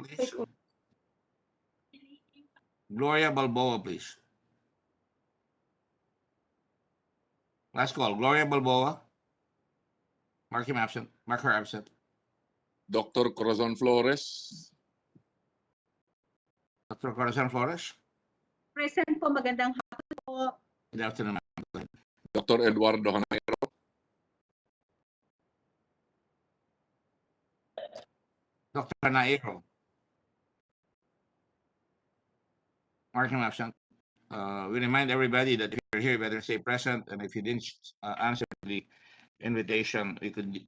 please. Gloria Balboa, please. Last call. Gloria Balboa. Mark him absent. Mark her absent. Dr. Corazon Flores. Dr. Corazon Flores. Present po, magandang hapon po. Good afternoon, ma'am. Dr. Eduardo Hanayro. Dr. Nairo. Mark him absent. We remind everybody that if you're here, you better stay present. And if you didn't answer the invitation, we could. You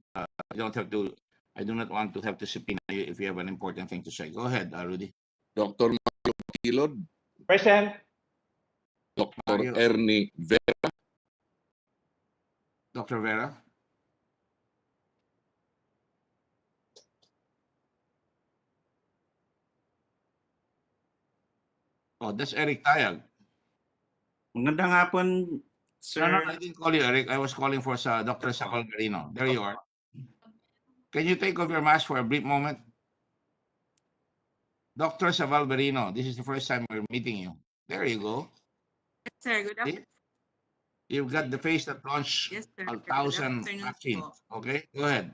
don't have to. I do not want to have to subpoena you if you have an important thing to say. Go ahead, Rudy. Dr. Mario Batilod. Present. Dr. Mario. Ernie Vera. Dr. Vera. Oh, that's Eric Tayag. Magandang hapon, sir. No, I didn't call you, Eric. I was calling for Dr. Sacal Garino. There you are. Can you take off your mask for a brief moment? Dr. Savalberino, this is the first time we're meeting you. There you go. Yes, sir. Good afternoon. You've got the face that launched Yes, sir. 1,000 vaccines. Okay, go ahead.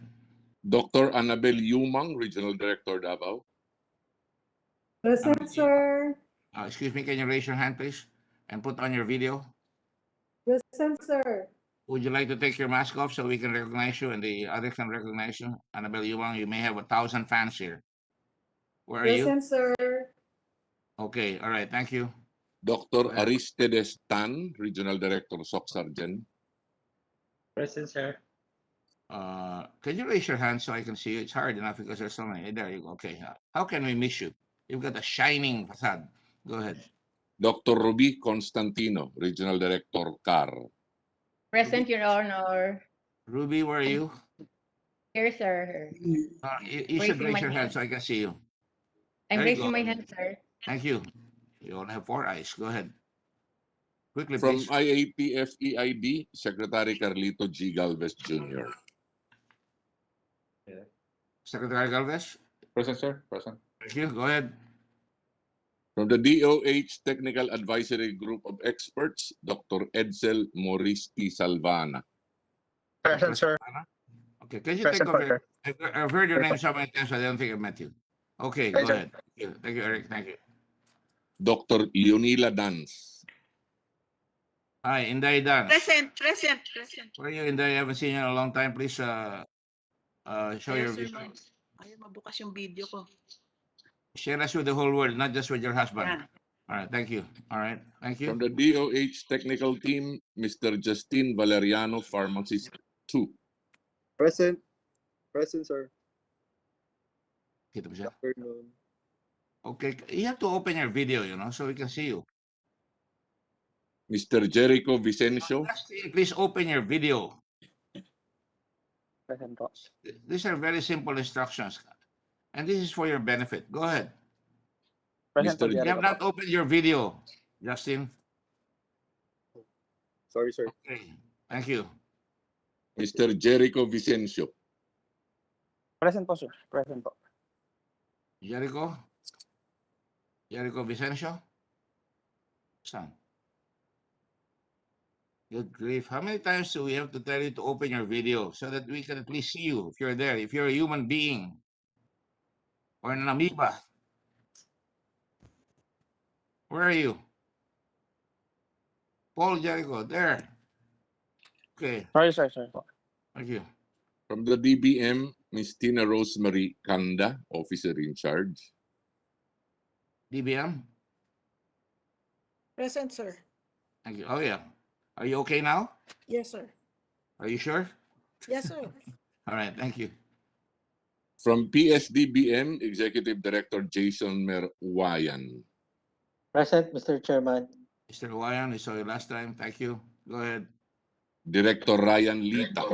Dr. Annabel Yumang, Regional Director, Davao. Present, sir. Excuse me, can you raise your hand, please? And put on your video. Present, sir. Would you like to take your mask off so we can recognize you and the others can recognize you? Annabel Yumang, you may have 1,000 fans here. Where are you? Present, sir. Okay, all right, thank you. Dr. Aristides Tan, Regional Director, SOC Sargent. Present, sir. Can you raise your hand so I can see you? It's hard enough because there's so many. There you go. Okay. How can we miss you? You've got a shining facade. Go ahead. Dr. Ruby Constantino, Regional Director, CAR. Present, Your Honor. Ruby, where are you? Here, sir. You should raise your hand so I can see you. I'm There you raising go. my hand, sir. Thank you. You only have 4 eyes. Go ahead. Quickly, From please. IATF-EID, Secretary Carlito G. Galvez Jr. Secretary Galvez. Present, sir. Present. Thank you. Go ahead. From the DOH Technical Advisory Group of Experts, Dr. Edsel Moristi Salvana. Present, sir. Okay, can you Present, take over? sir. I've heard your name so many times, I don't think I've met you. Okay, go Present. ahead. Thank you, Eric. Thank you. Dr. Leonila Dance. Hi, Inday Dan. Present. Where are you, Inday? I haven't seen you in a long time. Please show your Yes, sir. video. Ayaw mabukas yung video ko. Share us with the whole world, not just with your husband. Yan. All right, thank you. All right, thank you. From the DOH Technical Team, Mr. Justin Valeriano, Pharmacist 2. Present. Present, sir. Kita mo siya? Afternoon. Okay, you have to open your video, so we can see you. Mr. Jericho Vicencio. Please open your video. Present po. These are very simple instructions. And this is for your benefit. Go ahead. Present po, Mr. You have Jericho. not opened your video, Justin. Sorry, sir. Okay, thank you. Mr. Jericho Vicencio. Present po, sir. Present po. Jericho? Jericho Vicencio? Saan? Good grief. How many times do we have to tell you to open your video so that we can at least see you if you're there, if you're a human being or an amoeba? Where are you? Paul Jericho, there. Okay, Sorry, sir. Sorry po. thank you. From the DBM, Ms. Tina Rosemary Kanda, Officer in Charge. DBM? Present, sir. Thank you. Oh, yeah. Are you okay now? Yes, sir. Are you sure? Yes, sir. All right, thank you. From PSDBM, Executive Director Jason Merwayan. Present, Mr. Chairman. Mr. Wayan, I saw you last time. Thank you. Go ahead. Director Ryan Lita.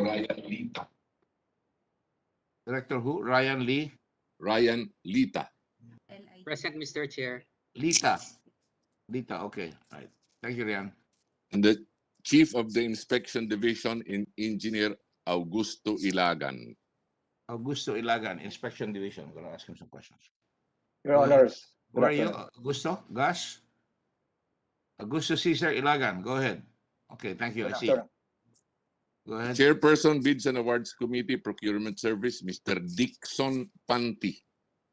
Director who? Ryan Lee? Ryan Lita. Present, Mr. Chair. Lita. Lita, okay. All right. Thank you, Ryan. And the Chief of the Inspection Division in Engineer Augusto Ilagan. Augusto Ilagan, Inspection Division. I'm going to ask him some questions. Your Go ahead. Honors. Good Where are you? afternoon. Augusto? Gus? Augusto Cesar Ilagan. Go ahead. Okay, thank you. I Good see. afternoon. Go ahead. Chairperson, Bids and Awards Committee, Procurement Service, Mr. Dixon Panti.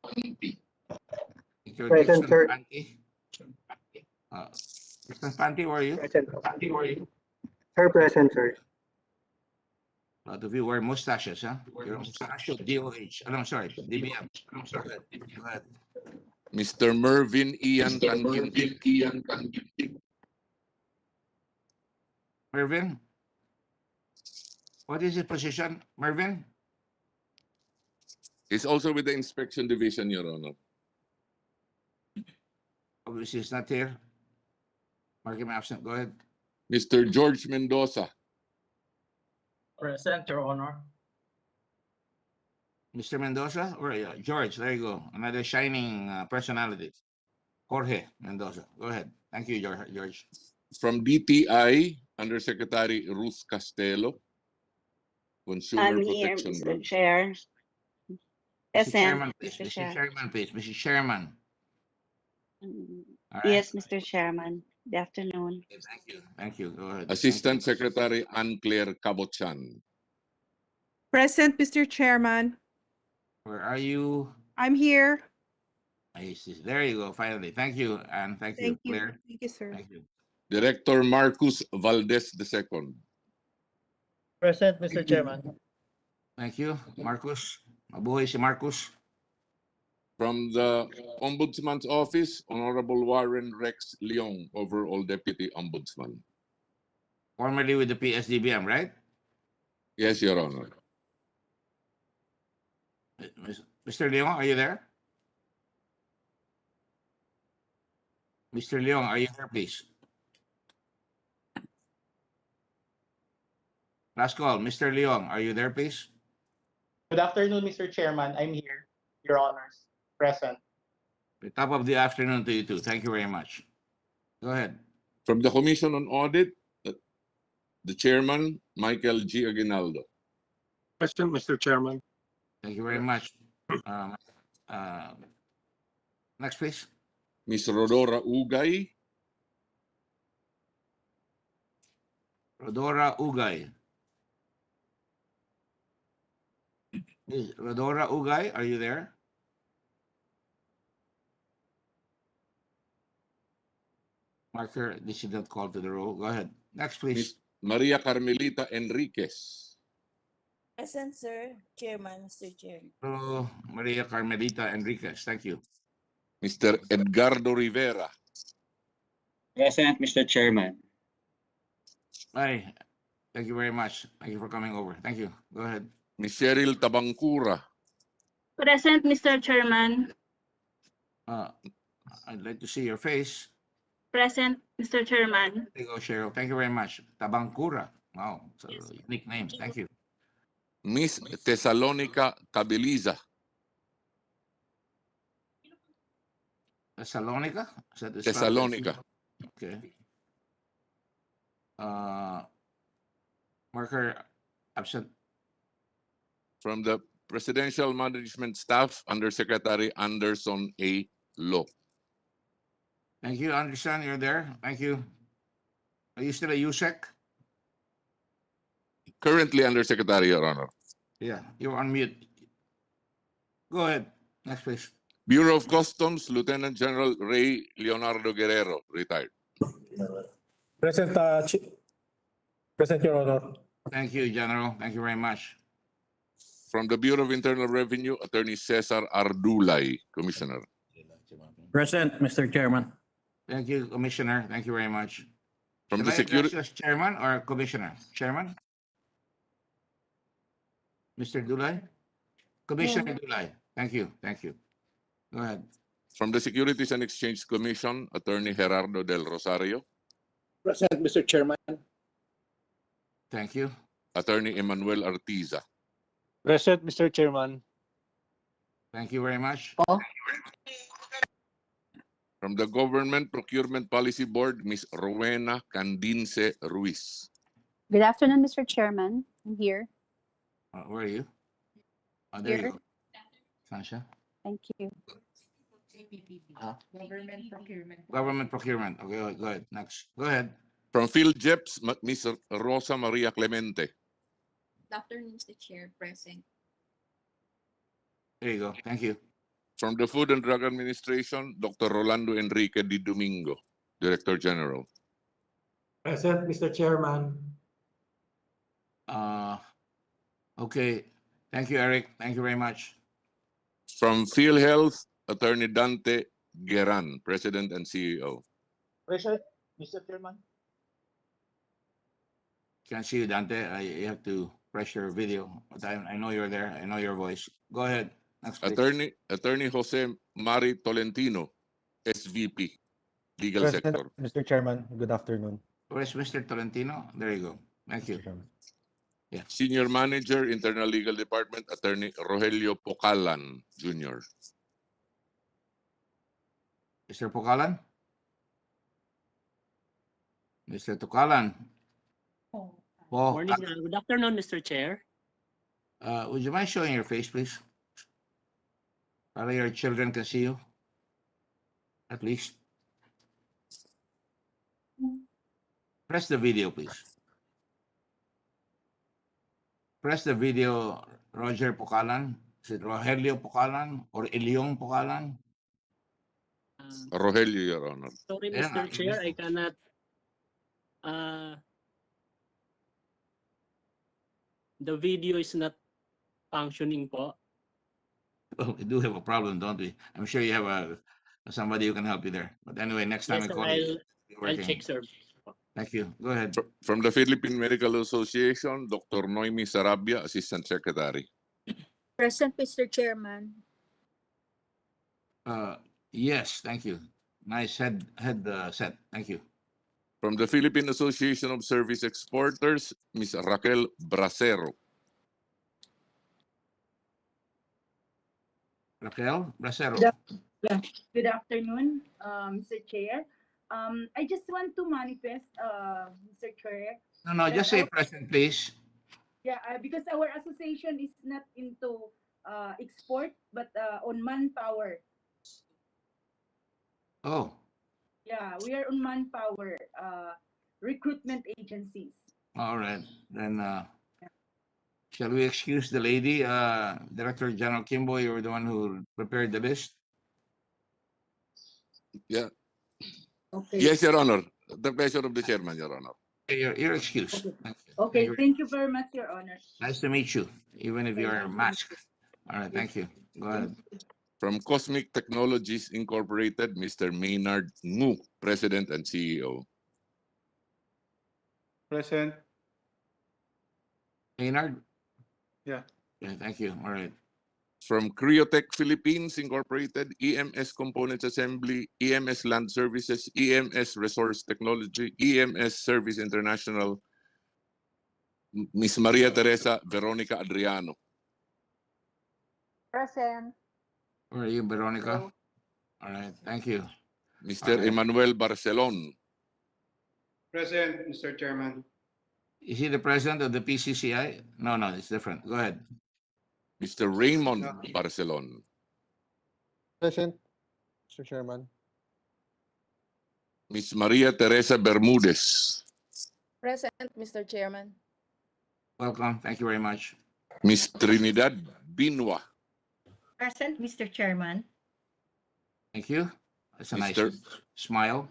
Mr. Present, Dixon sir. Panty. Dixon Panty, where are you? Present. Sir, present, sir. A lot of you wear mustaches, huh? You're a mustachio DOH. Oh, I'm sorry, DBM. Go ahead. Go ahead. Mr. Mervin Ian Tanginting. Mervin? What is his position, Mervin? Is also with the Inspection Division, Your Honor. Obviously, he's not here. Mark him absent. Go ahead. Mr. George Mendoza. Present, Your Honor. Mr. Mendoza? Or George, there you go. Another shining personality. Jorge Mendoza. Go ahead. Thank you, George. From DTI, Undersecretary Ruth Castelo. Consumer I'm here, Protection Mr. Board. Chair. Mr. Present, Chairman, please. Mr. Mr. Chair. Chairman, please. Mr. Chairman. All right. Yes, Mr. Chairman. Good afternoon. Okay, thank you. Thank you. Go ahead. Assistant Thank you. Secretary Anne-Claire Cabochan. Present, Mr. Chairman. Where are you? I'm here. I see. There you go. Finally. Thank you, and thank you, Thank you. Claire. Thank you, sir. Thank you. Director Marcus Valdez II. Present, Mr. Chairman. Thank you, Marcus. Mabuhay si Marcus. From the Ombudsman's Office, Honorable Warren Rex Leong, Overall Deputy Ombudsman. Formerly with the PSDBM, right? Yes, Your Honor. Mr. Leong, are you there? Mr. Leong, are you there, please? Last call. Mr. Leong, are you there, please? Good afternoon, Mr. Chairman. I'm here. Your Honors. Present. The top of the afternoon to you too. Thank you very much. Go ahead. From the Commission on Audit, the Chairman, Michael G. Aguinaldo. Question, Mr. Chairman. Thank you very much. Next, please. Ms. Rodora Ugay. Rodora Ugay. Rodora Ugay, are you there? Marker, this is not called to the roll. Go ahead. Next, please. Ms. Maria Carmelita Enriquez. Present, sir. Chairman, Mr. Chair. Hello, Maria Carmelita Enriquez. Thank you. Mr. Edgardo Rivera. Present, Mr. Chairman. Bye. Thank you very much. Thank you for coming over. Thank you. Go ahead. Ms. Cheryl Tabangcura. Present, Mr. Chairman. I'd like to see your face. Present, Mr. Chairman. There you go, Cheryl. Thank you very much. Tabangcura. Wow, it's a unique name. Thank you. Ms. Thessalonica Cabiliza. Thessalonica? Is that the Thessalonica. Okay. Marker absent. From the Presidential Management Staff, Undersecretary Anderson A. Lo. Thank you. I understand you're there. Thank you. Are you still a USEC? Currently Undersecretary, Your Honor. Yeah, you're on mute. Go ahead. Next, please. Bureau of Customs, Lieutenant General Ray Leonardo Guerrero, retired. Present, Present, Your Honor. Thank you, General. Thank you very much. From the Bureau of Internal Revenue, Attorney Cesar Ardulay, Commissioner. Present, Mr. Chairman. Thank you, Commissioner. Thank you very much. From Should the I address Security, you as Chairman or Commissioner? Chairman? Mr. Dulay? Commissioner Dulay. Thank you. Thank you. Go ahead. from the Securities and Exchange Commission, Attorney Gerardo Del Rosario. Present, Mr. Chairman. Thank you. Attorney Emmanuel Artiza. Present, Mr. Chairman. Thank you very much. From the Government Procurement Policy Board, Ms. Rowena Candince Ruiz. Good afternoon, Mr. Chairman. I'm here. Where are you? Oh, there you Here. go. Sasha. Thank you. Government procurement. Government procurement. Okay, go ahead. Next. Go ahead. From PhilJeps, Ms. Rosa Maria Clemente. Good afternoon, Mr. Chair, present. There you go. Thank you. From the Food and Drug Administration, Dr. Rolando Enrique Di Domingo, Director General. Present, Mr. Chairman. Okay. Thank you, Eric. Thank you very much. From PhilHealth, Attorney Dante Geran, President and CEO. Present, Mr. Chairman. Can't see you, Dante. You have to press your video. But I know you're there. I know your voice. Go ahead. Next, please. Attorney Jose Mari Tolentino, SVP, Legal Sector. Mr. Chairman, good afternoon. Where's Mr. Tolentino? There you go. Thank you. Senior Manager, Internal Legal Department, Attorney Rogelio Pocalan, Jr. Mr. Pocalan? Mr. Tukalan? Morning, good afternoon, Mr. Chair. Would you mind showing your face, please? Para your children can see you. At least. Press the video, please. Press the video, Roger Pocalan. Is it Rogelio Pocalan or Ilyong Pocalan? Rogelio, Your Honor. Sorry, Yeah, Mr. Chair, I cannot. The video is not functioning po. Oh, we do have a problem, don't we? I'm sure you have somebody who can help you there. But anyway, next time Yes, I sir, call you. I'll check, sir. Thank you. Go ahead. From the Philippine Medical Association, Dr. Noemi Sarabia, Assistant Secretary. Present, Mr. Chairman. Yes, thank you. Nice head set. Thank you. From the Philippine Association of Service Exporters, Ms. Raquel Bracero. Raquel Bracero. Good afternoon, Mr. Chair. I just want to manifest, Mr. Chair. No, just say present, please. Yeah, because our association is not into export, but on manpower. Oh, Yeah, we are on manpower recruitment agencies. all right. Then shall we excuse the lady? Director General Kimbo, you were the one who prepared the list. Yeah. Okay. Yes, Your Honor. The pleasure of the chairman, Your Honor. You're excused. Okay. Thank you. Okay, thank you very much, Your Honor. Nice to meet you, even if you're masked. All right, thank you. Go ahead. From Cosmic Technologies Incorporated, Mr. Maynard Ngu, President and CEO. Present. Maynard? Yeah. Yeah, thank you. All right. From Creotech Philippines Incorporated, EMS Components Assembly, EMS Land Services, EMS Resource Technology, EMS Service International, Ms. Maria Teresa Veronica Adriano. Present. Where are you, Veronica? All right, thank you. Mr. Okay. Emmanuel Barcelon. Present, Mr. Chairman. Is he the president of the PCCI? No, it's different. Go ahead. Mr. Raymond Barcelon. Present, Mr. Chairman. Ms. Maria Teresa Bermudez. Present, Mr. Chairman. Welcome. Thank you very much. Ms. Trinidad Binwa. Present, Mr. Chairman. Thank you. That's a nice Mr. smile.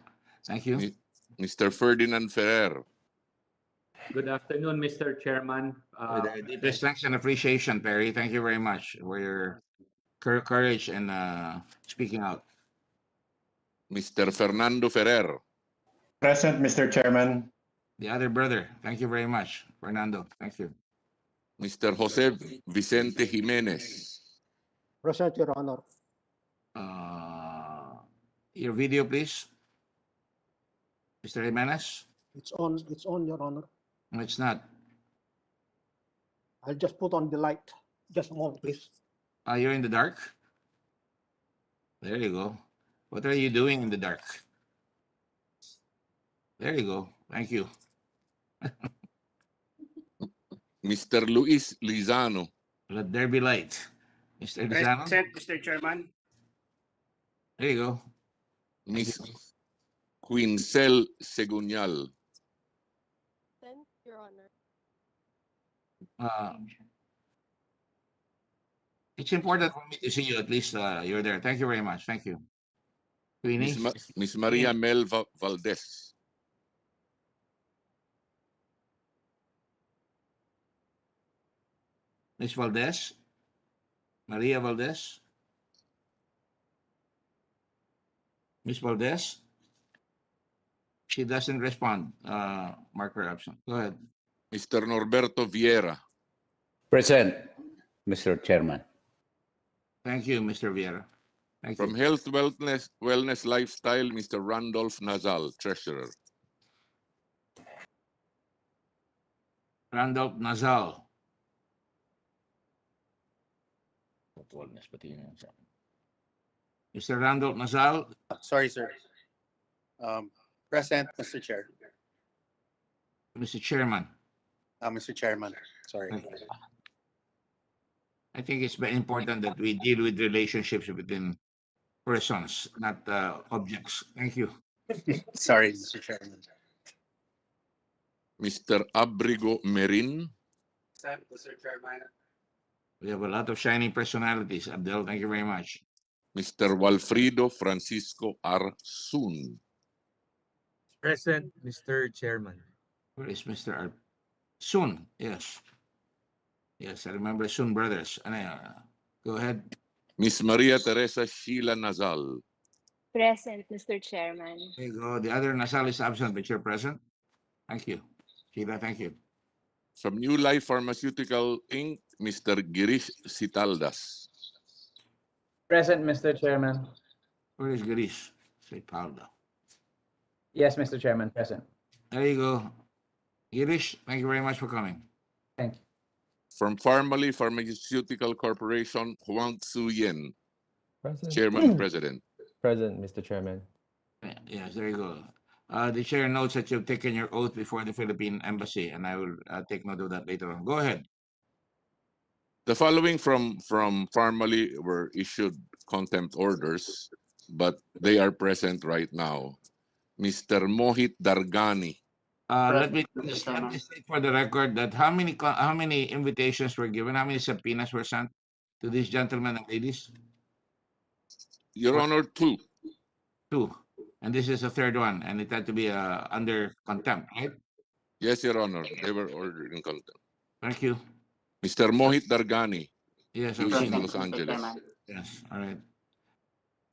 Thank you. Mr. Ferdinand Ferrer. Good afternoon, Mr. Chairman. With the deepest thanks and appreciation, Perry. Thank you very much for your courage and speaking out. Mr. Fernando Ferrer. Present, Mr. Chairman. The other brother. Thank you very much, Fernando. Thank you. Mr. Jose Vicente Jimenez. Present, Your Honor. Your video, please. Mr. Jimenez? It's on, Your Honor. No, it's not. I'll just put on the light. Just a moment, please. You're in the dark? There you go. What are you doing in the dark? There you go. Thank you. Mr. Luis Lizano. Let there be light. Mr. Lizano? Present, Mr. Chairman. There you go. Miss Quincel Segunyal. Present, Your Honor. It's important for me to see you. At least you're there. Thank you very much. Thank you. Queenie? Miss Maria Mel Valdez. Miss Valdez? Maria Valdez? Miss Valdez? She doesn't respond. Mark her absent. Go ahead. Mr. Norberto Vieira. Present, Mr. Chairman. Thank you, Mr. Vieira. Thank From you. Health Wellness Lifestyle, Mr. Randolph Nazal, Treasurer. Randolph Nazal. Mr. Randolph Nazal. Sorry, sir. Present, Mr. Chair. Mr. Chairman. Mr. Chairman, sorry. Thank you. I think it's very important that we deal with relationships within persons, not objects. Thank you. Sorry, Mr. Chairman. Mr. Abrigo Merin. Mr. Chairman. We have a lot of shining personalities, Abdel. Thank you very much. Mr. Walfrido Francisco Arsun. Present, Mr. Chairman. Where is Mr. Soon? Yes. Yes, I remember Soon Brothers. Go ahead. Miss Maria Teresa Sheila Nazal. Present, Mr. Chairman. There you go. The other Nasal is absent, but you're present. Thank you. Sheila, thank you. From New Life Pharmaceutical Inc., Mr. Girish Sitaldas. Present, Mr. Chairman. Where is Girish? Say Palda. Yes, Mr. Chairman, present. There you go. Girish, thank you very much for coming. Thank you. From Pharmally Pharmaceutical Corporation, Huang Tzu Yen, Present. Chairman, President. Present, Mr. Chairman. Yes, there you go. The chair notes that you've taken your oath before the Philippine Embassy, and I will take note of that later on. Go ahead. The following from Pharmally were issued contempt orders, but they are present right now. Mr. Mohit Dargani. Let me state for the record that how many invitations were given, how many subpoenas were sent to these gentlemen and ladies? Your Honor, two. Two. And this is the third one, and it had to be under contempt, right? Yes, Your Honor. They were ordered in contempt. Thank you. Mr. Mohit Dargani. Yes, He's I've in seen Los it. Angeles. Yes, all right.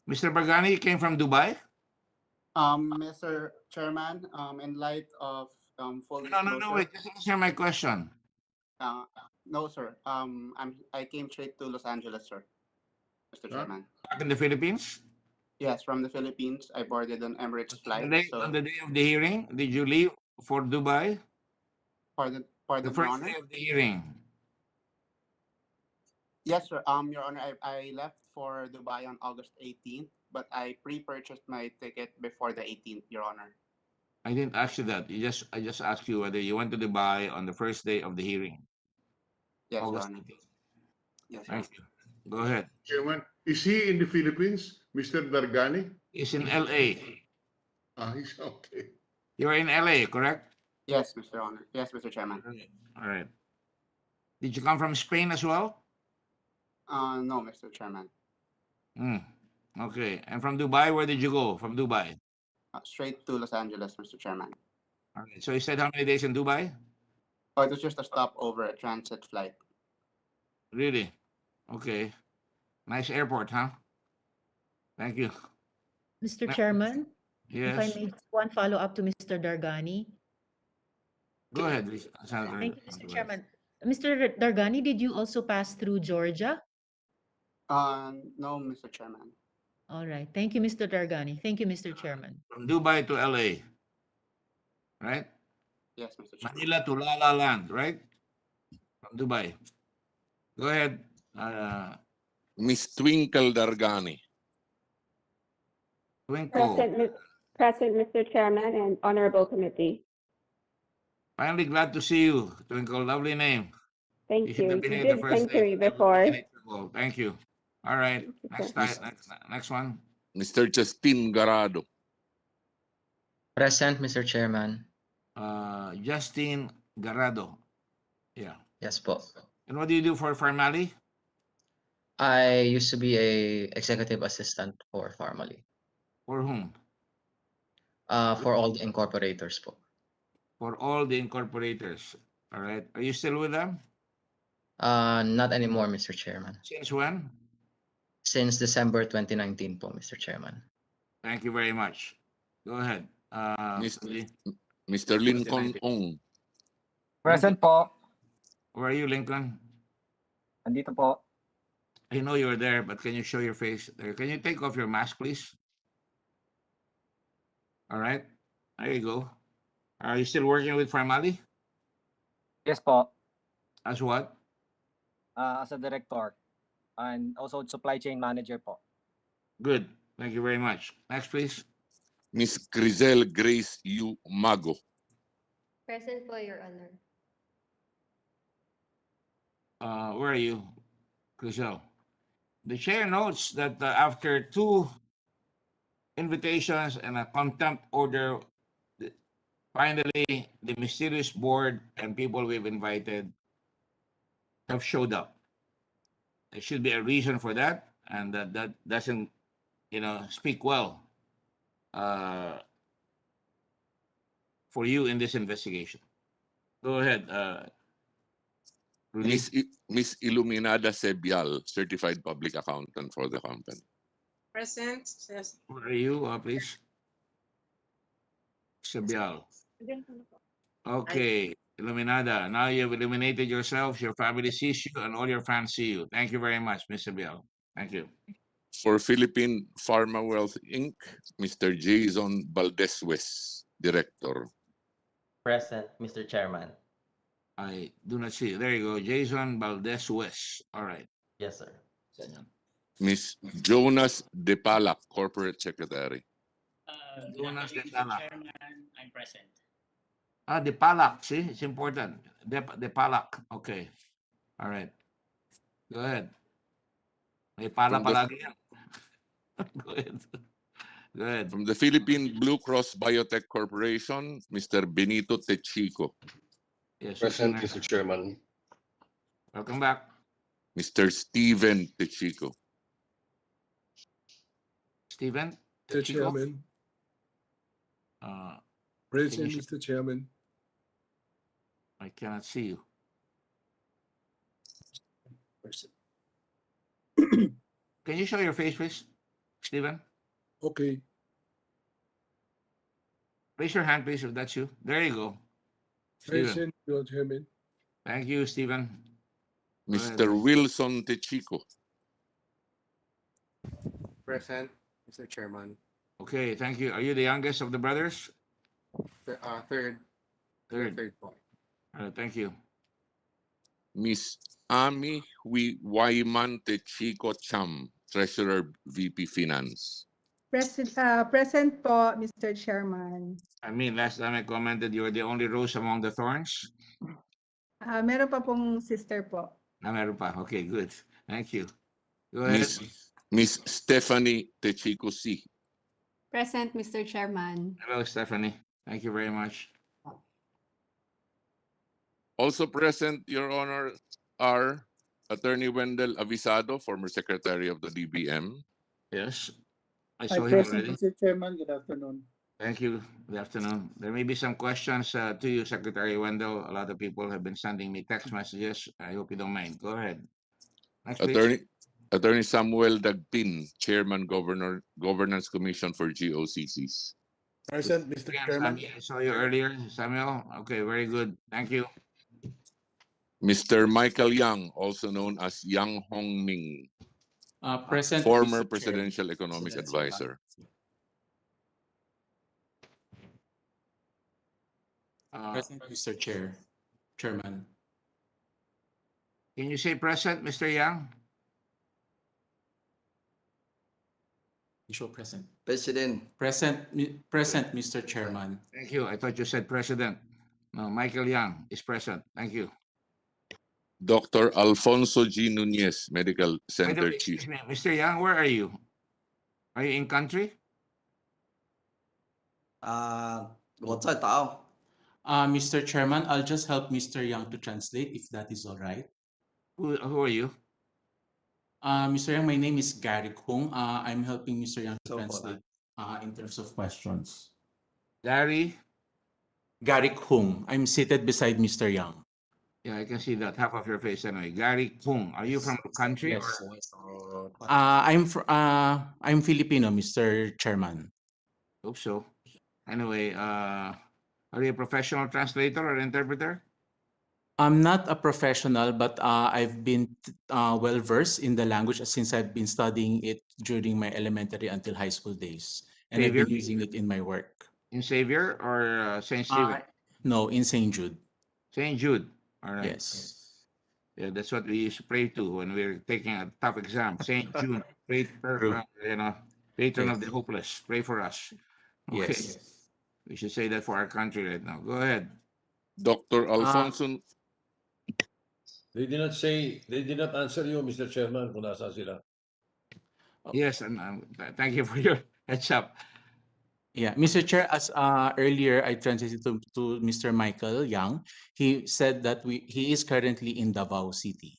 Mr. Bargani came from Dubai? Mr. Chairman, in light of full disclosure. No, wait. Just answer my question. No, sir. I came straight to Los Angeles, sir. Mr. Chairman. Back in the Philippines? Yes, from the Philippines. I boarded an Emirates flight. On the day of the hearing, did you leave for Dubai? Pardon, The Your first Honor? day of the hearing. Yes, sir. Your Honor, I left for Dubai on August 18th, but I pre-purchased my ticket before the 18th, Your Honor. I didn't ask you that. I just asked you whether you went to Dubai on the first day of the hearing. Yes, Your August Honor. 18th. Yes, Thank you. Go ahead. Chairman, is he in the Philippines, Mr. Dargani? He's in LA. He's okay. You're in LA, correct? Yes, Mr. Honor. Yes, Mr. Chairman. All right. Did you come from Spain as well? No, Mr. Chairman. Okay. And from Dubai, where did you go? From Dubai? Straight to Los Angeles, Mr. Chairman. All right. So you said how many days in Dubai? Oh, it was just a stopover, a transit flight. Really? Okay. Nice airport, huh? Thank you. Mr. Chairman, Yes. if I may, one follow-up to Mr. Dargani. Go ahead, Senator. Thank you, Mr. Chairman. Mr. Dargani, did you also pass through Georgia? No, Mr. Chairman. All right. Thank you, Mr. Dargani. Thank you, Mr. Chairman. From Dubai to LA, right? Yes, Mr. Chairman. Manila to La La Land, right? From Dubai. Go ahead. Miss Twinkle Dargani. Twinkle. Present, Mr. Chairman and Honorable Committee. Finally glad to see you, Twinkle. Lovely name. Thank should you. have been You here the did first sing to day. me before. Thank you. All right. Next one. Mr. Justin Garado. Present, Mr. Chairman. Justin Garado. Yeah. Yes po. And what do you do for Pharmally? I used to be a executive assistant for Pharmally. For whom? For all the incorporators po. For all the incorporators. All right. Are you still with them? Not anymore, Mr. Chairman. Since when? Since December 2019 po, Mr. Chairman. Thank you very much. Go ahead. Mr. Lincoln Ong. Present po. Where are you, Lincoln? Andito po. I know you're there, but can you show your face there? Can you take off your mask, please? All right. There you go. Are you still working with Pharmally? Yes po. As what? As a director and also supply chain manager po. Good. Thank you very much. Next, please. Miss Crizel Grace U. Mago. Present po, Your Honor. Where are you, Crisel? The chair notes that after 2 invitations and a contempt order, finally, the mysterious board and people we've invited have showed up. There should be a reason for that, and that doesn't, speak well for you in this investigation. Go ahead, Rudy. Miss Iluminada Sebial, certified public accountant for the company. Present. Yes. Where are you, please? Sebial. Okay, Iluminada. Now you've eliminated yourself, your family sees you, and all your fans see you. Thank you very much, Ms. Sebial. Thank you. For Philippine Pharma Wealth Inc., Mr. Jason Valdez-West, Director. Present, Mr. Chairman. I do not see. There you go. Jason Valdez-West. All right. Yes, sir. Miss Jonas De Palak, Corporate Secretary. Jonas De Mr. Palak. Chairman, I'm present. De Palak. See, it's important. De Palak. Okay. All right. Go ahead. May pala palagi yan. Go ahead. Go ahead. From the Philippine Blue Cross Biotech Corporation, Mr. Benito Techico. Yes, Present, Mr. Chairman. Welcome back. Mr. Steven Techico. Steven? Mr. Chairman. Present, Mr. Chairman. I cannot see you. Can you show your face, please, Steven? Okay. Raise your hand, please, if that's you. There you go. Steven. Present, Mr. Chairman. Thank you, Steven. Mr. Wilson Techico. Present, Mr. Chairman. Okay, thank you. Are you the youngest of the brothers? Third. Third. Thank you. Miss Ami Waiman Techico Cham, Treasurer VP Finance. Present po, Mr. Chairman. I mean, last time I commented you were the only rose among the thorns. Meron pa pong sister po. Meron pa. Okay, good. Thank you. Go ahead. Miss Stephanie Techico C. Present, Mr. Chairman. Hello, Stephanie. Thank you very much. Also present, Your Honor, are Attorney Wendell Avisado, former Secretary of the DBM. Yes, I Hi, saw him Present, already. Mr. Chairman. Good afternoon. Thank you. Good afternoon. There may be some questions to you, Secretary Wendell. A lot of people have been sending me text messages. I hope you don't mind. Go ahead. Next, please. Attorney Samuel Dagpin, Chairman Governance Commission for GOCCs. Present, Mr. Chairman. I saw you earlier, Samuel. Okay, very good. Thank you. Mr. Michael Yang, also known as Yang Hongming, Present, former Mr. Chair. Presidential Economic Advisor. Present, Mr. Chairman. Can you say present, Mr. Yang? Show present. President. Present, Mr. Chairman. Thank you. I thought you said president. No, Michael Yang is present. Thank you. Dr. Alfonso G. Nunez, Medical By the Center way, Chief. excuse me, Mr. Yang, where are you? Are you in country? 我在岛。 Mr. Chairman, I'll just help Mr. Yang to translate if that is all right. Who are you? Mr. Yang, my name is Gary Kung. I'm helping Mr. Yang to translate in terms of questions. Gary? Gary Kung. I'm seated beside Mr. Yang. Yeah, I can see that half of your face anyway. Gary Kung, are you from the country? Yes. I'm Filipino, Mr. Chairman. Hope so. Anyway, are you a professional translator or interpreter? I'm not a professional, but I've been well versed in the language since I've been studying it during my elementary until high school days, and I've been Xavier? using it in my work. In Xavier or St. Stephen? No, in St. Jude. St. Jude. All right. Yes. Yeah, that's what we used to pray to when we were taking a tough exam. St. Jude, patron of the hopeless. Pray for us. Okay. Yes. We should say that for our country right now. Go ahead. Dr. Alfonso. They did not answer you, Mr. Chairman, kung nasaan sila. Yes, and thank you for your heads up. Yeah, Mr. Chair, as earlier I transited to Mr. Michael Yang. He said that he is currently in Davao City.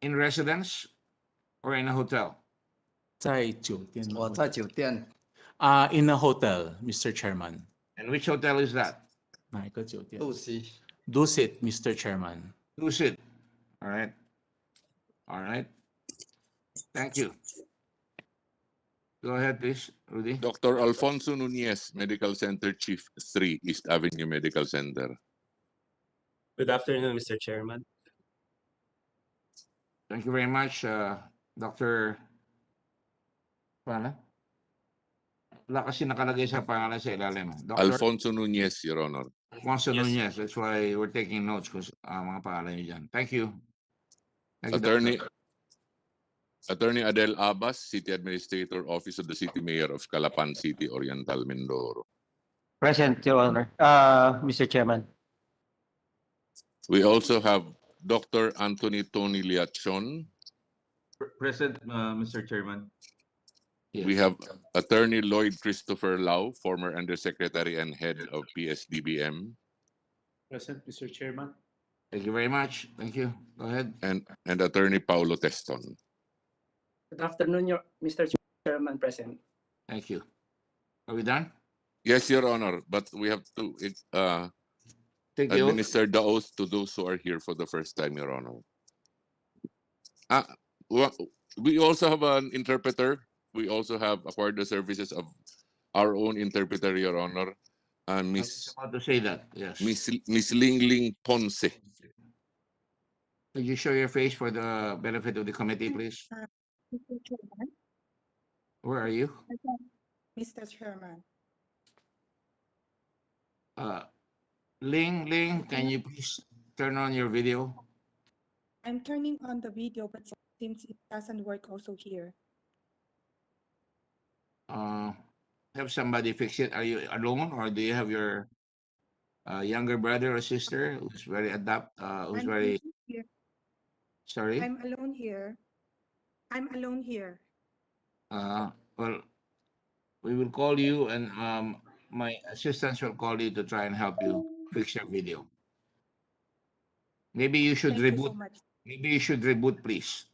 In residence or in a hotel? 在酒店。我在酒店。In a hotel, Mr. Chairman. And which hotel is that? 哪一个酒店？ Dusit. Dusit, Mr. Chairman. Dusit. All right. All right. Thank you. Go ahead, please, Rudy. Dr. Alfonso Nunez, Medical Center Chief 3, East Avenue Medical Center. Good afternoon, Mr. Chairman. Thank you very much, Dr. Paano? Wala kasi nakalagay sa pangalan sa ilalim. Dr. Alfonso Nunez, Your Honor. Alfonso Nunez. That's why we're taking notes kung mga pangalan niyo dyan. Thank you. Thank you, Attorney Adel Abbas, City Administrator, Office of the City Mayor of Calapan City, Oriental Mindoro. Present, Your Honor. Mr. Chairman. We also have Dr. Anthony Tony Liachon. Present, Mr. Chairman. Yes. We have Attorney Lloyd Christopher Lau, former Undersecretary and Head of PSDBM. Present, Mr. Chairman. Thank you very much. Thank you. Go ahead. And Attorney Paulo Teston. Good afternoon, Mr. Chairman, present. Thank you. Are we done? Yes, Your Honor, but we have to Take the oath. administer the oath to those who are here for the first time, Your Honor. We also have an interpreter. We also have acquired the services of our own interpreter, Your Honor. Miss, I was about to say that, yes. Miss Lingling Ponce. Could you show your face for the benefit of the committee, please? Mr. Chairman. Where are you? Mr. Chairman. Ling, can you please turn on your video? I'm turning on the video, but seems it doesn't work also here. Have somebody fix it. Are you alone, or do you have your younger brother or sister who's very adept, who's I'm very... here. Sorry? I'm alone here. I'm alone here. Well, we will call you, and my assistants will call you to try and help you fix your video. Maybe you should Thank you reboot. so much. Maybe you should reboot, please.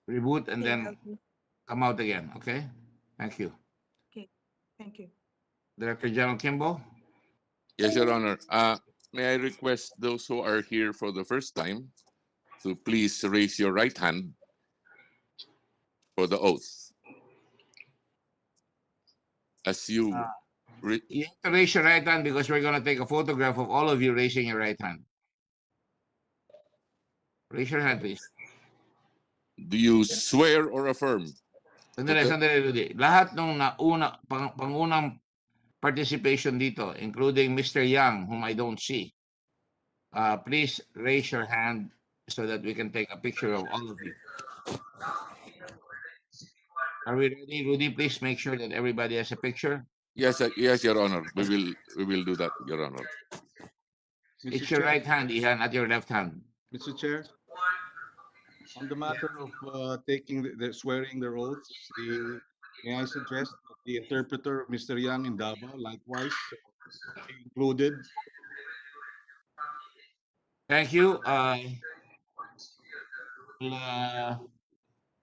Reboot and Okay, then I'll do- come out again. Okay. Thank you. Okay, thank you. Director General Kimbo. Yes, Your Honor. May I request those who are here for the first time to please raise your right hand for the oath. As you... You have to raise your right hand because we're going to take a photograph of all of you raising your right hand. Raise your hand, please. Do you swear or affirm? Sandali, Rudy. Lahat ng pangunang participation dito, including Mr. Yang, whom I don't see, please raise your hand so that we can take a picture of all of you. Are we ready, Rudy? Please make sure that everybody has a picture. Yes, yes, Your Honor. We will do that, Your Honor. It's your right hand, Ihan, not your left hand. Mr. Chair. On the matter of taking the swearing their oaths, may I suggest that the interpreter, Mr. Yang in Davao, likewise be included. Thank you.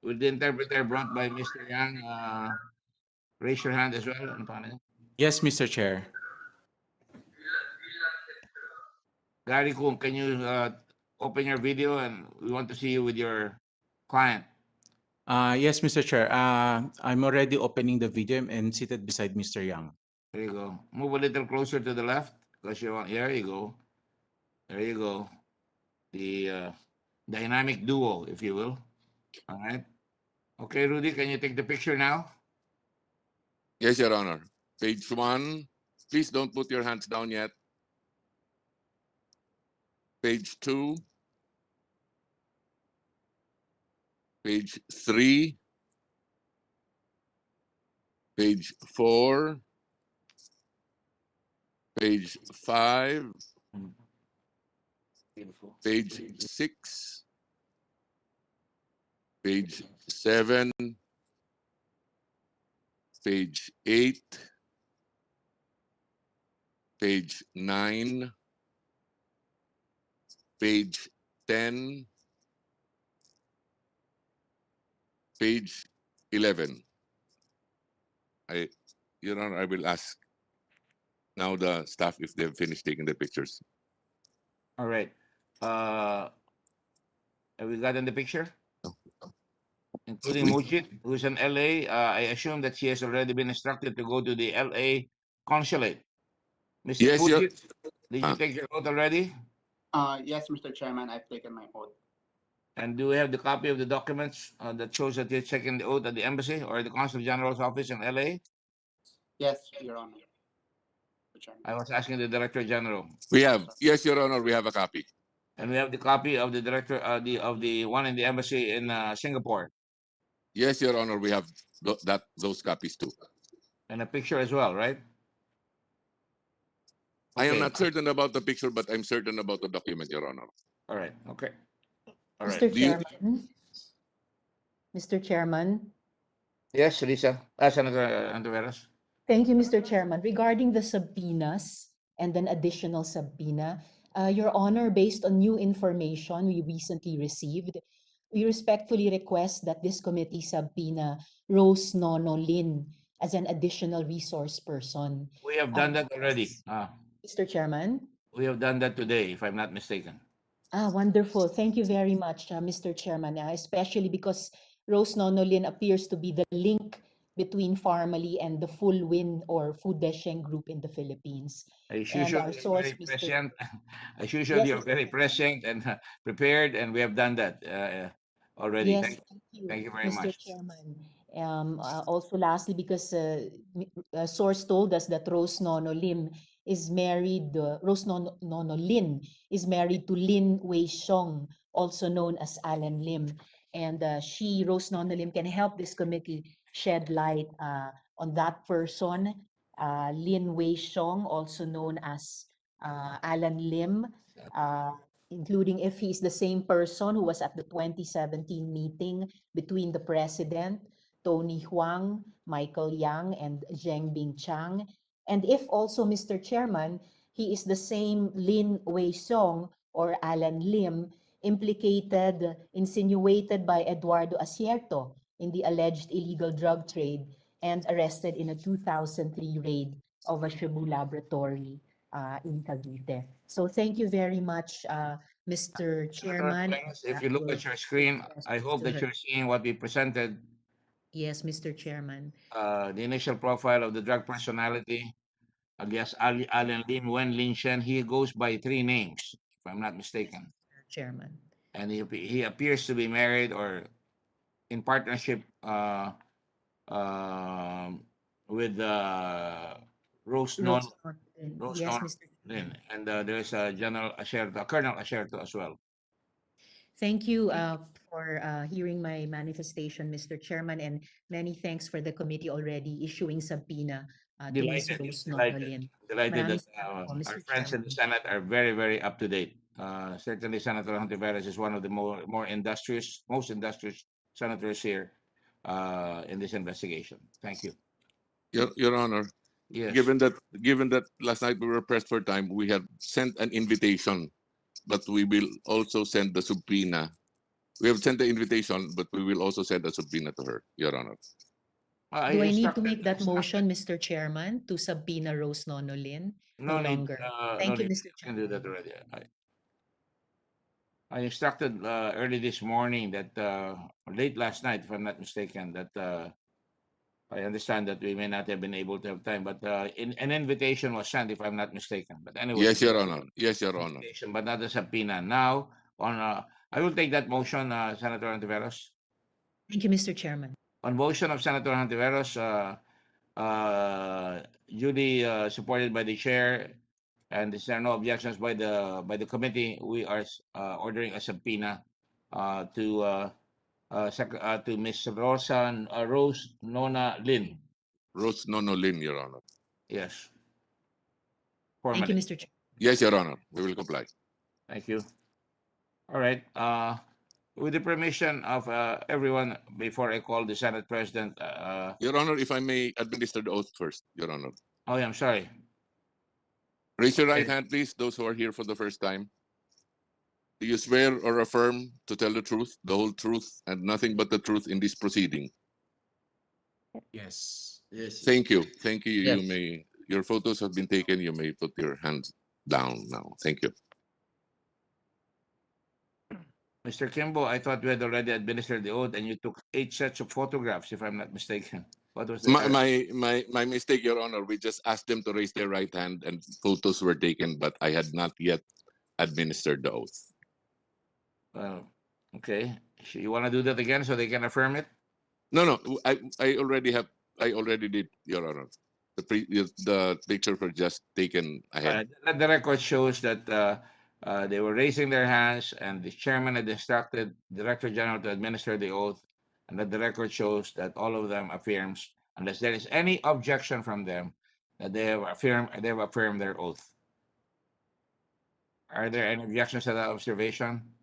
With the interpreter brought by Mr. Yang, raise your hand as well. Ano pangalan niya? Yes, Mr. Chair. Gary Kung, can you open your video and we want to see you with your client. Yes, Mr. Chair. I'm already opening the video and seated beside Mr. Yang. There you go. Move a little closer to the left because you want. There you go. There you go. The dynamic duo, if you will. All right. Okay, Rudy, can you take the picture now? Yes, Your Honor. Page 1. Please don't put your hands down yet. Page 2. Page 3. Page 4. Page 5. Beautiful. Page 6. Page 7. Page 8. Page 9. Page 10. Page 11. Your Honor, I will ask now the staff if they've finished taking the pictures. All right. Have we gotten the picture? Including Mujit, who's in LA. I assume that she has already been instructed to go to the LA consulate. Mr. Yes, Mujit, did you take your oath already? Yes, Mr. Chairman, I've taken my oath. And do we have the copy of the documents that shows that you're taking the oath at the embassy or the Consul General's office in LA? Yes, Your Honor. Mr. Chairman. I was asking the Director General. We have. Yes, Your Honor, we have a copy. And we have the copy of the director of the one in the embassy in Singapore. Yes, Your Honor, we have those copies too. And a picture as well, right? I am Okay. not certain about the picture, but I'm certain about the document, Your Honor. All right. Okay. All right. Mr. Chairman. Mr. Chairman. Yes, Lisa. Senator Antiveros. Thank you, Mr. Chairman. Regarding the subpoenas and an additional subpoena, Your Honor, based on new information we recently received, we respectfully request that this committee subpoena Rose Nono Lin as an additional resource person. We have done that already. Mr. Chairman? We have done that today, if I'm not mistaken. Wonderful. Thank you very much, Mr. Chairman, especially because Rose Nono Lin appears to be the link between Pharmally and the full WIN or Food Desheng group in the Philippines. As And usual, our you're source, very Mr. prescient. As usual, Yes, you're Mr. very prescient and prepared, and we have done that already. Yes, Thank thank you, you very Mr. much. Chairman. Also, lastly, because a source told us that Rose Nono Lim is married, Rose Nono Lin is married to Lin Wei Xiong, also known as Alan Lim. And Rose Nono Lim, can help this committee shed light on that person, Lin Wei Xiong, also known as Alan Lim, including if he is the same person who was at the 2017 meeting between the President, Tony Huang, Michael Yang, and Zheng Bing Chang. And if also, Mr. Chairman, he is the same Lin Wei Xiong or Alan Lim, implicated, insinuated by Eduardo Asierto in the alleged illegal drug trade and arrested in a 2003 raid of a Cebu laboratory in Cavite. So thank you very much, Mr. Chairman. If you look at your screen, I hope that you're seeing what we presented. Yes, Mr. Chairman. The initial profile of the drug personality, alias Alan Lim Wen Lin Shen. He goes by 3 names, if I'm not mistaken. Chairman. And he appears to be married or in partnership with Rose Non. Rose Yes, Non Mr. Lin. And there's a Colonel Asherto as well. Thank you for hearing my manifestation, Mr. Chairman, and many thanks for the committee already issuing subpoena to Ms. Rose Nono Lin. Delighted that Maraming salamat po, our Mr. friends in Chairman. the Senate are very, very up to date. Certainly, Senator Hontiveros is one of the most industrious senators here in this investigation. Thank you. Your Honor, Yes. given that last night we were pressed for time, we have sent an invitation, but we will also send the subpoena. We have sent the invitation, but we will also send a subpoena to her, Your Honor. Do I need to make that motion, Mr. Chairman, to subpoena Rose Nonolin? No need. longer. No Thank you, need. Mr. You can do that Chairman. already. I instructed early this morning that late last night, if I'm not mistaken, that I understand that we may not have been able to have time, but an invitation was sent, if I'm not mistaken. But anyway, Yes, Your Honor. Yes, Your Honor. invitation, but not a subpoena. Now, I will take that motion, Senator Antiveros. Thank you, Mr. Chairman. On motion of Senator Antiveros, duly supported by the chair, and if there are no objections by the committee, we are ordering a subpoena to Miss Rose Nona Lin. Rose Nonolin, Your Honor. Yes. Thank you, Formally. Mr. Chairman. Yes, Your Honor. We will comply. Thank you. All right. With the permission of everyone, before I call the Senate President. Your Honor, if I may administer the oath first, Your Honor. Oh, yeah, I'm sorry. Raise your right hand, please, those who are here for the first time. Do you swear or affirm to tell the truth, the whole truth, and nothing but the truth in this proceeding? Yes. Yes. Thank you. Thank you. Yes. Your photos have been taken. You may put your hands down now. Thank you. Mr. Kimbo, I thought we had already administered the oath and you took 8 sets of photographs, if I'm not mistaken. What was the My mistake, Your Honor. We just asked them to raise their right hand and photos were taken, but I had not yet administered the oath. Okay. You want to do that again so they can affirm it? No. I already did, Your Honor. The pictures were just taken ahead. The record shows that they were raising their hands and the chairman had instructed the Director General to administer the oath, and that the record shows that all of them affirms, unless there is any objection from them, that they have affirmed their oath. Are there any objections to that observation?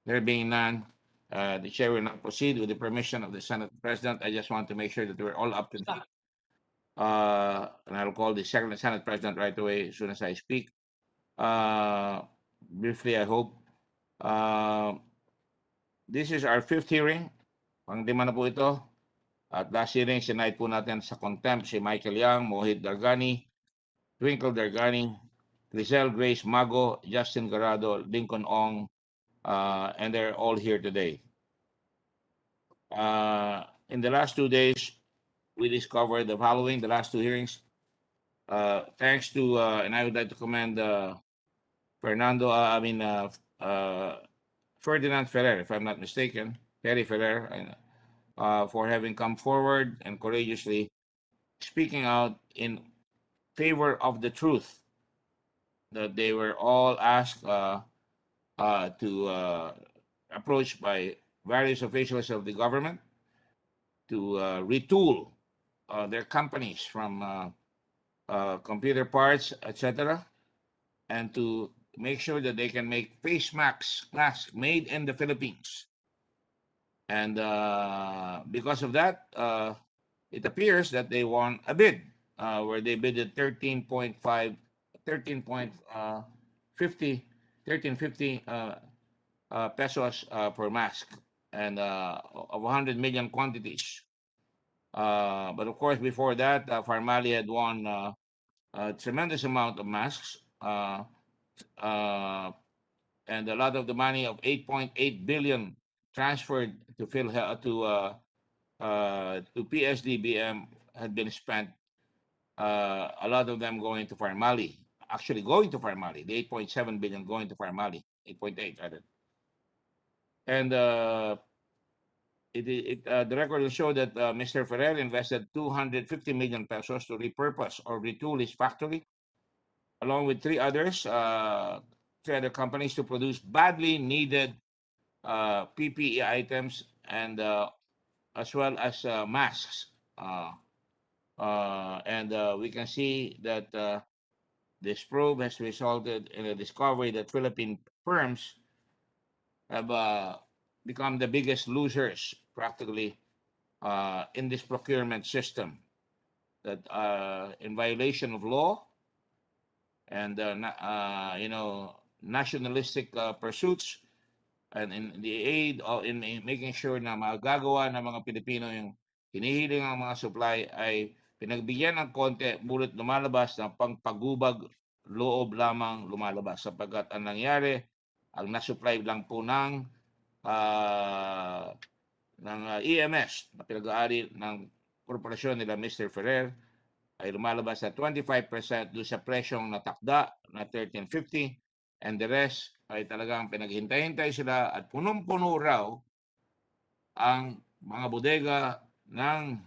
There being none, the chair will now proceed with the permission of the Senate President. I just want to make sure that we're all up to date. And I'll call the second Senate President right away as soon as I speak. Briefly, I hope. This is our 5th hearing. Pang-lima na po ito. At last hearing, sinight po natin sa contempt si Michael Yang, Mohit Dargani, Twinkle Dargani, Grisel Grace Mago, Justin Garado, Lincoln Ong, and they're all here today. In the last 2 days, we discovered the following, the last 2 hearings. Thanks to, and I would like to commend Ferdinand Ferrer, if I'm not mistaken, Terry Ferrer, for having come forward and courageously speaking out in favor of the truth that they were all asked to approach by various officials of the government to retool their companies from computer parts, etc., and to make sure that they can make face masks made in the Philippines. And because of that, it appears that they won a bid where they bid 13.50 pesos per mask, and of 100 million quantities. But of course, before that, Pharmally had won a tremendous amount of masks, and a lot of the money of 8.8 billion transferred to PSDBM had been spent. A lot of them going to Pharmally, actually going to Pharmally, the 8.7 billion going to Pharmally, 8.8 rather. And the record will show that Mr. Ferrer invested 250 million pesos to repurpose or retool his factory, along with 3 other companies to produce badly needed PPE items and as well as masks. And we can see that this probe has resulted in a discovery that Philippine firms have become the biggest losers practically in this procurement system that in violation of law and nationalistic pursuits and in the aid of in making sure na magagawa ng mga Pilipino yung hinihiling ang mga supply ay pinagbigyan ng konti, bulit lumalabas na pangpagubag loob lamang lumalabas sapagkat ang nangyari, ang nasupply lang po ng EMS na pinag-aari ng korporasyon nila Mr. Ferrer ay lumalabas sa 25% doon sa presyong natakda na 1350 and the rest ay talagang pinaghintay-hintay sila at punong-puno raw ang mga bodega ng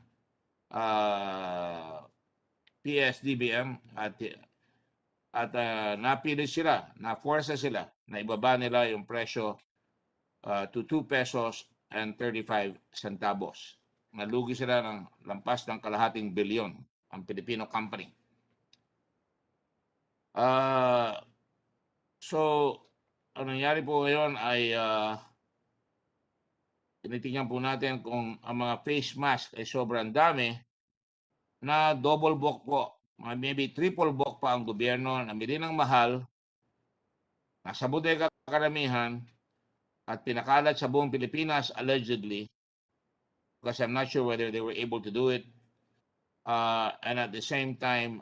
PSDBM at napili sila, na-force sila na ibaba nila yung presyo to 2 pesos and 35 centavos. Nalugi sila ng lampas ng kalahating bilyon ang Filipino company. So, ang nangyari po ngayon ay tinitingnan po natin kung ang mga face mask ay sobrang dami na double book po. Maybe triple book pa ang gobyerno na bili ng mahal, nasa bodega karamihan, at pinakalat sa buong Pilipinas allegedly, because I'm not sure whether they were able to do it. And at the same time,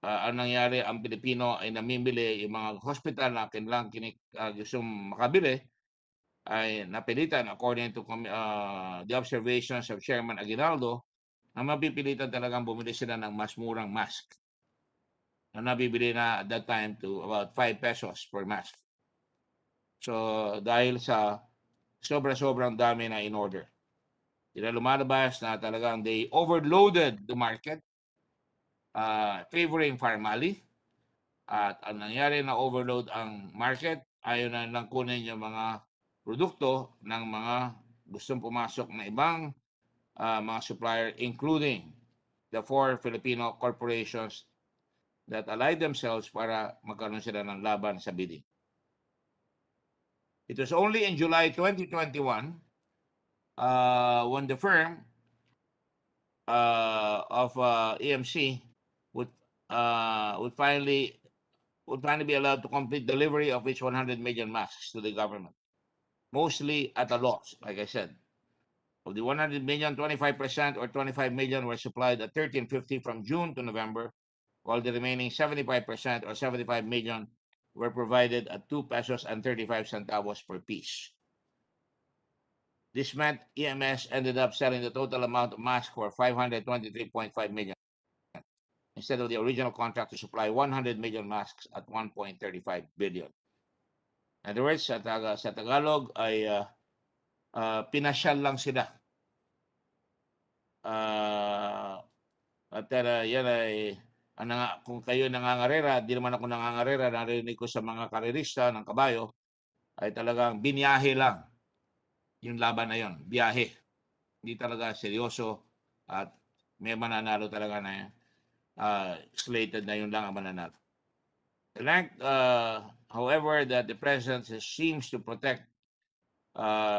ang nangyari, ang Pilipino ay namimili, yung mga hospital na kanilang gustong makabili, ay napilitan according to the observations of Chairman Aguinaldo, na mapipilitan talagang bumili sila ng mas murang mask na nabibili na at that time to about 5 pesos per mask. So dahil sa sobrang dami na in order, sila lumalabas na talagang they overloaded the market, favoring Pharmally. At ang nangyari na overload ang market, ayaw na lang kunin yung mga produkto ng mga gustong pumasok na ibang mga supplier, including the 4 Filipino corporations that allied themselves para magkaroon sila ng laban sa bidding. It was only in July 2021 when the firm of EMC would finally be allowed to complete delivery of each 100 million masks to the government, mostly at a loss, like I said. Of the 100 million, 25% or 25 million were supplied at 13.50 from June to November, while the remaining 75% or 75 million were provided at 2 pesos and 35 centavos per piece. This meant EMS ended up selling the total amount of masks for 523.5 million, instead of the original contract to supply 100 million masks at 1.35 billion. In other words, sa Tagalog ay pinasyal lang sila. Yan ay, kung kayo nangangarera, di naman ako nangangarera, narinig ko sa mga karerista ng kabayo, ay talagang binyahe lang yung laban na yon, biyahe. Hindi talaga seryoso at may mananalo talaga na slated na yun lang ang mananalo. However, that the president seems to protect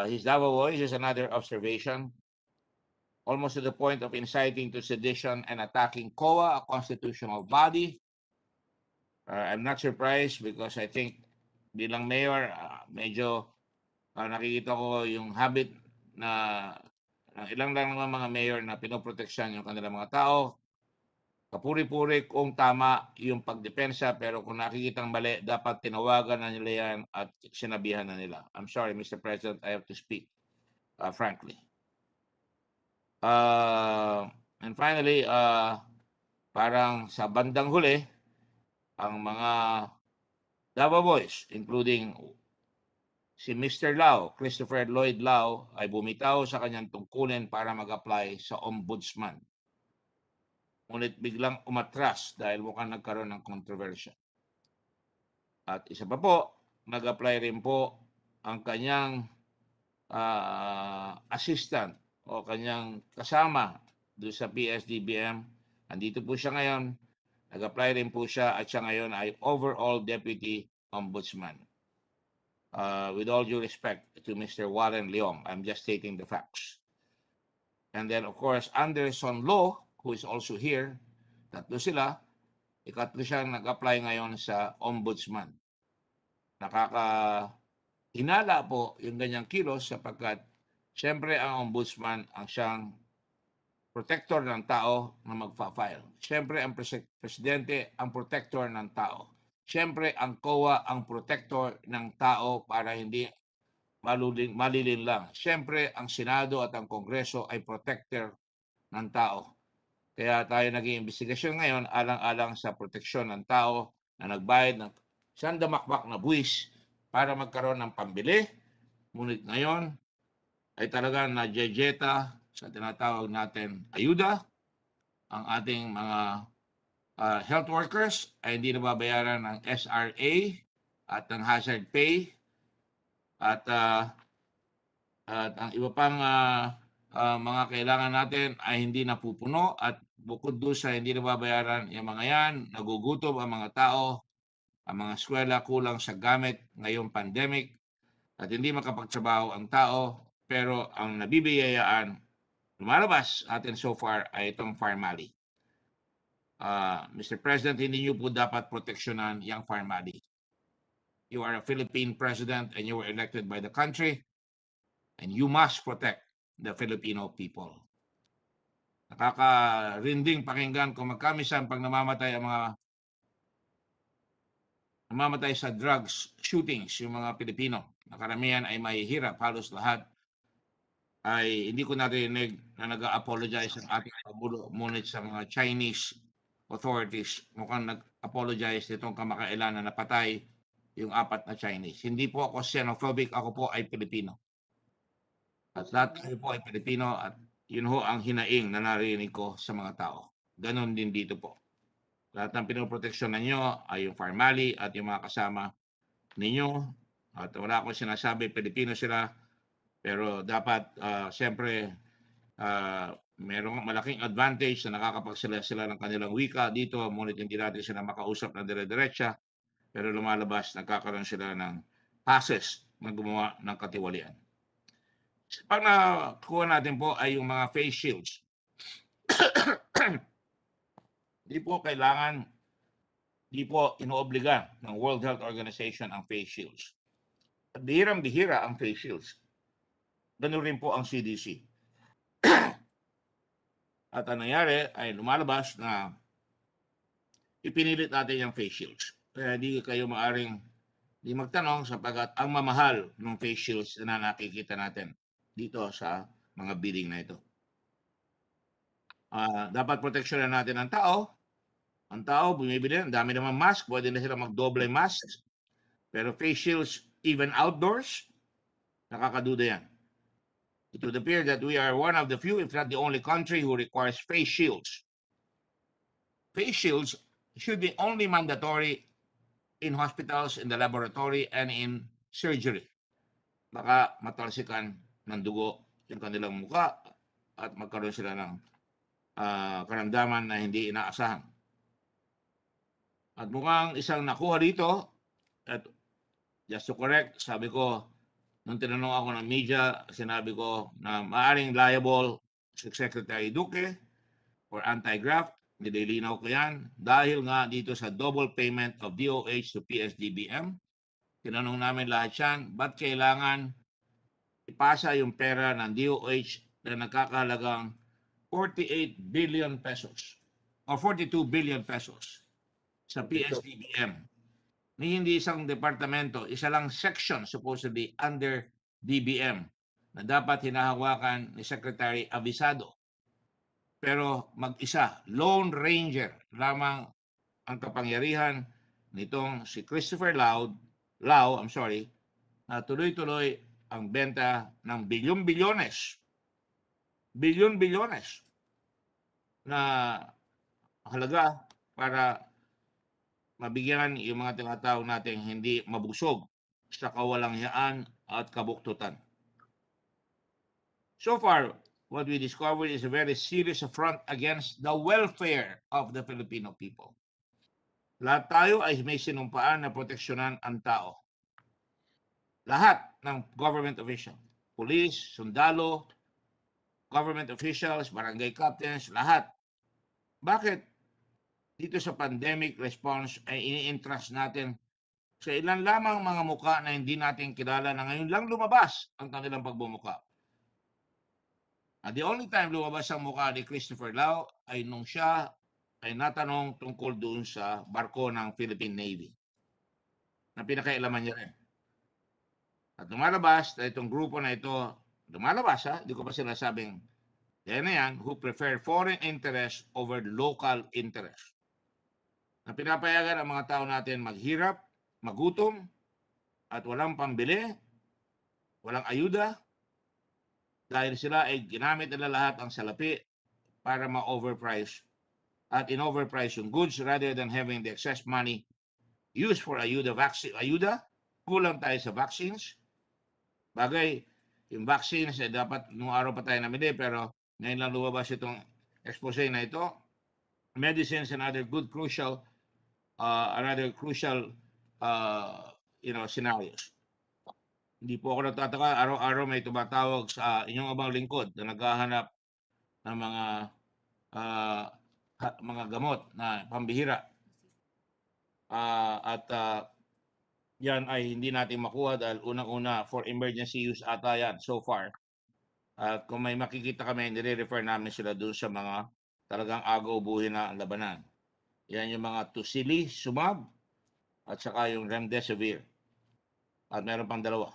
his Davao voice is another observation, almost to the point of inciting to sedition and attacking COA, a constitutional body. I'm not surprised because I think bilang mayor, medyo nakikita ko yung habit na ilang lang ng mga mayor na pinoproteksyon yung kanilang mga tao. Kapuri-puri kung tama yung pagdepensa, pero kung nakikitang mali, dapat tinawagan na nila yan at sinabihan na nila. I'm sorry, Mr. President, I have to speak frankly. And finally, parang sa bandang huli, ang mga Davao boys, including si Mr. Lau, Christopher Lloyd Lau, ay bumitaw sa kanyang tungkulin para mag-apply sa ombudsman. Ngunit biglang umatras dahil mukhang nagkaroon ng kontrobersya. At isa pa po, nag-apply rin po ang kanyang assistant o kanyang kasama doon sa PSDBM. Andito po siya ngayon, nag-apply rin po siya at siya ngayon ay overall deputy ombudsman. With all due respect to Mr. Warren Leong, I'm just stating the facts. And then, of course, Anderson Law, who is also here, tatlo sila, ikatlo siyang nag-apply ngayon sa ombudsman. Nakakahinala po yung ganyang kilos sapagkat siyempre ang ombudsman ang siyang protector ng tao na magfa-file. Siyempre ang presidente ang protector ng tao. Siyempre ang COA ang protector ng tao para hindi malilin lang. Siyempre ang Senado at ang Kongreso ay protector ng tao. Kaya tayo nag-iimbestigasyon ngayon alang-alang sa proteksyon ng tao na nagbayad ng sandamakbak na buwis para magkaroon ng pambili. Ngunit ngayon ay talagang najejeta sa tinatawag natin ayuda. Ang ating mga health workers ay hindi nababayaran ng SRA at ng hazard pay. At ang iba pang mga kailangan natin ay hindi napupuno at bukod doon sa hindi nababayaran yung mga yan, nagugutom ang mga tao, ang mga eskwela kulang sa gamit ngayong pandemic at hindi makapagtrabaho ang tao pero ang nabibiyayaan lumalabas atin so far ay itong Pharmally. Mr. President, hindi niyo po dapat proteksyonan yung Pharmally. You are a Philippine president and you were elected by the country and you must protect the Filipino people. Nakakarinding pakinggan kung magkamisan pag namamatay ang mga namamatay sa drugs shootings yung mga Pilipino. Nakaramihan ay mahihirap, halos lahat ay hindi ko narinig na nag-apologize ang ating Pangulo, ngunit sa mga Chinese authorities mukhang nag-apologize nitong kamakailan na napatay yung 4 na Chinese. Hindi po ako xenophobic, ako po ay Pilipino. At lahat tayo po ay Pilipino at yun ho ang hinaing na narinig ko sa mga tao. Ganon din dito po. Lahat ng pinoproteksyonan nyo ay yung Pharmally at yung mga kasama ninyo. At wala akong sinasabi, Pilipino sila. Pero dapat, siyempre, merong malaking advantage na nakakapagsala sila ng kanilang wika dito. Ngunit hindi natin sila makausap na dire-diretsa. Pero lumalabas, nagkakaroon sila ng passes na gumawa ng katiwalian. Pag nakuha natin po ay yung mga face shields. Di po kailangan, di po inoobliga ng World Health Organization ang face shields. At bihirang-bihira ang face shields. Ganun rin po ang CDC. At ang nangyari ay lumalabas na ipinilit natin yung face shields. Kaya di kayo maaring di magtanong sapagkat ang mamahal ng face shields na nakikita natin dito sa mga bidding na ito. Dapat proteksyonan natin ang tao. Ang tao, bumibili, ang dami naman mask, pwede na sila magdoble mask. Pero face shields, even outdoors, nakakaduda yan. It would appear that we are one of the few, if not the only country who requires face shields. Face shields should be only mandatory in hospitals, in the laboratory, and in surgery. Baka matalsikan ng dugo yung kanilang muka at magkaroon sila ng karamdaman na hindi inaasahan. At mukhang isang nakuha dito, at just to correct, sabi ko, nung tinanong ako ng media, sinabi ko na maaring liable si Secretary Duque for anti-graft. Nililinaw ko yan dahil nga dito sa double payment of DOH to PSDBM. Tinanong namin lahat yan, ba't kailangan ipasa yung pera ng DOH na nagkakahalagang 48 billion pesos o 42 billion pesos sa PSDBM? Ni hindi isang departamento, isa lang section supposedly under DBM na dapat hinahawakan ni Secretary Avisado. Pero mag-isa, Lone Ranger lamang ang kapangyarihan nitong si Christopher Lau, na tuloy-tuloy ang benta ng bilyon-bilyones na halaga para mabigyan yung mga tinatawag natin hindi mabusog sa kawalangyaan at kabuktutan. So far, what we discovered is a very serious affront against the welfare of the Filipino people. Lahat tayo ay may sinumpaan na proteksyonan ang tao. Lahat ng government official, police, sundalo, government officials, barangay captains, lahat. Bakit dito sa pandemic response ay ini-entrust natin sa ilan lamang mga muka na hindi natin kilala na ngayon lang lumabas ang kanilang pagbumuka? The only time lumabas ang mukha ni Christopher Lau ay nung siya ay natanong tungkol doon sa barko ng Philippine Navy na pinakailaman niya rin. At lumalabas na itong grupo na ito, lumalabas ha, hindi ko pa sinasabing yan na yan, who prefer foreign interest over local interest. Na pinapayagan ang mga tao natin maghirap, magutom, at walang pambili, walang ayuda, dahil sila ay ginamit nila lahat ang salapi para ma-overprice at in-overprice yung goods rather than having the excess money used for ayuda, kulang tayo sa vaccines. Bagay, yung vaccines ay dapat nung araw pa tayo namili pero ngayon lang lumabas itong expose na ito. Medicines and other good crucial scenarios. Hindi po ako nagtataka, araw-araw may tumatawag sa inyong abang lingkod na naghahanap ng mga gamot na pambihira. Yan ay hindi natin makuha dahil unang-una for emergency use ata yan so far. At kung may makikita kami, nire-refer namin sila doon sa mga talagang agaw-buhin na labanan. Yan yung mga Tusili, Sumab, at saka yung Remdesivir. At meron pang dalawa.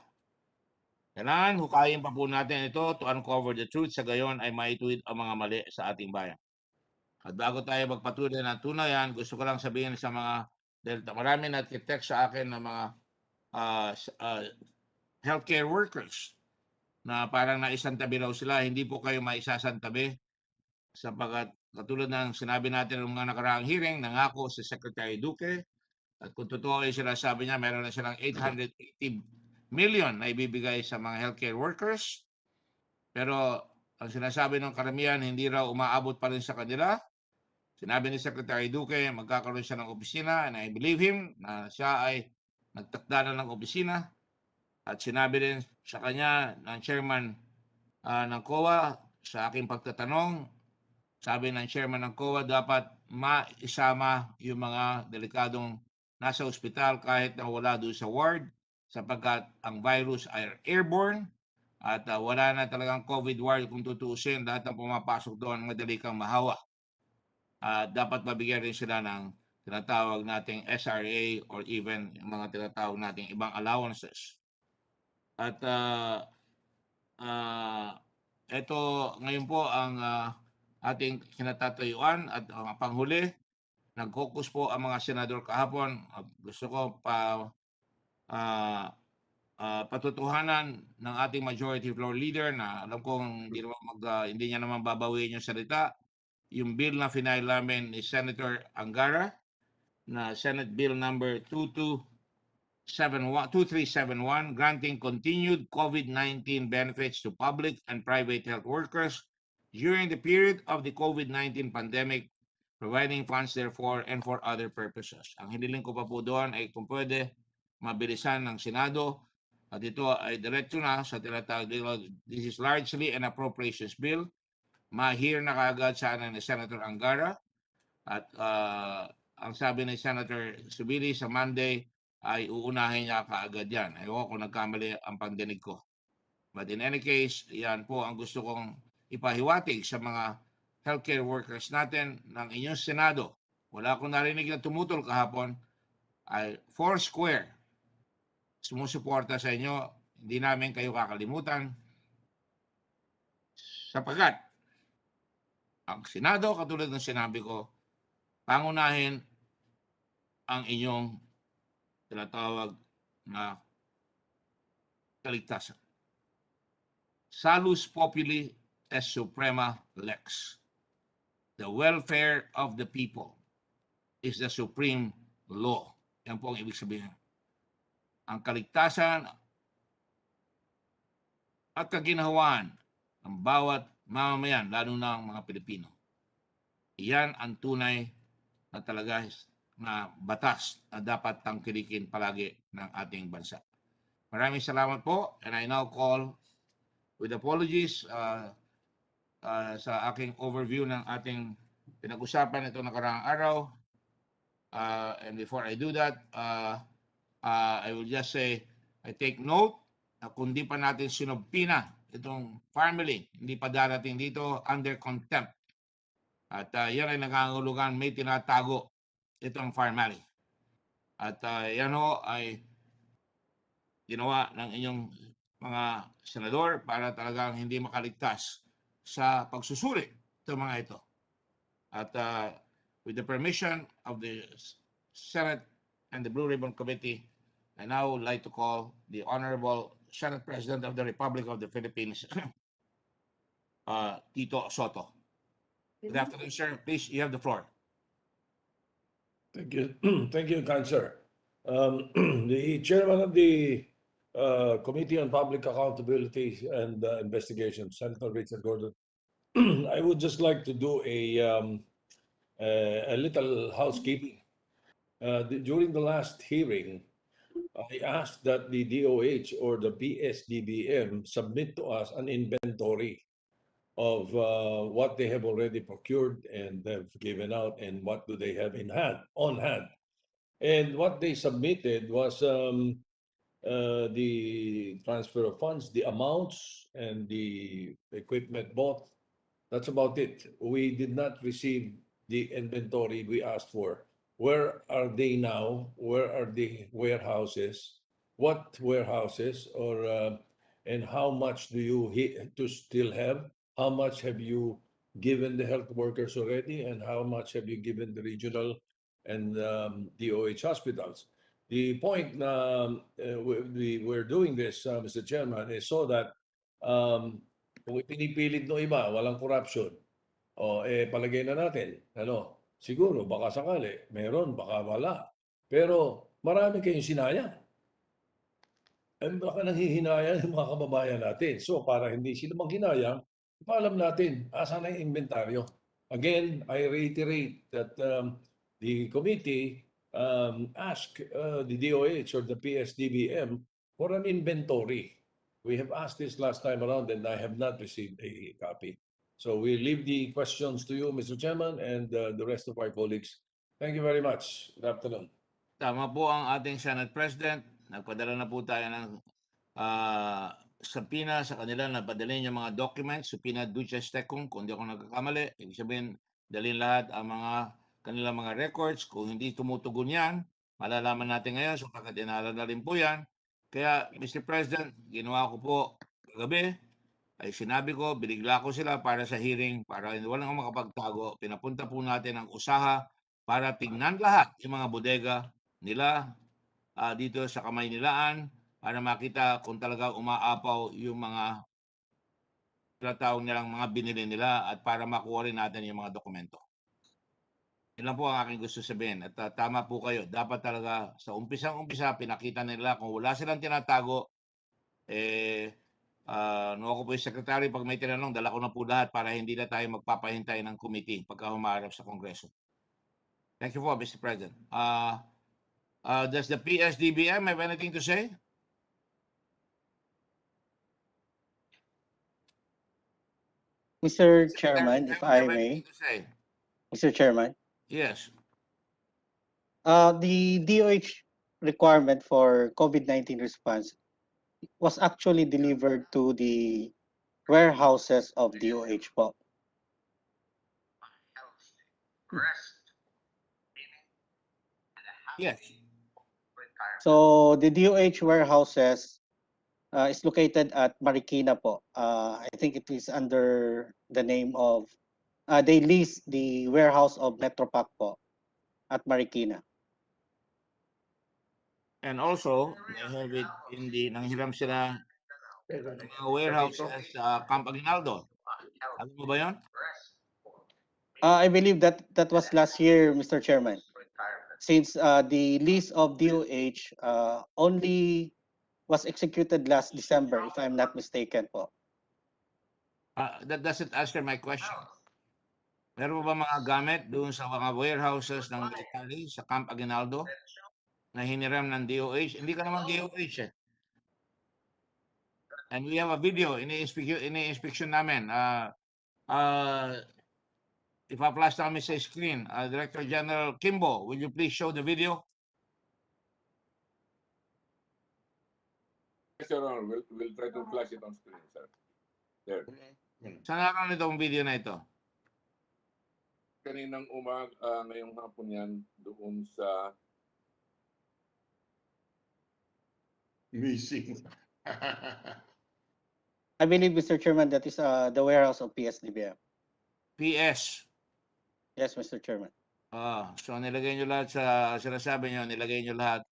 Kailangan hukayin pa po natin ito to uncover the truth, sa gayon ay maituwid ang mga mali sa ating bayan. At bago tayo magpatuloy ng tunayan, gusto ko lang sabihin sa mga, dahil marami nag-text sa akin ng mga healthcare workers na parang naisantabi raw sila. Hindi po kayo maisasantabi sapagkat katulad ng sinabi natin ng mga nakaraang hearing, nangako si Secretary Duque at kung totoo ay sila, sabi niya meron na silang 880 million na ibibigay sa mga healthcare workers. Pero ang sinasabi ng karamihan, hindi raw umaabot pa rin sa kanila. Sinabi ni Secretary Duque, magkakaroon siya ng opisina, and I believe him na siya ay nagtakda na ng opisina. At sinabi rin sa kanya ng chairman ng COA sa aking pagtatanong, sabi ng chairman ng COA, dapat maisama yung mga delikadong nasa ospital kahit na wala doon sa ward sapagkat ang virus ay airborne at wala na talagang COVID ward kung tutuusin. Lahat ng pumapasok doon madali kang mahawa. Dapat mabigyan rin sila ng tinatawag nating SRA or even yung mga tinatawag nating ibang allowances. At ito ngayon po ang ating kinatatayuan at panghuli, nag-focus po ang mga senador kahapon. Gusto ko patutuhanan ng ating majority floor leader na alam kong hindi niya naman babawiin yung salita. Yung bill na final namin ni Senator Angara na Senate Bill number 2371, granting continued COVID-19 benefits to public and private health workers during the period of the COVID-19 pandemic, providing funds therefore and for other purposes. Ang hiniling ko pa po doon ay kung pwede mabilisan ng Senado at ito ay diretso na sa tinatawag. This is largely an appropriations bill. Ma-hear na kaagad sana ni Senator Angara at ang sabi ni Senator Subiri sa Monday ay uunahin niya kaagad yan. Ayaw kung nagkamali ang pandinig ko. But in any case, yan po ang gusto kong ipahiwatig sa mga healthcare workers natin ng inyong Senado. Wala akong narinig na tumutol kahapon, ay Foursquare sumusuporta sa inyo. Hindi namin kayo kakalimutan sapagkat ang Senado, katulad ng sinabi ko, pangunahin ang inyong tinatawag na kaligtasan. Salus populi est suprema lex. The welfare of the people is the supreme law. Yan po ang ibig sabihin. Ang kaligtasan at kaginhawaan ng bawat mamamayan, lalo na ang mga Pilipino. Iyan ang tunay na talaga na batas na dapat tangkilikin palagi ng ating bansa. Maraming salamat po, and I now call, with apologies, sa aking overview ng ating pinag-usapan ito nakaraang araw. And before I do that, I will just say, I take note na kung di pa natin sinubpina itong family, hindi pa darating dito, under contempt. At yan ay nangangulugan, may tinatago itong family. At yan ho ay ginawa ng inyong mga senador para talagang hindi makaligtas sa pagsusuri ng mga ito. At with the permission of the Senate and the Blue Ribbon Committee, I now would like to call the Honorable Senate President of the Republic of the Philippines, Tito Soto. Good afternoon, sir. Please, you have the floor. Thank you. Thank you, kind sir. The chairman of the Committee on Public Accountability and Investigation, Senator Richard Gordon, I would just like to do a little housekeeping. During the last hearing, I asked that the DOH or the PSDBM submit to us an inventory of what they have already procured and have given out, and what do they have on hand. And what they submitted was the transfer of funds, the amounts, and the equipment bought. That's about it. We did not receive the inventory we asked for. Where are they now? Where are the warehouses? What warehouses? And how much do you to still have? How much have you given the health workers already? And how much have you given the regional and DOH hospitals? The point we're doing this, Mr. Chairman, is so that kung pinipilit ng iba, walang corruption, palagay na natin, siguro, baka sakali, meron, baka wala. Pero marami kayong sinayang. Baka nanghihinayang yung mga kababayan natin. So, para hindi sila manghinayang, paalam natin, asan ang inventaryo. Again, I reiterate that the committee ask the DOH or the PSDBM for an inventory. We have asked this last time around and I have not received a copy. So we leave the questions to you, Mr. Chairman, and the rest of our colleagues. Thank you very much. Good afternoon. Tama po ang ating Senate President. Nagpadala na po tayo ng subpoena sa kanila, napadalhin yung mga documents, subpoena duces tecum, kung di ako nagkakamali. Ibig sabihin, dalhin lahat ang mga kanilang mga records. Kung hindi tumutugon yan, malalaman natin ngayon, so pagkat inaral na rin po yan. Kaya, Mr. President, ginawa ko po kagabi, ay sinabi ko, binigla ko sila para sa hearing, para walang makapagtago. Pinapunta po natin ang usaha para tingnan lahat yung mga bodega nila dito sa Kamaynilaan para makita kung talaga umaapaw yung mga tinatawag nilang mga binili nila at para makuha rin natin yung mga dokumento. Yun lang po ang aking gusto sabihin. At tama po kayo. Dapat talaga sa umpisang-umpisa, pinakita nila kung wala silang tinatago, ako po yung secretary, pag may tinanong, dala ko na po lahat para hindi na tayo magpapahintay ng committee pagka humarap sa Kongreso. Thank you po, Mr. President. Does the PSDBM have anything to say? Mr. Chairman, if I may. Mr. Chairman. Yes. The DOH requirement for COVID-19 response was actually delivered to the warehouses of DOH po. Yes. So the DOH warehouses is located at Marikina po. I think it is under the name of, they lease the warehouse of Metropac po at Marikina. And also, they have it in the, nanghiram sila mga warehouses sa Camp Aguinaldo. Alam mo ba yun? I believe that was last year, Mr. Chairman. Since the lease of DOH only was executed last December, if I'm not mistaken po. That doesn't answer my question. Meron ba mga gamit doon sa mga warehouses ng military sa Camp Aguinaldo na hiniram ng DOH? Hindi ka naman DOH eh. And we have a video, ini-inspection namin. Ipa-flash namin sa screen. Director General Kimbo, will you please show the video? Yes, Your Honor. We'll try to flash it on screen, sir. There. Saan naroon itong video na ito? Kaninang ngayong hapon yan, doon sa Missing. I believe, Mr. Chairman, that is the warehouse of PSDBM. PS. Yes, Mr. Chairman. So nilagay nyo lahat sa sinasabi nyo, nilagay nyo lahat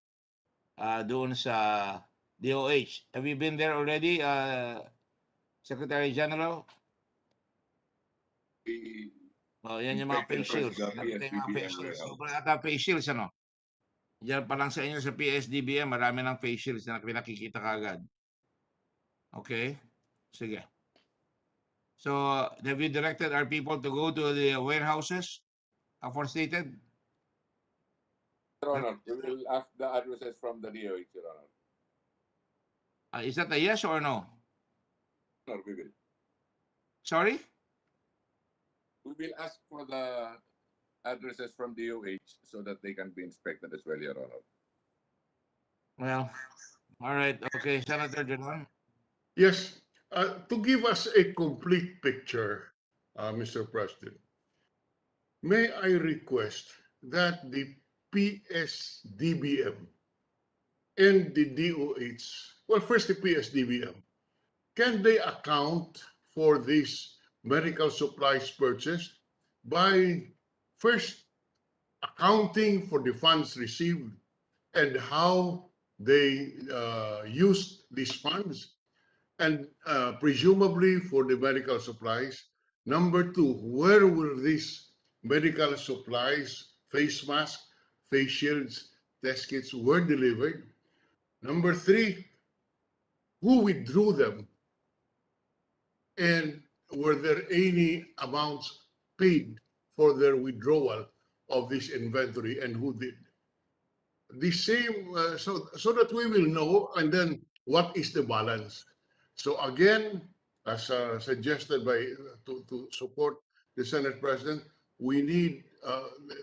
doon sa DOH. Have you been there already, Secretary General? Yan yung mga face shields. Nakita yung mga face shields. Sobrang ata face shields, ano? Diyan pa lang sa inyo sa PSDBM, marami ng face shields na pinakikita kagad. Okay? Sige. So, have you directed our people to go to the warehouses aforestated? Your Honor, we will ask the addresses from the DOH, Your Honor. Is that a yes or no? Honor, we will. Sorry? We will ask for the addresses from DOH so that they can be inspected as well, Your Honor. Well, all right. Okay, Senator General. Yes, to give us a complete picture, Mr. President, may I request that the PSDBM and the DOH, well, first the PSDBM, can they account for these medical supplies purchased by first accounting for the funds received and how they used these funds, and presumably for the medical supplies. Number two, where will these medical supplies, face masks, face shields, test kits were delivered? Number three, who withdrew them? And were there any amounts paid for their withdrawal of this inventory, and who did? The same, so that we will know, and then what is the balance? So again, as suggested by to support the Senate President, we need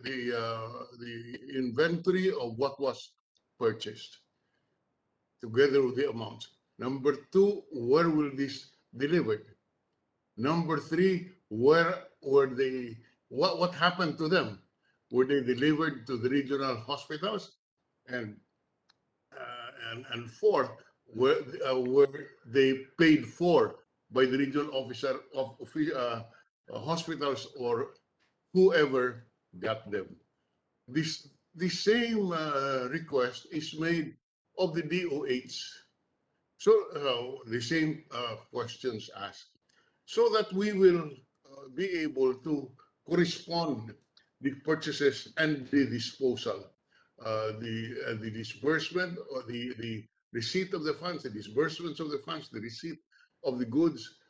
the inventory of what was purchased together with the amounts. Number two, where will this delivered? Number three, where were they? What happened to them? Were they delivered to the regional hospitals? And fourth, were they paid for by the regional officer of hospitals or whoever got them? The same request is made of the DOH. So the same questions asked, so that we will be able to correspond the purchases and the disposal, the disbursement or the receipt of the funds, the disbursements of the funds, the receipt of the goods,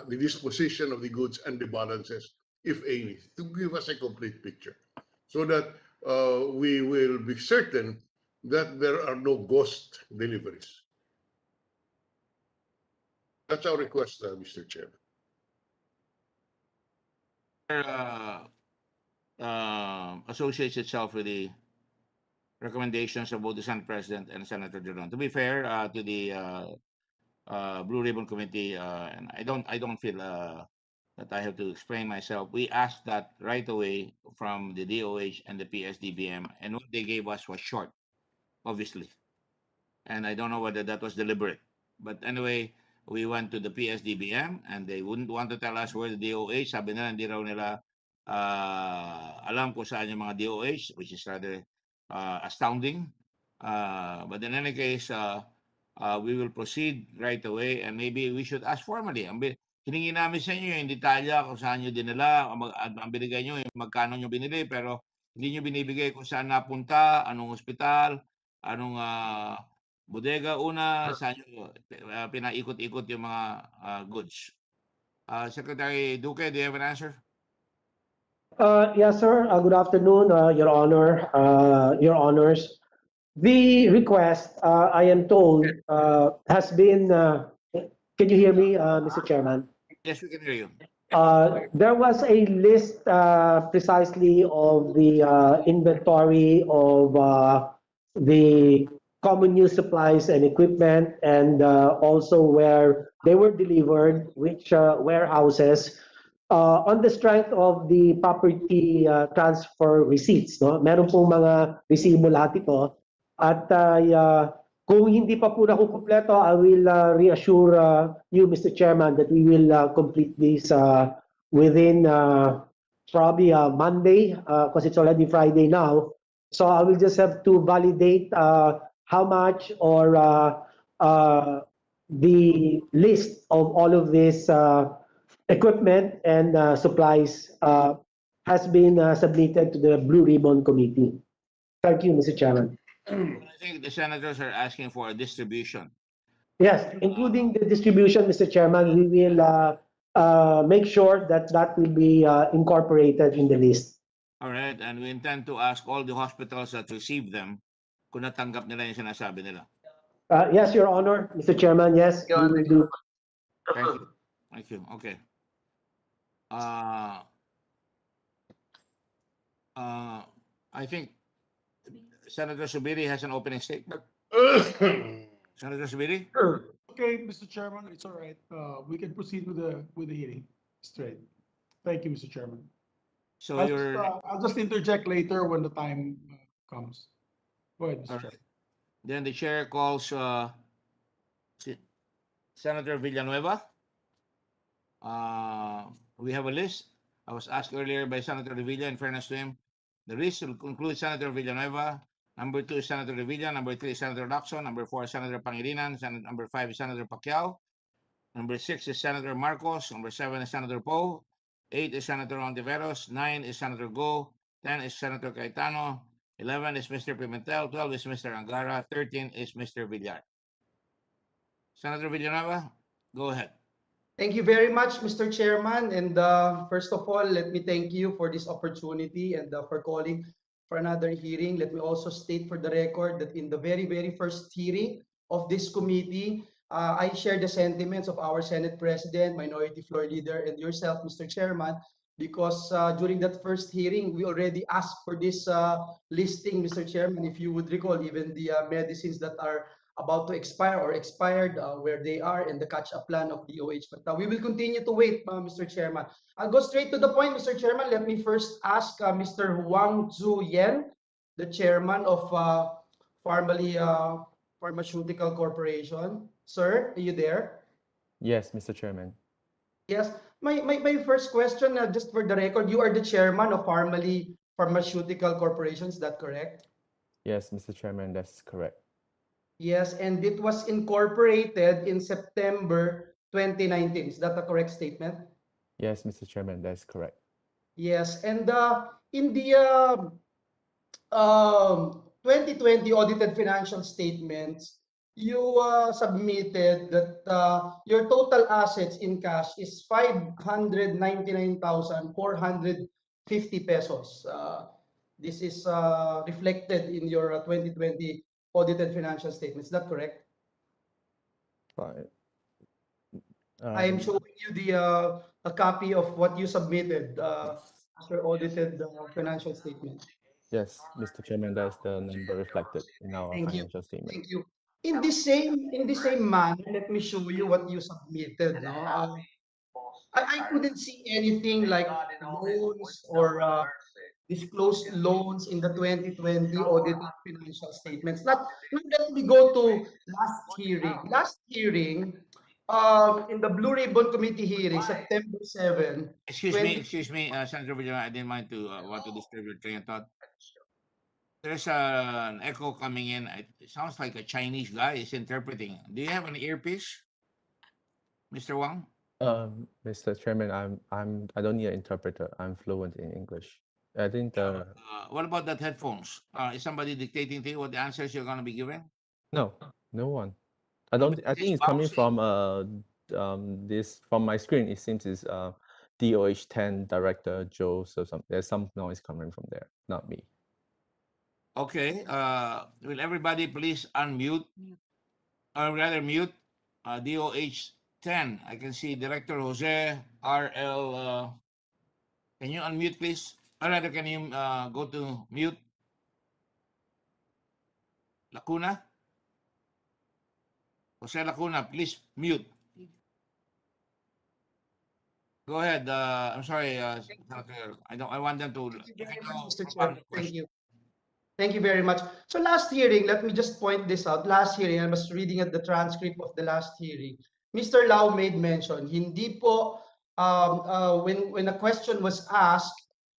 the disposition of the goods and the balances, if any, to give us a complete picture, so that we will be certain that there are no ghost deliveries. That's our request, Mr. Chairman. Associates itself with the recommendations of both the Senate President and Senator Duran. To be fair to the Blue Ribbon Committee, and I don't feel that I have to explain myself. We asked that right away from the DOH and the PSDBM, and what they gave us was short, obviously. And I don't know whether that was deliberate. But anyway, we went to the PSDBM and they wouldn't want to tell us where the DOH. Sabi nila, hindi raw nila alam kung saan yung mga DOH, which is rather astounding. But in any case, we will proceed right away, and maybe we should ask formally. Hiningi namin sa inyo yung detalya kung saan nyo dinala, ang binigay nyo yung magkano nyo binili, pero hindi nyo binibigay kung saan napunta, anong ospital, anong bodega una, saan nyo pinaikot-ikot yung mga goods. Secretary Duque, do you have an answer? Yes, sir. Good afternoon, Your Honor, Your Honors. The request, I am told, has been, can you hear me, Mr. Chairman? Yes, we can hear you. There was a list precisely of the inventory of the common use supplies and equipment, and also where they were delivered, which warehouses, on the strength of the property transfer receipts. No? Meron pong mga resibo lahat ito. At kung hindi pa po nakukumpleto, I will reassure you, Mr. Chairman, that we will complete this within probably Monday, because it's already Friday now. So I will just have to validate how much or the list of all of this equipment and supplies has been submitted to the Blue Ribbon Committee. Thank you, Mr. Chairman. I think the senators are asking for a distribution. Yes, including the distribution, Mr. Chairman, we will make sure that that will be incorporated in the list. All right, and we intend to ask all the hospitals that receive them kung natanggap nila yung sinasabi nila. Yes, Your Honor, Mr. Chairman, yes, we will do. Thank you. Thank you. Okay. I think Senator Subiri has an opening statement. Senator Subiri? Okay, Mr. Chairman, it's all right. We can proceed with the hearing straight. Thank you, Mr. Chairman. So I'll just interject later when the time comes. Go ahead, Mr. Chairman. Then the chair calls Senator Villanueva. We have a list. I was asked earlier by Senator Revilla, in fairness to him. The list will include Senator Villanueva. Number 2 is Senator Revilla. Number 3 is Senator Lacson. Number 4 is Senator Pangilinan. Number 5 is Senator Pacquiao. Number 6 is Senator Marcos. Number 7 is Senator Poe. 8 is Senator Ontiveros. 9 is Senator Go. 10 is Senator Cayetano. 11 is Mr. Pimentel. 12 is Mr. Angara. 13 is Mr. Villar. Senator Villanueva, go ahead. Thank you very much, Mr. Chairman. And first of all, let me thank you for this opportunity and for calling for another hearing. Let me also state for the record that in the very, very first hearing of this committee, I share the sentiments of our Senate President, Minority Floor Leader, and yourself, Mr. Chairman, because during that first hearing, we already asked for this listing, Mr. Chairman. If you would recall, even the medicines that are about to expire or expired, where they are, and the catch-up plan of DOH. But we will continue to wait, Mr. Chairman. I'll go straight to the point, Mr. Chairman. Let me first ask Mr. Wang Zhu Yen, the chairman of Pharmally Pharmaceutical Corporation. Sir, are you there? Yes, Mr. Chairman. Yes. My first question, just for the record, you are the chairman of Pharmally Pharmaceutical Corporation, is that correct? Yes, Mr. Chairman, that's correct. Yes, and it was incorporated in September 2019. Is that a correct statement? Yes, Mr. Chairman, that's correct. Yes, and in the 2020 audited financial statements, you submitted that your total assets in cash is 599,450 pesos. This is reflected in your 2020 audited financial statements. Is that correct? Fine. I am showing you the a copy of what you submitted after audited financial statement. Yes, Mr. Chairman, that's the number reflected in our financial statement. Thank you. In the same manner, let me show you what you submitted. No, I couldn't see anything like loans or disclosed loans in the 2020 audited financial statements. Now let me go to last hearing. Last hearing, in the Blue Ribbon Committee hearing, September 7. Excuse me, Senator Villanueva, I didn't mind to want to disturb your train of thought. There's an echo coming in. It sounds like a Chinese guy is interpreting. Do you have an earpiece, Mr. Wang? Mr. Chairman, I don't need an interpreter. I'm fluent in English. I think what about that headphones? Is somebody dictating to you what the answers you're going to be giving? no one. I think it's coming from from my screen. It seems it's DOH 10 Director Joe. So there's some noise coming from there, not me. Okay, will everybody please unmute, or rather mute, DOH 10. I can see Director Jose RL. Can you unmute, please? Or rather, can you go to mute? Lacuna? Jose Lacuna, please mute. Go ahead. I'm sorry, Senator. I want them to. Mr. Chair, thank you. Thank you very much. So last hearing, let me just point this out. Last hearing, I was reading at the transcript of the last hearing. Mr. Lau made mention, hindi po, when a question was asked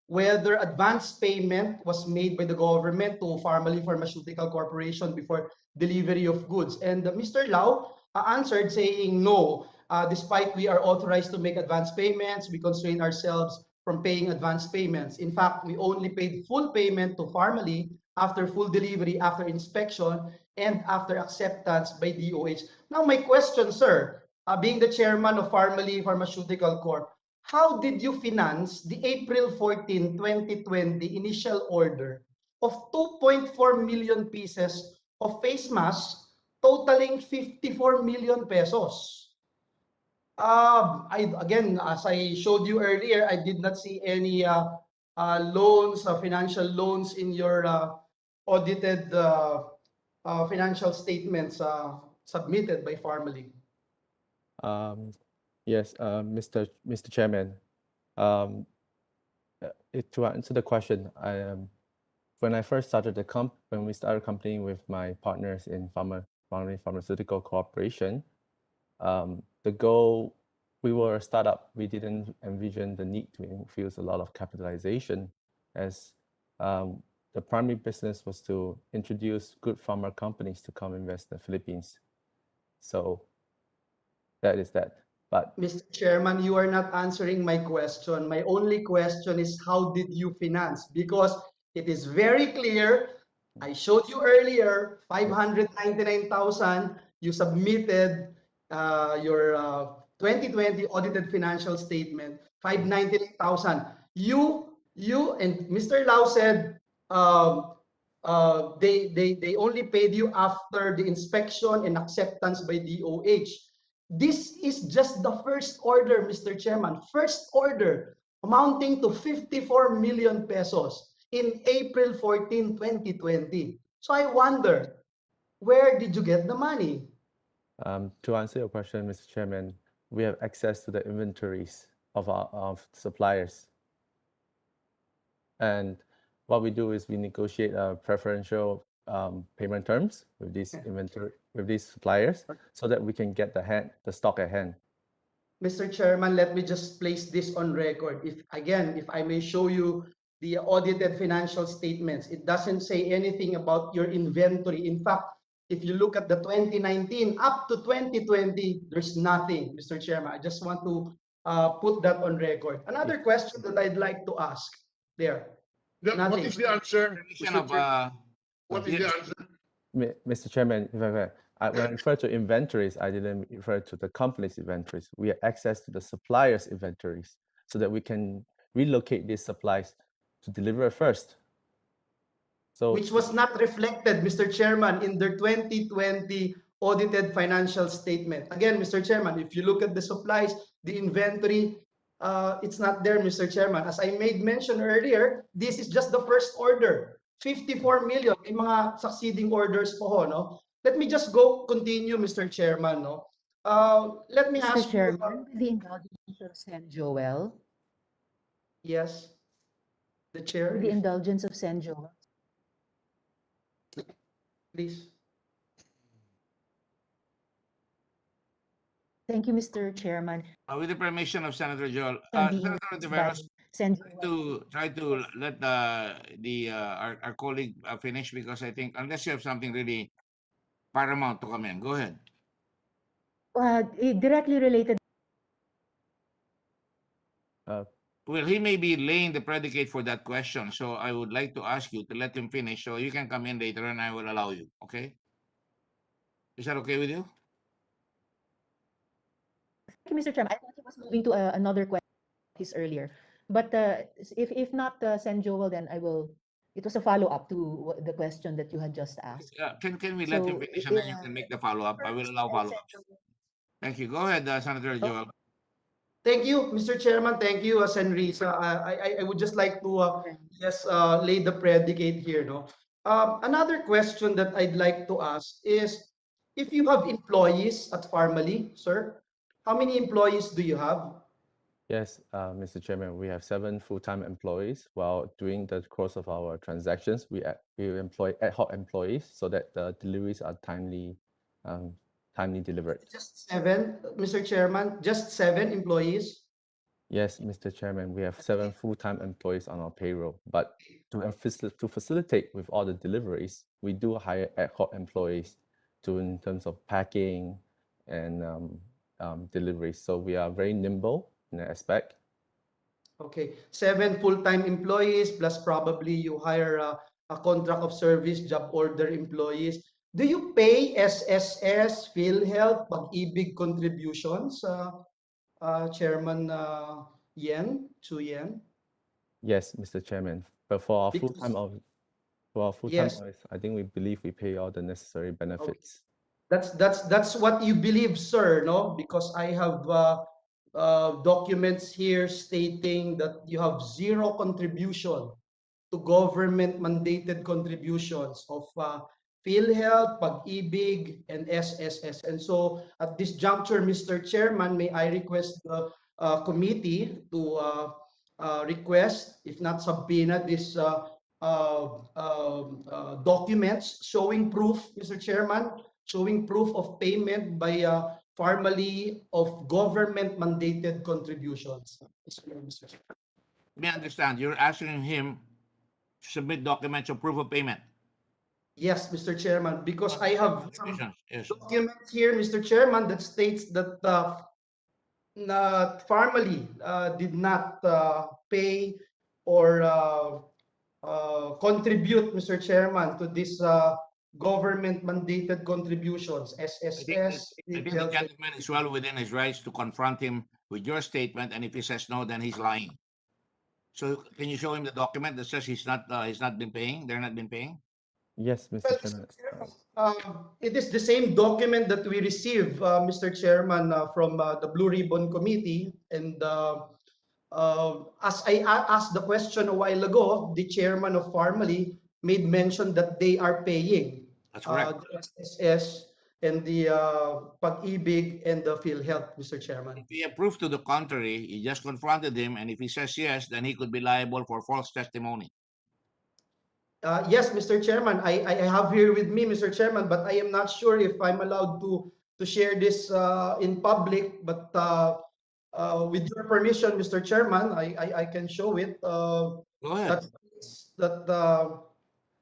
whether advance payment was made by the government to Pharmally Pharmaceutical Corporation before delivery of goods. And Mr. Lau answered saying no, despite we are authorized to make advance payments, we constrain ourselves from paying advance payments. In fact, we only paid full payment to Pharmally after full delivery, after inspection, and after acceptance by DOH. Now, my question, sir, being the chairman of Pharmally Pharmaceutical Corp, how did you finance the April 14, 2020 initial order of 2.4 million pieces of face masks totaling 54 million pesos? Again, as I showed you earlier, I did not see any loans, financial loans in your audited financial statements submitted by Pharmally. Yes, Mr. Chairman. To answer the question, when I first started when we started company with my partners in Pharmally Pharmaceutical Corporation, the goal, we were a startup. We didn't envision the need to infuse a lot of capitalization, as the primary business was to introduce good pharma companies to come invest in the Philippines. So that is that. But Mr. Chairman, you are not answering my question. My only question is, how did you finance? Because it is very clear. I showed you earlier, 599,000. You submitted your 2020 audited financial statement, 599,000. You and Mr. Lau said they only paid you after the inspection and acceptance by DOH. This is just the first order, Mr. Chairman. First order amounting to 54 million pesos in April 14, 2020. So I wonder, where did you get the money? To answer your question, Mr. Chairman, we have access to the inventories of suppliers. And what we do is we negotiate preferential payment terms with these suppliers, so that we can get the stock at hand. Mr. Chairman, let me just place this on record. If I may show you the audited financial statements, it doesn't say anything about your inventory. In fact, if you look at the 2019 up to 2020, there's nothing, Mr. Chairman. I just want to put that on record. Another question that I'd like to ask there. What is the answer? What is the answer? Mr. Chairman, if I may, when I refer to inventories, I didn't refer to the company's inventories. We have access to the suppliers' inventories, so that we can relocate these supplies to deliver first. So, which was not reflected, Mr. Chairman, in their 2020 audited financial statement. Again, Mr. Chairman, if you look at the supplies, the inventory, it's not there, Mr. Chairman. As I made mention earlier, this is just the first order. 54 million, may mga succeeding orders po ho, no? Let me just continue, Mr. Chairman, no? Let me ask Mr. Chairman, with the indulgence of Sen Joel. Yes, the chair. With the indulgence of Sen Joel. Please. Thank you, Mr. Chairman. With the permission of Senator Joel, Senator Tiveros, try to let our colleague finish, because I think unless you have something really paramount to come in, go ahead. Directly related. Well, he may be laying the predicate for that question, so I would like to ask you to let him finish, so you can come in later and I will allow you, okay? Is that okay with you? Thank you, Mr. Chairman. I thought he was moving to another question. his earlier. But if not, Sen Joel, then I will. It was a follow-up to the question that you had just asked. Can we let him finish and then you can make the follow-up? I will allow follow-ups. Thank you. Go ahead, Senator Joel. Thank you, Mr. Chairman. Thank you, Senrisa. I would just like to lay the predicate here. No, another question that I'd like to ask is, if you have employees at Pharmally, sir, how many employees do you have? Yes, Mr. Chairman, we have 7 full-time employees. While during the course of our transactions, we employ ad hoc employees so that the deliveries are timely delivered. Just 7, Mr. Chairman. Just 7 employees. Yes, Mr. Chairman, we have 7 full-time employees on our payroll, but to facilitate with all the deliveries, we do hire ad hoc employees in terms of packing and deliveries. So we are very nimble in that aspect. Okay, 7 full-time employees plus probably you hire a contract of service job order employees. Do you pay SSS, PhilHealth, Pag-ibig contributions, Chairman Chu Yen? Yes, Mr. Chairman. But for our Because- full-time Yes. employees, I think we believe we pay all the necessary benefits. That's what you believe, sir, no? Because I have documents here stating that you have 0 contribution to government mandated contributions of PhilHealth, Pag-ibig, and SSS. And so at this juncture, Mr. Chairman, may I request the committee to request, if not subpoena, this documents showing proof, Mr. Chairman, showing proof of payment by Pharmally of government mandated contributions. Let me understand. You're asking him to submit documents of proof of payment. Yes, Mr. Chairman, because I have some Yes. documents here, Mr. Chairman, that states that Pharmally did not pay or contribute, Mr. Chairman, to this government mandated contributions, SSS. I think the gentleman is well within his rights to confront him with your statement, and if he says no, then he's lying. So can you show him the document that says he's not been paying? They're not been paying. Yes, Mr. Chairman. It is the same document that we received, Mr. Chairman, from the Blue Ribbon Committee. And as I asked the question a while ago, the chairman of Pharmally made mention that they are paying. That's correct. The SSS and the Pag-ibig and the PhilHealth, Mr. Chairman. If he approved to the contrary, you just confronted him, and if he says yes, then he could be liable for false testimony. Yes, Mr. Chairman, I have here with me, Mr. Chairman, but I am not sure if I'm allowed to share this in public. But with your permission, Mr. Chairman, I can show it. Go ahead. That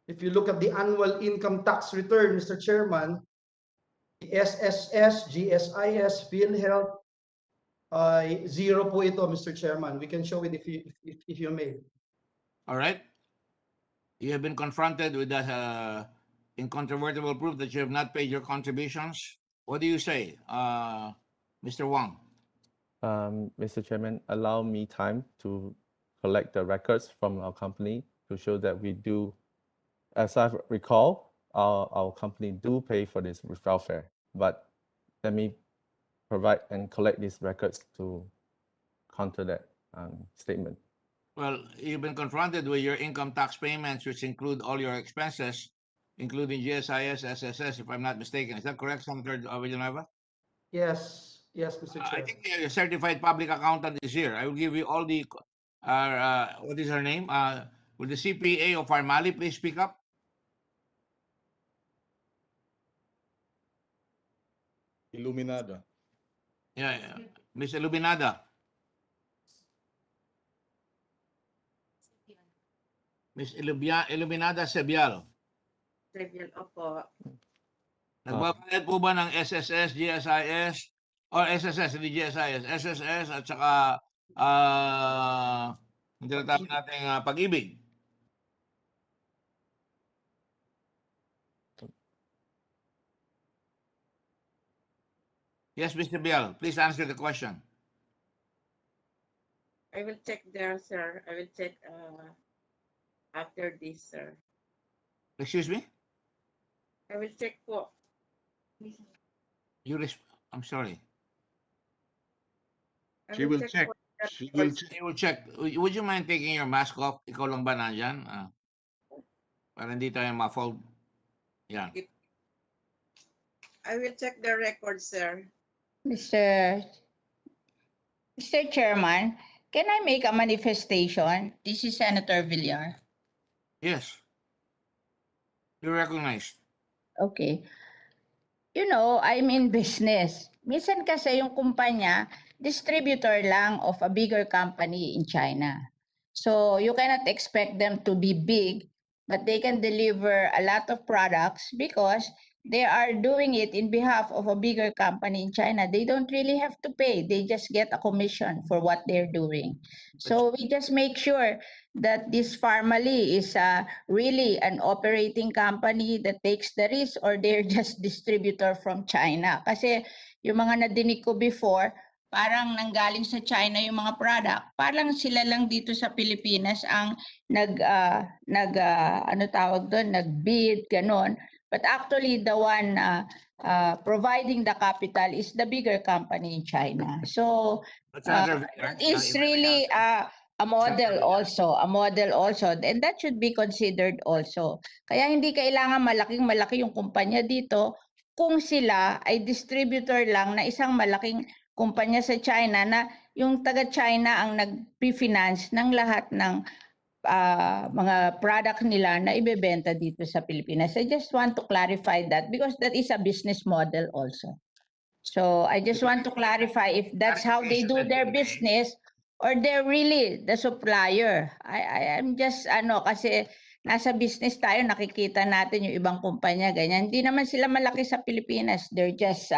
if you look at the annual income tax return, Mr. Chairman, the SSS, GSIS, PhilHealth, 0 po ito, Mr. Chairman. We can show it if you may. All right. You have been confronted with that incontrovertible proof that you have not paid your contributions. What do you say, Mr. Wang? Mr. Chairman, allow me time to collect the records from our company to show that we do, as I recall, our company do pay for this with welfare. But let me provide and collect these records to counter that statement. Well, you've been confronted with your income tax payments, which include all your expenses, including GSIS, SSS, if I'm not mistaken. Is that correct, Senator Villanueva? Yes, Mr. Chair. I think the certified public accountant is here. I will give you all the, what is her name? Will the CPA of Pharmally please speak up? Illuminada. Yeah. Ms. Illuminada. Ms. Illuminada Sebial. Opo. Nagbabayad po ba ng SSS, GSIS, or SSS, hindi GSIS, SSS at saka yung tinatawag natin Pag-ibig? Yes, Mr. Bial, please answer the question. I will check there, sir. I will check after this, sir. Excuse me? I will check po. I'm sorry. I She will check. for that She will records. check. They will check. Would you mind taking your mask off? Ikaw lang ba nandyan? Para hindi tayo ma-fold. Yan. I will check the records, sir. Mr. Chairman, can I make a manifestation? This is Senator Villar. Yes. You're recognized. Okay. You know, I'm in business. Minsan kasi yung kumpanya, distributor lang of a bigger company in China. So you cannot expect them to be big, but they can deliver a lot of products because they are doing it in behalf of a bigger company in China. They don't really have to pay. They just get a commission for what they're doing. So we just make sure that this Pharmally is really an operating company that takes the risk, or they're just distributor from China. Kasi yung mga nadinig ko before, parang nanggaling sa China yung mga product. Parang sila lang dito sa Pilipinas ang nag-bid, ganon. But actually, the one providing the capital is the bigger company in China. So that is really a model also, and that should be considered also. Kaya hindi kailangan malaking-malaki yung kumpanya dito kung sila ay distributor lang na isang malaking kumpanya sa China na yung taga-China ang nag-finance ng lahat ng mga product nila na ibebenta dito sa Pilipinas. I just want to clarify that because that is a business model also. So I just want to clarify if that's how they do their business or they're really the supplier. I'm just kasi nasa business tayo, nakikita natin yung ibang kumpanya ganyan. Hindi naman sila malaki sa Pilipinas. They're just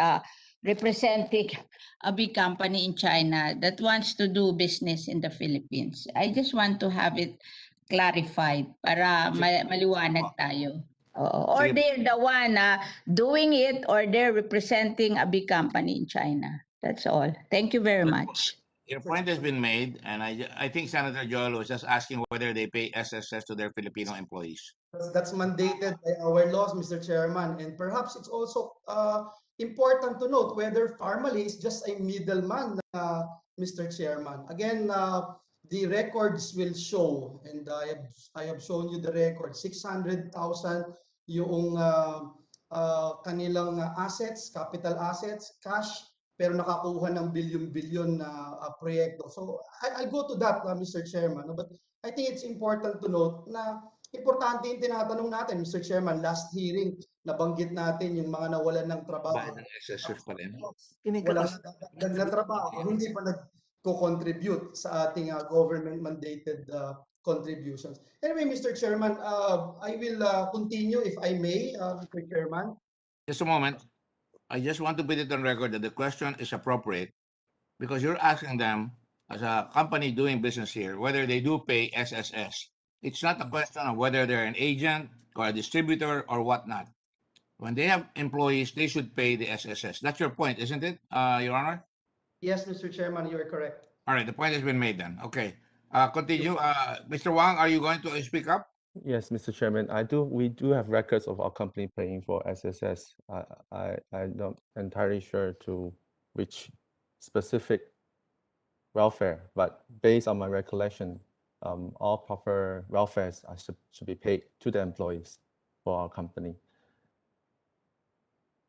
representing a big company in China that wants to do business in the Philippines. I just want to have it clarified para maliwanag tayo. Or they're the one doing it, or they're representing a big company in China. That's all. Thank you very much. Your point has been made, and I think Senator Joel was just asking whether they pay SSS to their Filipino employees. That's mandated by our laws, Mr. Chairman. And perhaps it's also important to note whether Pharmally is just a middleman, Mr. Chairman. Again, the records will show, and I have shown you the record, 600,000 yung kanilang assets, capital assets, cash, pero nakakuha ng bilyon-bilyon na proyekto. So I'll go to that, Mr. Chairman. But I think it's important to note na importante yung tinatanong natin, Mr. Chairman, last hearing, nabanggit natin yung mga nawalan ng trabaho. Bayad ng SSS pa rin. Walang nadagdag na trabaho, hindi pa nag-contribute sa ating government-mandated contributions. Anyway, Mr. Chairman, I will continue if I may, Mr. Chairman. Just a moment. I just want to put it on record that the question is appropriate because you're asking them, as a company doing business here, whether they do pay SSS. It's not a question of whether they're an agent or a distributor or whatnot. When they have employees, they should pay the SSS. That's your point, isn't it, Your Honor? Yes, Mr. Chairman, you are correct. All right, the point has been made then. Okay. Continue. Mr. Wang, are you going to speak up? Yes, Mr. Chairman, we do have records of our company paying for SSS. I'm not entirely sure to which specific welfare, but based on my recollection, all proper welfares should be paid to the employees for our company.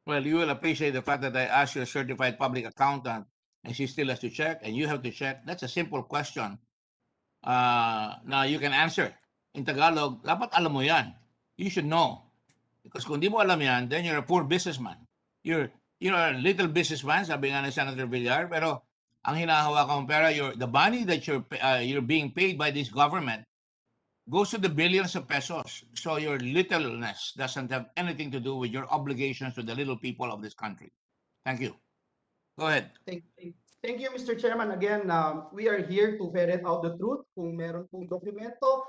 Well, you will appreciate the fact that I asked your certified public accountant and she still has to check and you have to check. That's a simple question. Now you can answer. In Tagalog, dapat alam mo yan. You should know. Because kung di mo alam yan, then you're a poor businessman. You're a little businessman, sabi nga ni Senator Villar, pero ang hinahawakan mong pera, the money that you're being paid by this government goes to the billions of pesos. So your littleness doesn't have anything to do with your obligations to the little people of this country. Thank you. Go ahead. Thank you, Mr. Chairman. Again, we are here to ferret out the truth. Kung meron pong dokumento,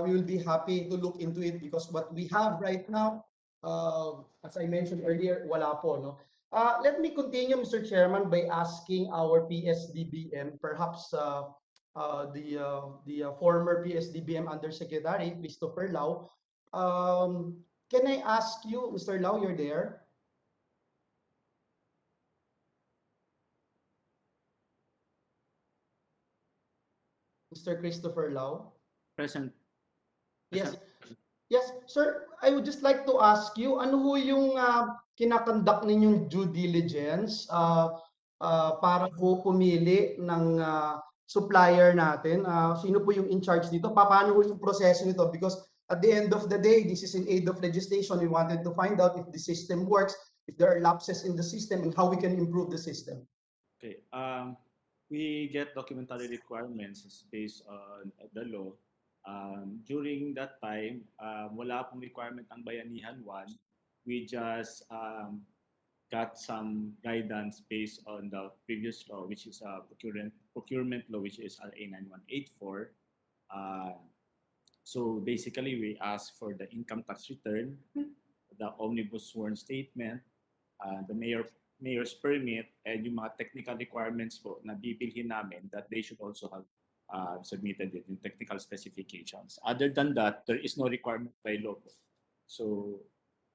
we will be happy to look into it because what we have right now, as I mentioned earlier, wala po. No? Let me continue, Mr. Chairman, by asking our PSDBM, perhaps the former PSDBM Undersecretary, Christopher Lau. Can I ask you, Mr. Lau, you're there? Mr. Christopher Lau? Present. Yes. Yes, sir, I would just like to ask you, ano ho yung kinakandak ninyong due diligence para ho pumili ng supplier natin? Sino po yung in charge dito? Paano ho yung proseso nito? Because at the end of the day, this is in aid of legislation. We wanted to find out if the system works, if there are lapses in the system, and how we can improve the system. Okay. We get documentary requirements based on the law. During that time, wala pong requirement ang Bayanihan 1. We just got some guidance based on the previous law, which is procurement law, which is RA 9184. So basically, we asked for the income tax return, the omnibus sworn statement, the mayor's permit, and yung mga technical requirements po na bibilhin namin that they should also have submitted it in technical specifications. Other than that, there is no requirement by law. So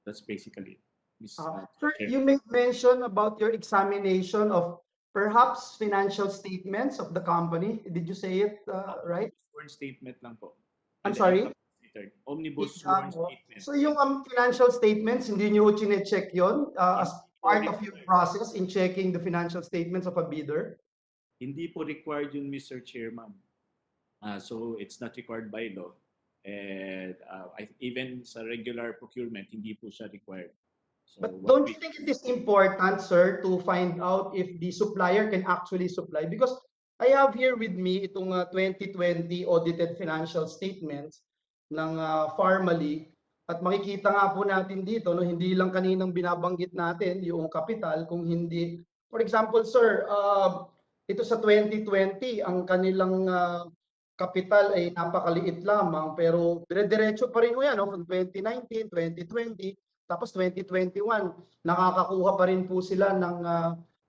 that's basically it. Sir, you made mention about your examination of perhaps financial statements of the company. Did you say it right? Sworn statement lang po. I'm sorry? Omnibus sworn statement. So yung financial statements, hindi nyo chine-check yun as part of your process in checking the financial statements of a bidder? Hindi po required yun, Mr. Chairman. So it's not required by law. And even sa regular procurement, hindi po siya required. So but don't you think it is important, sir, to find out if the supplier can actually supply? Because I have here with me itong 2020 audited financial statements ng Pharmally. At makikita nga po natin dito, no, hindi lang kaninang binabanggit natin yung kapital, kung hindi, for example, sir, ito sa 2020, ang kanilang kapital ay napakaliit lamang, pero dire-diretso pa rin ho yan, no? From 2019, 2020, tapos 2021, nakakakuha pa rin po sila ng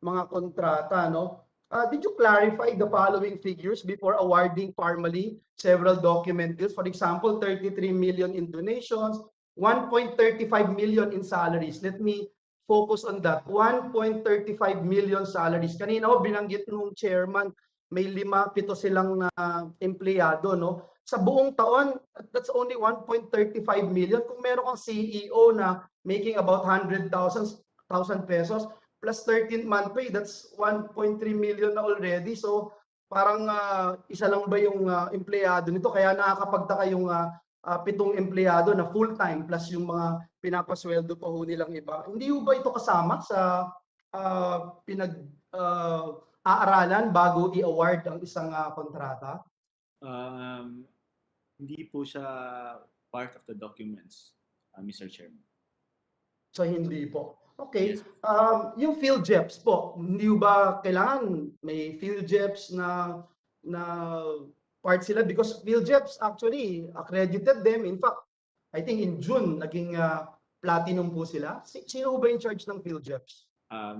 mga kontrata, no? Did you clarify the following figures before awarding Pharmally several document deals? For example, 33 million in donations, 1.35 million in salaries. Let me focus on that. 1.35 million salaries. Kanina ho binanggit nung chairman, may 5-7 silang empleyado, no? Sa buong taon, that's only 1.35 million. Kung meron kang CEO na making about 100,000 pesos, plus 13-month pay, that's 1.3 million na already. So parang isa lang ba yung empleyado nito? Kaya nakakapagtaka yung 7 empleyado na full-time plus yung mga pinapasweldo pa ho nilang iba. Hindi ho ba ito kasama sa aaralan bago i-award ang isang kontrata? Hindi po siya part of the documents, Mr. Chairman. So hindi po. Okay. Yes. Yung field jeps po, hindi ba kailangan may field jeps na part sila? Because field jeps actually accredited them. In fact, I think in June naging platinum po sila. Sino ba in charge ng field jeps?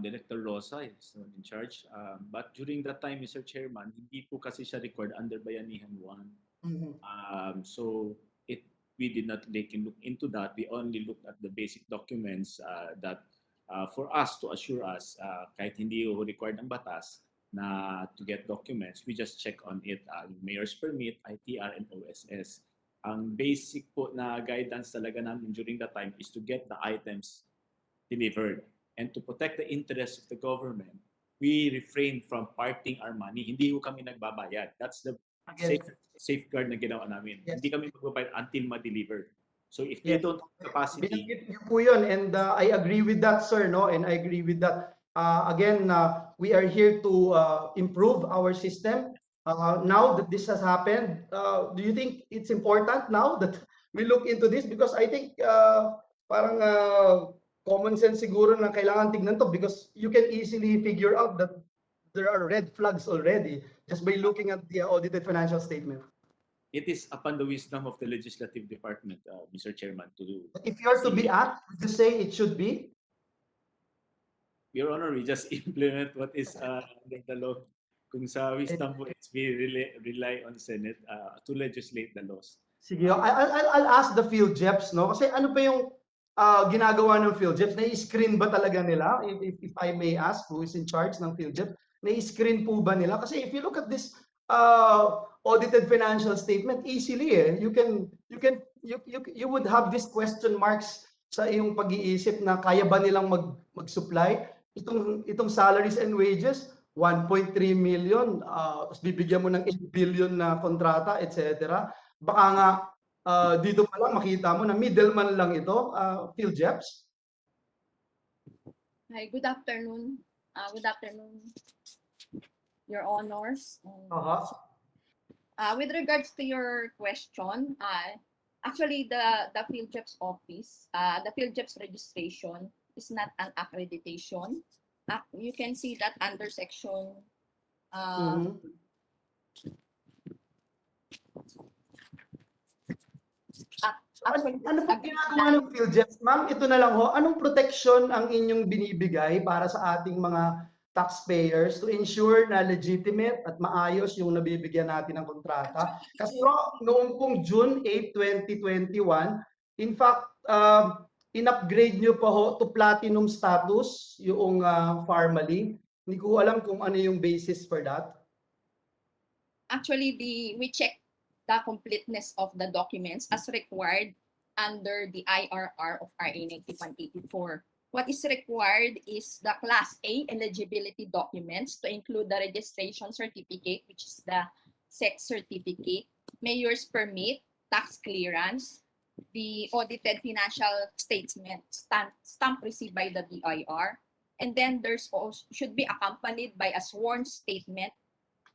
Director Rosa is in charge. But during that time, Mr. Chairman, hindi po kasi siya required under Bayanihan 1. So we did not look into that. We only looked at the basic documents that for us to assure us, kahit hindi required ng batas na to get documents, we just check on it. Mayor's permit, ITR, and OSS. Ang basic po na guidance talaga namin during that time is to get the items delivered. And to protect the interests of the government, we refrain from parting our money. Hindi ko kami nagbabayad. That's the safeguard na ginawa namin. Yes. Hindi kami magbabayad until ma-deliver. So if they don't have capacity... Binanggit niyo po yun, and I agree with that, sir, no? And I agree with that. Again, we are here to improve our system. Now that this has happened, do you think it's important now that we look into this? Because I think parang common sense siguro na kailangan tignan to, because you can easily figure out that there are red flags already just by looking at the audited financial statement. It is upon the wisdom of the legislative department, Mr. Chairman, to do. But if you're to be asked, would you say it should be? Your Honor, we just implement what is under the law. Kung sa wisdom po, it's we rely on Senate to legislate the laws. Sige, I'll ask the PhilJeps, no? Kasi ano pa yung ginagawa ng PhilJeps? Na-screen ba talaga nila? If I may ask, who is in charge ng PhilJeps? Na-screen po ba nila? Kasi if you look at this audited financial statement, easily you would have these question marks sa iyong pag-iisip na kaya ba nilang mag-supply itong salaries and wages, 1.3 million, tapos bibigyan mo ng 8 billion na kontrata, etc. Baka nga dito pa lang makita mo na middleman lang ito, PhilJeps. Hi, good afternoon. Good afternoon, Your Honors. With regards to your question, actually the PhilJeps office, the PhilJeps registration is not an accreditation. You can see that under section Ano po ginagawa ng PhilJeps, ma'am? Ito na lang ho. Anong protection ang inyong binibigay para sa ating mga taxpayers to ensure na legitimate at maayos yung nabibigyan natin ng kontrata? Kasi noong pong June 8, 2021, in fact, in-upgrade nyo pa ho to platinum status yung Pharmally. Hindi ko alam kung ano yung basis for that. Actually, we check the completeness of the documents as required under the IRR of RA 9184. What is required is the Class A eligibility documents to include the registration certificate, which is the sex certificate, mayor's permit, tax clearance, the audited financial statement stamp received by the BIR, and then there's also should be accompanied by a sworn statement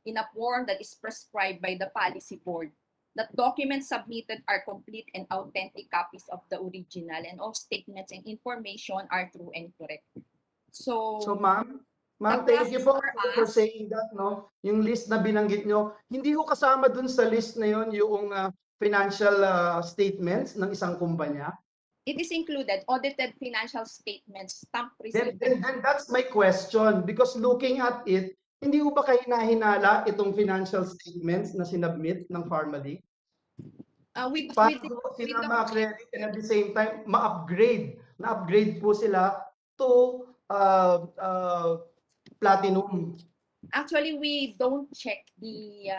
in a form that is prescribed by the policy board. The documents submitted are complete and authentic copies of the original, and all statements and information are true and correct. So ma'am, thank you po for saying that, no? Yung list na binanggit nyo, hindi ko kasama dun sa list na yun yung financial statements ng isang kumpanya. It is included, audited financial statements, stamp received. Then that's my question, because looking at it, hindi ko ba kayo nahinala itong financial statements na sinubmit ng Pharmally? Para sila ma-credit and at the same time, ma-upgrade. Na-upgrade po sila to platinum. Actually, we don't check the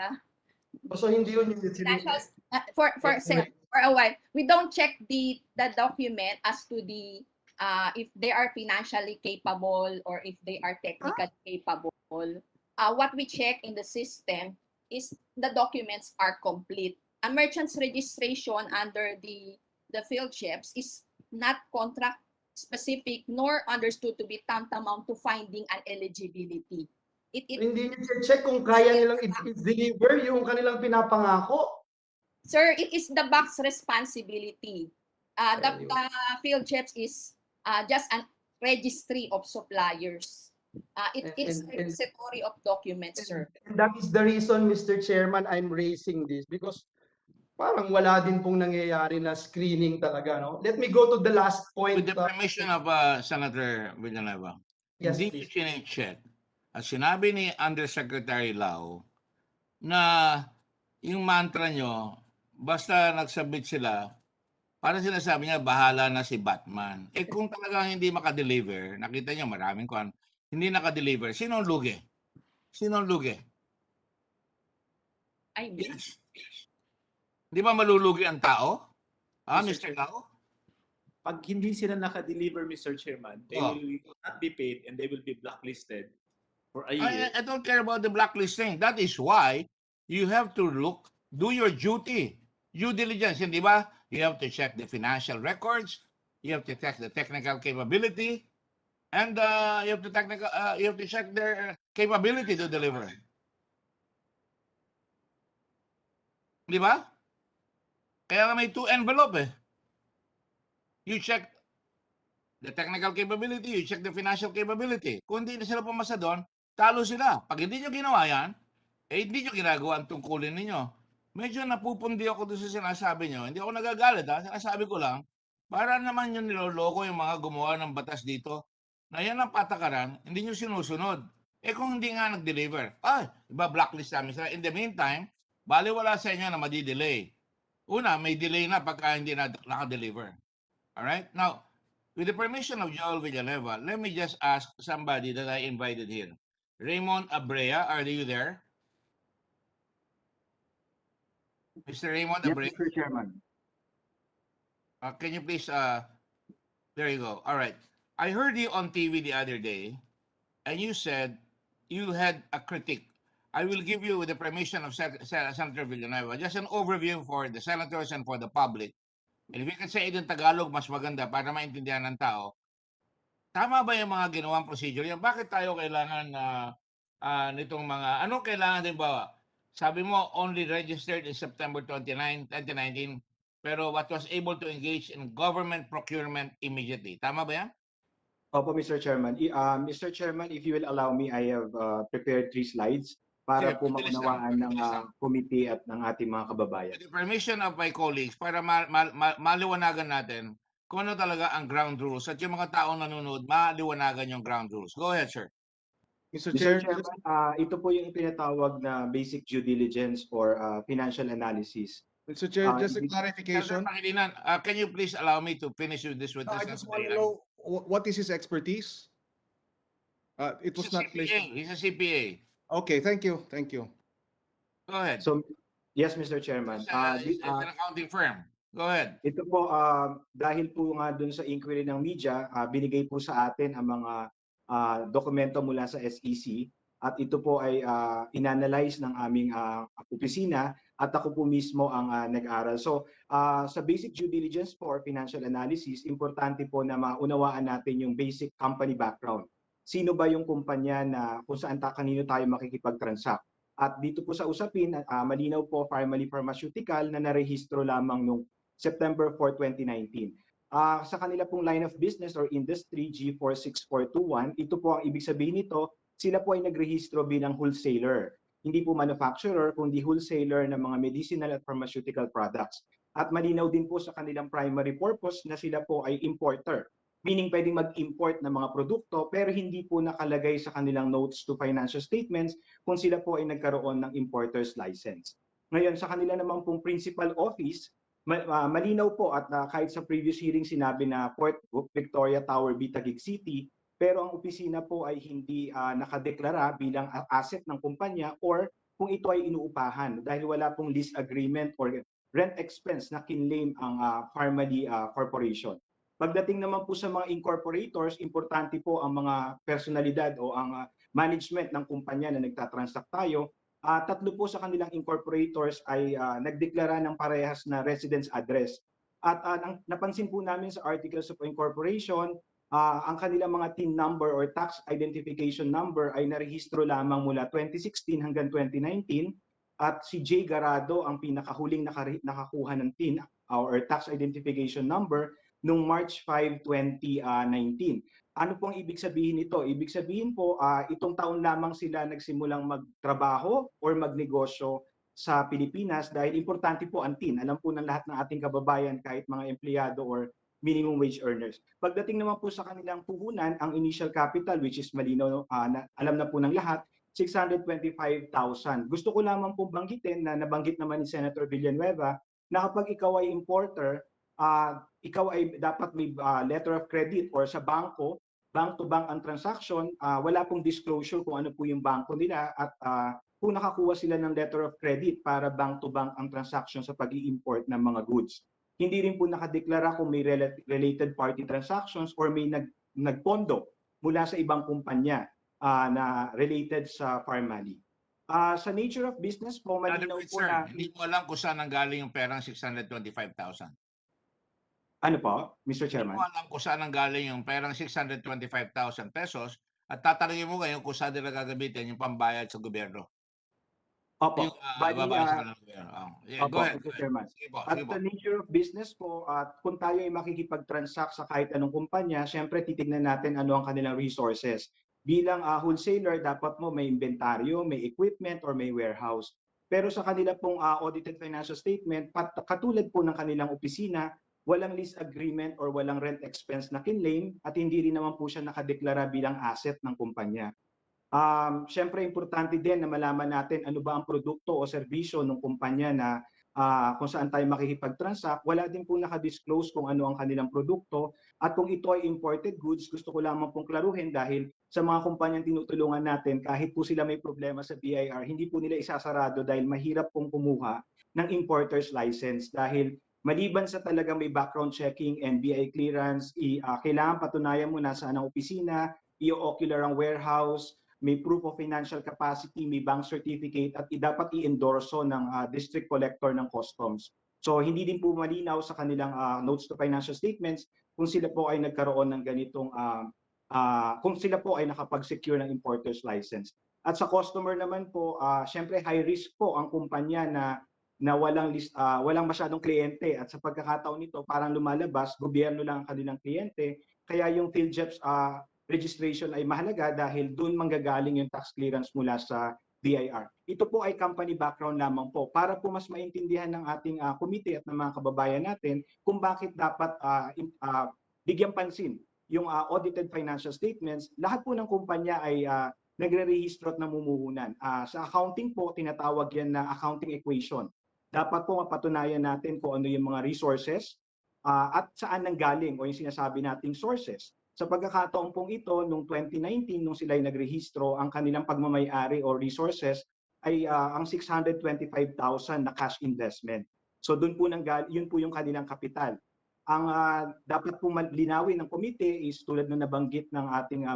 so hindi yun yung financial for a while. We don't check the document as to the if they are financially capable or if they are technically capable. What we check in the system is the documents are complete. A merchant's registration under the PhilJeps is not contract specific nor understood to be tantamount to finding an eligibility. Hindi niyo check kung kaya nilang i-deliver yung kanilang pinapangako. Sir, it is the bank's responsibility. The PhilJeps is just a registry of suppliers. It is a repository of documents, sir. And that is the reason, Mr. Chairman, I'm raising this because parang wala din pong nangyayari na screening talaga, no? Let me go to the last point. With the permission of Senator Villanueva, yes, hindi ko sinecheck. At sinabi ni Undersecretary Lau na yung mantra nyo, basta nagsubmit sila, parang sinasabi niya, bahala na si Batman. Eh kung talagang hindi makadeliver, nakita niyo maraming kung hindi nakadeliver, sino ang lugi? Sino ang lugi? I mean, yes. Di ba malulugi ang tao? Mr. Lau? Pag hindi sila nakadeliver, Mr. Chairman, they will not be paid and they will be blacklisted for a year. I don't care about the blacklisting. That is why you have to do your duty. Due diligence, di ba? You have to check the financial records, you have to check the technical capability, and you have to check their capability to deliver. Di ba? Kaya may two envelope eh. You check the technical capability, you check the financial capability. Kung hindi na sila pumasa doon, talo sila. Pag hindi nyo ginawa yan, hindi nyo ginagawa ang tungkulin ninyo. Medyo napupundi ako doon sa sinasabi nyo. Hindi ako nagagalit ha. Sinasabi ko lang, para naman yung niloloko yung mga gumawa ng batas dito, na yan ang patakaran, hindi nyo sinusunod. kung hindi nga nag-deliver, iba blacklist namin sila. In the meantime, baliwala sa inyo na madi-delay. Una, may delay na pagka hindi na naka-deliver. Alright? Now, with the permission of Joel Villanueva, let me just ask somebody that I invited here. Raymond Abrea, are you there? Mr. Raymond Abrea? Mr. Chairman. Can you please, there you go. All right. I heard you on TV the other day, and you said you had a critique. I will give you, with the permission of Senator Villanueva, just an overview for the senators and for the public. And if you can say it in Tagalog, mas maganda para maintindihan ng tao. Tama ba yung mga ginawang procedure yan? Bakit tayo kailangan nitong mga, anong kailangan din ba? Sabi mo, only registered in September 29, 2019, pero what was able to engage in government procurement immediately. Tama ba yan? Opo, Mr. Chairman. Mr. Chairman, if you will allow me, I have prepared 3 slides para Sige, po maunawaan ng committee at ng ating mga kababayan. With the permission of my colleagues, para maliwanagan natin kung ano talaga ang ground rules at yung mga taong nanonood, maliwanagan yung ground rules. Go ahead, sir. Mr. Chairman, ito po yung tinatawag na basic due diligence or financial analysis. Mr. Chair, just a clarification. Can you please allow me to finish with this? I just want to know what is his expertise? It was not placed. He's a CPA. Okay, thank you. Thank you. Go ahead. So, yes, Mr. Chairman. It's an accounting firm. Go ahead. Ito po, dahil po nga dun sa inquiry ng media, binigay po sa atin ang mga dokumento mula sa SEC at ito po ay inanalyze ng aming opisina at ako po mismo ang nag-aral. So sa basic due diligence for financial analysis, importante po na maunawaan natin yung basic company background. Sino ba yung kumpanya na kung saan kanino tayo makikipag-transact? At dito po sa usapin, malinaw po Pharmally Phamaceuticals na narehistro lamang noong September 4, 2019. Sa kanila pong line of business or industry G46421, ito po ang ibig sabihin nito, sila po ay nagrehistro bilang wholesaler. Hindi po manufacturer, kundi wholesaler ng mga medicinal at pharmaceutical products. At malinaw din po sa kanilang primary purpose na sila po ay importer. Meaning pwedeng mag-import ng mga produkto pero hindi po nakalagay sa kanilang notes to financial statements kung sila po ay nagkaroon ng importer's license. Ngayon, sa kanila naman pong principal office, malinaw po at kahit sa previous hearing sinabi na Port Victoria Tower, Taguig City, pero ang opisina po ay hindi nakadeklara bilang asset ng kumpanya or kung ito ay inuupahan dahil wala pong lease agreement or rent expense na kinlaim ang Pharmally Corporation. Pagdating naman po sa mga incorporators, importante po ang mga personalidad o ang management ng kumpanya na nagtatransact tayo. 3 po sa kanilang incorporators ay nagdeklara ng parehas na residence address. At napansin po namin sa Articles of Incorporation, ang kanilang mga TIN number or tax identification number ay narehistro lamang mula 2016 hanggang 2019 at si J. Garado ang pinakahuling nakakuha ng TIN or tax identification number noong March 5, 2019. Ano pong ibig sabihin nito? Ibig sabihin po, itong taon lamang sila nagsimulang magtrabaho or magnegosyo sa Pilipinas dahil importante po ang TIN. Alam po ng lahat ng ating kababayan kahit mga empleyado or minimum wage earners. Pagdating naman po sa kanilang puhunan, ang initial capital which is malinaw, alam na po ng lahat, 625,000. Gusto ko lamang po banggitin na nabanggit naman ni Senator Villanueva na kapag ikaw ay importer, ikaw ay dapat may letter of credit or sa bangko, bank to bank ang transaction, wala pong disclosure kung ano po yung bangko nila at kung nakakuha sila ng letter of credit para bank to bank ang transaction sa pag-i-import ng mga goods. Hindi rin po nakadeklara kung may related party transactions or may nagpondo mula sa ibang kumpanya na related sa Pharmally. Sa nature of business po, malinaw po na... Hindi mo alam kung saan nanggaling yung perang 625,000. Ano po, Mr. Chairman? Hindi mo alam kung saan nanggaling yung perang 625,000 pesos at tatanungin mo ngayon kung saan nila gagamitin yung pambayad sa gobyerno. Opo. Go ahead. Mr. Chairman. Sige po. At the nature of business po, at kung tayo ay makikipag-transact sa kahit anong kumpanya, syempre titignan natin ano ang kanilang resources. Bilang wholesaler, dapat mo may inventaryo, may equipment, or may warehouse. Pero sa kanila pong audited financial statement, katulad po ng kanilang opisina, walang lease agreement or walang rent expense na kinlaim at hindi rin naman po siya nakadeklara bilang asset ng kumpanya. Siyempre, importante din na malaman natin ano ba ang produkto o serbisyo ng kumpanya na kung saan tayo makikipag-transact. Wala din po nakadisclose kung ano ang kanilang produkto. At kung ito ay imported goods, gusto ko lamang pong klaruhin dahil sa mga kumpanyang tinutulungan natin, kahit po sila may problema sa BIR, hindi po nila isasarado dahil mahirap pong kumuha ng importer's license dahil maliban sa talagang may background checking and BI clearance, kailangan patunayan mo nasaan ang opisina, i-ocular ang warehouse, may proof of financial capacity, may bank certificate at dapat i-endorso ng district collector ng customs. So hindi din po malinaw sa kanilang notes to financial statements kung sila po ay nagkaroon ng ganitong kung sila po ay nakapag-secure ng importer's license. At sa customer naman po, syempre high risk po ang kumpanya na walang masyadong kliyente at sa pagkakataon nito parang lumalabas gobyerno lang ang kanilang kliyente, kaya yung PhilJEP's registration ay mahalaga dahil doon manggagaling yung tax clearance mula sa BIR. Ito po ay company background lamang po para po mas maintindihan ng ating committee at ng mga kababayan natin kung bakit dapat bigyan pansin yung audited financial statements. Lahat po ng kumpanya ay nagre-rehistro at namumuhunan. Sa accounting po, tinatawag yan na accounting equation. Dapat po mapatunayan natin kung ano yung mga resources at saan nanggaling o yung sinasabi nating sources. Sa pagkakataon pong ito, noong 2019, nung sila ay nagrehistro, ang kanilang pagmamayari o resources ay ang 625,000 na cash investment. So doon po yun po yung kanilang kapital. Ang dapat po linawin ng komite is tulad na nabanggit ng ating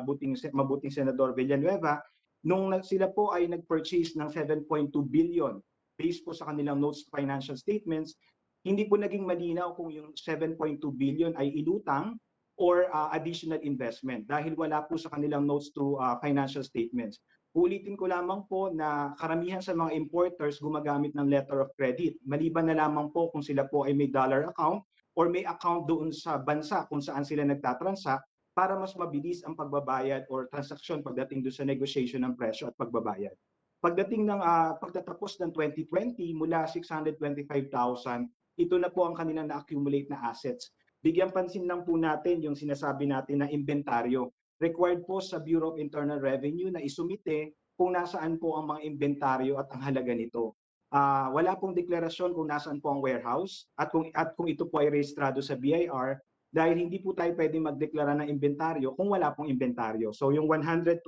mabuting Senador Villanueva, nung sila po ay nag-purchase ng 7.2 billion based po sa kanilang notes financial statements, hindi po naging malinaw kung yung 7.2 billion ay inutang or additional investment dahil wala po sa kanilang notes to financial statements. Ulitin ko lamang po na karamihan sa mga importers gumagamit ng letter of credit. Maliban na lamang po kung sila po ay may dollar account or may account doon sa bansa kung saan sila nagtatransact para mas mabilis ang pagbabayad or transaksyon pagdating doon sa negotiation ng presyo at pagbabayad. Pagdating ng pagtatapos ng 2020 mula 625,000, ito na po ang kanilang na-accumulate na assets. Bigyan pansin lang po natin yung sinasabi natin na inventaryo. Required po sa Bureau of Internal Revenue na isumite kung nasaan po ang mga inventaryo at ang halaga nito. Wala pong deklarasyon kung nasaan po ang warehouse at kung ito po ay rehistrado sa BIR dahil hindi po tayo pwede magdeklara ng inventaryo kung wala pong inventaryo. So yung 121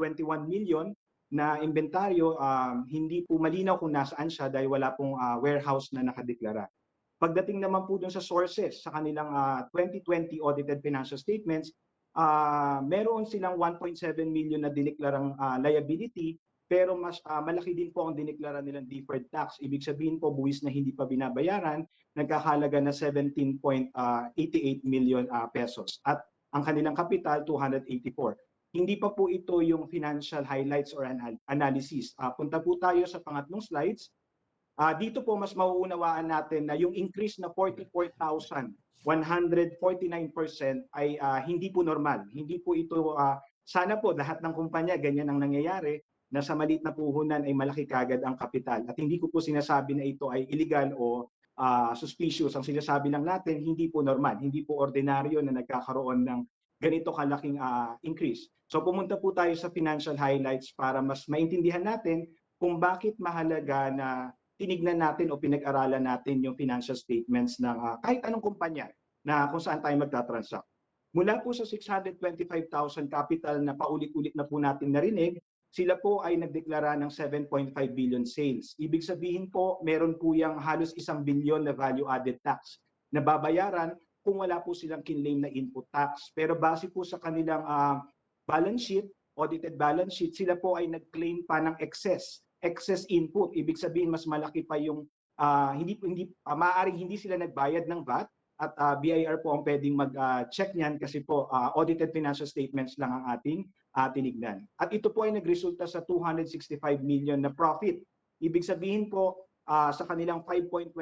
million na inventaryo, hindi po malinaw kung nasaan siya dahil wala pong warehouse na nakadeklara. Pagdating naman po dun sa sources sa kanilang 2020 audited financial statements, meron silang 1.7 million na dineklarang liability pero mas malaki din po ang dineklara nilang deferred tax. Ibig sabihin po buwis na hindi pa binabayaran, nagkakahalaga na 17.88 million pesos at ang kanilang kapital 284. Hindi pa po ito yung financial highlights or analysis. Punta po tayo sa pangatlong slides. Dito po mas mauunawaan natin na yung increase na 44,149% ay hindi po normal. Hindi po ito, sana po lahat ng kumpanya ganyan ang nangyayari na sa maliit na puhunan ay malaki kagad ang kapital. At hindi ko po sinasabi na ito ay illegal o suspicious. Ang sinasabi lang natin, hindi po normal. Hindi po ordinaryo na nagkakaroon ng ganito kalaking increase. So pumunta po tayo sa financial highlights para mas maintindihan natin kung bakit mahalaga na tinignan natin o pinag-aralan natin yung financial statements ng kahit anong kumpanya na kung saan tayo magtatransact. Mula po sa 625,000 capital na paulit-ulit na po natin narinig, sila po ay nagdeklara ng 7.5 billion sales. Ibig sabihin po, meron po yung halos 1 billion na value-added tax na babayaran kung wala po silang kinlaim na input tax. Pero base po sa kanilang balance sheet, audited balance sheet, sila po ay nag-claim pa ng excess input. Ibig sabihin mas malaki pa yung maaaring hindi sila nagbayad ng VAT at BIR po ang pwedeng mag-check niyan kasi po audited financial statements lang ang ating tinignan. At ito po ay nagresulta sa 265 million na profit. Ibig sabihin po sa kanilang 5.25%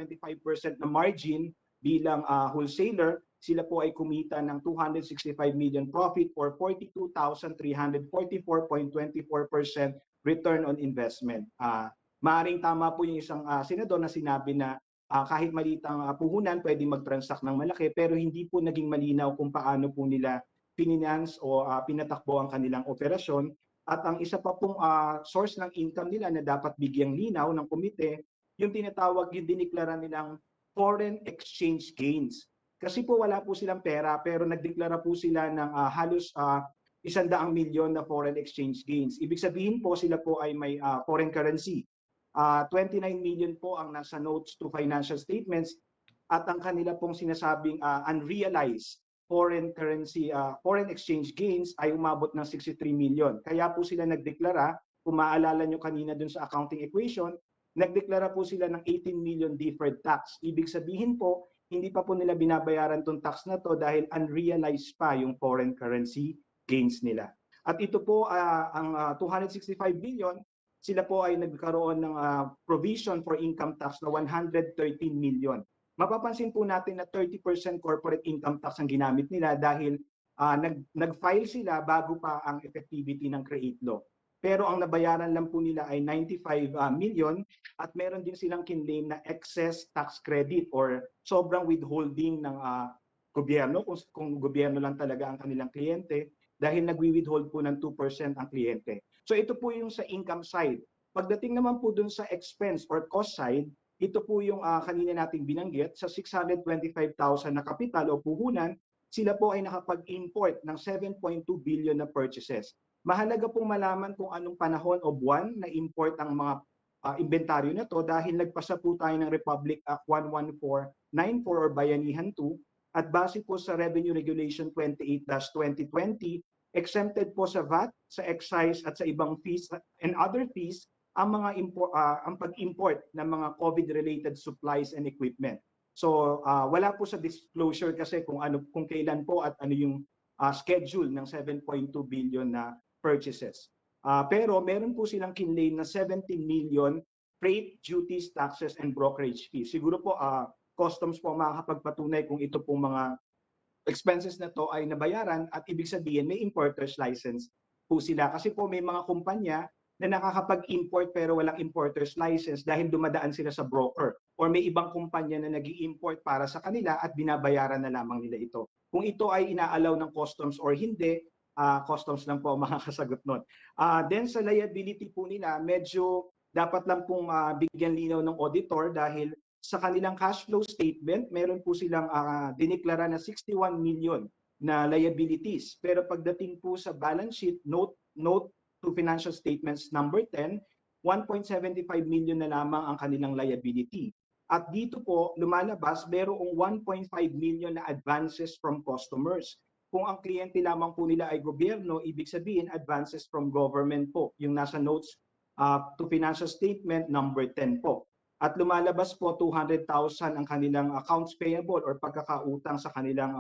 na margin bilang wholesaler, sila po ay kumita ng 265 million profit or 42,344.24% return on investment. Maaring tama po yung isang senador na sinabi na kahit maliit ang puhunan, pwede mag-transact ng malaki, pero hindi po naging malinaw kung paano po nila finance o pinatakbo ang kanilang operasyon. At ang isa pa pong source ng income nila na dapat bigyang linaw ng komite, yung tinatawag yung diniklara nilang foreign exchange gains. Kasi po wala po silang pera pero nagdeklara po sila ng halos 100 milyon na foreign exchange gains. Ibig sabihin po sila po ay may foreign currency. 29 million po ang nasa notes to financial statements at ang kanila pong sinasabing unrealized foreign currency, foreign exchange gains ay umabot ng 63 million. Kaya po sila nagdeklara, kung maalala nyo kanina dun sa accounting equation, nagdeklara po sila ng 18 million deferred tax. Ibig sabihin po, hindi pa po nila binabayaran tong tax na to dahil unrealized pa yung foreign currency gains nila. At ito po, ang 265 billion, sila po ay nagkaroon ng provision for income tax na 113 million. Mapapansin po natin na 30% corporate income tax ang ginamit nila dahil nag-file sila bago pa ang effectivity ng create law. Pero ang nabayaran lang po nila ay 95 million at meron din silang kinlaim na excess tax credit or sobrang withholding ng gobyerno kung gobyerno lang talaga ang kanilang kliyente dahil nagwi-withhold po ng 2% ang kliyente. So ito po yung sa income side. Pagdating naman po dun sa expense or cost side, ito po yung kanina nating binanggit sa 625,000 na kapital o puhunan, sila po ay nakapag-import ng 7.2 billion na purchases. Mahalaga pong malaman kung anong panahon o buwan na import ang mga inventaryo na to dahil nagpasa po tayo ng Republic Act 11494 or Bayanihan 2 at base po sa Revenue Regulation 28-2020, exempted po sa VAT, sa excise at sa ibang fees and other fees ang mga ang pag-import ng mga COVID-related supplies and equipment. So wala po sa disclosure kasi kung kailan po at ano yung schedule ng 7.2 billion na purchases. Pero meron po silang kinlaim na 17 million freight, duties, taxes, and brokerage fees. Siguro po customs po makakapagpatunay kung ito pong mga expenses na to ay nabayaran at ibig sabihin may importer's license po sila. Kasi po may mga kumpanya na nakakapag-import pero walang importer's license dahil dumadaan sila sa broker or may ibang kumpanya na nag-i-import para sa kanila at binabayaran na lamang nila ito. Kung ito ay inaalaw ng customs or hindi, customs lang po ang makakasagot nun. Then sa liability po nila, medyo dapat lang pong bigyan linaw ng auditor dahil sa kanilang cash flow statement, meron po silang diniklara na 61 million na liabilities. Pero pagdating po sa balance sheet, note to financial statements number 10, 1.75 million na lamang ang kanilang liability. At dito po, lumalabas, merong 1.5 million na advances from customers. Kung ang kliyente lamang po nila ay gobyerno, ibig sabihin advances from government po, yung nasa notes to financial statement number 10 po. At lumalabas po 200,000 ang kanilang accounts payable or pagkakautang sa kanilang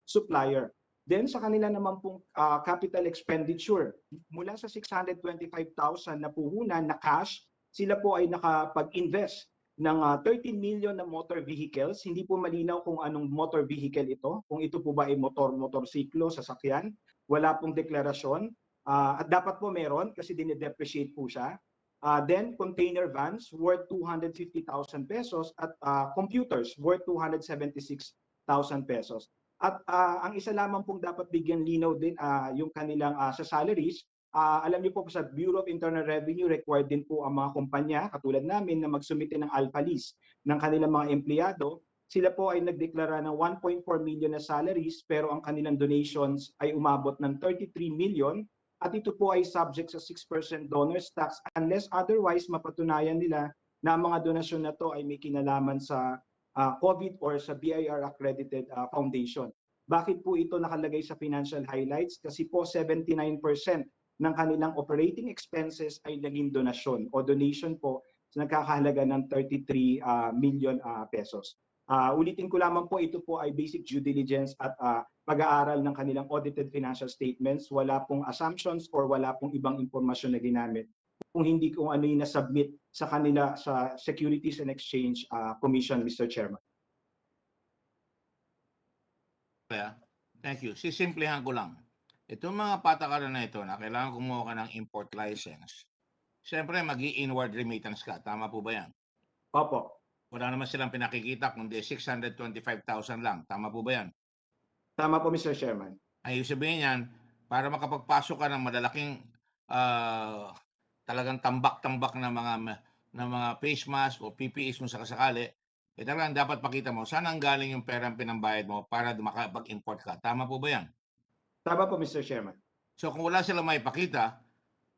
supplier. Then sa kanila naman pong capital expenditure, mula sa 625,000 na puhunan na cash, sila po ay nakapag-invest ng 13 million na motor vehicles. Hindi po malinaw kung anong motor vehicle ito, kung ito po ba ay motorsiklo, sasakyan. Wala pong deklarasyon. At dapat po meron kasi dine-depreciate po siya. Then container vans worth 250,000 pesos at computers worth 276,000 pesos. At ang isa lamang pong dapat bigyan linaw din yung kanilang sa salaries. Alam niyo po sa Bureau of Internal Revenue, required din po ang mga kumpanya katulad namin na magsumite ng alpha list ng kanilang mga empleyado. Sila po ay nagdeklara ng 1.4 million na salaries pero ang kanilang donations ay umabot ng 33 million. At ito po ay subject sa 6% donors tax unless otherwise mapatunayan nila na ang mga donasyon na to ay may kinalaman sa COVID or sa BIR accredited foundation. Bakit po ito nakalagay sa financial highlights? Kasi po 79% ng kanilang operating expenses ay naging donasyon o donation po na nagkakahalaga ng 33 million pesos. Ulitin ko lamang po, ito po ay basic due diligence at pag-aaral ng kanilang audited financial statements. Wala pong assumptions or wala pong ibang impormasyon na ginamit kung hindi kung ano yung nasubmit sa kanila sa Securities and Exchange Commission, Mr. Chairman. Thank you. Sisimplihan ko lang. Itong mga patakaran na ito na kailangan kumuha ka ng import license, siyempre mag-i-inward remittance ka. Tama po ba yan? Opo. Wala naman silang pinakikita kundi 625,000 lang. Tama po ba yan? Tama po, Mr. Chairman. Ay sabihin yan, para makapagpasok ka ng malalaking talagang tambak-tambak na mga face mask o PPEs kung sakasakali, eh talagang dapat pakita mo saan ang galing yung perang pinambayad mo para makapag-import ka. Tama po ba yan? Tama po, Mr. Chairman. So kung wala silang maipakita,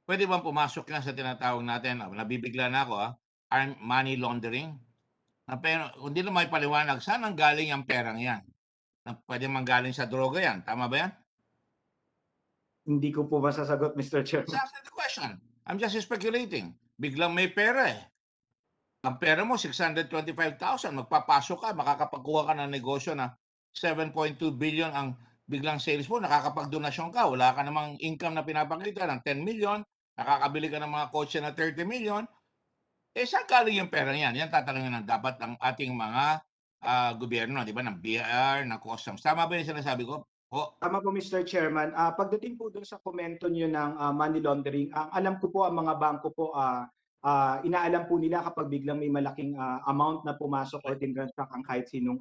pwede bang pumasok yan sa tinatawag natin, nabibigla na ako, armed money laundering? Pero kung di na may paliwanag, saan ang galing yung perang yan? Pwede manggaling sa droga yan. Tama ba yan? Hindi ko po masasagot, Mr. Chairman. Exactly the question. I'm just speculating. Biglang may pera eh. Ang pera mo, 625,000. Magpapasok ka, makakapagkuha ka ng negosyo na 7.2 billion ang biglang sales mo, nakakapagdonasyon ka. Wala ka namang income na pinapakita ng 10 million. Nakakabili ka ng mga kotse na 30 million. Eh, saan galing yung pera yan? Yan tatanungin ng dapat ng ating mga gobyerno, di ba? Ng BIR, ng customs. Tama ba yung sinasabi ko? Tama po, Mr. Chairman. Pagdating po doon sa komento niyo ng money laundering, ang alam ko po ang mga bangko po, inaalam po nila kapag biglang may malaking amount na pumasok or tinransact ang kahit sinong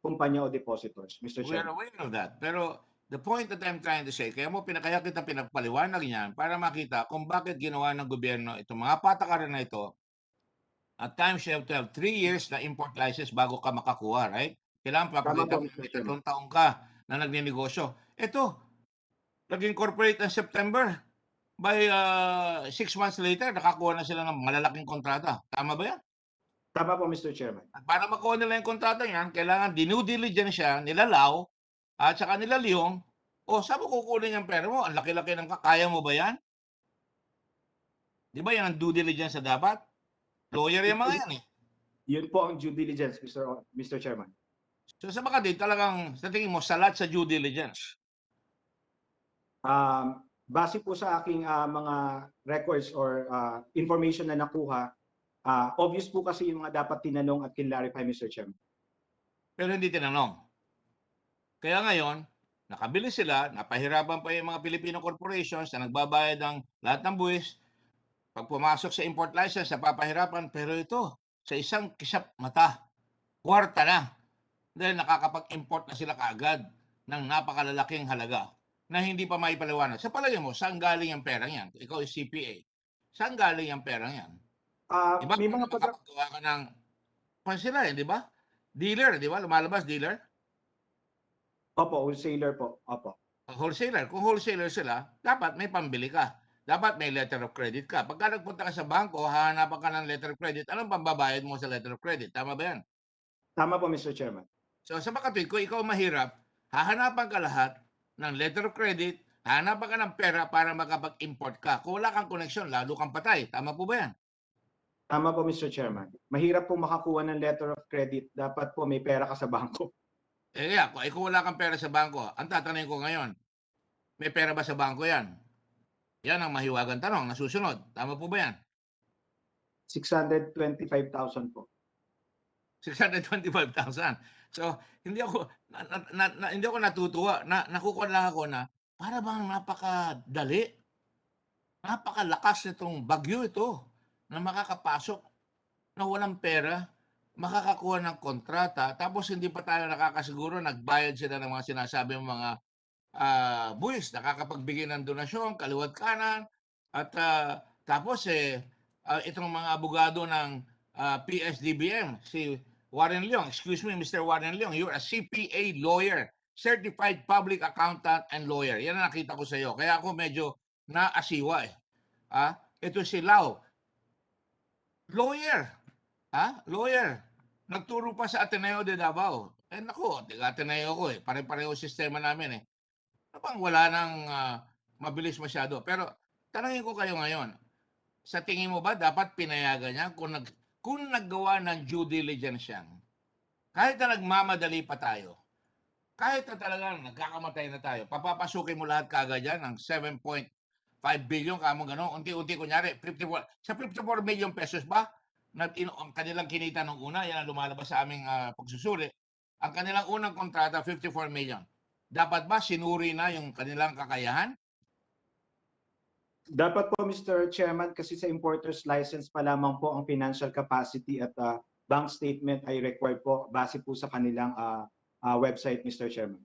kumpanya o depositors, Mr. We are Chairman. aware of that. Pero the point that I'm trying to say, kaya kita pinagpaliwanag niyan para makita kung bakit ginawa ng gobyerno itong mga patakaran na ito. At times you have to have 3 years na import license bago ka makakuha, right? Kailangan papakita mo may 3 taong ka na nagnenegosyo. Ito, naging corporate ng September. By 6 months later, nakakuha na sila ng malalaking kontrata. Tama ba yan? Tama po, Mr. Chairman. At para makuha nila yung kontrata yan, kailangan due diligence siya, nilalaw, at saka nilaliyong. O, saan mo kukunin yung pera mo? Ang laki-laki ng kaya mo ba yan? Di ba yan ang due diligence na dapat? Lawyer yung mga yan eh. Yun po ang due diligence, Mr. Chairman. So sa Makati, talagang sa tingin mo, salat sa due diligence. Base po sa aking mga records or information na nakuha, obvious po kasi yung mga dapat tinanong at kinlarify, Mr. Chairman. Pero hindi tinanong. Kaya ngayon, nakabili sila, napahirapan pa yung mga Filipino corporations na nagbabayad ng lahat ng buwis. Pag pumasok sa import license, napapahirapan. Pero ito, sa isang kisap mata, kwarta na. Dahil nakakapag-import na sila kaagad ng napakalalaking halaga na hindi pa maipaliwanag. Sa palagay mo, saan galing ang perang yan? Ikaw yung CPA. Saan galing ang perang yan? Diba? May mga makapagawa ka ng sila di ba? Dealer, di ba? Lumalabas dealer? Opo, wholesaler po. Opo. Wholesaler. Kung wholesaler sila, dapat may pambili ka. Dapat may letter of credit ka. Pagka nagpunta ka sa bangko, hahanapan ka ng letter of credit, anong pambabayad mo sa letter of credit? Tama ba yan? Tama po, Mr. Chairman. So sa Makati, kung ikaw mahirap, hahanapan ka lahat ng letter of credit, hahanapan ka ng pera para makapag-import ka. Kung wala kang koneksyon, lalo kang patay. Tama po ba yan? Tama po, Mr. Chairman. Mahirap po makakuha ng letter of credit. Dapat po may pera ka sa bangko. Eh yeah, kung wala kang pera sa bangko, ang tatanungin ko ngayon, may pera ba sa bangko yan? Yan ang mahiwagang tanong na susunod. Tama po ba yan? 625,000 po. 625,000. So, hindi ako natutuwa. Nakukuha lang ako na para bang napakadali. Napakalakas nitong bagyo ito na makakapasok na walang pera, makakakuha ng kontrata, tapos hindi pa tayo nakakasiguro, nagbayad sila ng mga sinasabi ng mga buwis, nakakapagbigay ng donasyon, kaliwat kanan, at tapos itong mga abogado ng PSDBM, si Warren Leong, excuse me, Mr. Warren Leong, you're a CPA lawyer, Certified Public Accountant and Lawyer. Yan ang nakita ko sa iyo. Kaya ako medyo naasiwa eh. Ito si Lau, lawyer. Lawyer. Nagturo pa sa Ateneo de Davao. Naku, Ateneo ko eh. Pare-pareho sistema namin eh. Napang wala nang mabilis masyado. Pero tanongin ko kayo ngayon, sa tingin mo ba dapat pinayagan niya kung naggawa ng due diligence yan? Kahit na nagmamadali pa tayo, kahit na talagang nagkakamatay na tayo, papapasukin mo lahat kaagad yan ng 7.5 billion, kamo gano'n, unti-unti kunyari, 54 million pesos ba? Ang kanilang kinita nung una, yan ang lumalabas sa aming pagsusuri. Ang kanilang unang kontrata, 54 million. Dapat ba sinuri na yung kanilang kakayahan? Dapat po, Mr. Chairman, kasi sa importer's license pa lamang po ang financial capacity at bank statement ay required po base po sa kanilang website, Mr. Chairman.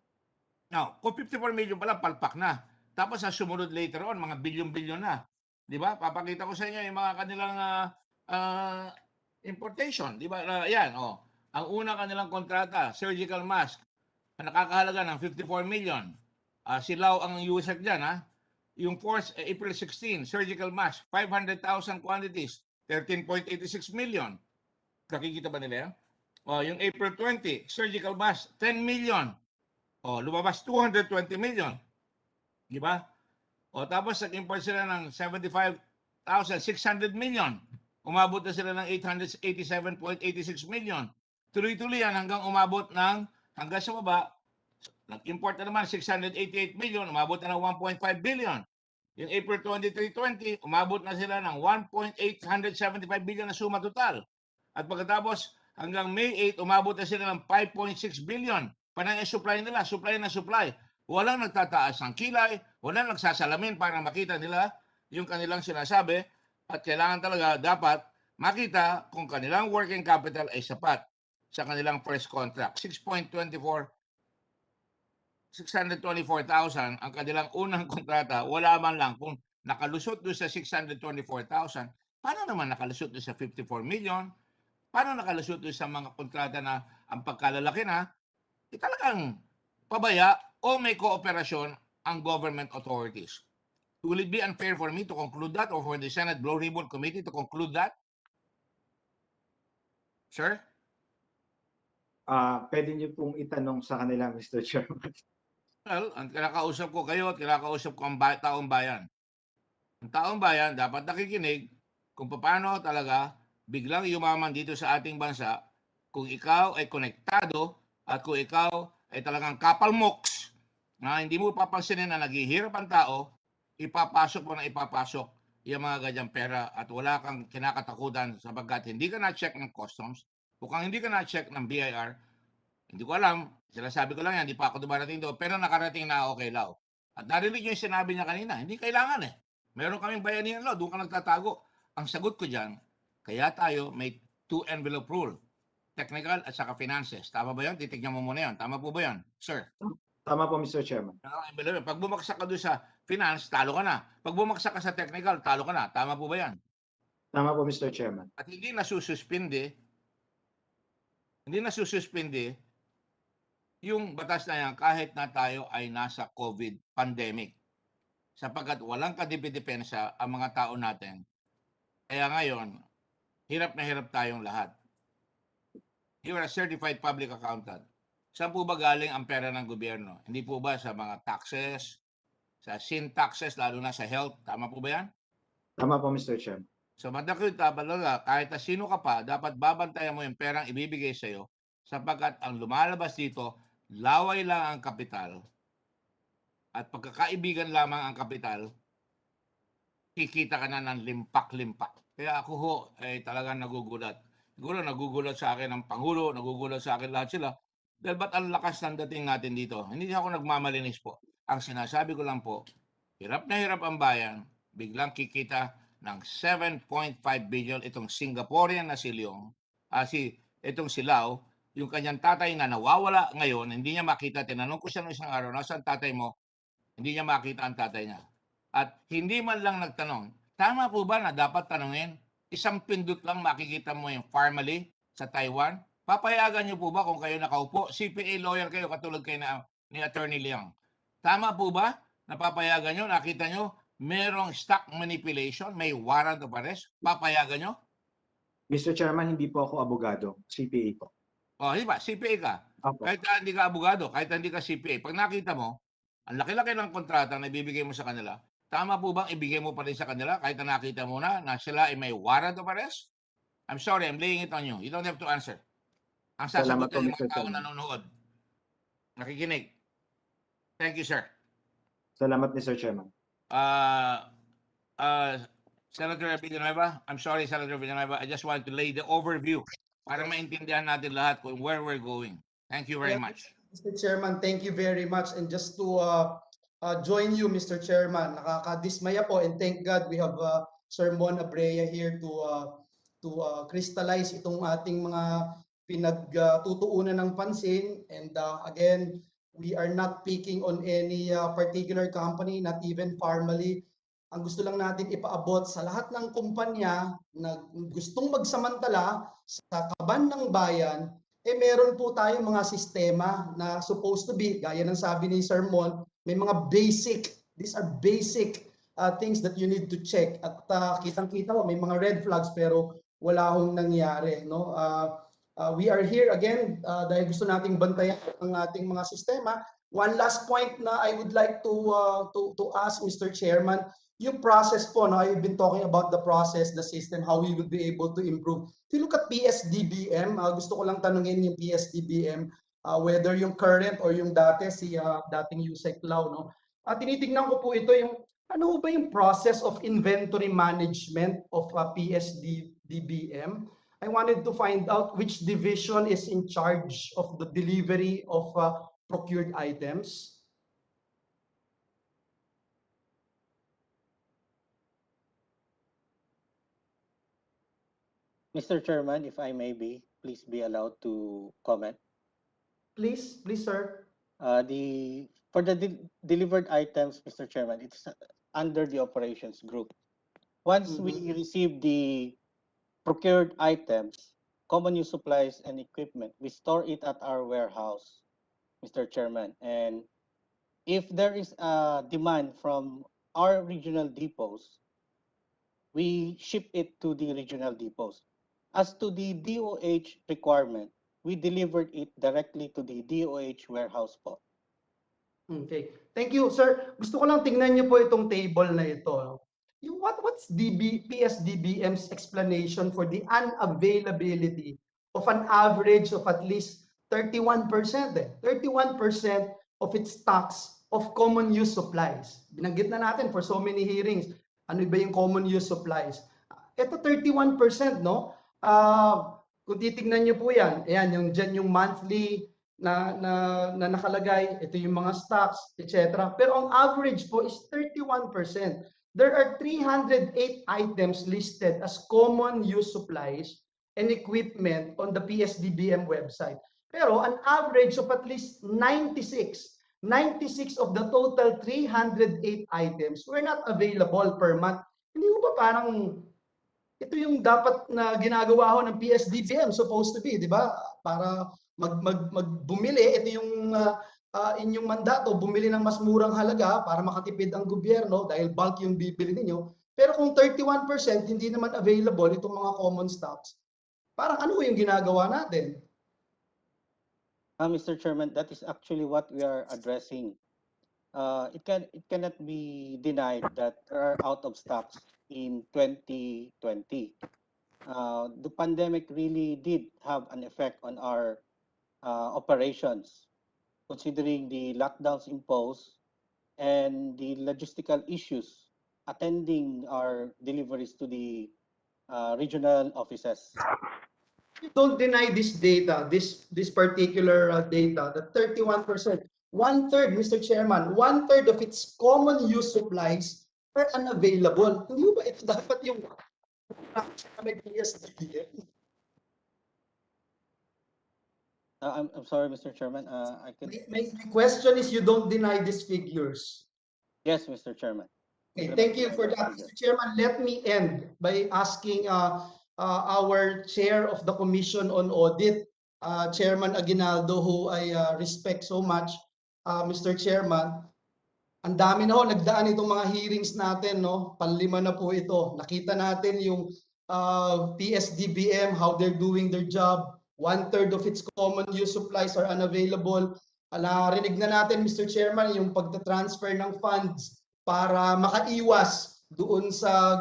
Now, kung 54 million pala, palpak na. Tapos sa sumunod later on, mga bilyon-bilyon na. Di ba? Papakita ko sa inyo yung mga kanilang importation. Di ba? Yan, oh. Ang una kanilang kontrata, surgical mask, nakakahalaga ng 54 million. Silaw ang USEC dyan, ha? Yung force, April 16, surgical mask, 500,000 quantities, 13.86 million. Nakikita ba nila yan? Yung April 20, surgical mask, 10 million. Lumabas 220 million. Di ba? Tapos nag-import sila ng 75,600 million. Umabot na sila ng 887.86 million. Tuloy-tuloy yan hanggang umabot ng, hanggang sa baba, nag-import na naman 688 million, umabot na ng 1.5 billion. Yung April 23, 20, umabot na sila ng 1.875 billion na suma total. At pagkatapos, hanggang May 8, umabot na sila ng 5.6 billion. Panang supply nila, supply na supply. Walang nagtataas ng kilay, walang nagsasalamin para makita nila yung kanilang sinasabi. At kailangan talaga dapat makita kung kanilang working capital ay sapat sa kanilang first contract. 624,000 ang kanilang unang kontrata, wala man lang kung nakalusot doon sa 624,000, paano naman nakalusot doon sa 54 million? Paano nakalusot doon sa mga kontrata na ang pagkalalaki na, talagang pabaya o may kooperasyon ang government authorities? Will it be unfair for me to conclude that or for the Senate Blue Ribbon Committee to conclude that? Sir? Pwede niyo pong itanong sa kanila, Mr. Chairman. Well, ang kinakausap ko kayo at kinakausap ko ang taong bayan. Ang taong bayan dapat nakikinig kung paano talaga biglang yumaman dito sa ating bansa kung ikaw ay konektado at kung ikaw ay talagang kapalmoks na hindi mo papansinin na naghihirap ang tao, ipapasok mo na ipapasok yung mga ganyang pera at wala kang kinakatakutan sapagkat hindi ka na-check ng customs o kung hindi ka na-check ng BIR, hindi ko alam, sinasabi ko lang yan, hindi pa ako dumarating doon, pero nakarating na okay law. At narinig yung sinabi niya kanina, hindi kailangan eh. Meron kaming bayanihan law, doon ka nagtatago. Ang sagot ko dyan, kaya tayo may two envelope rule. Technical at saka finances. Tama ba yun? Titignan mo muna yun. Tama po ba yun, sir? Tama po, Mr. Chairman. Pag bumaksak ka doon sa finance, talo ka na. Pag bumaksak ka sa technical, talo ka na. Tama po ba yan? Tama po, Mr. Chairman. At hindi nasususpindi yung batas na yan kahit na tayo ay nasa COVID pandemic. Sapagkat walang kadipidepensa ang mga tao natin. Kaya ngayon, hirap na hirap tayong lahat. You are a certified public accountant. Saan po ba galing ang pera ng gobyerno? Hindi po ba sa mga taxes, sa sin taxes, lalo na sa health? Tama po ba yan? Tama po, Mr. Chairman. So madakil talaga, kahit na sino ka pa, dapat babantayan mo yung perang ibibigay sa iyo sapagkat ang lumalabas dito, laway lang ang kapital at pagkakaibigan lamang ang kapital, kikita ka na ng limpak-limpak. Kaya ako ho, ay talagang nagugulat. Siguro nagugulat sa akin ang Pangulo, nagugulat sa akin lahat sila. Dahil ba't ang lakas ng dating natin dito? Hindi ako nagmamalinis po. Ang sinasabi ko lang po, hirap na hirap ang bayan, biglang kikita ng 7.5 billion itong Singaporean na si Leong, itong si Lau, yung kanyang tatay na nawawala ngayon, hindi niya makita. Tinanong ko siya noong isang araw, nasaan tatay mo? Hindi niya makita ang tatay niya. At hindi man lang nagtanong, tama po ba na dapat tanungin? Isang pindot lang makikita mo yung Pharmally sa Taiwan? Papayagan niyo po ba kung kayo nakaupo? CPA lawyer kayo katulad kayo ni Attorney Leong. Tama po ba? Napapayagan niyo? Nakita niyo? Merong stock manipulation? May warrant of arrest? Papayagan niyo? Mr. Chairman, hindi po ako abogado. CPA po. Di ba? CPA ka. Opo. Kahit hindi ka abogado, kahit hindi ka CPA, pag nakita mo, ang laki-laki ng kontrata na ibibigay mo sa kanila, tama po bang ibigay mo pa rin sa kanila kahit na nakita mo na sila ay may warrant of arrest? I'm sorry, I'm laying it on you. You don't have to answer. Ang sasagot ng mga tao nanonood. Nakikinig. Thank you, sir. Salamat, Mr. Chairman. Senator Villanueva, I'm sorry, Senator Villanueva, I just want to lay the overview para maintindihan natin lahat kung where we're going. Thank you very much. Mr. Chairman, thank you very much. And just to join you, Mr. Chairman, nakakadismaya po, and thank God we have Sir Mon Abrea here to crystallize itong ating mga pinagtutuunan ng pansin. And again, we are not picking on any particular company, not even Pharmally. Ang gusto lang natin ipaabot sa lahat ng kumpanya na gustong magsamantala sa kaban ng bayan, meron po tayong mga sistema na supposed to be, gaya ng sabi ni Sir Mon, may mga these are basic things that you need to check. At kitang-kita mo, may mga red flags pero wala hong nangyari. No? We are here again dahil gusto nating bantayan ang ating mga sistema. One last point na I would like to ask Mr. Chairman, yung process po, no, I've been talking about the process, the system, how we would be able to improve. If you look at PSDBM, gusto ko lang tanungin yung PSDBM, whether yung current or yung dati, dating Yusek Lau, no? Tinitignan ko po ito yung, ano ba yung process of inventory management of PSDBM? I wanted to find out which division is in charge of the delivery of procured items. Mr. Chairman, if I may be, please be allowed to comment. Please, sir. For the delivered items, Mr. Chairman, it's under the operations group. Once we receive the procured items, common use supplies and equipment, we store it at our warehouse, Mr. Chairman. And if there is a demand from our regional depots, we ship it to the regional depots. As to the DOH requirement, we delivered it directly to the DOH warehouse po. Okay. Thank you, sir. Gusto ko lang tingnan niyo po itong table na ito. Yung what's PSDBM's explanation for the unavailability of an average of at least 31%, 31% of its stocks of common use supplies. Binanggit na natin for so many hearings. Ano ba yung common use supplies? Ito 31%, no? Kung titignan niyo po yan, ayan, yung monthly na nakalagay, ito yung mga stocks, etc. Pero ang average po is 31%. There are 308 items listed as common use supplies and equipment on the PSDBM website. Pero an average of at least 96 of the total 308 items were not available per month. Hindi mo ba parang ito yung dapat na ginagawa ho ng PSDBM supposed to be, di ba? Para magbumili, ito yung inyong mandato, bumili ng mas murang halaga para makatipid ang gobyerno dahil bulk yung bibili ninyo. Pero kung 31% hindi naman available itong mga common stocks, parang ano yung ginagawa natin? Mr. Chairman, that is actually what we are addressing. It cannot be denied that there are out of stocks in 2020. The pandemic really did have an effect on our operations, considering the lockdowns imposed and the logistical issues attending our deliveries to the regional offices. You don't deny this data, this particular data, that 31%, one-third, Mr. Chairman, one-third of its common use supplies are unavailable. Hindi ba ito dapat yung PSDBM? I'm sorry, Mr. Chairman. My question is, you don't deny these figures. Yes, Mr. Chairman. Okay, thank you for that, Mr. Chairman. Let me end by asking our chair of the Commission on Audit, Chairman Aguinaldo, who I respect so much, Mr. Chairman. Ang dami na ho, nagdaan itong mga hearings natin, no? Panlima na po ito. Nakita natin yung PSDBM, how they're doing their job. One-third of its common use supplies are unavailable. Narinig na natin, Mr. Chairman, yung pagta-transfer ng funds para makaiwas doon sa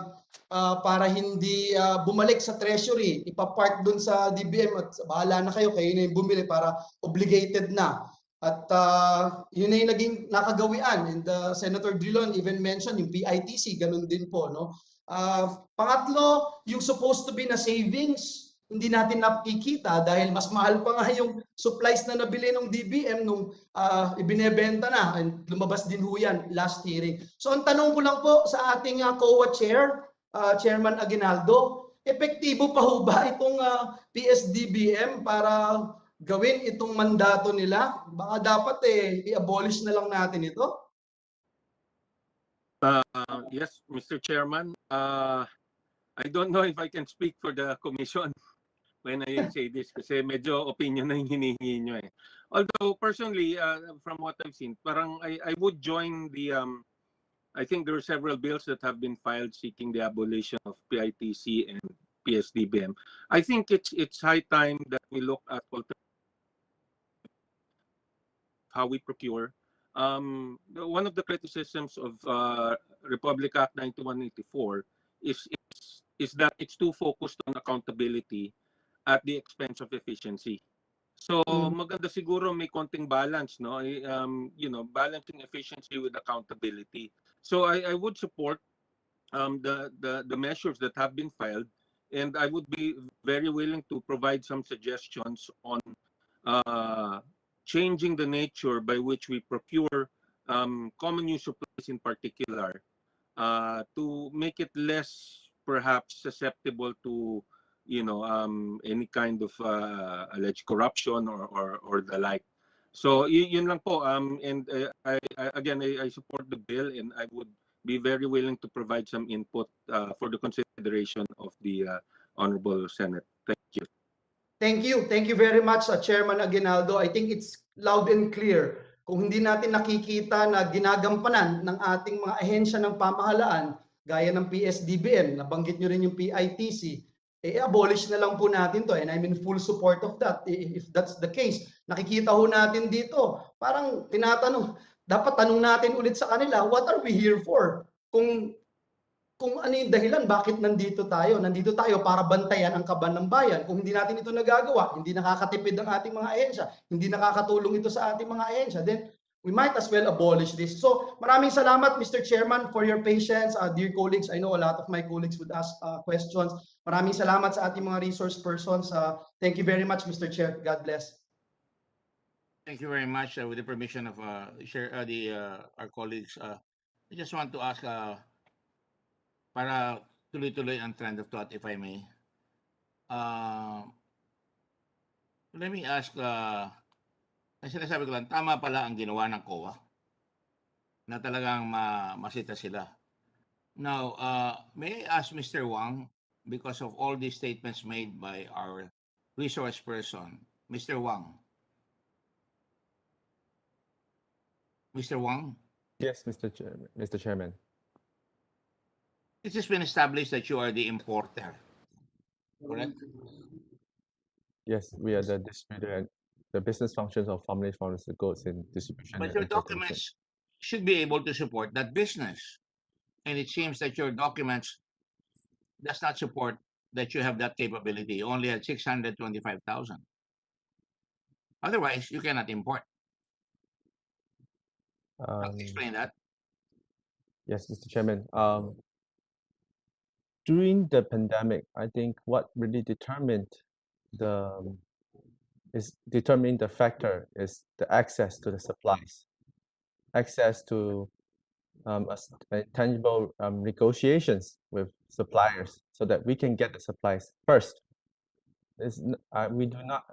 para hindi bumalik sa treasury, ipapark doon sa DBM at bahala na kayo na yung bumili para obligated na. At yun na yung naging nakagawian. And Senator Drilon even mentioned yung PITC, ganun din po. No? Pangatlo, yung supposed to be na savings, hindi natin nakikita dahil mas mahal pa nga yung supplies na nabili ng DBM nung ibinebenta na. And lumabas din ho yan last hearing. So ang tanong ko lang po sa ating COA Chair, Chairman Aguinaldo, epektibo pa ho ba itong PSDBM para gawin itong mandato nila? Baka dapat i-abolish na lang natin ito. Yes, Mr. Chairman. I don't know if I can speak for the commission when I say this kasi medyo opinion na yung hinihingi nyo eh. Although personally, from what I've seen, parang I would join the, I think there are several bills that have been filed seeking the abolition of PITC and PSDBM. I think it's high time that we look at how we procure. One of the criticisms of Republic Act 9184 is that it's too focused on accountability at the expense of efficiency. So maganda siguro may konting balance, no? Balancing efficiency with accountability. So I would support the measures that have been filed, and I would be very willing to provide some suggestions on changing the nature by which we procure common use supplies in particular, to make it less perhaps susceptible to any kind of alleged corruption or the like. So yun lang po, and I support the bill, and I would be very willing to provide some input for the consideration of the Honorable Senate. Thank you. Thank you very much, Chairman Aguinaldo. I think it's loud and clear. Kung hindi natin nakikita na ginagampanan ng ating mga ahensya ng pamahalaan, gaya ng PSDBM, nabanggit nyo rin yung PITC, abolish na lang po natin to, and I'm in full support of that. If that's the case, nakikita ho natin dito, parang tinatanong, dapat tanong natin ulit sa kanila, what are we here for? Kung ano yung dahilan, bakit nandito tayo? Nandito tayo para bantayan ang kaban ng bayan. Kung hindi natin ito nagagawa, hindi nakakatipid ang ating mga ahensya, hindi nakakatulong ito sa ating mga ahensya, then we might as well abolish this. So maraming salamat, Mr. Chairman, for your patience. Dear colleagues, I know a lot of my colleagues would ask questions. Maraming salamat sa ating mga resource persons. Thank you very much, Mr. Chair. God bless. Thank you very much. With the permission of our colleagues, I just want to ask, para tuloy-tuloy ang trend of thought, if I may. Let me ask, ang sinasabi ko lang, tama pala ang ginawa ng COA na talagang masita sila. Now, may I ask Mr. Wang, because of all these statements made by our resource person, Mr. Wang. Mr. Wang? Yes, Mr. Chairman. It has been established that you are the importer, correct? Yes, we are the distributor and the business functions of Pharmally Phamaceuticals in distribution But and your importation. documents should be able to support that business. And it seems that your documents does not support that you have that capability. You only had 625,000. Otherwise, you cannot import. Explain that. Yes, Mr. Chairman. During the pandemic, I think what really determined the factor is the access to the supplies, access to tangible negotiations with suppliers, so that we can get the supplies first. We do not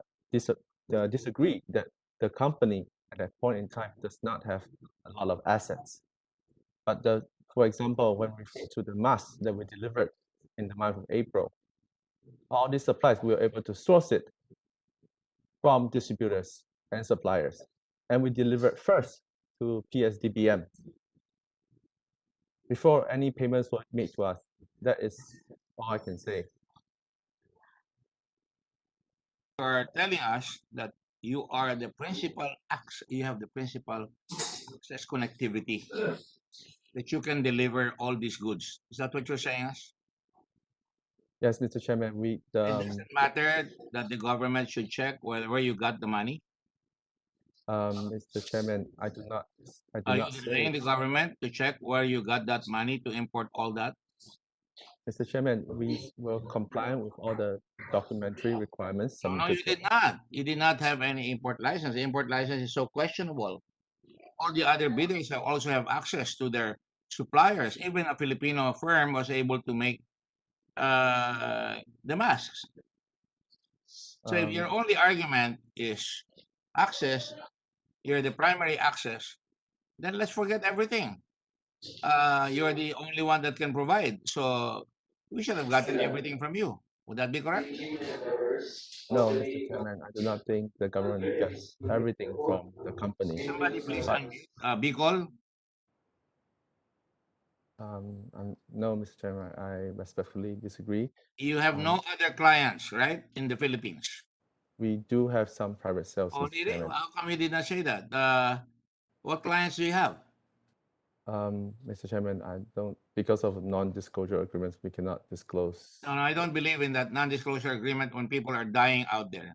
disagree that the company at that point in time does not have a lot of assets. But for example, when we refer to the masks that we delivered in the month of April, all these supplies, we were able to source it from distributors and suppliers. And we delivered first to PSDBM before any payments were made to us. That is all I can say. You are telling us that you are the principal you have the principal access connectivity, that you can deliver all these goods. Is that what you're saying us? Yes, Mr. Chairman, It doesn't matter that the government should check where you got the money? Mr. Chairman, I do not Are you say. delaying the government to check where you got that money to import all that? Mr. Chairman, we will comply with all the documentary requirements No, submitted you did not. You did not have any import license. The import license is so questionable. All the other bidders also have access to their suppliers. Even a Filipino firm was able to make the masks. So if your only argument is access, you're the primary access, then let's forget everything. you're the only one that can provide. So we should have gotten everything from you. Would that be correct? No, Mr. Chairman, I do not think the government got everything from the company. Somebody please But unmute. Bicol. no, Mr. Chairman, I respectfully disagree. You have no other clients, right, in the Philippines? We do have some private sales, Oh, Mr. really? Chairman. How come you did not say that? What clients do you have? Mr. Chairman, I don't, because of non-disclosure agreements, we cannot disclose. No, I don't believe in that non-disclosure agreement when people are dying out there.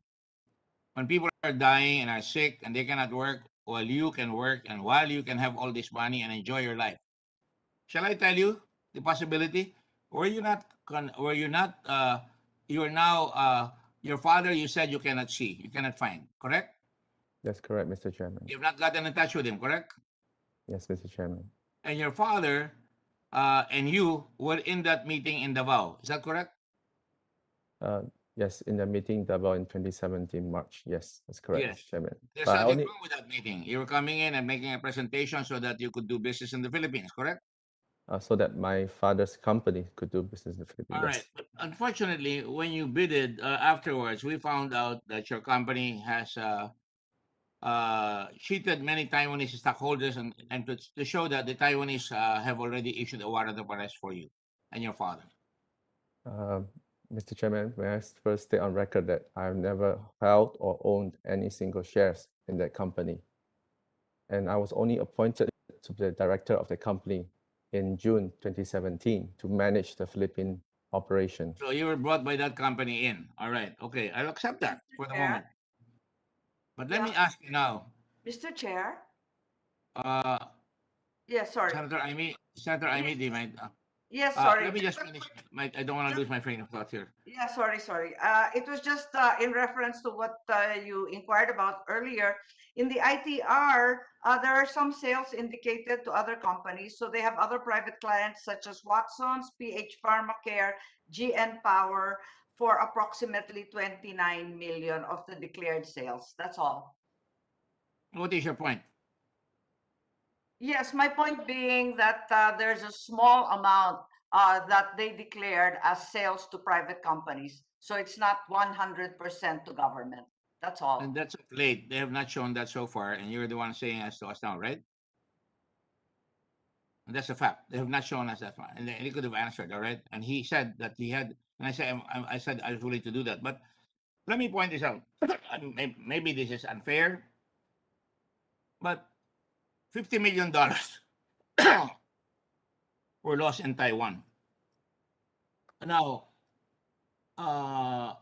When people are dying and are sick and they cannot work, while you can work and while you can have all this money and enjoy your life. Shall I tell you the possibility? Were you not, you are now, your father, you said you cannot see, you cannot find, correct? That's correct, Mr. Chairman. You've not gotten in touch with him, correct? Yes, Mr. Chairman. And your father and you were in that meeting in Davao. Is that correct? Yes, in the meeting Davao in 2017 March. Yes, that's correct, Yes. Mr. Chairman. There's But I nothing only, wrong with that meeting. You were coming in and making a presentation so that you could do business in the Philippines, correct? so that my father's company could do business in the Philippines. All right. Yes. But unfortunately, when you bidded afterwards, we found out that your company has cheated many Taiwanese stockholders and to show that the Taiwanese have already issued a warrant of arrest for you and your father. Mr. Chairman, may I first state on record that I've never held or owned any single shares in that company. And I was only appointed to be the director of the company in June 2017 to manage the Philippine operation. So you were brought by that company in. All right. Okay. I'll accept that for the Chair? moment. But let me ask you now. Mr. Chair? Uh, Yes, sorry. Senator Amy, do you mind? Yes, sorry. Let me just finish. I don't want to lose my train of thought here. Yeah, sorry. It was just in reference to what you inquired about earlier. In the ITR, there are some sales indicated to other companies. So they have other private clients such as Watson's, PH Pharmacare, GN Power for approximately 29 million of the declared sales. That's all. What is your point? Yes, my point being that there's a small amount that they declared as sales to private companies. So it's not 100% to government. That's all. And that's late. They have not shown that so far, and you're the one saying as to us now, right? And that's a fact. They have not shown us that one, and he could have answered, all right. And he said that he had, and I said I was willing to do that. But let me point this out. Maybe this is unfair, but $50 million were lost in Taiwan. Now, how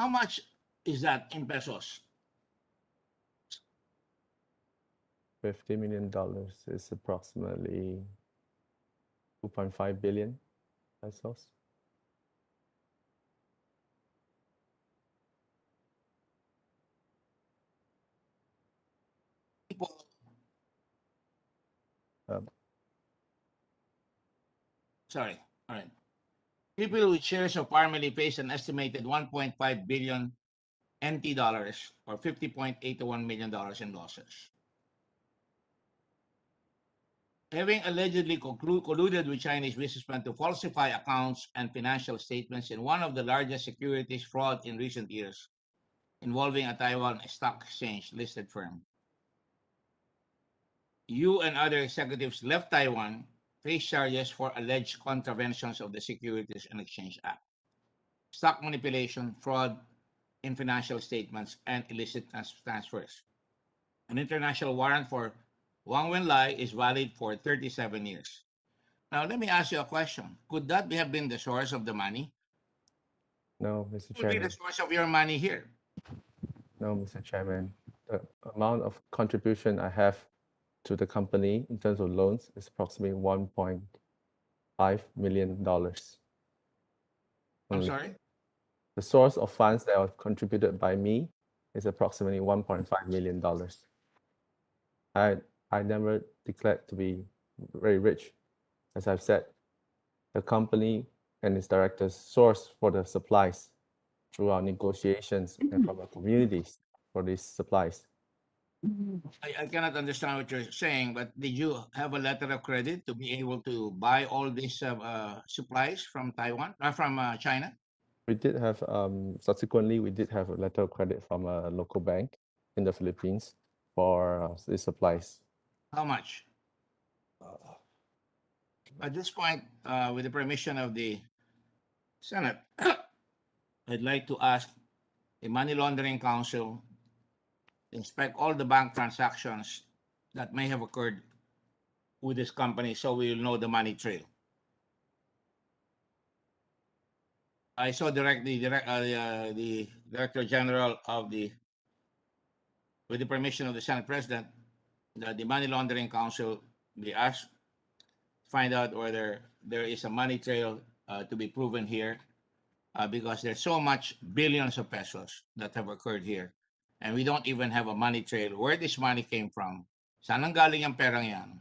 much is that in pesos? $50 million is approximately 2.5 billion pesos. Sorry. All right. People with shares of Pharmally face an estimated 1.5 billion NT dollars or $50.81 million in losses. Having allegedly colluded with Chinese businessmen to falsify accounts and financial statements in one of the largest securities fraud in recent years, involving a Taiwan stock exchange listed firm. You and other executives left Taiwan, face charges for alleged contraventions of the Securities and Exchange Act, stock manipulation, fraud in financial statements, and illicit transfers. An international warrant for Wang Wenlai is valid for 37 years. Now, let me ask you a question. Could that have been the source of the money? No, Mr. Could be Chairman. the source of your money here. No, Mr. Chairman. The amount of contribution I have to the company in terms of loans is approximately $1.5 million. I'm sorry? The source of funds that are contributed by me is approximately $1.5 million. I never declared to be very rich. As I've said, the company and its directors source for the supplies through our negotiations and from our communities for these supplies. I cannot understand what you're saying, but did you have a letter of credit to be able to buy all these supplies from Taiwan, from China? We did have, subsequently, we did have a letter of credit from a local bank in the Philippines for the supplies. How much? At this point, with the permission of the Senate, I'd like to ask the Money Laundering Council to inspect all the bank transactions that may have occurred with this company so we will know the money trail. I saw the Director General of with the permission of the Senate President, that the Money Laundering Council be asked to find out whether there is a money trail to be proven here, because there's so much billions of pesos that have occurred here, and we don't even have a money trail where this money came from. Saan ang galing ang perang yan?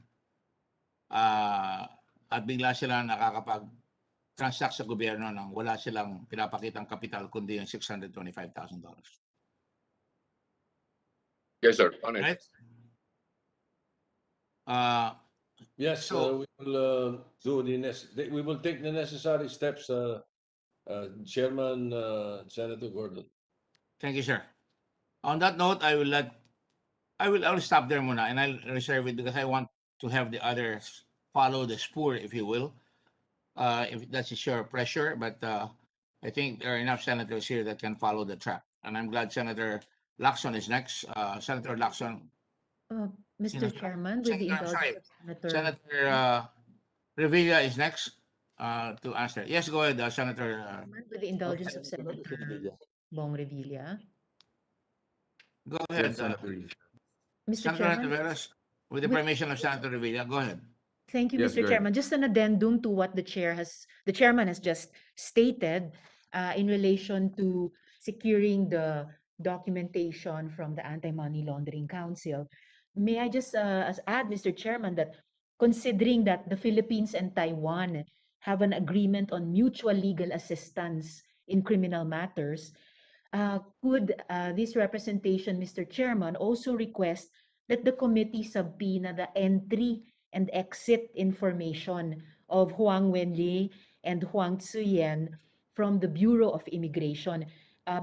At bigla sila nakakapag-transact sa gobyerno nang wala silang pinapakitang kapital kundi yung $625,000. Yes, sir. On it. Right? Yes, So- we will do we will take the necessary steps, Chairman Senator Gordon. Thank you, sir. On that note, I'll stop there muna, and I'll reserve it because I want to have the others follow the spoor, if you will. If that's your pressure, but I think there are enough senators here that can follow the track. And I'm glad Senator Lacson is next. Senator Lacson. Mr. Chairman, with the indulgence of Senator Revilla is next to answer. Yes, go ahead, Senator. With the indulgence of Senator Bong Revilla. Go ahead, Yes, Senator. Mr. Senator Chairman, Taveras, with the permission of Senator Revilla, go ahead. thank you, Yes, Mr. go ahead. Chairman. Just an addendum to what the chairman has just stated in relation to securing the documentation from the Anti-Money Laundering Council. May I just add, Mr. Chairman, that considering that the Philippines and Taiwan have an agreement on mutual legal assistance in criminal matters, could this representation, Mr. Chairman, also request that the committee subpoena the entry and exit information of Huang Wenli and Huang Tzuyen from the Bureau of Immigration?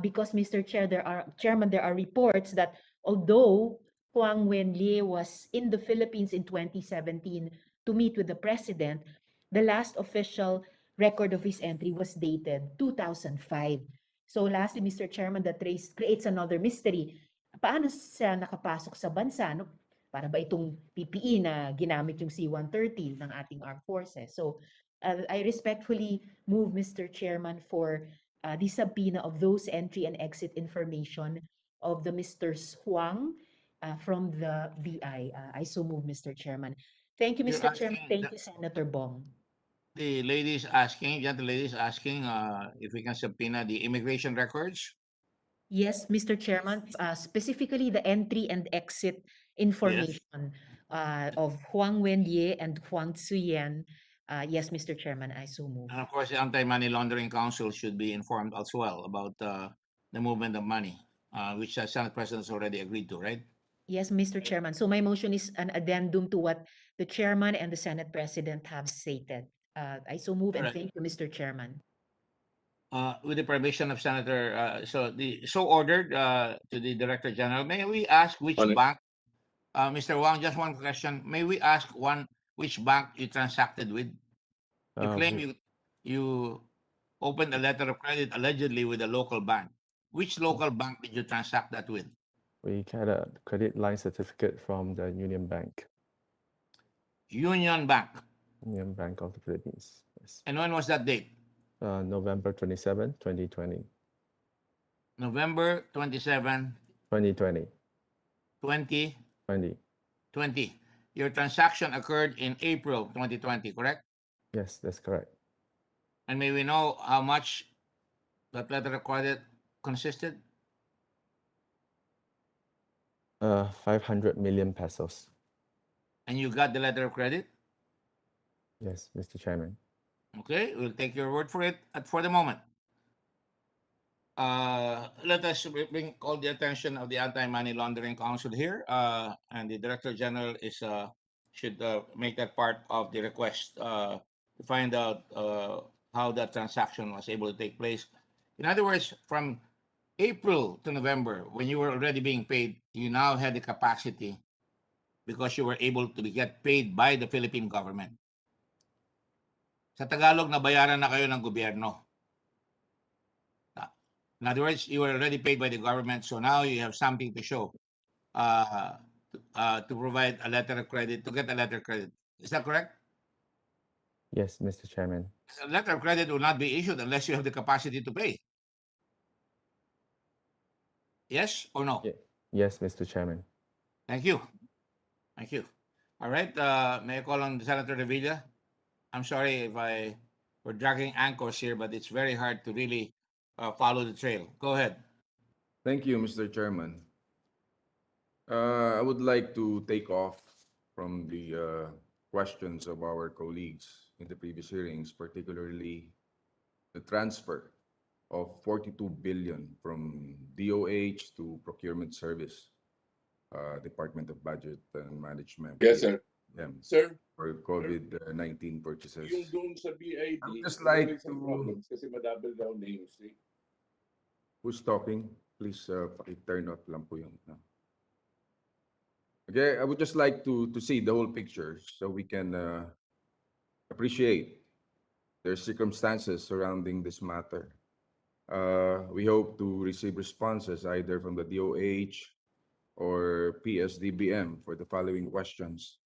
Because, Mr. Chairman, there are reports that although Huang Wenli was in the Philippines in 2017 to meet with the president, the last official record of his entry was dated 2005. So lastly, Mr. Chairman, that creates another mystery. Paano siya nakapasok sa bansa? No? Para ba itong PPE na ginamit yung C-130 ng ating armed forces? So I respectfully move, Mr. Chairman, for the subpoena of those entry and exit information of the Mr. Huang from the BI. I so move, Mr. Chairman. Thank you, You're Mr. Chairman. asking Thank you, Senator Bong. The lady is asking if we can subpoena the immigration records. Yes, Mr. Chairman, specifically the entry and exit information of Huang Wenye and Huang Tzuyen. Yes, Mr. Chairman, I so move. And of course, the Anti-Money Laundering Council should be informed as well about the movement of money, which the Senate President has already agreed to, right? Yes, Mr. Chairman. So my motion is an addendum to what the Chairman and the Senate President have stated. I so move and Alright. thank you, Mr. Chairman. With the permission of Senator, so ordered to the Director General. May we ask which On it. bank, Mr. Wang? Just one question. May we ask which bank you transacted with? You claim you opened a letter of credit allegedly with a local bank. Which local bank did you transact that with? We had a credit line certificate from the Union Bank Union Bank. Union Bank of the Philippines. Yes. And when was that date? November 27, 2020. November 27, 2020. 2020. Your transaction occurred in April 2020, correct? Yes, that's correct. And may we know how much that letter of credit consisted? 500 million pesos. And you got the letter of credit? Yes, Mr. Chairman. Okay, we'll take your word for it for the moment. Let us call the attention of the Anti-Money Laundering Council here, and the Director General is should make that part of the request to find out how that transaction was able to take place. In other words, from April to November, when you were already being paid, you now had the capacity because you were able to get paid by the Philippine government. Sa Tagalog, nabayaran na kayo ng gobyerno. In other words, you were already paid by the government, so now you have something to show to provide a letter of credit, to get a letter of credit. Is that correct? Yes, Mr. Chairman. A letter of credit will not be issued unless you have the capacity to pay. Yes or no? Yes, Mr. Chairman. Thank you. Thank you. All right. May I call on Senator Revilla? I'm sorry if we're dragging anchors here, but it's very hard to really follow the trail. Go ahead. Thank you, Mr. Chairman. I would like to take off from the questions of our colleagues in the previous hearings, particularly the transfer of 42 billion from DOH to Procurement Service, Department of Budget and Management. Yes, sir. Sir, for COVID-19 purchases. yung doon sa BID, I would just like may some to- problems kasi madouble daw names. Eh. Who's talking? Please turn off lang po yung. Okay, I would just like to see the whole picture so we can appreciate their circumstances surrounding this matter. We hope to receive responses either from the DOH or PSDBM for the following questions.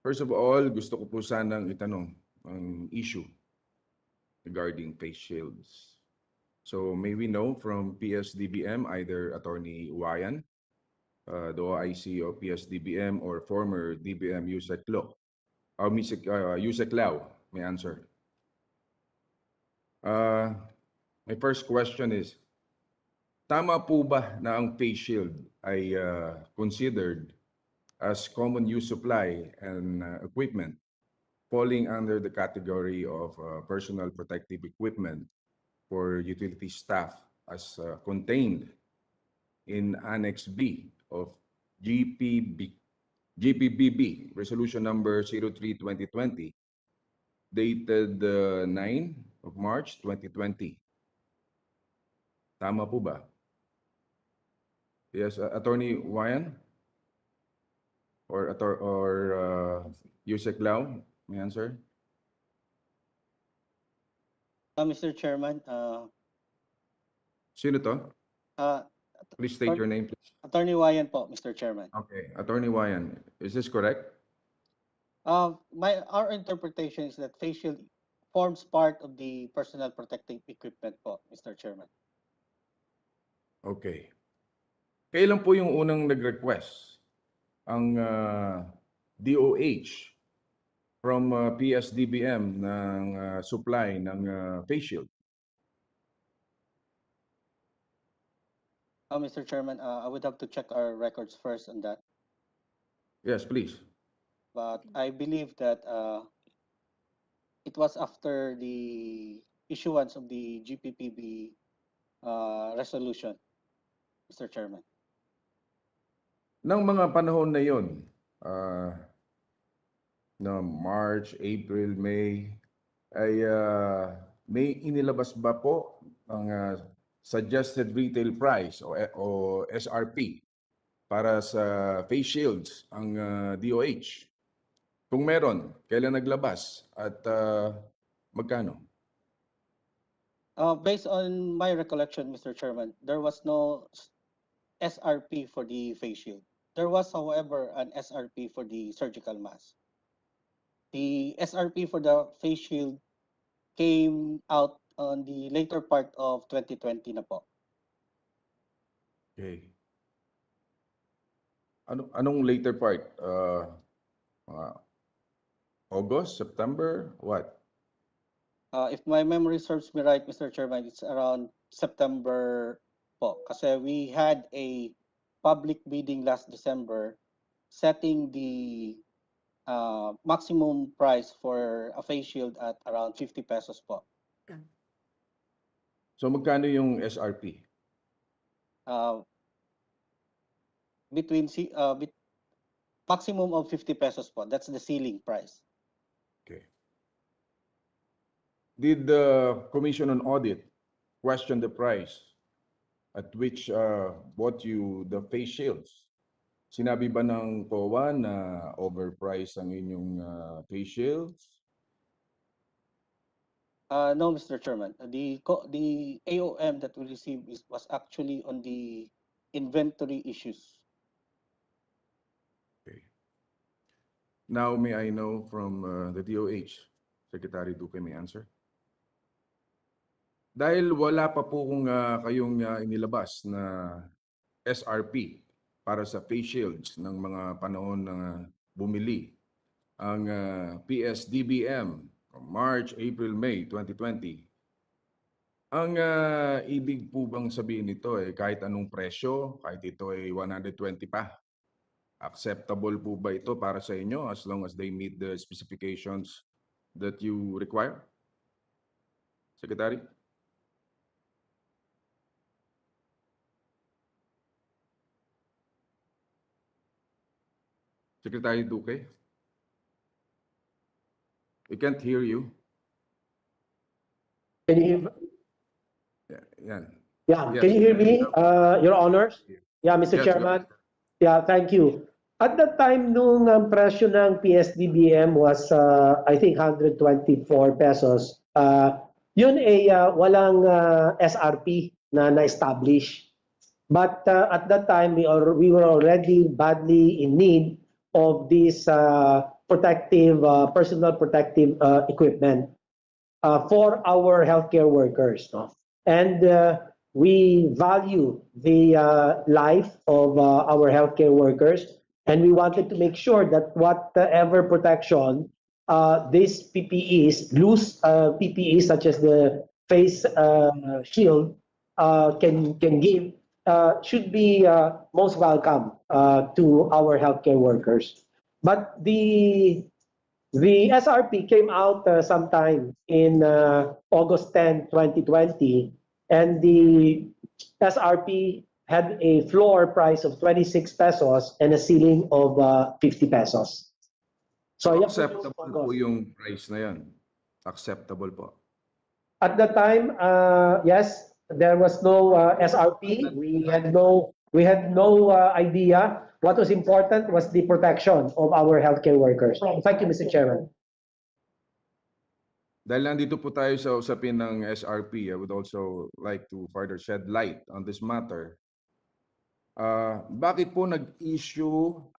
First of all, gusto ko po sanang itanong ang issue regarding face shields. So may we know from PSDBM, either Attorney Wayan, the OIC of PSDBM, or former DBM Yusek Lau, Yusek Lau may answer. My first question is, tama po ba na ang face shield ay considered as common use supply and equipment falling under the category of personal protective equipment for utility staff as contained in Annex B of GPBB Resolution Number 03/2020 dated 9 of March 2020. Tama po ba? Yes, Attorney Wayan or Yusek Lau may answer. Mr. Chairman, Sino to? Please state your name, please. Attorney Wayan po, Mr. Chairman. Okay, Attorney Wayan, is this correct? Our interpretation is that face shield forms part of the personal protective equipment po, Mr. Chairman. Okay. Kailan po yung unang nag-request ang DOH from PSDBM ng supply ng face shield? Mr. Chairman, I would have to check our records first on that. Yes, please. But I believe that it was after the issuance of the GPPB resolution, Mr. Chairman. Nang mga panahon na yon, na March, April, May, ay may inilabas ba po ang suggested retail price o SRP para sa face shields ang DOH? Kung meron, kailan naglabas at magkano? Based on my recollection, Mr. Chairman, there was no SRP for the face shield. There was, however, an SRP for the surgical mask. The SRP for the face shield came out on the later part of 2020 na po. Okay. Anong later part? August, September, what? If my memory serves me right, Mr. Chairman, it's around September po. Kasi we had a public bidding last December setting the maximum price for a face shield at around 50 pesos po. So magkano yung SRP? Between maximum of 50 pesos po. That's the ceiling price. Okay. Did the Commission on Audit question the price at which bought you the face shields? Sinabi ba ng COA na overpriced ang inyong face shields? No, Mr. Chairman. The AOM that we received was actually on the inventory issues. Okay. Now, may I know from the DOH, Secretary Duque may answer? Dahil wala pa po kung kayong inilabas na SRP para sa face shields ng mga panahon na bumili ang PSDBM March, April, May 2020. Ang ibig po bang sabihin nito kahit anong presyo, kahit ito ay 120 pa, acceptable po ba ito para sa inyo as long as they meet the specifications that you require? Secretary? Secretary Duque? We can't hear you. Can you hear? Yan. Yeah, Yes. can you hear me, Your Honors? Yeah, Mr. Yes, Chairman. Yeah, thank you. At that time, nung presyo ng PSDBM was, I think, 124 pesos, yun ay walang SRP na na-establish. But at that time, we were already badly in need of this personal protective equipment for our healthcare workers. No? And we value the life of our healthcare workers, and we wanted to make sure that whatever protection these PPEs, loose PPEs such as the face shield can give, should be most welcome to our healthcare workers. But the SRP came out sometime in August 10, 2020, and the SRP had a floor price of 26 pesos and a ceiling of 50 pesos. So acceptable po yung price na yan? Acceptable po? At the time, yes, there was no SRP. We had no idea. What was important was the protection of our healthcare workers. Thank you, Mr. Chairman. Dahil nandito po tayo sa usapin ng SRP, I would also like to further shed light on this matter. Bakit po nag-issue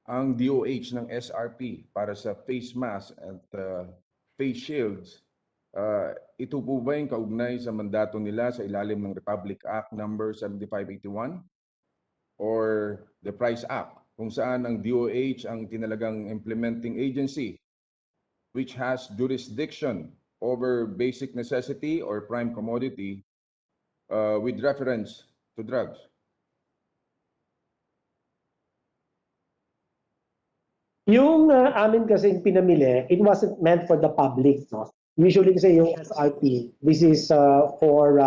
ang DOH ng SRP para sa face mask at face shields? Ito po ba yung kaugnay sa mandato nila sa ilalim ng Republic Act number 7581 or the Price Act, kung saan ang DOH ang tinalagang implementing agency which has jurisdiction over basic necessity or prime commodity with reference to drugs? Yung amin kasing pinamili, it wasn't meant for the public. No? Usually kasi yung SRP, this is for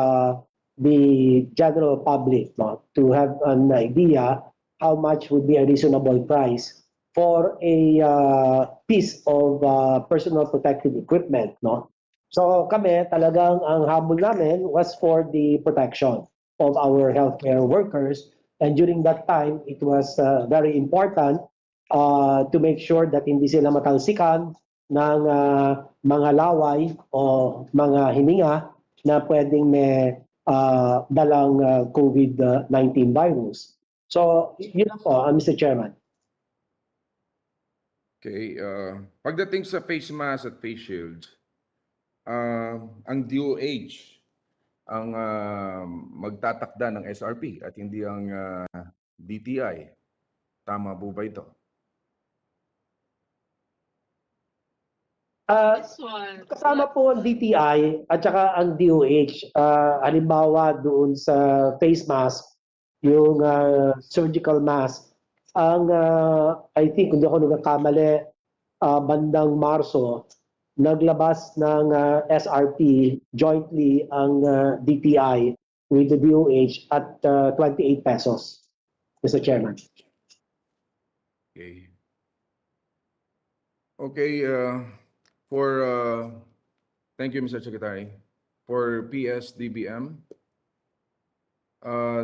the general public, no? To have an idea how much would be a reasonable price for a piece of personal protective equipment. No? So kami, talagang ang habol namin was for the protection of our healthcare workers. And during that time, it was very important to make sure that hindi sila matalsikan ng mga laway o mga hininga na pwedeng may dalang COVID-19 virus. So, yun lang po, Mr. Chairman. Okay, pagdating sa face mask at face shields, ang DOH ang magtatakda ng SRP at hindi ang DTI. Tama po ba ito? Kasama po ang DTI at saka ang DOH. Halimbawa doon sa face mask, yung surgical mask, ang I think, kung di ako nagkakamali, bandang Marso, naglabas ng SRP jointly ang DTI with the DOH at 28 pesos, Mr. Chairman. Okay. Okay, thank you, Mr. Secretary. For PSDBM,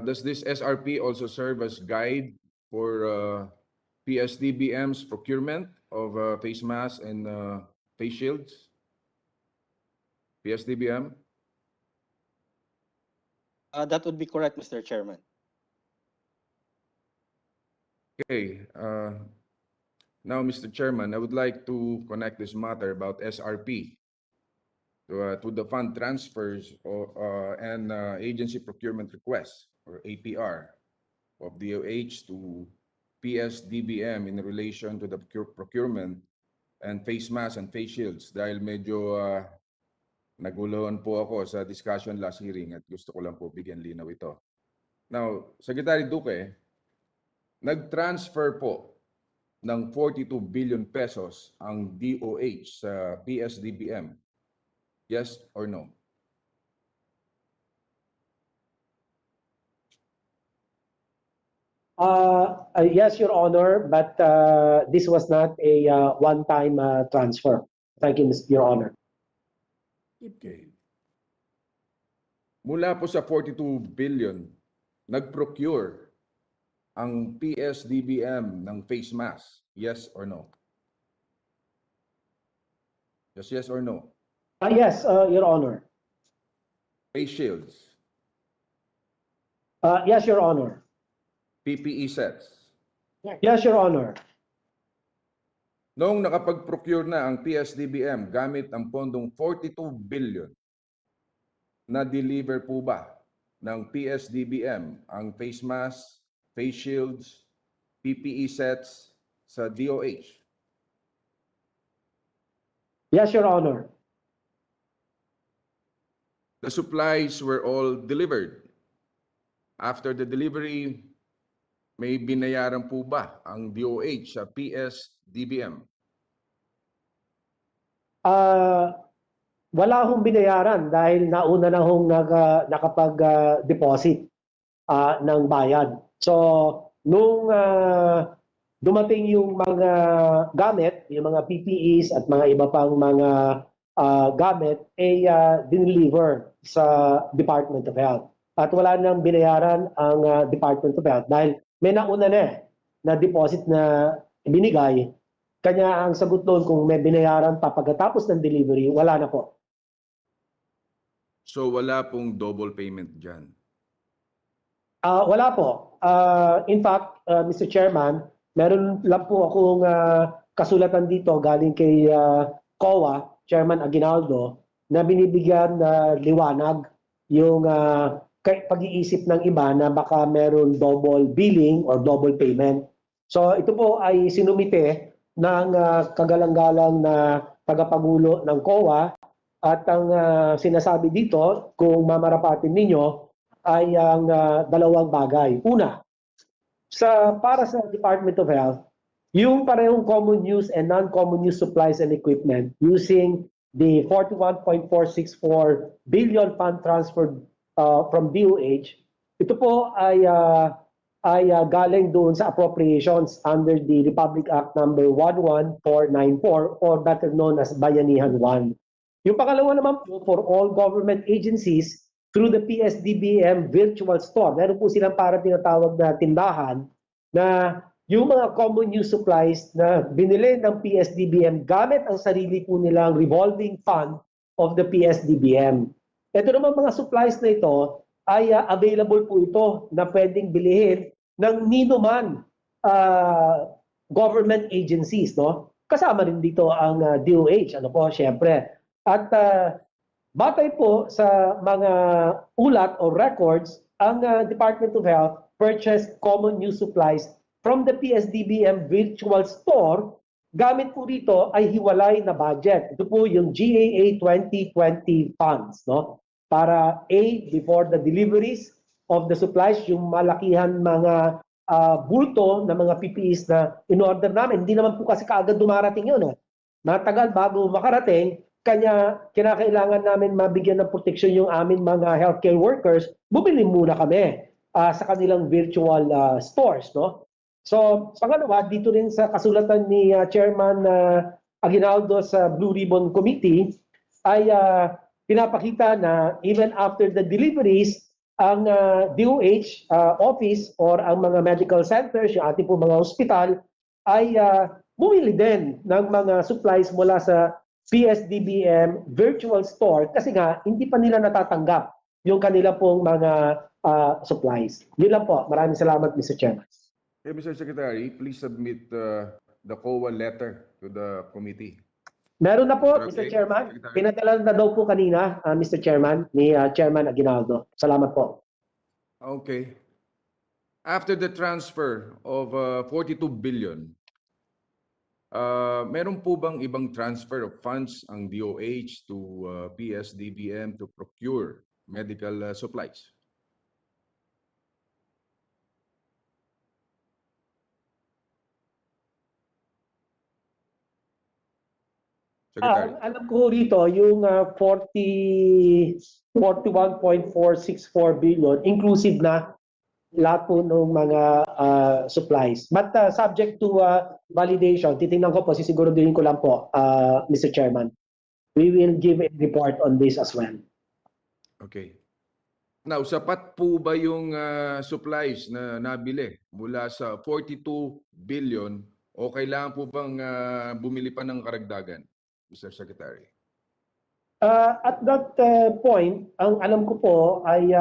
does this SRP also serve as guide for PSDBM's procurement of face masks and face shields? PSDBM? That would be correct, Mr. Chairman. Okay. Now, Mr. Chairman, I would like to connect this matter about SRP to the fund transfers and agency procurement requests, or APR, of DOH to PSDBM in relation to the procurement and face masks and face shields. Dahil medyo naguluhan po ako sa discussion last hearing at gusto ko lang po bigyan linaw ito. Now, Secretary Duque, nag-transfer po ng 42 billion pesos ang DOH sa PSDBM. Yes or no? Yes, Your Honor, but this was not a one-time transfer. Thank you, Your Honor. Okay. Mula po sa 42 billion, nag-procure ang PSDBM ng face mask. Yes or no? Yes or no? Yes, Your Honor. Face shields. Yes, Your Honor. PPE sets. Yes, Your Honor. Noong nakapag-procure na ang PSDBM gamit ang pondong 42 billion, na-deliver po ba ng PSDBM ang face mask, face shields, PPE sets sa DOH? Yes, Your Honor. The supplies were all delivered. After the delivery, may binayaran po ba ang DOH sa PSDBM? Wala hong binayaran dahil nauna na hong nakapag-deposit ng bayad. So, nung dumating yung mga gamit, yung mga PPEs at mga iba pang mga gamit, ay dineliver sa Department of Health. At wala nang binayaran ang Department of Health dahil may nauna na deposit na binigay. Kanya ang sagot doon kung may binayaran pa pagkatapos ng delivery, wala na po. So wala pong double payment dyan? Wala po. In fact, Mr. Chairman, meron lang po akong kasulatan dito galing kay COA, Chairman Aguinaldo, na binibigyan na liwanag yung pag-iisip ng iba na baka meron double billing or double payment. So ito po ay sinumite ng kagalang-galang na tagapangulo ng COA at ang sinasabi dito kung mamarapatin ninyo ay ang dalawang bagay. Una, para sa Department of Health, yung parehong common use and non-common use supplies and equipment using the 41.464 billion fund transferred from DOH, ito po ay galing doon sa appropriations under the Republic Act number 11494 or better known as Bayanihan 1. Yung pangalawa naman po, for all government agencies through the PSDBM virtual store, meron po silang para tinatawag na tindahan na yung mga common use supplies na binili ng PSDBM gamit ang sarili po nilang revolving fund of the PSDBM. Ito naman mga supplies na ito ay available po ito na pwedeng bilihin ng ninuman government agencies, no? Kasama rin dito ang DOH, ano po, syempre. At batay po sa mga ulat o records, ang Department of Health purchased common use supplies from the PSDBM virtual store. Gamit po dito ay hiwalay na budget. Ito po yung GAA 2020 funds, no? Para before the deliveries of the supplies, yung malakihan mga bulto na mga PPEs na in-order namin. Hindi naman po kasi kaagad dumarating yun. matagal bago makarating, kanya kinakailangan namin mabigyan ng proteksyon yung amin mga healthcare workers, bumili muna kami sa kanilang virtual stores, no? So, pangalawa, dito rin sa kasulatan ni Chairman Aguinaldo sa Blue Ribbon Committee ay pinapakita na even after the deliveries, ang DOH office or ang mga medical centers, yung ating po mga hospital, ay bumili din ng mga supplies mula sa PSDBM virtual store kasi nga hindi pa nila natatanggap yung kanila pong mga supplies. Yun lang po. Maraming salamat, Mr. Chairman. Okay, Mr. Secretary, please submit the COA letter to the committee. Meron na po, Okay. Mr. Chairman. Pinadala na daw po kanina, Mr. Chairman, ni Chairman Aguinaldo. Salamat po. Okay. After the transfer of 42 billion, meron po bang ibang transfer of funds ang DOH to PSDBM to procure medical supplies? Secretary. Alam ko rito, yung 41.464 billion, inclusive na lahat po ng mga supplies. But subject to validation, titingnan ko po, sisiguraduhin ko lang po, Mr. Chairman. We will give a report on this as well. Okay. Now, sapat po ba yung supplies na nabili mula sa 42 billion o kailangan po bang bumili pa ng karagdagan, Mr. Secretary? At that point, ang alam ko po ay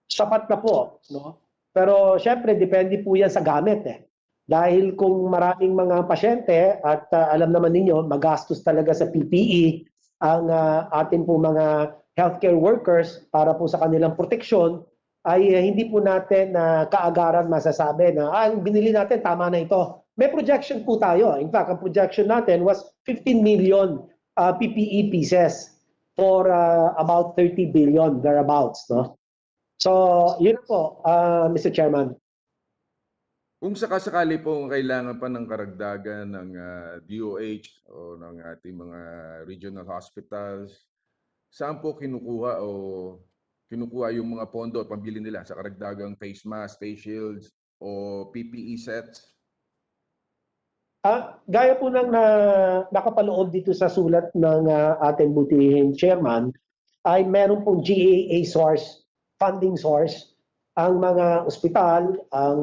sapat na po, no? Pero syempre depende po 'yan sa gamit eh. Dahil kung maraming mga pasyente at alam naman ninyo, magastos talaga sa PPE ang atin po mga healthcare workers para po sa kanilang proteksyon, ay hindi po natin kaagaran masasabi na ang binili natin tama na ito. May projection po tayo. In fact, ang projection natin was 15 million PPE pieces for about 30 billion thereabouts, no? So, yun po, Mr. Chairman. Kung sakasakali po kailangan pa ng karagdagan ng DOH o ng ating mga regional hospitals, saan po kinukuha yung mga pondo at pambili nila sa karagdagang face mask, face shields o PPE sets? Gaya po ng nakapaloob dito sa sulat ng ating butihing chairman, ay meron pong GAA source, funding source, ang mga ospital, ang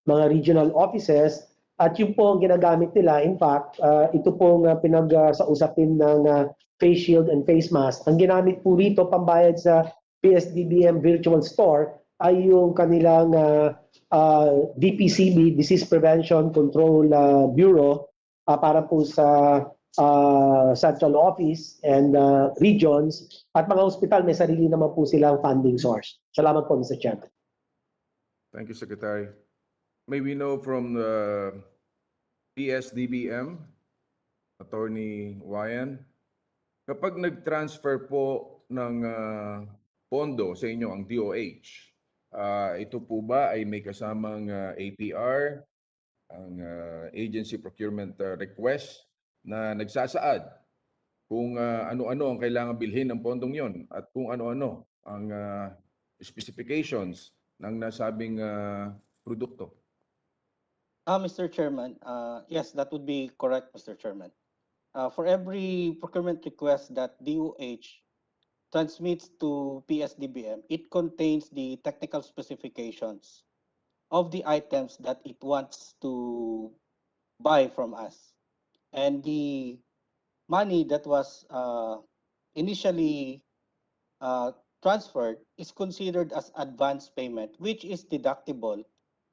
mga regional offices, at yun po ang ginagamit nila. In fact, ito pong pinag-sausapin ng face shield and face mask. Ang ginamit po rito pambayad sa PSDBM virtual store ay yung kanilang DPCB, Disease Prevention Control Bureau, para po sa central office and regions, at mga hospital may sarili naman po silang funding source. Salamat po, Mr. Chairman. Thank you, Secretary. May we know from the PSDBM, Attorney Wayan, kapag nag-transfer po ng pondo sa inyo ang DOH, ito po ba ay may kasamang APR, ang Agency Procurement Request, na nagsasaad kung ano-ano ang kailangan bilhin ng pondong yon at kung ano-ano ang specifications ng nasabing produkto? Mr. Chairman, yes, that would be correct, Mr. Chairman. For every procurement request that DOH transmits to PSDBM, it contains the technical specifications of the items that it wants to buy from us. And the money that was initially transferred is considered as advance payment, which is deductible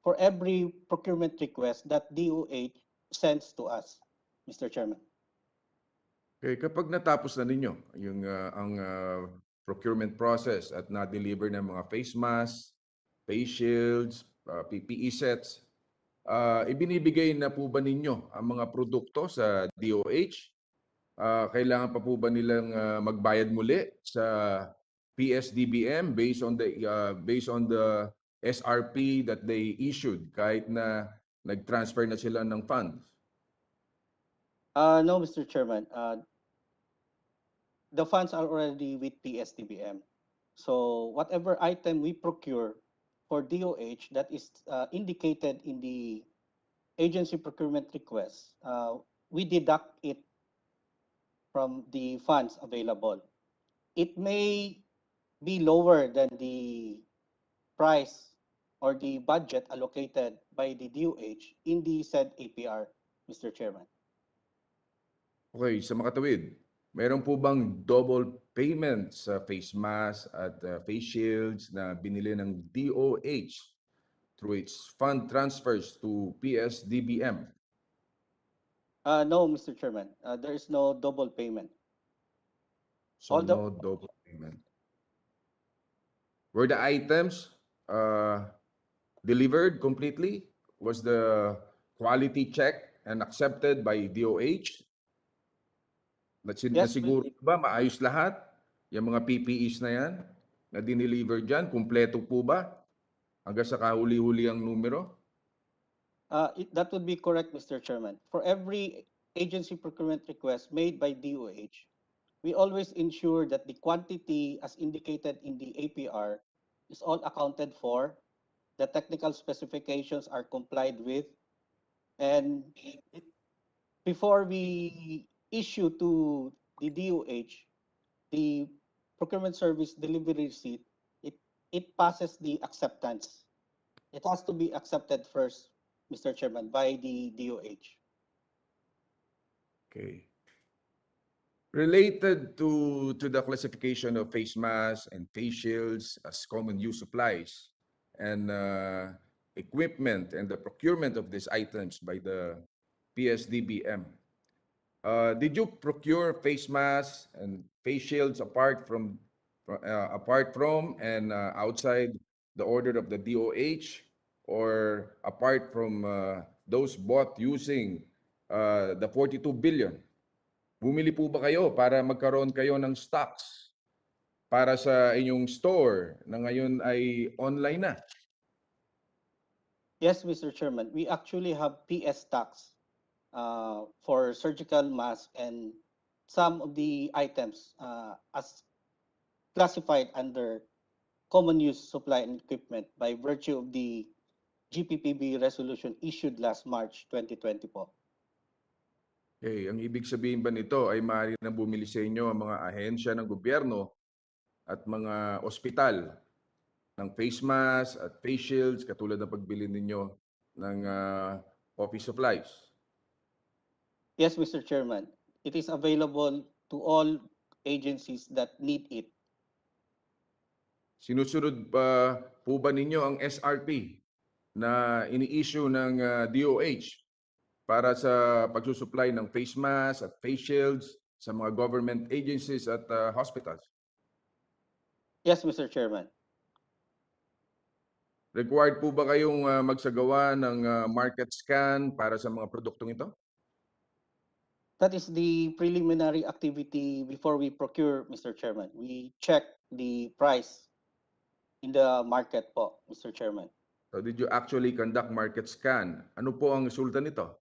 for every procurement request that DOH sends to us, Mr. Chairman. Okay, kapag natapos na ninyo yung ang procurement process at na-deliver ng mga face masks, face shields, PPE sets, ibinibigay na po ba ninyo ang mga produkto sa DOH? Kailangan pa po ba nilang magbayad muli sa PSDBM based on the SRP that they issued kahit na nag-transfer na sila ng funds? No, Mr. Chairman. The funds are already with PSDBM. So whatever item we procure for DOH that is indicated in the agency procurement request, we deduct it from the funds available. It may be lower than the price or the budget allocated by the DOH in the said APR, Mr. Chairman. Okay, sa makatawid, meron po bang double payment sa face mask at face shields na binili ng DOH through its fund transfers to PSDBM? No, Mr. Chairman. There is no double payment. So All the no double payment. Were the items delivered completely? Was the quality checked and accepted by DOH? Yes, Nasiguro ba maayos lahat? Yung mga PPEs na yan na dineliver dyan, kumpleto po ba? Hanggang sa kahuli-huli ang numero? that would be correct, Mr. Chairman. For every agency procurement request made by DOH, we always ensure that the quantity as indicated in the APR is all accounted for, the technical specifications are complied with, and before we issue to the DOH, the procurement service delivery receipt, it passes the acceptance. It has to be accepted first, Mr. Chairman, by the DOH. Okay. Related to the classification of face masks and face shields as common use supplies and equipment and the procurement of these items by the PSDBM, did you procure face masks and face shields apart from and outside the order of the DOH, or apart from those bought using the 42 billion? Bumili po ba kayo para magkaroon kayo ng stocks para sa inyong store na ngayon ay online na? Yes, Mr. Chairman, we actually have PS stocks for surgical masks and some of the items as classified under common use supply and equipment by virtue of the GPPB resolution issued last March 2020 po. Okay, ang ibig sabihin ba nito ay maaari na bumili sa inyo ang mga ahensya ng gobyerno at mga ospital ng face mask at face shields katulad ng pagbili ninyo ng office supplies? Yes, Mr. Chairman, it is available to all agencies that need it. Sinusunod pa po ba ninyo ang SRP na ini-issue ng DOH para sa pagsusupply ng face mask at face shields sa mga government agencies at hospitals? Yes, Mr. Chairman. Required po ba kayong magsagawa ng market scan para sa mga produktong ito? That is the preliminary activity before we procure, Mr. Chairman. We check the price in the market po, Mr. Chairman. So did you actually conduct market scan? Ano po ang resulta nito?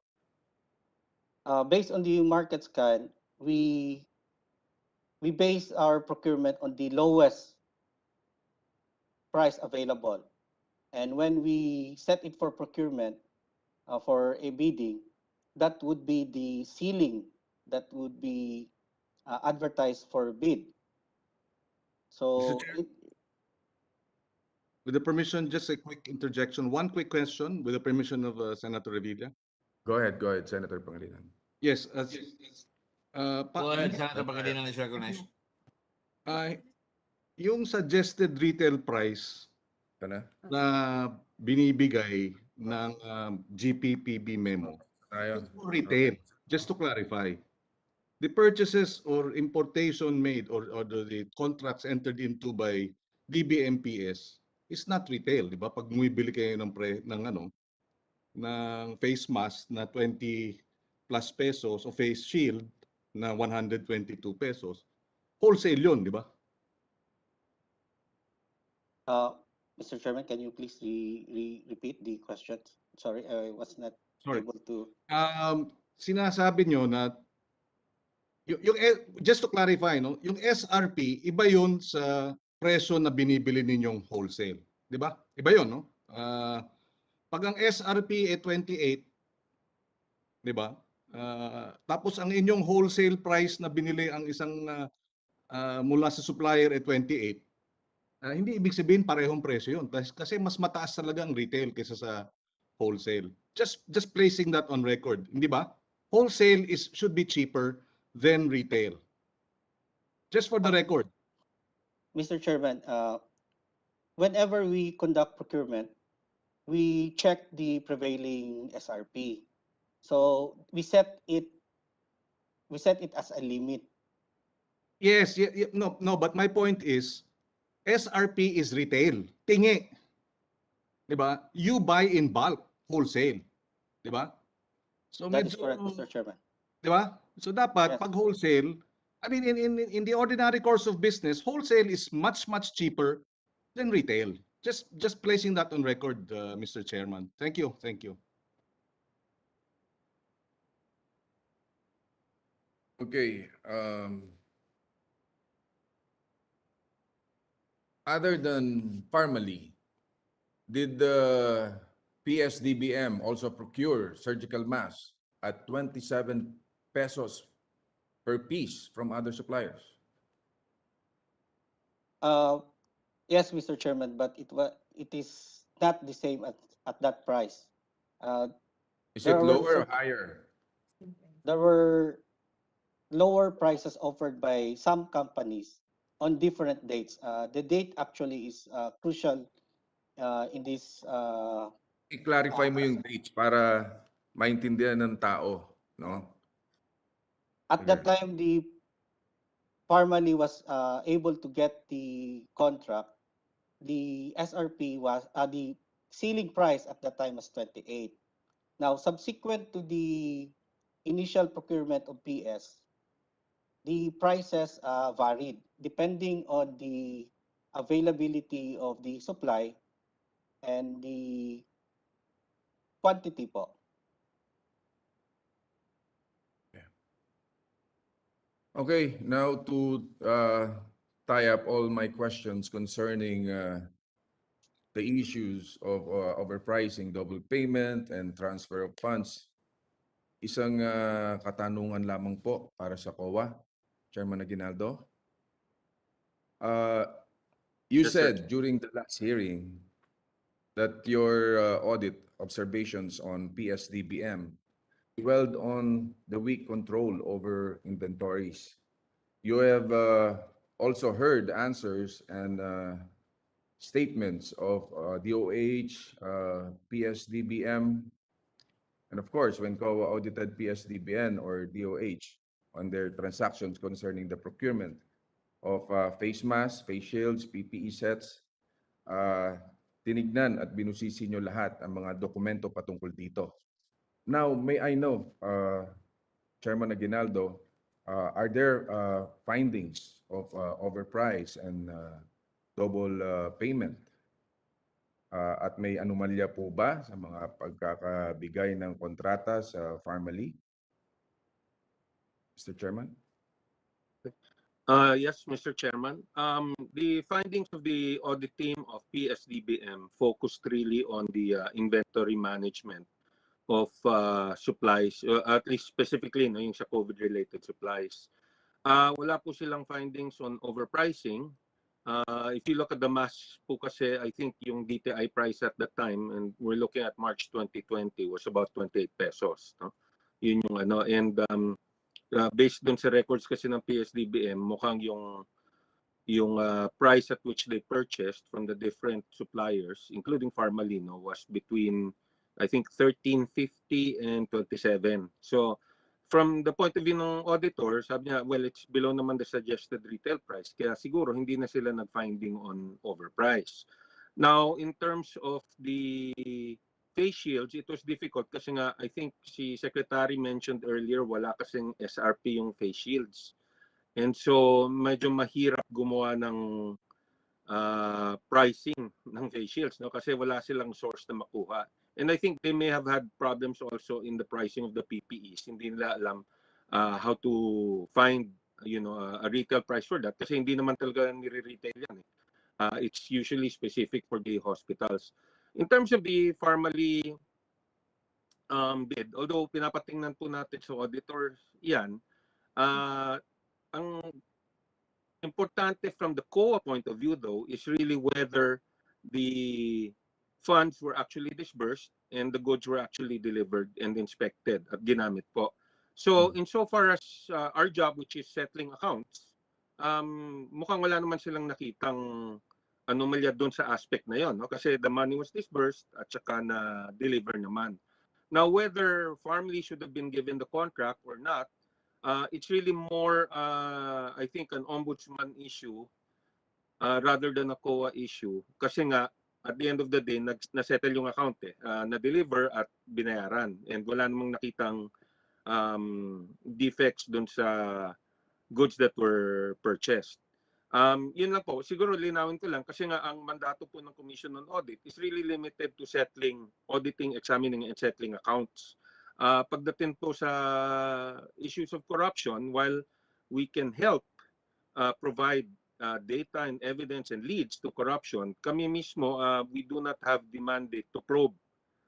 Based on the market scan, we base our procurement on the lowest price available. And when we set it for procurement for a bidding, that would be the ceiling that would be advertised for bid. So, with the permission, just a quick interjection. One quick question, with the permission of Senator Revilla. Go ahead, Senator Pangilinan. Yes. Go ahead, Senator Pangilinan is recognized. Yung suggested retail price na binibigay ng GPPB memo, retail, just to clarify, the purchases or importation made or the contracts entered into by DBMPS is not retail, di ba? Pag bumibili kayo ng face mask na 20 plus pesos o face shield na 122 pesos, wholesale yun, di ba? Mr. Chairman, can you please repeat the question? Sorry, I was not able to. sinasabi nyo na just to clarify, no, yung SRP, iba yun sa presyo na binibili ninyong wholesale. Di ba? Iba yun, no? Pag ang SRP ay 28, di ba? Tapos ang inyong wholesale price na binili ang isang mula sa supplier ay 28, hindi ibig sabihin parehong presyo yun. Kasi mas mataas talaga ang retail kaysa sa wholesale. Just placing that on record, hindi ba? Wholesale should be cheaper than retail. Just for the record. Mr. Chairman, whenever we conduct procurement, we check the prevailing SRP. So we set it as a limit. Yes, no, but my point is SRP is retail. Tingi. 'Di ba? You buy in bulk, wholesale. 'Di ba? So That is correct, Mr. Chairman. 'Di ba? So dapat pag wholesale, I mean in the ordinary course of business, wholesale is much cheaper than retail. Just placing that on record, Mr. Chairman. Thank you. Okay. Other than Pharmally, did the PSDBM also procure surgical masks at 27 pesos per piece from other suppliers? Yes, Mr. Chairman, but it is not the same at that price. Is it lower or higher? There were lower prices offered by some companies on different dates. The date actually is crucial in this. I-clarify mo yung dates para maintindihan ng tao, no? At that time, the Pharmally was able to get the contract. The SRP was the ceiling price at that time was 28. Now, subsequent to the initial procurement of PS, the prices varied depending on the availability of the supply and the quantity po. Okay, now to tie up all my questions concerning the issues of overpricing, double payment, and transfer of funds. Isang katanungan lamang po para sa COA, Chairman Aguinaldo. You said during the last hearing that your audit observations on PSDBM dwelled on the weak control over inventories. You have also heard answers and statements of DOH, PSDBM, and of course, when COA audited PSDBN or DOH on their transactions concerning the procurement of face masks, face shields, PPE sets, tinignan at binusisi nyo lahat ang mga dokumento patungkol dito. Now, may I know, Chairman Aguinaldo, are there findings of overprice and double payment? At may anomalya po ba sa mga pagkakabigay ng kontrata sa Pharmally? Mr. Chairman? Yes, Mr. Chairman. The findings of the audit team of PSDBM focused really on the inventory management of supplies, at least specifically no, yung sa COVID-related supplies. Wala po silang findings on overpricing. If you look at the mass po kasi, I think yung DTI price at that time, and we're looking at March 2020, was about 28 pesos. No? Yun yung ano, and based dun sa records kasi ng PSDBM, mukhang yung price at which they purchased from the different suppliers, including Pharmally, no, was between I think 13.50 and 27. So from the point of view ng auditor, sabi niya, well, it's below naman the suggested retail price. Kaya siguro hindi na sila nag-finding on overprice. Now, in terms of the face shields, it was difficult kasi nga, I think si Secretary mentioned earlier, wala kasing SRP yung face shields. And so, medyo mahirap gumawa ng pricing ng face shields, no? Kasi wala silang source na makuha. And I think they may have had problems also in the pricing of the PPEs. Hindi nila alam how to find a retail price for that kasi hindi naman talaga nire-retail yan. It's usually specific for the hospitals. In terms of the Pharmally bid, although pinapatingnan po natin sa auditors yan, ang importante from the COA point of view though is really whether the funds were actually disbursed and the goods were actually delivered and inspected at ginamit po. So insofar as our job, which is settling accounts, mukhang wala naman silang nakitang anomalya doon sa aspect na yon, no? Kasi the money was disbursed at saka na deliver naman. Now whether Pharmally should have been given the contract or not, it's really more I think an ombudsman issue rather than a COA issue kasi nga at the end of the day na-settle yung account na-deliver at binayaran and wala namang nakitang defects dun sa goods that were purchased. Yun lang po, siguro linawin ko lang kasi nga ang mandato po ng Commission on Audit is really limited to settling, auditing, examining, and settling accounts. Pagdating po sa issues of corruption, while we can help provide data and evidence and leads to corruption, kami mismo, we do not have the mandate to probe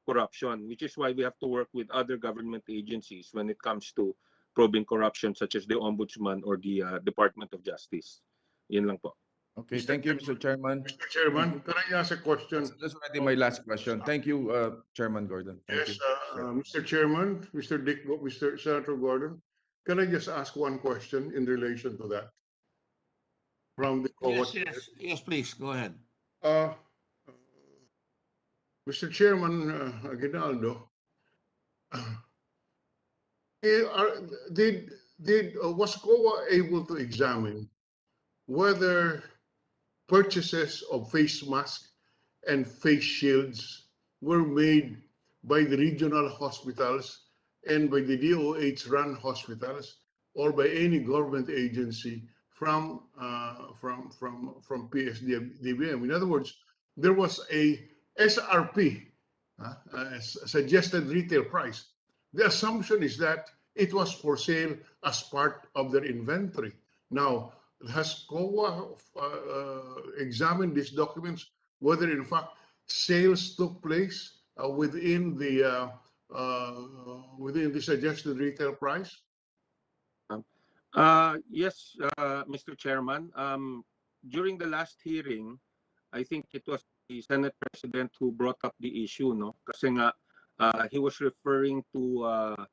corruption, which is why we have to work with other government agencies when it comes to probing corruption, such as the Ombudsman or the Department of Justice. Yun lang po. Okay, thank you, Mr. Chairman. Mr. Chairman, can I ask a question? That's already my last question. Thank you, Chairman Gordon. Thank Yes, you. Mr. Chairman, Mr. Mr. Senator Gordon, can I just ask one question in relation to that? From the Yes, please, go ahead. Mr. Chairman Aguinaldo, was COA able to examine whether purchases of face masks and face shields were made by the regional hospitals and by the DOH-run hospitals or by any government agency from PSDBM? In other words, there was a SRP, suggested retail price. The assumption is that it was for sale as part of their inventory. Now, has COA examined these documents, whether in fact sales took place within the suggested retail price? Yes, Mr. Chairman. During the last hearing, I think it was the Senate President who brought up the issue, no? Kasi nga, he was referring to a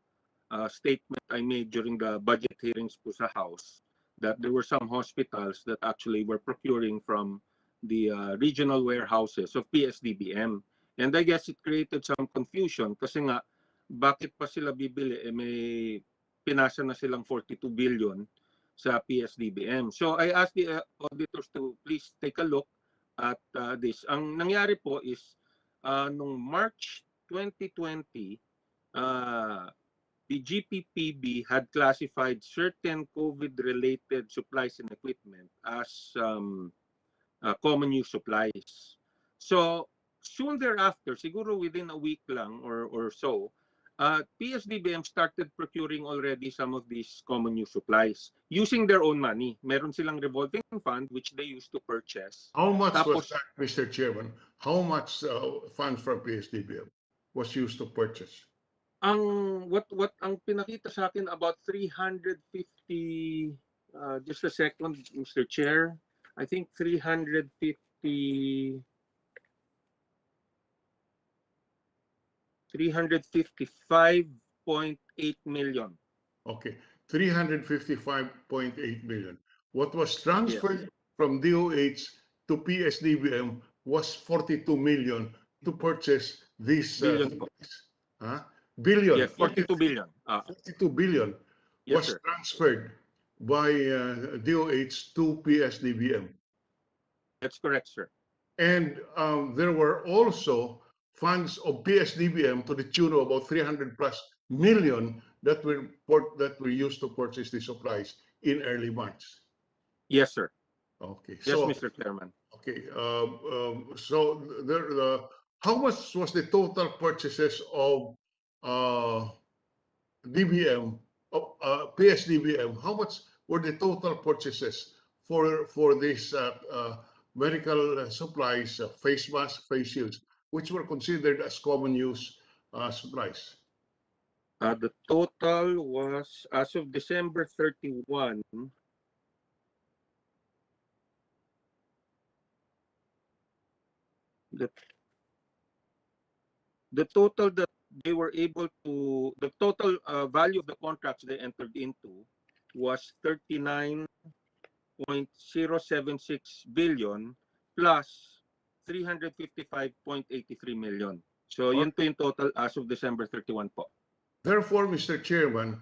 statement I made during the budget hearings po sa House that there were some hospitals that actually were procuring from the regional warehouses of PSDBM. And I guess it created some confusion kasi nga, bakit pa sila bibili? May pinasa na silang 42 billion sa PSDBM. So I asked the auditors to please take a look at this. Ang nangyari po is nung March 2020, the GPPB had classified certain COVID-related supplies and equipment as common use supplies. So soon thereafter, siguro within a week lang or so, PSDBM started procuring already some of these common use supplies using their own money. Meron silang revolving fund which they used to purchase. How much was that, Mr. Chairman? How much funds from PSDBM was used to purchase? What ang pinakita sa akin about 350 just a second, Mr. Chair. I think 355.8 million. Okay, 355.8 million. What was transferred from DOH to PSDBM was 42 million to purchase these billion. Yes, 42 billion. 42 billion Yes, was sir. transferred by DOH to PSDBM. That's correct, sir. And there were also funds of PSDBM to the tune of about 300 plus million that were used to purchase the supplies in early March. Yes, sir. Okay. Yes, So, Mr. Chairman. okay. So how much was the total purchases of DBM, of PSDBM? How much were the total purchases for these medical supplies, face masks, face shields, which were considered as common use supplies? The total was, as of December 31, the total that they were able to, the total value of the contracts they entered into was 39.076 billion plus 355.83 million. So yun po yung total as of December 31 po. Therefore, Mr. Chairman,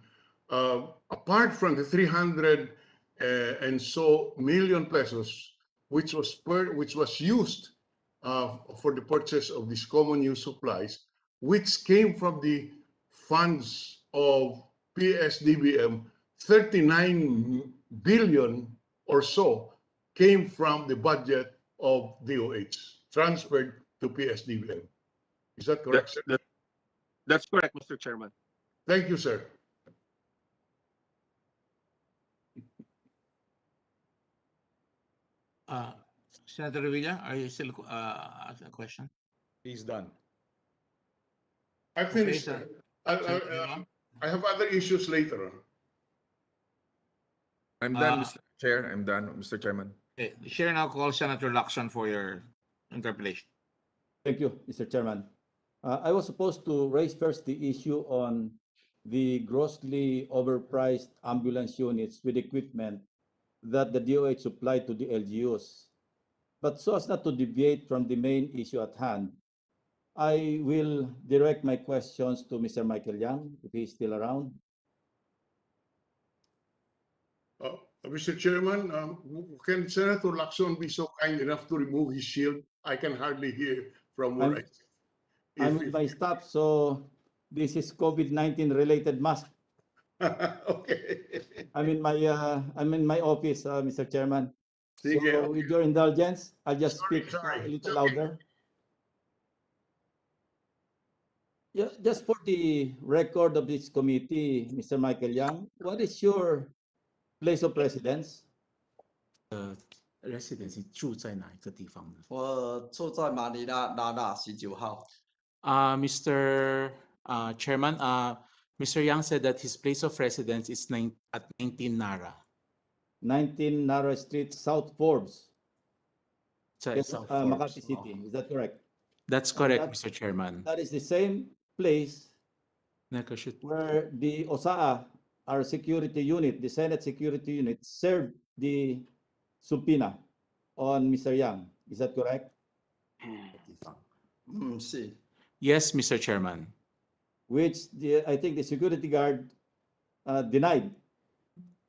apart from the 300 and so million pesos, which was used for the purchase of these common use supplies, which came from the funds of PSDBM, 39 billion or so came from the budget of DOH, transferred to PSDBM. Is that correct, sir? That's correct, Mr. Chairman. Thank you, sir. Senator Revilla, are you still asking a question? He's done. I finished. Okay, I have other issues later on. I'm done, Mr. Chair. I'm done, Mr. Chairman. Okay, the chair now calls Senator Lacson for your interpellation. Thank you, Mr. Chairman. I was supposed to raise first the issue on the grossly overpriced ambulance units with equipment that the DOH supplied to the LGUs. But so as not to deviate from the main issue at hand, I will direct my questions to Mr. Michael Yang, if he's still around. Mr. Chairman, can Senator Lacson be so kind enough to remove his shield? I can hardly hear from where I sit. I'm with my staff, so this is COVID-19 related mask. Okay. I'm in my office, Mr. Chairman. Sige, So okay. with your indulgence, I'll just speak sorry. a It's little okay. louder. Yeah, just for the record of this committee, Mr. Michael Yang, what is your place of residence? residence 住在哪一个地方呢？我住在马尼拉19号。Mr. Chairman, Mr. Yang said that his place of residence is at 19 Nara. 19 Nara Street, South Forbes. South Forbes. Makati City, is that correct? That's correct, Mr. Chairman. That is the same place where the OSAA, our security unit, the Senate security unit, served the subpoena on Mr. Yang. Is that correct? Yes, Mr. Chairman. Which I think the security guard denied.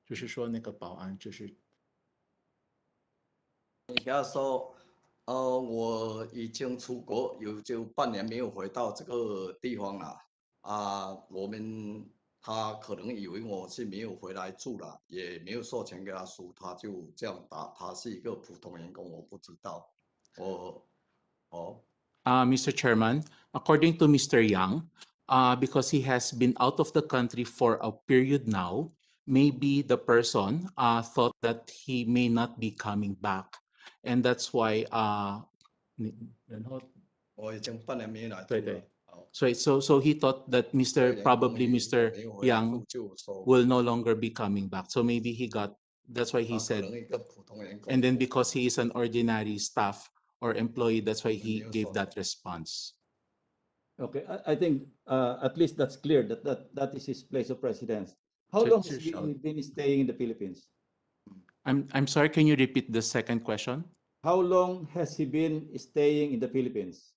就是说那个保安就是你跟他说，我已经出国，就半年没有回到这个地方了。他可能以为我是没有回来住了，也没有授权给他书，他就这样答。他是一个普通员工，我不知道。Mr. Chairman, according to Mr. Yang, because he has been out of the country for a period now, maybe the person thought that he may not be coming back. And that's why 我已经半年没来住了。So he thought that Mr. Yang will no longer be coming back. So maybe that's why he said, and then because he is an ordinary staff or employee, that's why he gave that response. Okay, I think at least that's clear that is his place of residence. How long has he been staying in the Philippines? I'm sorry, can you repeat the second question? How long has he been staying in the Philippines?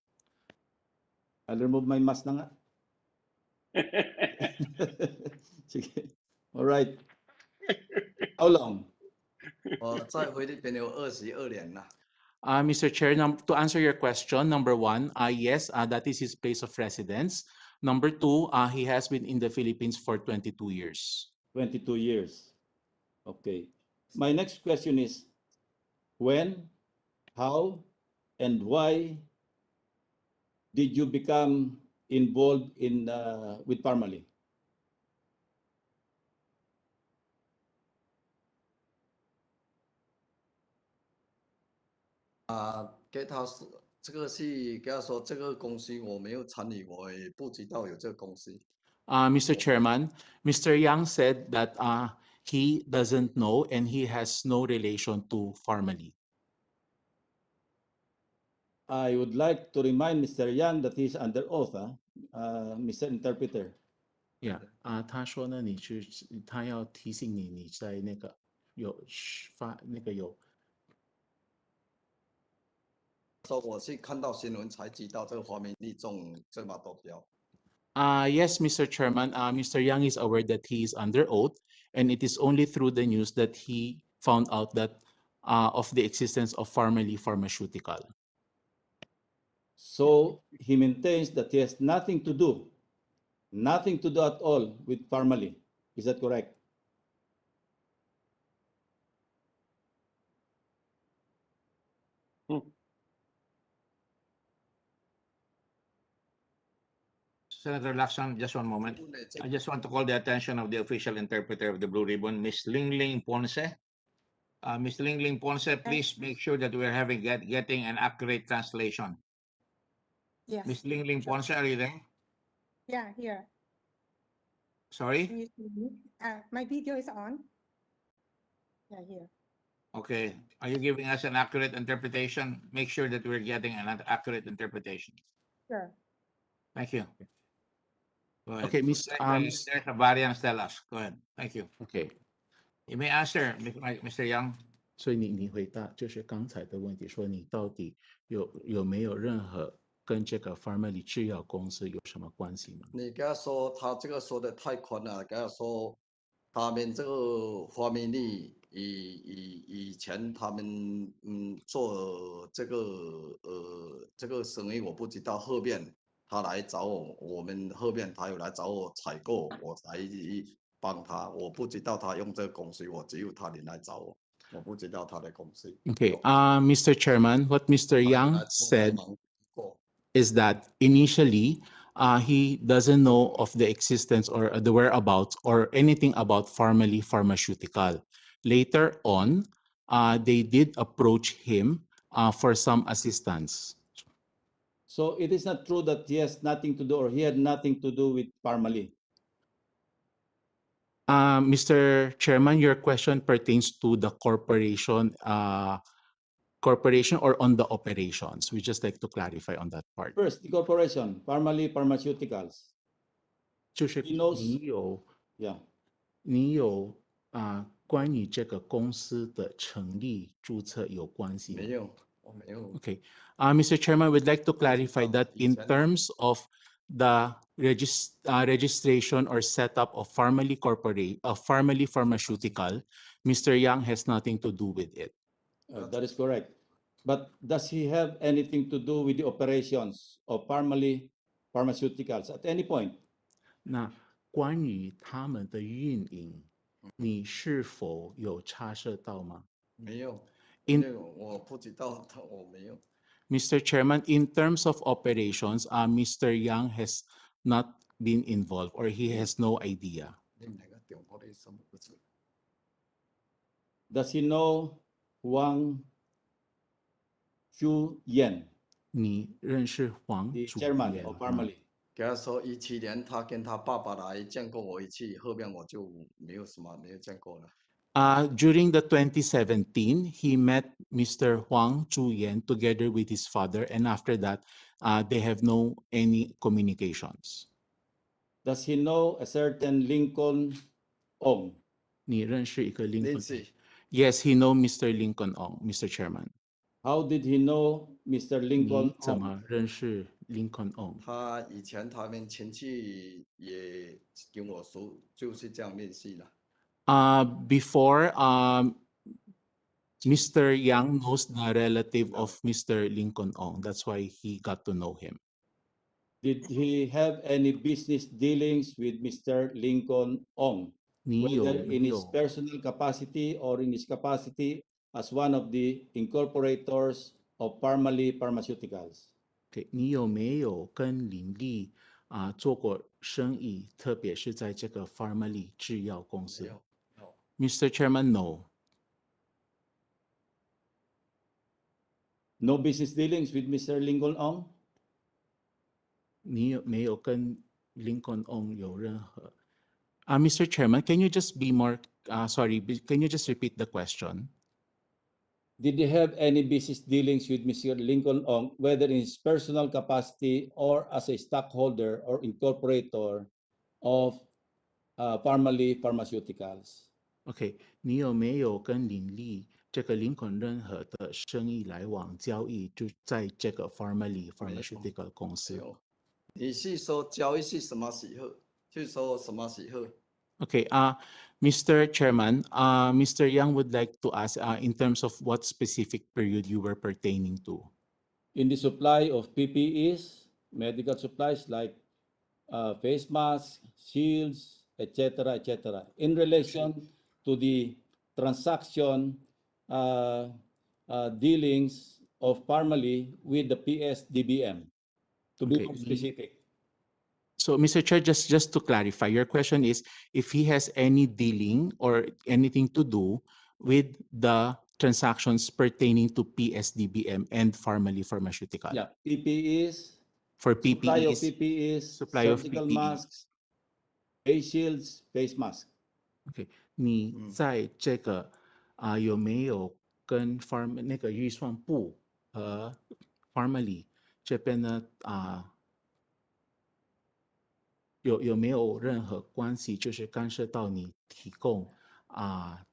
I'll remove my mask na nga. Sige. All right. How long? 我在菲律宾有22年了。Mr. Chair, to answer your question, number one, yes, that is his place of residence. Number two, he has been in the Philippines for 22 years. 22 years. Okay. My next question is, when, how, and why did you become involved in with Pharmally?给他说这个是给他说这个公司我没有参与，我也不知道有这个公司。Mr. Chairman, Mr. Yang said that he doesn't know and he has no relation to Pharmally. I would like to remind Mr. Yang that he's under oath, Mr. Interpreter. Yeah, 他说呢，他要提醒你，你在那个有说我是看到新闻才知道这个黄明利中这么多标。Yes, Mr. Chairman, Mr. Yang is aware that he is under oath, and it is only through the news that he found out that of the existence of Pharmally Pharmaceutical. So he maintains that he has nothing to do at all with Pharmally. Is that correct? Senator Lacson, just one moment. I just want to call the attention of the official interpreter of the Blue Ribbon, Ms. Lingling Ponce. Ms. Lingling Ponce, please make sure that we're getting an accurate translation. Yes. Ms. Lingling Ponce, are you there? Yeah, here. Sorry? Can you see me? My video is on. Yeah, here. Okay. Are you giving us an accurate interpretation? Make sure that we're getting an accurate interpretation. Sure. Thank you. Go ahead. Okay, Miss. There's a variance, tell us. Go ahead. Thank you. Okay. You may answer, Mr. Yang. 所以你回答就是刚才的问题，说你到底有没有任何跟这个 Pharmally 制药公司有什么关系吗？你跟他说，他这个说的太宽了。跟他说，他们这个花蜜利以前他们做这个生意，我不知道后面他来找我们后面他有来找我采购，我才帮他。我不知道他用这个公司，我只有他人来找我。我不知道他的公司。Okay, Mr. Chairman, what Mr. Yang said is that initially he doesn't know of the existence or the whereabouts or anything about Pharmally Pharmaceutical. Later on, they did approach him for some assistance. So it is not true that he has nothing to do or he had nothing to do with Pharmally. Mr. Chairman, your question pertains to the corporation or on the operations. We just like to clarify on that part. First, the corporation, Pharmally Pharmaceuticals. 就是你有关于这个公司的成立注册有关系吗？没有，我没有。Okay, Mr. Chairman, we'd like to clarify that in terms of the registration or setup of Pharmally Pharmaceutical, Mr. Yang has nothing to do with it. That is correct. But does he have anything to do with the operations of Pharmally Pharmaceuticals at any point? 那关于他们的运营，你是否有插涉到吗？没有，因为我不知道，我没有。Mr. Chairman, in terms of operations, Mr. Yang has not been involved or he has no idea. Does he know Wang Zhuyan? 你认识黄 The 主 chairman 任 of 吗 Pharmally. 给他说17年，他跟他爸爸来见过我一次，后面我就没有见过了。During the 2017, he met Mr. Huang Zhuyan together with his father, and after that, they have no any communications. Does he know a certain Lincoln Ong? 你认识一个 Lincoln? Lindsay. Yes, he know Mr. Lincoln Ong, Mr. Chairman. How did he know Mr. Lincoln 你怎 Ong? 么认识 Lincoln Ong? 他以前他们亲戚也跟我说，就是这样联系的。Before, Mr. Yang knows the relative of Mr. Lincoln Ong. That's why he got to know him. Did he have any business dealings with Mr. Lincoln Ong? Whether in his personal capacity or in his capacity as one of the incorporators of Pharmally Pharmaceuticals? OK，你有没有跟林立做过生意，特别是在这个 Pharmally 制药公司？Mr. Chairman, no. No business dealings with Mr. Lincoln Ong? 你有没有跟 Lincoln Ong 有任何？Mr. Chairman, can you just be more sorry? Can you just repeat the question? Did you have any business dealings with Mr. Lincoln Ong, whether in his personal capacity or as a stockholder or incorporator of Pharmally Pharmaceuticals? OK，你有没有跟林立这个林肯任何的生意来往交易，就在这个 Pharmally Pharmaceutical 公司？你是说交易是什么时候？就是说什么时候？ Okay, Mr. Chairman, Mr. Yang would like to ask in terms of what specific period you were pertaining to. In the supply of PPEs, medical supplies like face masks, shields, etc., etc., in relation to the transaction dealings of Pharmally with the PSDBM, to be more specific. So, Mr. Chair, just to clarify, your question is if he has any dealing or anything to do with the transactions pertaining to PSDBM and Pharmally Pharmaceutical. Yeah, PPEs, for supply of PPEs, PPEs, supply of surgical PPE. masks, face shields, face mask. OK，你在这个有没有跟 Farm 那个预算部和 Pharmally 这边呢有没有任何关系？就是干涉到你提供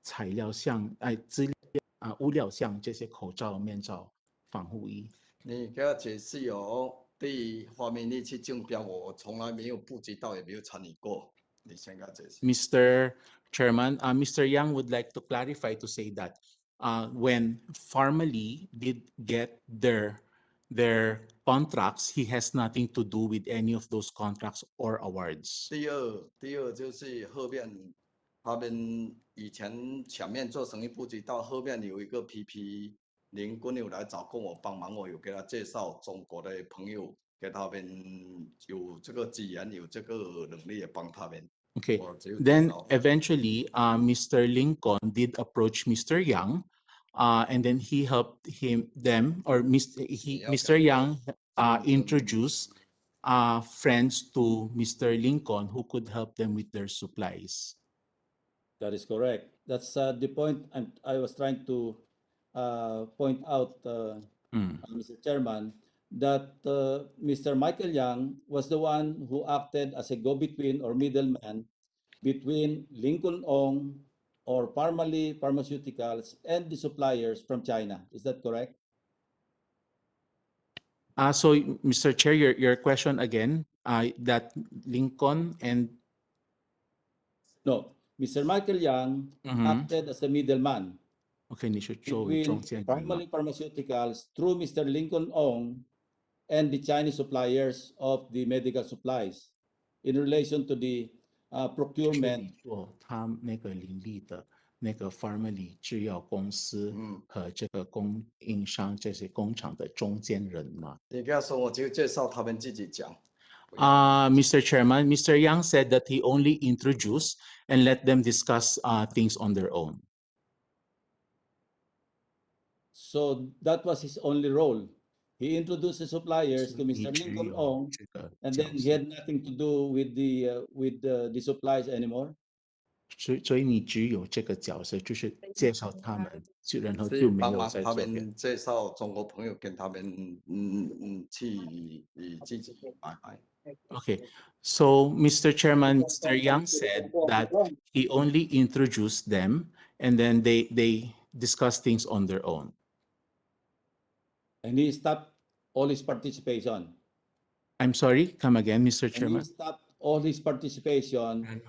材料像资料物料像这些口罩、面罩、防护衣？你给我解释哦。对于方面力去竞标，我从来没有不知道，也没有参与过。你先给我解释。 Mr. Chairman, Mr. Yang would like to clarify to say that when Pharmally did get their contracts, he has nothing to do with any of those contracts or awards. 第二就是后面他们以前面做生意不知道，后面有一个 PP 林坤有来找跟我帮忙，我有给他介绍中国的朋友，给他们有这个资源，有这个能力也帮他们。 Okay. Then eventually, Mr. Lincoln did approach Mr. Yang, and then he helped Mr. Yang introduced friends to Mr. Lincoln who could help them with their supplies. That is correct. That's the point I was trying to point out, Mr. Chairman, that Mr. Michael Yang was the one who acted as a go-between or middleman between Lincoln Ong or Pharmally Pharmaceuticals and the suppliers from China. Is that correct? So, Mr. Chair, your question again, that Lincoln and... No, Mr. Michael Yang acted as a middleman between Pharmally Pharmaceuticals through Mr. Lincoln Ong and the Chinese suppliers of the medical supplies in relation to the procurement. 他那个林立的那个 Pharmally 制药公司和这个供应商这些工厂的中间人嘛。你跟他说，我就介绍他们自己讲。Mr. Chairman, Mr. Yang said that he only introduced and let them discuss things on their own. So that was his only role. He introduced the suppliers to Mr. Lincoln Ong, and then he had nothing to do with the supplies anymore. 所以你只有这个角色，就是介绍他们，然后就没有在他做别的。们介绍中国朋友跟他们去自己买卖。 Okay, so Mr. Chairman, Mr. Yang said that he only introduced them and then they discussed things on their own. And he stopped all his participation. I'm sorry, come again, Mr. And Chairman. he stopped all his participation in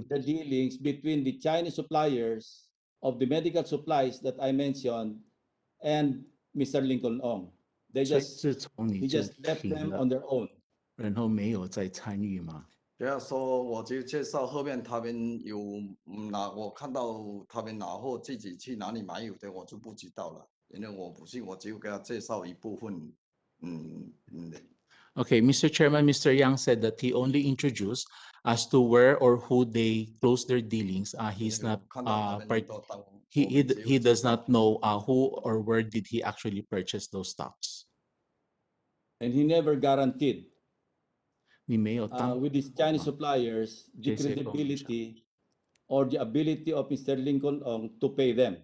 the dealings between the Chinese suppliers of the medical supplies that I mentioned and Mr. Lincoln Ong. He just left them on their own. 然后没有再参与吗？对啊，说我就介绍后面他们有我看到他们拿货自己去哪里买有的我就不知道了，因为我不是，我只有给他介绍一部分 Okay, Mr. Chairman, Mr. Yang said that he only introduced as to where or who they close their dealings. He's not he does not know who or where did he actually purchase those stocks. And he never guaranteed 你没有担 with his Chinese suppliers the 这些供应商 credibility or the ability of Mr. Lincoln Ong to pay them.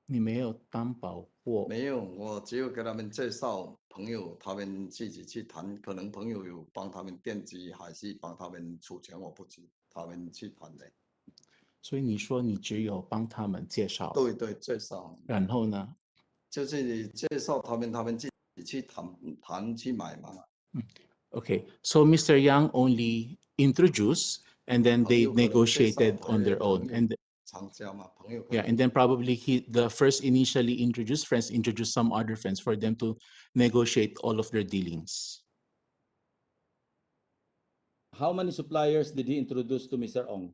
你没有担保或没有，我只有给他们介绍朋友，他们自己去谈，可能朋友有帮他们奠基，还是帮他们出钱，我不知，他们去谈的。所以你说你只有帮他们介绍，对对，介绍。然后呢？就是你介绍他们，他们自己去谈去买嘛。Okay, so Mr. Yang only introduced and then they negotiated on their own. And 厂家嘛，朋友。yeah, and then probably the first initially introduced friends introduced some other friends for them to negotiate all of their dealings. How many suppliers did he introduce to Mr. Ong?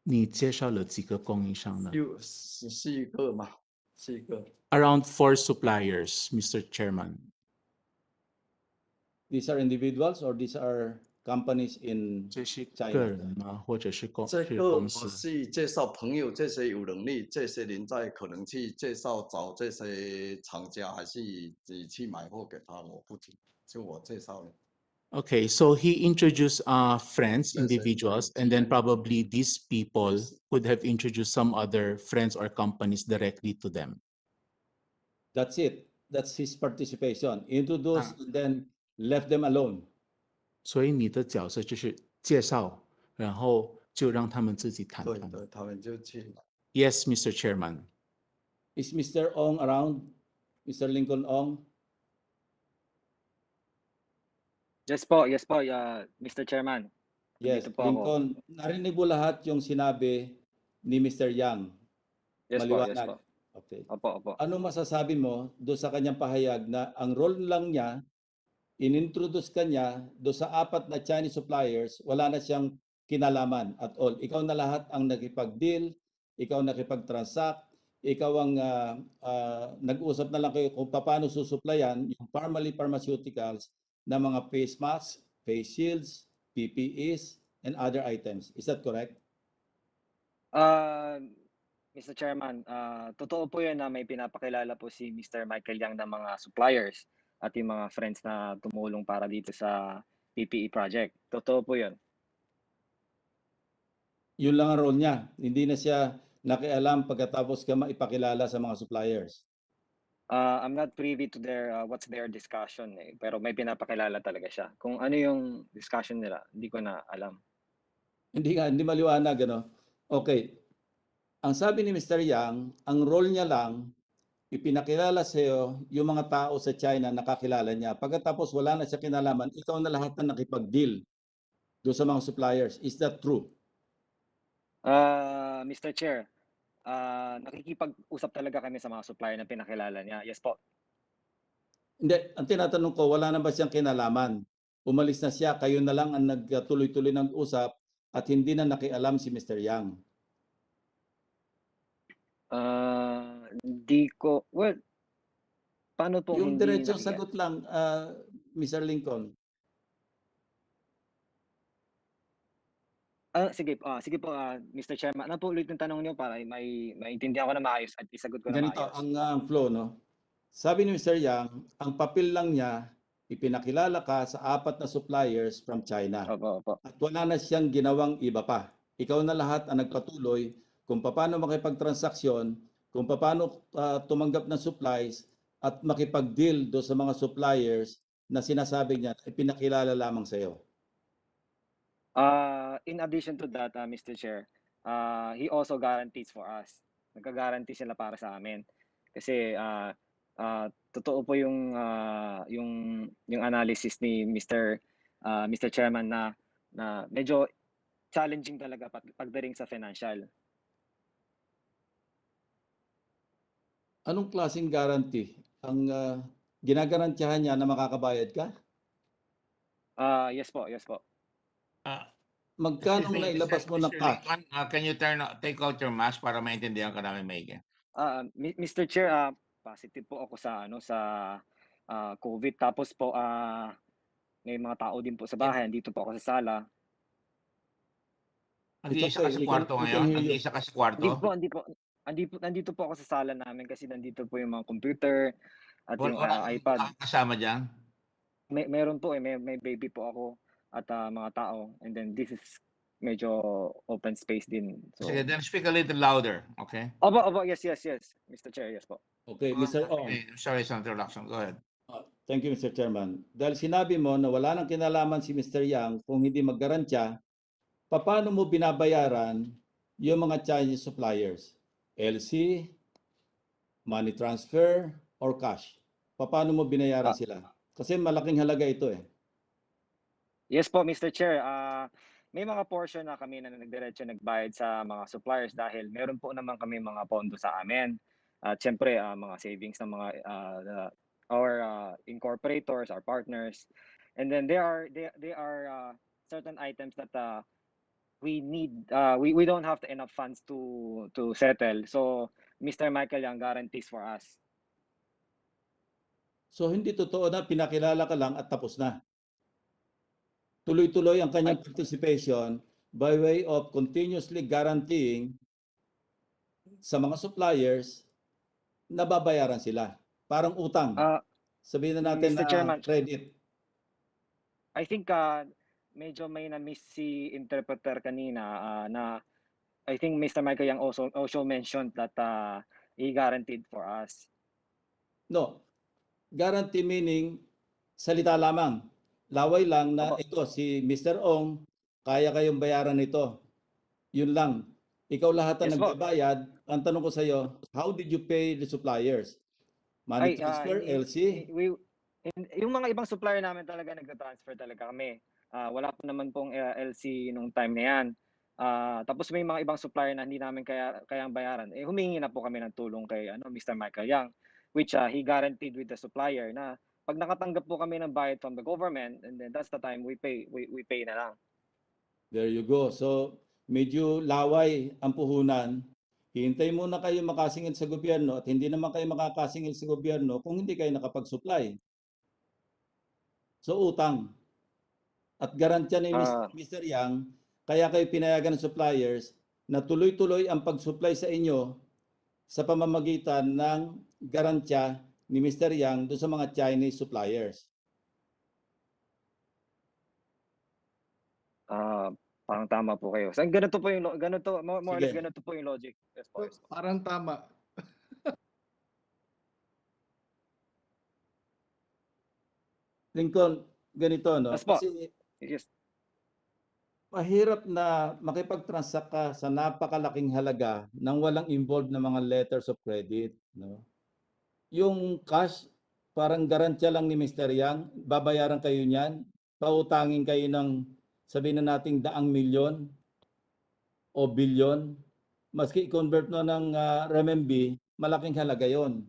你介绍了几个供应商呢？四个嘛，4个。Around 4 suppliers, Mr. Chairman. These are individuals or these are companies in 这是 China? 个人吗？或者是公这个我是公司？是介绍朋友，这些有能力，这些人在可能去介绍找这些厂家，还是你去买货给他，我不知，就我介绍的。Okay, so he introduced friends, individuals, and then probably these people could have introduced some other friends or companies directly to them. That's it. That's his participation. Introduce and then left them alone. 所以你的角色就是介绍，然后就让他们自己谈谈。对，他们就去。Yes, Mr. Chairman. Is Mr. Ong around? Mr. Lincoln Ong? Yes po, Mr. Chairman. Yes, Dito po ako. Lincoln, narinig mo lahat yung sinabi ni Mr. Yang. Yes po, Maliwanag. yes po. Okay. Opo. Ano masasabi mo doon sa kanyang pahayag na ang role lang niya, inintroduce ka niya doon sa 4 na Chinese suppliers, wala na siyang kinalaman at all. Ikaw na lahat ang nakipag-deal, ikaw nakipag-transact, ikaw ang nag-usap na lang kayo kung paano susuplayan yung Pharmally Phamaceuticals na mga face masks, face shields, PPEs, and other items. Is that correct? Mr. Chairman, totoo po yun na may pinapakilala po si Mr. Michael Yang ng mga suppliers at yung mga friends na tumulong para dito sa PPE project. Totoo po yun. Yun lang ang role niya. Hindi na siya nakialam pagkatapos ka maipakilala sa mga suppliers. I'm not privy to what's their discussion pero may pinapakilala talaga siya. Kung ano yung discussion nila, hindi ko na alam. Hindi maliwanag, ano? Okay. Ang sabi ni Mr. Yang, ang role niya lang, ipinakilala sa iyo yung mga tao sa China nakakilala niya. Pagkatapos wala na siya kinalaman, ikaw na lahat na nakipag-deal doon sa mga suppliers. Is that true? Mr. Chair, nakikipag-usap talaga kami sa mga supplier na pinakilala niya. Yes po. Hindi, ang tinatanong ko, wala na ba siyang kinalaman? Umalis na siya, kayo na lang ang nagtuloy-tuloy ng usap at hindi na nakialam si Mr. Yang. Hindi ko, well, paano po Yung hindi diretsong sagot lang, Mr. Lincoln. Sige po, Mr. Chairman. Ano po ulit yung tanong niyo para maintindihan ko na maayos at isagot ko na Ganito maayos? ang flow, no? Sabi ni Mr. Yang, ang papel lang niya, ipinakilala ka sa 4 na suppliers from China. Opo. At wala na siyang ginawang iba pa. Ikaw na lahat ang nagpatuloy kung paano makipagtransaksyon, kung paano tumanggap ng supplies at makipag-deal do sa mga suppliers na sinasabi niya, ipinakilala lamang sa iyo. In addition to that, Mr. Chair, he also guarantees for us. Nagka-guarantee sila para sa amin. Kasi totoo po yung analysis ni Mr. Chairman na medyo challenging talaga pagdating sa financial. Anong klaseng guarantee? Ang ginagarantiyahan niya na makakabayad ka? Yes po. Magkano nailabas mo ng cash? Can you take out your mask para maintindihan ka namin maigi? Mr. Chair, positive po ako sa COVID. Tapos po, may mga tao din po sa bahay. Dito po ako sa sala. Nag-iisa ka sa kwarto ngayon? Nag-iisa ka sa kwarto? Nandito po ako sa sala namin kasi nandito po yung mga computer at yung Wala iPad. kasama dyan? Meron po may baby po ako at mga tao. And then this is medyo open space din. So, Sige, then speak a little louder, okay? Opo, yes, Mr. Chair, yes po. Okay, Mr. Ong. Sorry sa introduction, go ahead. Thank you, Mr. Chairman. Dahil sinabi mo na wala nang kinalaman si Mr. Yang kung hindi maggarantya, paano mo binabayaran yung mga Chinese suppliers? LC, money transfer, or cash? Paano mo binayaran sila? Kasi malaking halaga ito eh. Yes po, Mr. Chair. May mga portion na kami na nagdiretso nagbayad sa mga suppliers dahil meron po naman kami mga pondo sa amin. At siyempre, mga savings ng mga our incorporators, our partners. And then there are certain items that we need, we don't have enough funds to settle. So Mr. Michael Yang guarantees for us. So hindi totoo na pinakilala ka lang at tapos na. Tuloy-tuloy ang kanyang participation by way of continuously guaranteeing sa mga suppliers na babayaran sila. Parang utang. Sabihin na natin Mr. na Chairman, credit. I think medyo may na-miss si interpreter kanina na I think Mr. Michael Yang also mentioned that he guaranteed for us. No. Guarantee meaning salita lamang. Laway lang na ito si Mr. Ong, kaya kayong bayaran ito. Yun lang. Ikaw lahat ang nagbabayad. Ang tanong ko sa iyo, how did you pay the suppliers? Money transfer, LC? Yung mga ibang supplier namin talaga nagta-transfer talaga kami. Wala po naman pong LC nung time na yan. Tapos may mga ibang supplier na hindi namin kayang bayaran. Humingi na po kami ng tulong kay Mr. Michael Yang, which he guaranteed with the supplier na pag nakatanggap po kami ng bayad from the government, and then that's the time we pay na lang. There you go. So medyo laway ang puhunan. Hintay muna kayo makasingil sa gobyerno at hindi naman kayo makakasingil sa gobyerno kung hindi kayo nakapag-supply. So utang. At garantya ni Mr. Yang, kaya kayo pinayagan ng suppliers na tuloy-tuloy ang pag-supply sa inyo sa pamamagitan ng garantya ni Mr. Yang doon sa mga Chinese suppliers. Parang tama po kayo. So, ganito po yung more or less ganito po yung logic. Yes, po. Parang tama. Lincoln, ganito no? Yes, po. Kasi yes. Mahirap na makipag-transact ka sa napakalaking halaga nang walang involved na mga letters of credit, no? Yung cash, parang garantya lang ni Mr. Yang, babayaran kayo niyan, pautangin kayo ng sabihin na nating 100 milyon o bilyon, maski i-convert no ng renminbi, malaking halaga yon.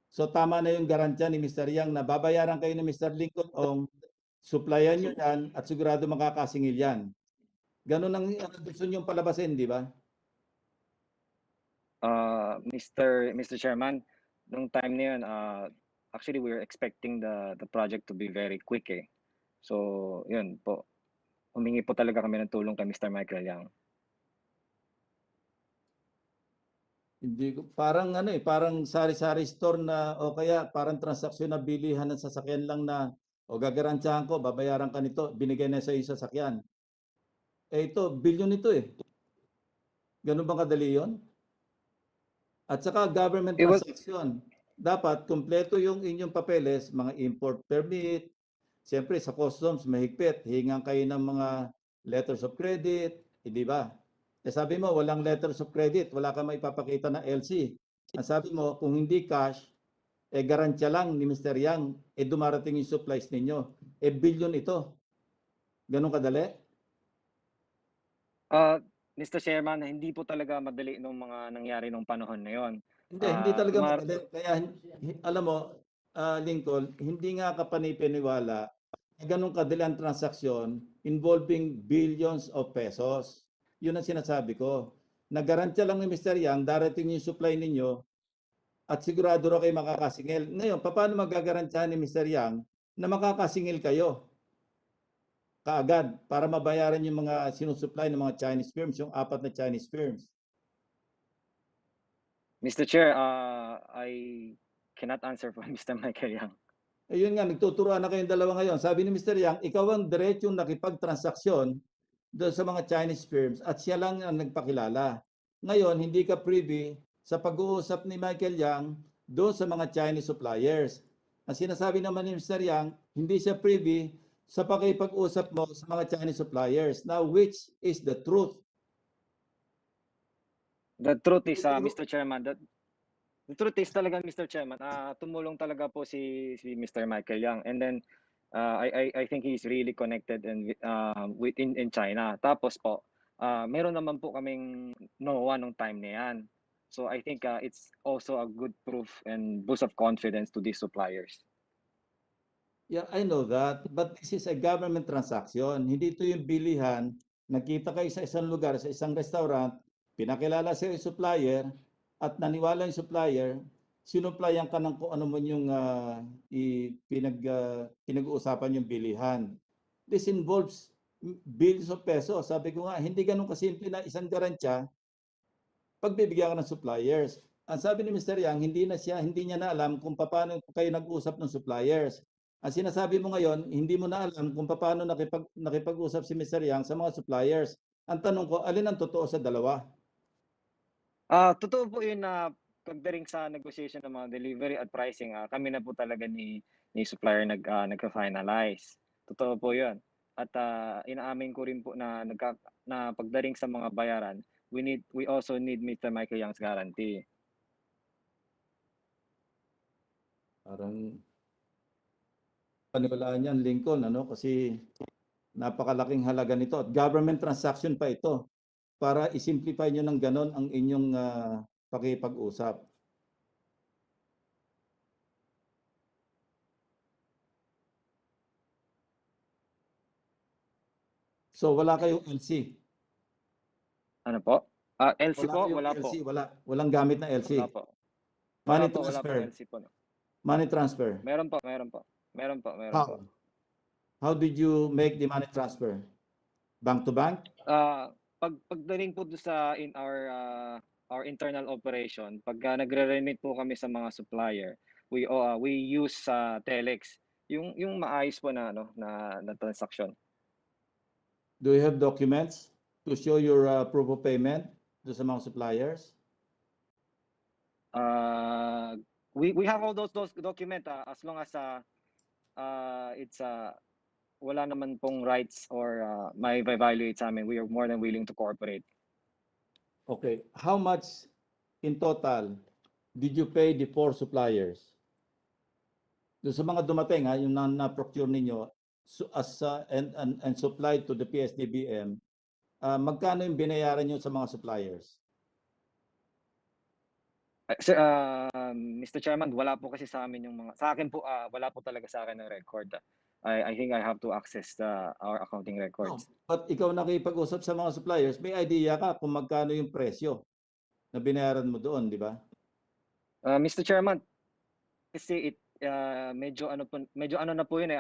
So tama na yung garantya ni Mr. Yang na babayaran kayo ni Mr. Lincoln Ong, supplyan nyo yan at sigurado makakasingil yan. Ganun ang gusto nyo palabasin, di ba? Mr. Chairman, nung time na yun, actually we were expecting the project to be very quick eh. So, yun po. Humingi po talaga kami ng tulong kay Mr. Michael Yang. Hindi ko parang parang sari-sari store na o kaya parang transaksyon na bilihan ng sasakyan lang na o gagarantyahan ko babayaran ka nito, binigay na sa iyo sasakyan. Ito, bilyon ito eh. Ganun bang kadali 'yon? At saka government transaction. Dapat kumpleto yung inyong papeles, mga import permit. Siyempre sa customs mahigpit, hingan kayo ng mga letters of credit, di ba? Sabi mo, walang letters of credit, wala kang maipapakita na LC. Ang sabi mo, kung hindi cash, garantya lang ni Mr. Yang, dumarating yung supplies ninyo. Bilyon ito. Ganun kadali? Mr. Chairman, hindi po talaga madali nung mga nangyari nung panahon na yon. Hindi talaga madali. Kaya, alam mo, Lincoln, hindi nga ka panipiniwala na ganun kadali ang transaksyon involving billions of pesos. Yun ang sinasabi ko. Nagarantya lang ni Mr. Yang, darating yung supply ninyo at sigurado raw kayo makakasingil. Ngayon, paano magagarantiyahan ni Mr. Yang na makakasingil kayo kaagad para mabayaran yung mga sinusupply ng mga Chinese firms, yung 4 na Chinese firms? Mr. Chair, I cannot answer for Mr. Michael Yang. Ayun nga, nagtuturuan na kayong dalawa ngayon. Sabi ni Mr. Yang, ikaw ang diretsong nakipagtransaksyon doon sa mga Chinese firms at siya lang ang nagpakilala. Ngayon, hindi ka privy sa pag-uusap ni Michael Yang doon sa mga Chinese suppliers. Ang sinasabi naman ni Mr. Yang, hindi siya privy sa pakipag-usap mo sa mga Chinese suppliers. Now, which is the truth? The truth is, Mr. Chairman, the truth is talaga, Mr. Chairman, tumulong talaga po si Mr. Michael Yang. And then, I think he's really connected in China. Tapos po, meron naman po kaming NOAA nung time na yan. So I think it's also a good proof and boost of confidence to these suppliers. Yeah, I know that. But this is a government transaction. Hindi ito yung bilihan. Nagkita kayo sa isang lugar, sa isang restaurant, pinakilala sa yung supplier, at naniwala yung supplier, sinupplyan ka ng kung ano man yung pinag-uusapan yung bilihan. This involves billions of pesos. Sabi ko nga, hindi ganun kasimple na isang garantya pagbibigyan ka ng suppliers. Ang sabi ni Mr. Yang, hindi niya na alam kung paano kayo nag-usap ng suppliers. Ang sinasabi mo ngayon, hindi mo na alam kung paano nakipag-usap si Mr. Yang sa mga suppliers. Ang tanong ko, alin ang totoo sa dalawa? Totoo po yun na pagdating sa negotiation ng mga delivery at pricing, kami na po talaga ni supplier nagka-finalize. Totoo po yun. At inaamin ko rin po na pagdating sa mga bayaran, we also need Mr. Michael Yang's guarantee. Parang paniwalaan yan, Lincoln, kasi napakalaking halaga nito. At government transaction pa ito para isimplify nyo ng ganon ang inyong pakipag-usap. So wala kayong LC? Ano po? LC Wala po? kayong Wala LC, po. Walang gamit na LC? Wala po. Money Wala po, transfer? wala po LC po. No. Money transfer? Meron po. How did you make the money transfer? Bank to bank? Pagdating po sa our internal operation, pag nagre-remit po kami sa mga supplier, we use telex, yung maayos po na na transaction. Do you have documents to show your proof of payment to sa mga suppliers? We have all those documents as long as it's wala naman pong rights or may violate sa amin. We are more than willing to cooperate. Okay. How much in total did you pay the 4 suppliers? Doon sa mga dumating, yung na-procure ninyo and supplied to the PSDBM, magkano yung binayaran nyo sa mga suppliers? Sir, Mr. Chairman, wala po kasi sa amin yung sa akin po, wala po talaga sa akin ng record. I think I have to access our accounting records. No, but ikaw nakipag-usap sa mga suppliers, may idea ka kung magkano yung presyo na binayaran mo doon, di ba? Mr. Chairman, kasi medyo ano na po yun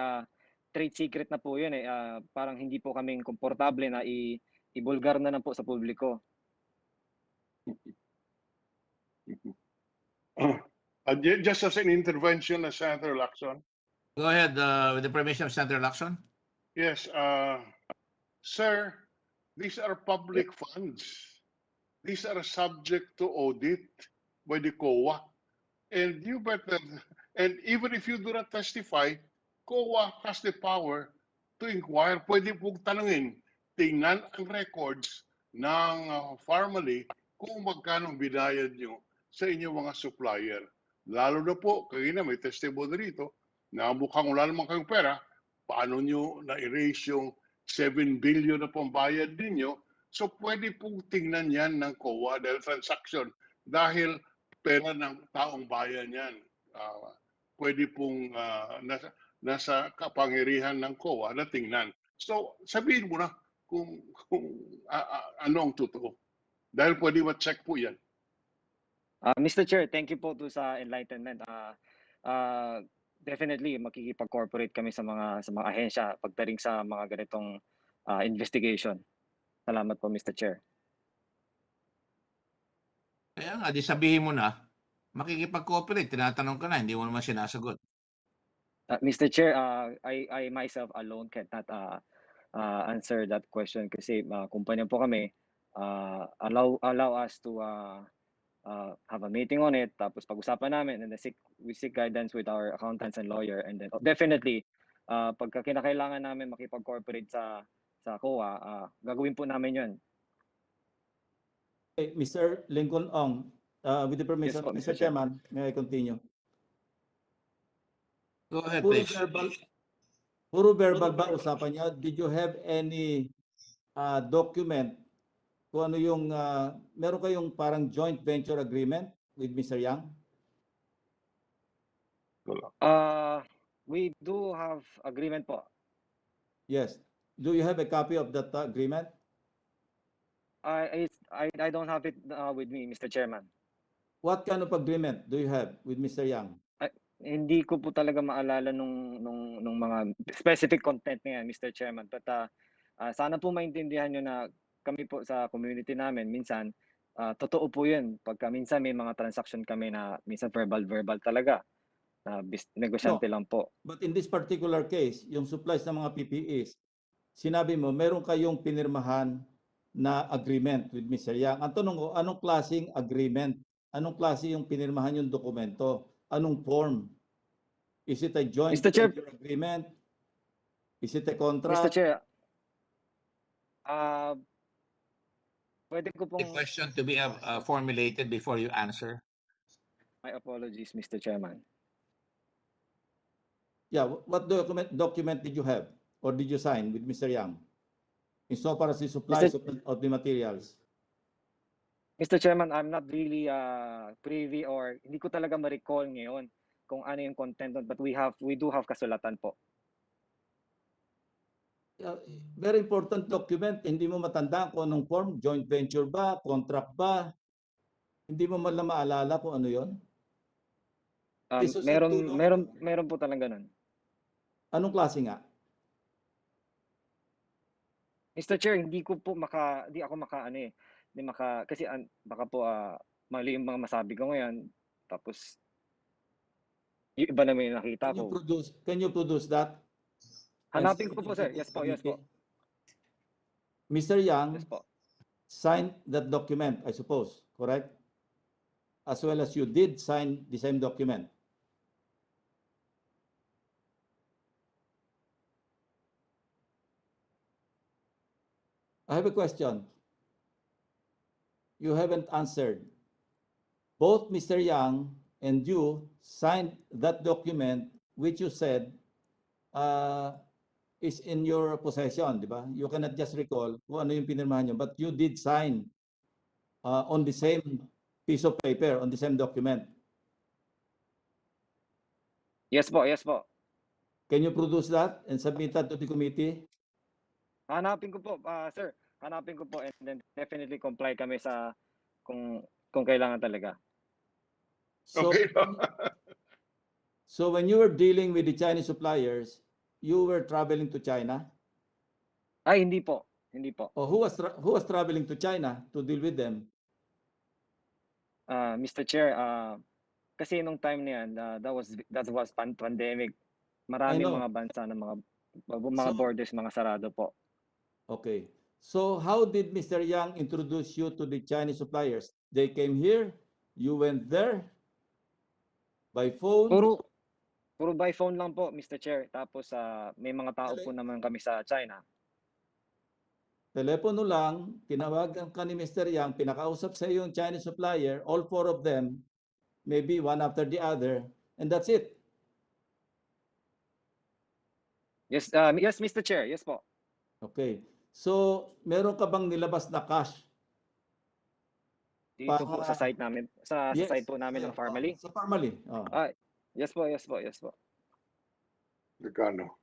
trade secret na po yun parang hindi po kaming komportable na ibulgar na po sa publiko. Just as an intervention, Senator Lacson. Go ahead with the permission of Senator Lacson. Yes, sir, these are public funds. These are subject to audit by the COA. And you better, and even if you do not testify, COA has the power to inquire. Pwede pong tanungin, tingnan ang records ng Pharmally kung magkano binayad nyo sa inyong mga supplier. Lalo na po, kanina may testimony rito, na mukhang wala naman kayong pera, paano nyo na-erase yung 7 billion na pambayad ninyo? So pwede pong tingnan yan ng COA dahil transaction. Dahil pera ng taong bayan yan. Pwede pong nasa kapangyarihan ng COA na tingnan. So sabihin mo na kung ano ang totoo. Dahil pwede ma-check po yan. Mr. Chair, thank you po to sa enlightenment. Definitely makikipag-cooperate kami sa mga ahensya pagdating sa mga ganitong investigation. Salamat po, Mr. Chair. Kaya nga, di sabihin mo na, makikipag-cooperate, tinatanong ka na, hindi mo naman sinasagot. Mr. Chair, I myself alone cannot answer that question kasi kumpanya po kami. Allow us to have a meeting on it, tapos pag-usapan namin, and then we seek guidance with our accountants and lawyer, and then definitely pagka kinakailangan namin makipag-cooperate sa COA, gagawin po namin yun. Okay, Mr. Lincoln Ong, with the permission, Yes po, Mr. Mr. Chair. Chairman, may I continue? Go ahead, Puro please. verbal ba usapan niya? Did you have any document kung ano yung, meron kayong parang joint venture agreement with Mr. Yang? We do have agreement po. Yes. Do you have a copy of that agreement? I don't have it with me, Mr. Chairman. What kind of agreement do you have with Mr. Yang? Hindi ko po talaga maalala nung mga specific content niya, Mr. Chairman. But sana po maintindihan nyo na kami po sa community namin, minsan, totoo po yun. Pagka minsan may mga transaction kami na minsan verbal talaga. Negosyante lang po. But in this particular case, yung supplies ng mga PPEs, sinabi mo, meron kayong pinirmahan na agreement with Mr. Yang. Ang tanong ko, anong klaseng agreement? Anong klase yung pinirmahan yung dokumento? Anong form? Is it a joint venture agreement? Is it a contract? Mr. Chair, pwede ko pong... The question to be formulated before you answer. My apologies, Mr. Chairman. Yeah, what document did you have or did you sign with Mr. Yang? Insofar as the supplies of the materials. Mr. Chairman, I'm not really privy or hindi ko talaga ma-recall ngayon kung ano yung content but we do have kasulatan po. Very important document, hindi mo matandaan kung anong form, joint venture ba, contract ba, hindi mo man lang maalala kung ano yon? Meron po talaga ganun. Anong klase nga? Mr. Chair, hindi ako kasi baka po mali yung mga masabi ko ngayon, tapos yung iba naman yung nakita ko. Can you produce that? Hanapin ko po, sir. Yes po, yes po. Mr. Yang Yes po. signed that document, I suppose, correct? As well as you did sign the same document. I have a question. You haven't answered. Both Mr. Yang and you signed that document which you said is in your possession, di ba? You cannot just recall kung ano yung pinirmahan nyo, but you did sign on the same piece of paper, on the same document. Yes po, yes po. Can you produce that and submit that to the committee? Hanapin ko po, sir. Hanapin ko po and then definitely comply kami sa kung kailangan talaga. So, so when you were dealing with the Chinese suppliers, you were traveling to China? Ay, hindi po. Hindi po. Or who was traveling to China to deal with them? Mr. Chair, kasi nung time na yan, that was pandemic. Maraming mga bansa na mga borders, mga sarado po. Okay. So how did Mr. Yang introduce you to the Chinese suppliers? They came here, you went there by phone? Puro by phone lang po, Mr. Chair. Tapos may mga tao po naman kami sa China. Telepono lang, tinawagan ka ni Mr. Yang, pinakausap sa yung Chinese supplier, all four of them, maybe one after the other, and that's it. Yes, Mr. Chair. Yes po. Okay. So, meron ka bang nilabas na cash? Dito po sa site namin, sa site po namin ng Pharmally. Sa Pharmally. Yes po, yes po, yes po. Dekano.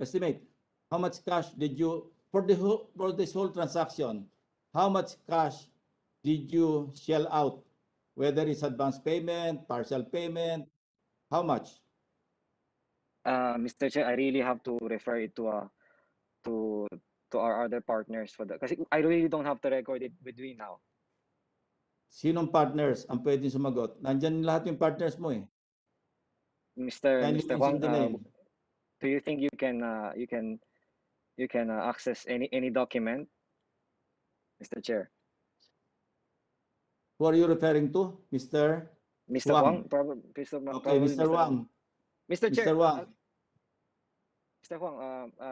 Estimate, how much cash did you, for this whole transaction, how much cash did you shell out? Whether it's advance payment, partial payment, how much? Mr. Chair, I really have to refer it to to our other partners for that. Kasi I really don't have to record it with me now. Sinong partners ang pwedeng sumagot? Nandyan lahat yung partners mo eh. Mr. Kindly Mr. mention Huang, the name. do you think you can access any document, Mr. Chair? Who are you referring to? Mr. Mr. Huang? Huang, probably, Okay, Mr. Huang. Mr. Chair, Mr. Huang. Mr. Huang,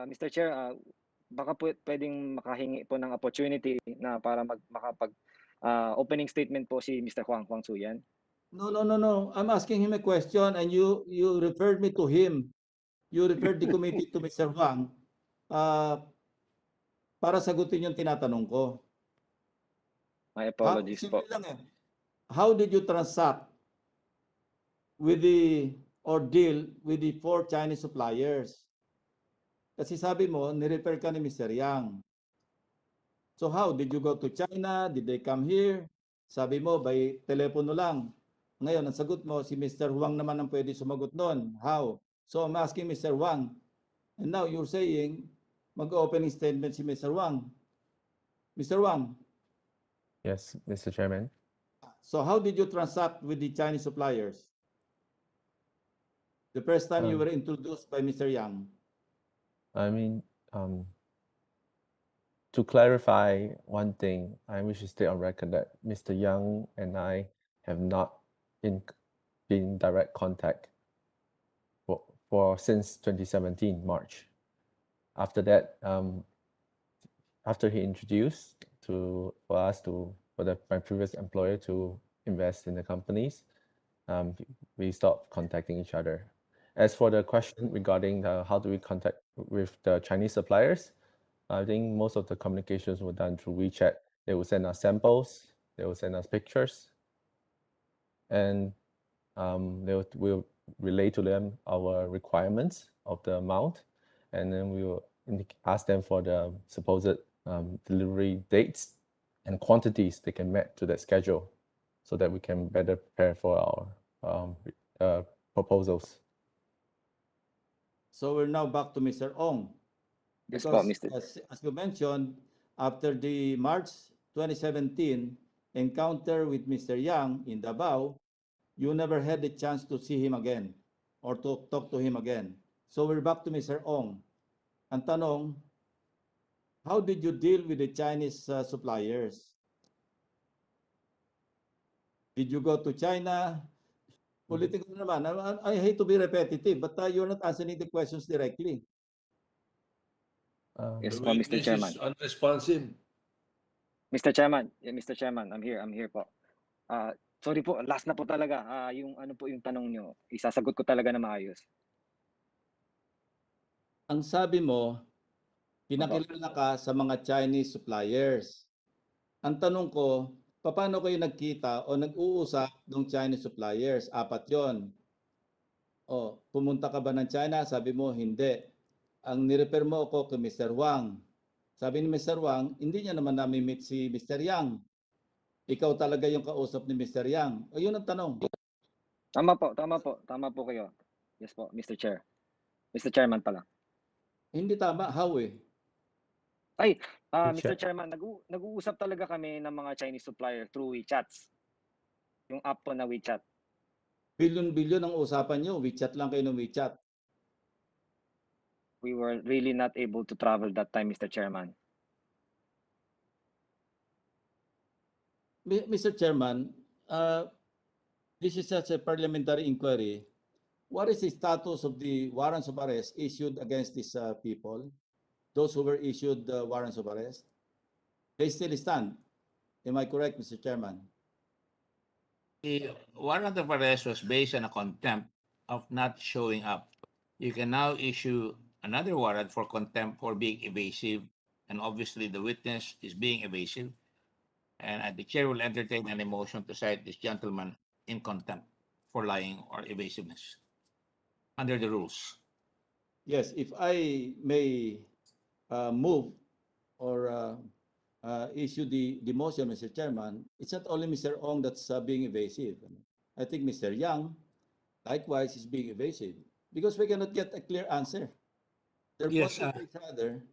Mr. Chair, baka pwedeng makahingi po ng opportunity na para makapag opening statement po si Mr. Huang Suyan. No. I'm asking him a question and you referred me to him. You referred the committee to Mr. Huang para sagutin yung tinatanong ko. My apologies po. Simple lang eh. How did you transact with or deal with the 4 Chinese suppliers? Kasi sabi mo, nirefer ka ni Mr. Yang. So how? Did you go to China? Did they come here? Sabi mo, by telepono lang. Ngayon, ang sagot mo, si Mr. Huang naman ang pwede sumagot doon. How? So I'm asking Mr. Huang. And now you're saying, mag-opening statement si Mr. Huang. Mr. Huang. Yes, Mr. Chairman. So how did you transact with the Chinese suppliers? The first time you were introduced by Mr. Yang. I mean, to clarify one thing, I wish to state on record that Mr. Yang and I have not been in direct contact for since 2017 March. After that, after he introduced for my previous employer to invest in the companies, we stopped contacting each other. As for the question regarding how do we contact with the Chinese suppliers, I think most of the communications were done through WeChat. They will send us samples, they will send us pictures, and we'll relay to them our requirements of the amount, and then we will ask them for the supposed delivery dates and quantities they can match to that schedule, so that we can better prepare for our proposals. So we're now back to Mr. Ong. Because as you mentioned, after the March 2017 encounter with Mr. Yang in Davao, you never had the chance to see him again or to talk to him again. So we're back to Mr. Ong. Ang tanong, how did you deal with the Chinese suppliers? Did you go to China? Ulitin ko naman, I hate to be repetitive, but you're not answering the questions directly. Yes po, Mr. Chairman. Is unresponsive. Mr. Chairman, I'm here po. Sorry po, last na po talaga. Yung ano po yung tanong nyo, isasagot ko talaga na maayos. Ang sabi mo, pinakilala ka sa mga Chinese suppliers. Ang tanong ko, paano kayo nagkita o nag-uusap ng Chinese suppliers? 4 yon. O, pumunta ka ba ng China? Sabi mo, hindi. Ang nirefer mo ako kay Mr. Wang. Sabi ni Mr. Wang, hindi niya naman nami-meet si Mr. Yang. Ikaw talaga yung kausap ni Mr. Yang. O yun ang tanong. Tama po kayo. Yes po, Mr. Chair. Mr. Chairman pala. Hindi tama, how eh? Ay, Mr. Chairman, nag-uusap talaga kami ng mga Chinese supplier through WeChats. Yung app po na WeChat. Bilyon-bilyon ang usapan nyo. WeChat lang kayo ng WeChat. We were really not able to travel that time, Mr. Chairman. Mr. Chairman, this is such a parliamentary inquiry. What is the status of the warrants of arrest issued against these people? Those who were issued warrants of arrest? They still stand. Am I correct, Mr. Chairman? The warrant of arrest was based on a contempt of not showing up. You can now issue another warrant for contempt for being evasive, and obviously the witness is being evasive, and the chair will entertain an motion to cite this gentleman in contempt for lying or evasiveness under the rules. Yes, if I may move or issue the motion, Mr. Chairman, it's not only Mr. Ong that's being evasive. I think Mr. Yang, likewise, is being evasive because we cannot get a clear answer. They're Yes, pointing to each other,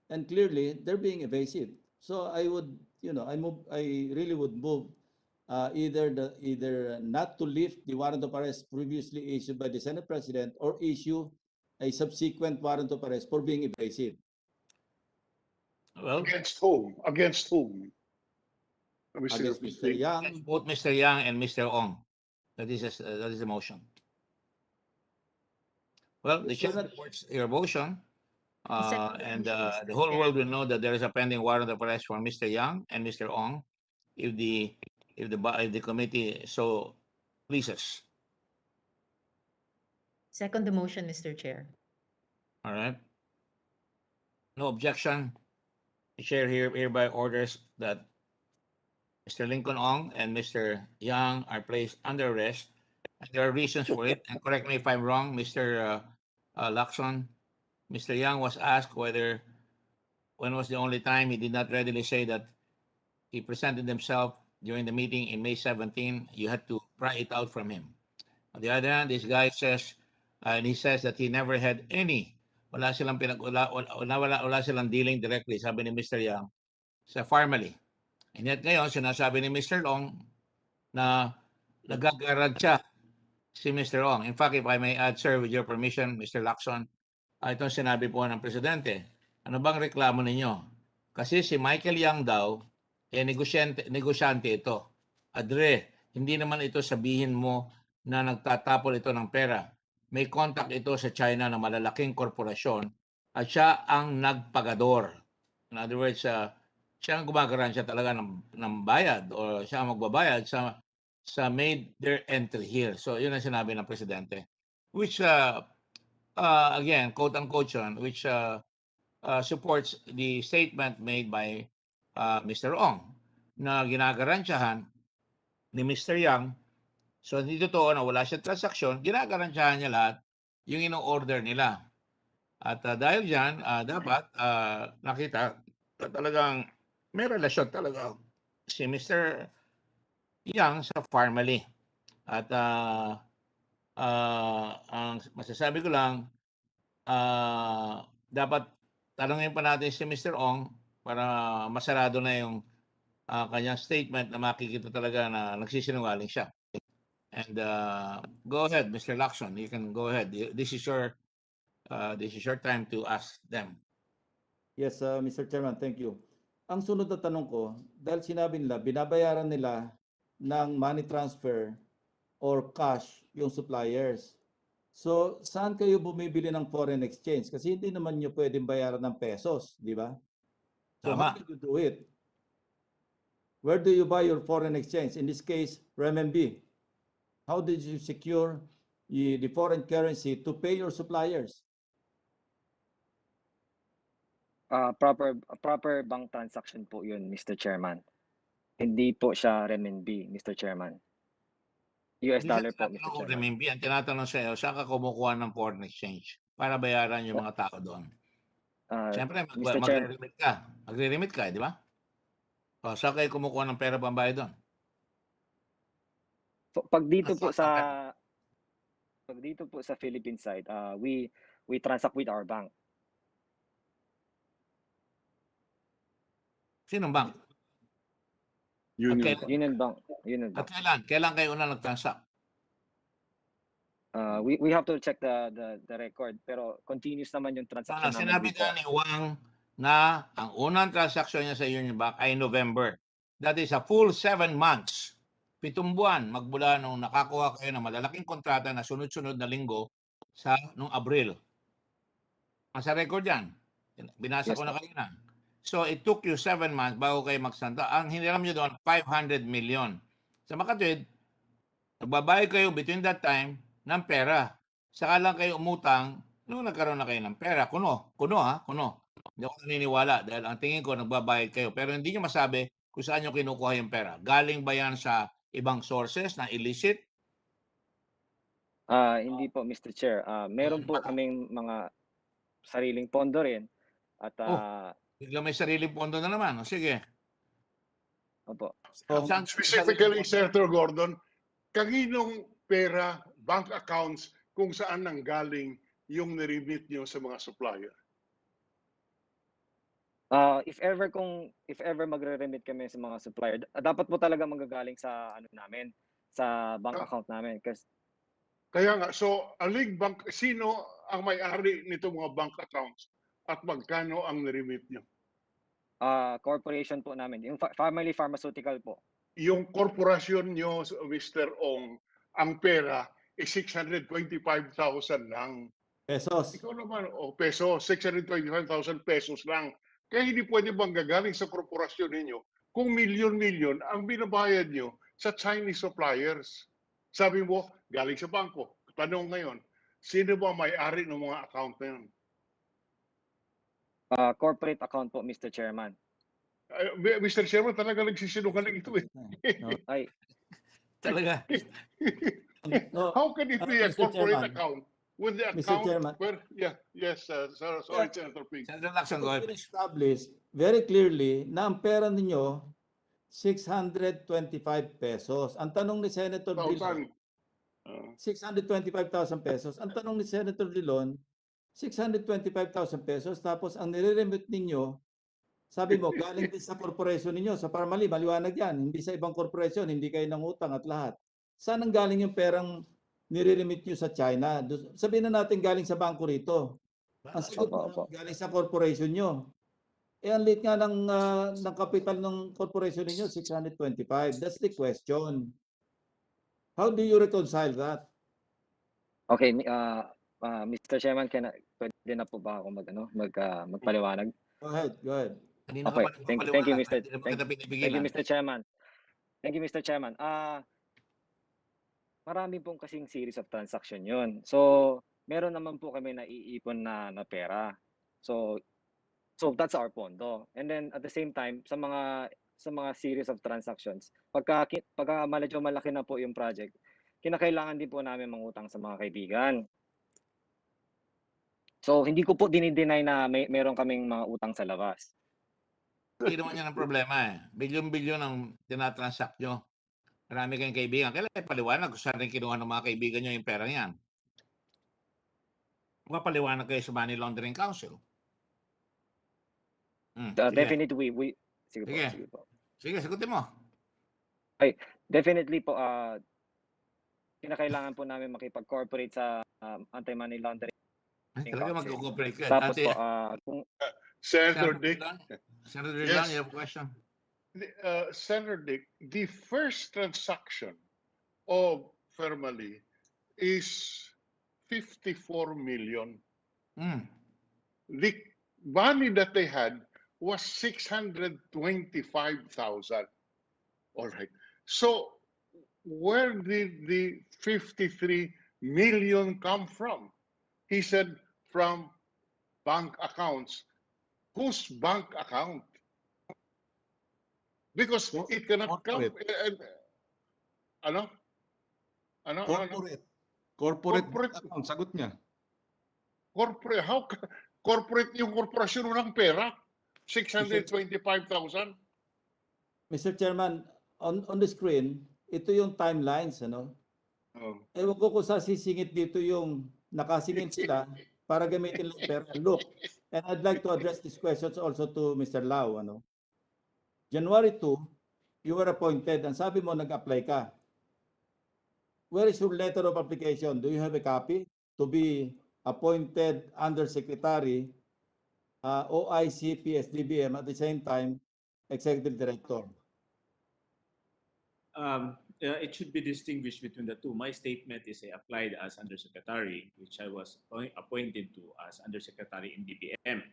and clearly they're being evasive. So I would, I really would move either not to lift the warrant of arrest previously issued by the Senate President or issue a subsequent warrant of arrest for being evasive. well, Against whom? Against whom? Against Mr. Yang. both Mr. Yang and Mr. Ong. That is the motion. Well, the chair supports your motion, and the whole world will know that there is a pending warrant of arrest for Mr. Yang and Mr. Ong, if the committee so pleases. Second the motion, Mr. Chair. All right. No objection. The chair hereby orders that Mr. Lincoln Ong and Mr. Yang are placed under arrest. And there are reasons for it. And correct me if I'm wrong, Mr. Lacson. Mr. Yang was asked when was the only time he did not readily say that he presented himself during the meeting in May 17. You had to pry it out from him. On the other hand, this guy says, and he says that he never had any, wala silang dealing directly, sabi ni Mr. Yang, sa Pharmally. And yet ngayon, sinasabi ni Mr. Ong na nagagarag siya si Mr. Ong. In fact, if I may add, sir, with your permission, Mr. Lacson, itong sinabi po ng Presidente, ano bang reklamo ninyo? Kasi si Michael Yang daw, negosyante ito. Adre, hindi naman ito sabihin mo na nagtatapol ito ng pera. May contact ito sa China na malalaking korporasyon at siya ang nagpagador. In other words, siya ang gumagaransya talaga ng bayad o siya ang magbabayad sa made their entry here. So yun ang sinabi ng Presidente. Which, again, quote-unquote yun, which supports the statement made by Mr. Ong na ginagaransyahan ni Mr. Yang. So hindi totoo na wala siyang transaksyon, ginagaransyahan niya lahat yung ino-order nila. At dahil dyan, dapat nakita na talagang may relasyon talaga si Mr. Yang sa Pharmally. At ang masasabi ko lang, dapat tanongin pa natin si Mr. Ong para masarado na yung kanyang statement na makikita talaga na nagsisinungaling siya. And go ahead, Mr. Lacson. You can go ahead. This is your time to ask them. Yes, Mr. Chairman, thank you. Ang sunod na tanong ko, dahil sinabi nila, binabayaran nila ng money transfer or cash yung suppliers. So, saan kayo bumibili ng foreign exchange? Kasi hindi naman nyo pwedeng bayaran ng pesos, di ba? So, how did you do it? Where do you buy your foreign exchange? In this case, renminbi. How did you secure the foreign currency to pay your suppliers? Proper bank transaction po yun, Mr. Chairman. Hindi po siya renminbi, Mr. Chairman. US dollar po, Mr. Chairman. Renminbi. Ang tinatanong sa iyo, saan ka kumukuha ng foreign exchange para bayaran yung mga tao doon? Siyempre, magre-remit ka. Magre-remit ka, di ba? O, saan kayo kumukuha ng pera pambayad doon? Pag dito po sa Philippine side, we transact with our bank. Sinong bank? Union Bank. At kailan kayo una nag-transact? We have to check the record, pero continuous naman yung transaction namin. Sinabi ka ni Wang na ang unang transaction niya sa Union Bank ay November. That is a full 7 months. 7 buwan magmula nung nakakuha kayo ng malalaking kontrata na sunod-sunod na linggo nung Abril. Sa record yan. Binasa ko na kanina. So it took you 7 months bago kayo magsanta. Ang hiniram nyo doon, 500 million. Sa makatwid, nagbabayad kayo between that time ng pera. Saka lang kayo umutang nung nagkaroon na kayo ng pera. Kuno. Hindi ako naniniwala dahil ang tingin ko nagbabayad kayo. Pero hindi nyo masabi kung saan nyo kinukuha yung pera. Galing ba yan sa ibang sources na illicit? Hindi po, Mr. Chair. Meron po kaming mga sariling pondo rin. At bigla may sariling pondo na naman. O sige. Opo. Specifically, Senator Gordon, kaninong pera, bank accounts, kung saan nanggaling yung niremit nyo sa mga supplier? If ever magre-remit kami sa mga supplier, dapat po talaga manggagaling sa ano namin, sa bank account namin kasi Kaya nga, so aling bank, sino ang may-ari nito mga bank accounts at magkano ang niremit nyo? corporation po namin, yung Pharmally Pharmaceutical po. Yung korporasyon nyo, Mr. Ong, ang pera is 625,000 lang. Pesos. Ikaw naman, peso, 625,000 pesos lang. Kaya hindi pwede bang gagaling sa korporasyon ninyo kung milyon-milyon ang binabayad nyo sa Chinese suppliers? Sabi mo, galing sa bangko. Tanong ngayon, sino ba may-ari ng mga account na yun? Corporate account po, Mr. Chairman. Mr. Chairman, talaga nagsisinungaling ito eh. Ay. Talaga. How can it be a Mr. corporate Chairman. account with the Mr. account Chairman. where, sorry, Senator Ping. Senator Lacson, go ahead. Established very clearly na ang pera ninyo 625 pesos. Ang tanong ni Senator Drilon, 625,000 pesos. Ang tanong ni Senator Drilon, 625,000 pesos. Tapos ang nire-remit ninyo, sabi mo, galing din sa corporation ninyo, sa Pharmally, maliwanag yan. Hindi sa ibang corporation, hindi kayo nangutang at lahat. Saan ang galing yung perang nire-remit nyo sa China? Sabihin na natin galing sa bangko rito. Ang sagot mo, galing sa corporation nyo. Ang liit nga ng capital ng corporation ninyo, 625. That's the question. How do you reconcile that? Okay, Mr. Chairman, pwede na po ba ako magpaliwanag? Go ahead. Okay, thank you, Mr. Chairman. Thank you, Mr. Chairman. Marami pong kasing series of transaction yun. So, meron naman po kami naiipon na pera. So that's our pondo. And then at the same time, sa mga series of transactions, pagka medyo malaki na po yung project, kinakailangan din po namin mangutang sa mga kaibigan. So hindi ko po dinideny na meron kaming mga utang sa labas. Hindi naman yan ang problema eh. Bilyon-bilyon ang tinatransact nyo. Marami kayong kaibigan. Kailan paliwanag kung saan rin kinuha ng mga kaibigan nyo yung pera niyan? Mapaliwanag kayo sa Money Laundering Council. Definitely, sige po. Sige, sagutin mo. Ay, definitely po, kinakailangan po namin makipag-cooperate sa anti-money laundering. Talaga mag-cooperate kayo. Tapos po, Senator Dick. Senator Dillon, you have a question? Senator Dick, the first transaction of Pharmally is 54 million. The money that they had was 625,000. All right. So where did the 53 million come from? He said from bank accounts. Whose bank account? Because it cannot come. Corporate account, sagot niya. Corporate yung korporasyon ng pera? 625,000? Mr. Chairman, on the screen, ito yung timelines, ano? Ewan ko kung sisingit dito yung nakasingit sila para gamitin lang pera. Look, and I'd like to address these questions also to Mr. Lau, ano? January 2, you were appointed and sabi mo nag-apply ka. Where is your letter of application? Do you have a copy to be appointed Undersecretary, OIC, PSDBM, at the same time, Executive Director? It should be distinguished between the two. My statement is I applied as Undersecretary, which I was appointed to as Undersecretary in DBM.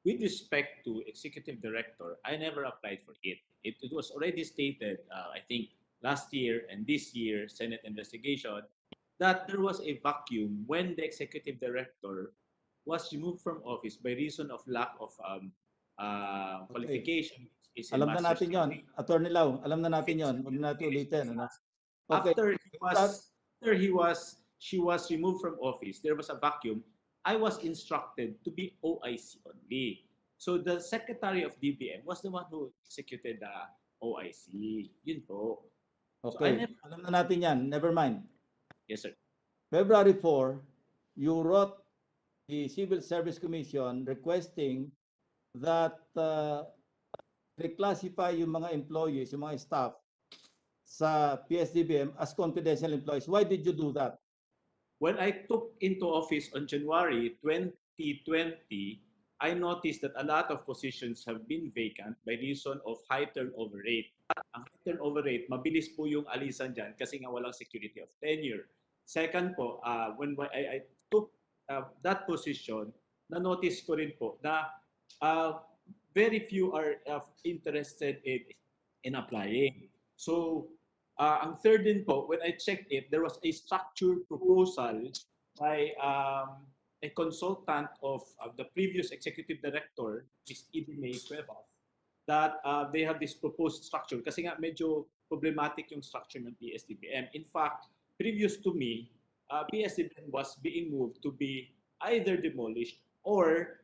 With respect to Executive Director, I never applied for it. It was already stated, I think, last year and this year, Senate investigation, that there was a vacuum when the Executive Director was removed from office by reason of lack of qualification. Alam na natin yon, Attorney Lau. Alam na natin yon. Huwag na natin ulitin. Ano? Okay. After she was removed from office, there was a vacuum. I was instructed to be OIC only. So the Secretary of DBM was the one who executed the OIC. Yun po. So, Okay, alam na natin yan. Never mind. Yes, sir. February 4, you wrote the Civil Service Commission requesting that reclassify yung mga employees, yung mga staff sa PSDBM as confidential employees. Why did you do that? When I took into office on January 2020, I noticed that a lot of positions have been vacant by reason of high turnover rate. Ang high turnover rate, mabilis po yung alisan dyan kasi nga walang security of tenure. Second po, when I took that position, na-notice ko rin po na very few are interested in applying. So, ang third din po, when I checked it, there was a structured proposal by a consultant of the previous executive director, Ms. Idine Cuevas, that they have this proposed structure kasi nga medyo problematic yung structure ng PSDBM. In fact, previous to me, PSDBM was being moved to be either demolished or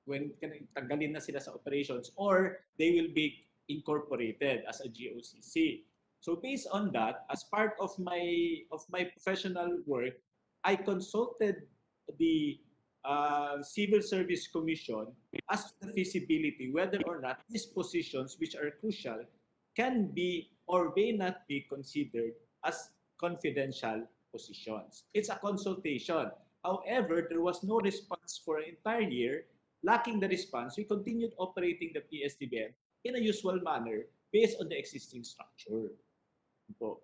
when tanggalin na sila sa operations, or they will be incorporated as a GOCC. So based on that, as part of my professional work, I consulted the Civil Service Commission as to the feasibility whether or not these positions, which are crucial, can be or may not be considered as confidential positions. It's a consultation. However, there was no response for an entire year. Lacking the response, we continued operating the PSDBM in a usual manner based on the existing structure. Po.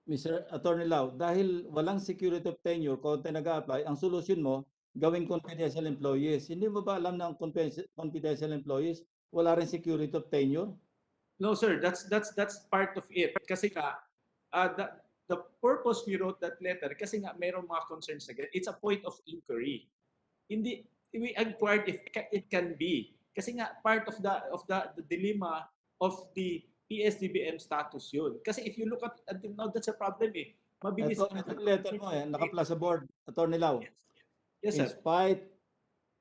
Mr. Attorney Lau, dahil walang security of tenure, konti nag-a-apply, ang solusyon mo, gawing confidential employees. Hindi mo ba alam ng confidential employees, wala rin security of tenure? No, sir. That's part of it. Kasi nga, the purpose we wrote that letter, kasi nga mayroong mga concerns again, it's a point of inquiry. Hindi, we inquired if it can be. Kasi nga, part of the dilemma of the PSDBM status yun. Kasi if you look at until now, that's a problem eh. Mabilis. Ito letter mo naka-plus sa board, Attorney Lau. Yes, In sir. spite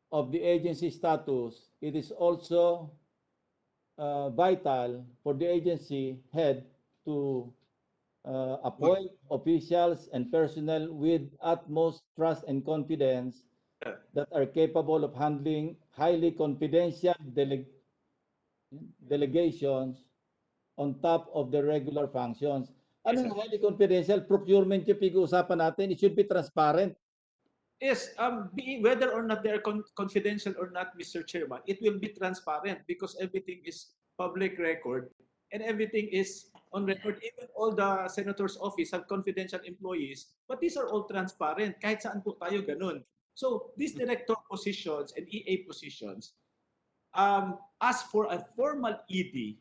of the agency status, it is also vital for the agency head to appoint officials and personnel with utmost trust and confidence that are capable of handling highly confidential delegations on top of the regular functions. Ano yung highly confidential? Procurement yung pag-uusapan natin. It should be transparent. Yes, whether or not they are confidential or not, Mr. Chairman, it will be transparent because everything is public record and everything is on record. Even all the senator's office have confidential employees, but these are all transparent. Kahit saan po tayo ganun. So these director positions and EA positions, as for a formal ED,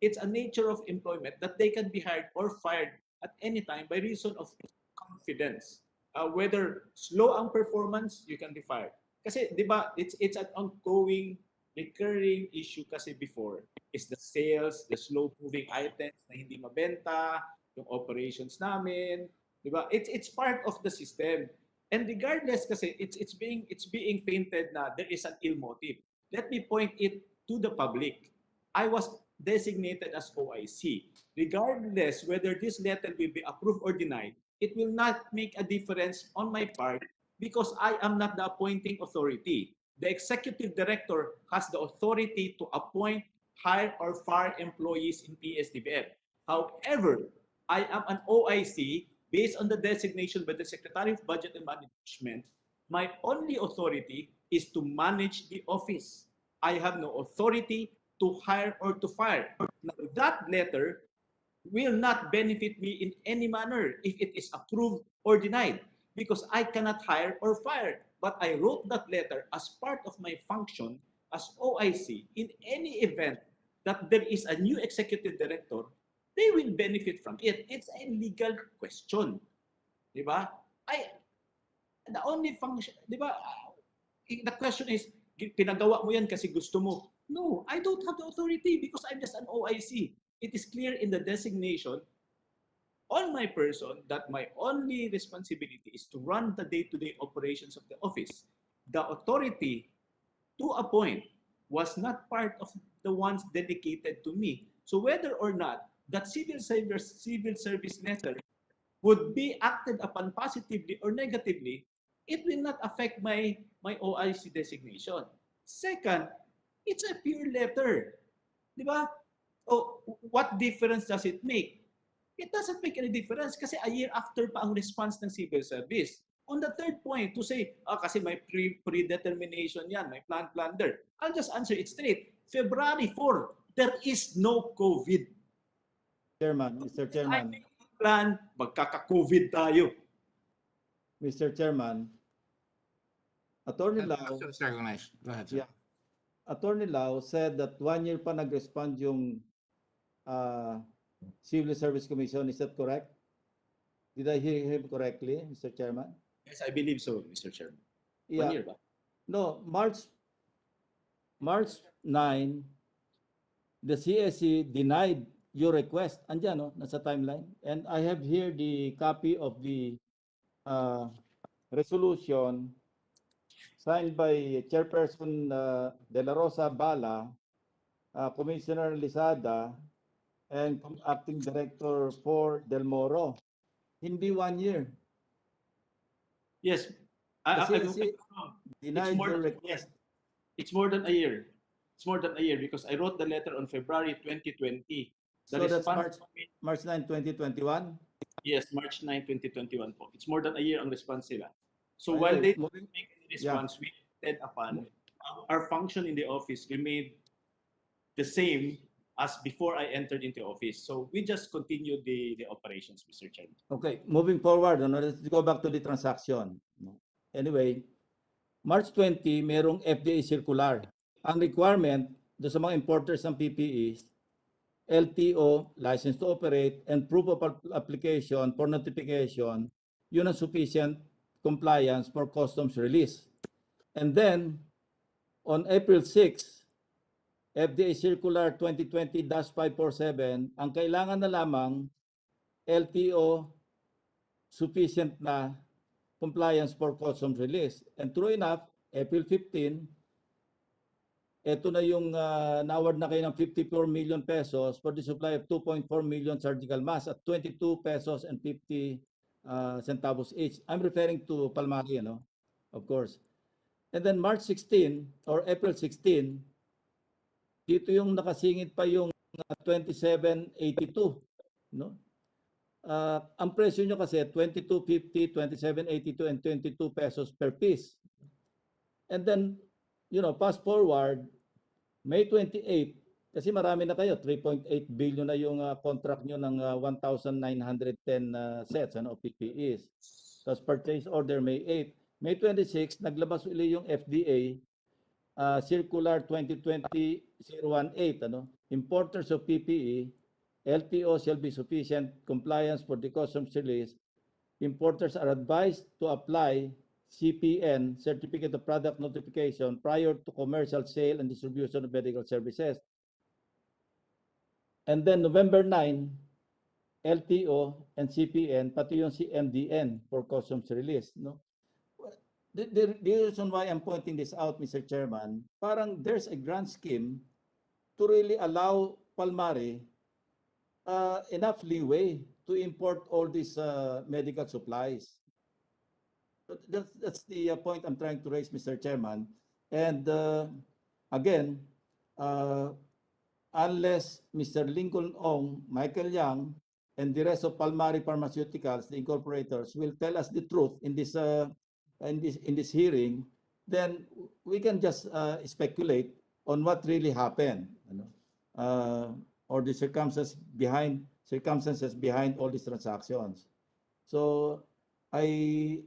it's a nature of employment that they can be hired or fired at any time by reason of confidence. Whether slow ang performance, you can be fired. Kasi, di ba, it's an ongoing, recurring issue kasi before is the sales, the slow-moving items na hindi mabenta, yung operations namin, di ba? It's part of the system. And regardless kasi, it's being painted na there is an ill motive. Let me point it to the public. I was designated as OIC. Regardless whether this letter will be approved or denied, it will not make a difference on my part because I am not the appointing authority. The executive director has the authority to appoint, hire, or fire employees in PSDBM. However, I am an OIC based on the designation by the Secretary of Budget and Management. My only authority is to manage the office. I have no authority to hire or to fire. Now, that letter will not benefit me in any manner if it is approved or denied because I cannot hire or fire. But I wrote that letter as part of my function as OIC. In any event that there is a new executive director, they will benefit from it. It's a legal question. Diba? The only function, diba? The question is, pinagawa mo yan kasi gusto mo. No, I don't have the authority because I'm just an OIC. It is clear in the designation on my person that my only responsibility is to run the day-to-day operations of the office. The authority to appoint was not part of the ones dedicated to me. So whether or not that civil service letter would be acted upon positively or negatively, it will not affect my OIC designation. Second, it's a pure letter. Di ba? Oh, what difference does it make? It doesn't make any difference kasi a year after pa ang response ng civil service. On the third point, to say, kasi may predetermination yan, may plan there. I'll just answer it straight. February 4, there is no COVID. Chairman, Mr. Chairman. Plan, magkaka-COVID tayo. Mr. Chairman, Attorney Lau, Go ahead, sir. yeah, Attorney Lau said that 1 year pa nag-respond yung Civil Service Commission. Is that correct? Did I hear him correctly, Mr. Chairman? Yes, I believe so, Mr. Chairman. Yeah. 1 year ba? No, March 9, the CSC denied your request. Andiyan, no? Nasa timeline. And I have here the copy of the resolution signed by Chairperson De La Rosa Bala, Commissioner Lisada, and Acting Director for Del Moro. Hindi 1 year. Yes. The CSC denied your request. It's more than a year. It's more than a year because I wrote the letter on February 2020. So that's March 9, 2021? Yes, March 9, 2021 po. It's more than a year ang response sila. So while they didn't make any response, we acted upon. Our function in the office remained the same as before I entered into office. So we just continued the operations, Mr. Chairman. Okay, moving forward, let's go back to the transaction. Anyway, March 20, merong FDA circular. Ang requirement do sa mga importers ng PPEs, LTO, license to operate, and proof of application for notification, yun ang sufficient compliance for customs release. And then, on April 6, FDA Circular 2020-547, ang kailangan na lamang LTO sufficient na compliance for customs release. And true enough, April 15, ito na yung na-award na kayo ng 54 million pesos for the supply of 2.4 million surgical masks at 22 pesos and 50 centavos each. I'm referring to Pharmally, of course. And then March 16 or April 16, dito yung nakasingit pa yung 2782, no? Ang presyo nyo kasi 22.50, 27.82 and 22 pesos per piece. And then, fast forward, May 28, kasi marami na kayo, 3.8 billion na yung contract nyo ng 1,910 sets of PPEs. Tapos purchase order May 8. May 26, naglabas uli yung FDA Circular 2020-018, importers of PPE, LTO shall be sufficient compliance for the customs release. Importers are advised to apply CPN, Certificate of Product Notification, prior to commercial sale and distribution of medical services. And then November 9, LTO and CPN, pati yung CMDN for customs release. No? The reason why I'm pointing this out, Mr. Chairman, parang there's a grand scheme to really allow Pharmally enough leeway to import all these medical supplies. That's the point I'm trying to raise, Mr. Chairman. And again, unless Mr. Lincoln Ong, Michael Yang, and the rest of Pharmally Pharmaceuticals, the incorporators, will tell us the truth in this hearing, then we can just speculate on what really happened, or the circumstances behind all these transactions. So I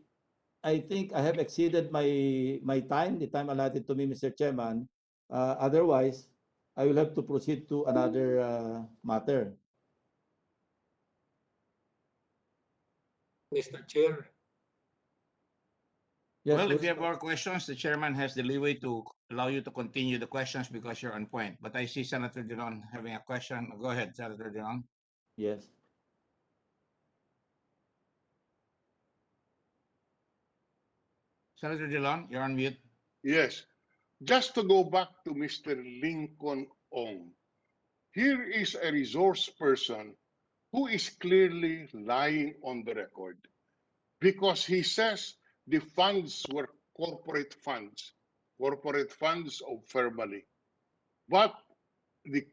think I have exceeded my time, the time allotted to me, Mr. Chairman. Otherwise, I will have to proceed to another matter. Mr. Chair. Yes, Well, if you have more questions, the chairman has the leeway to allow you to continue the questions because you're on point. But I see Senator Dillon having a question. Go ahead, Senator Dillon. Yes. Senator Dillon, you're on mute. Yes. just to go back to Mr. Lincoln Ong, here is a resource person who is clearly lying on the record because he says the funds were corporate funds of Pharmally. But the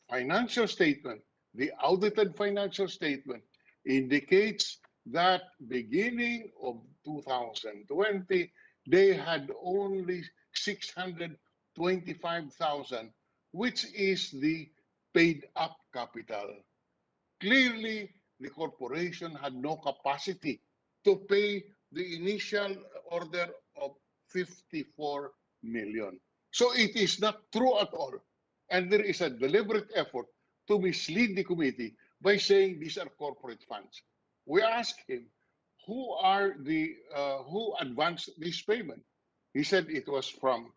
financial statement, the audited financial statement, indicates that beginning of 2020, they had only 625,000, which is the paid up capital. Clearly, the corporation had no capacity to pay the initial order of 54 million. So it is not true at all. And there is a deliberate effort to mislead the committee by saying these are corporate funds. We asked him, who advanced this payment? He said it was from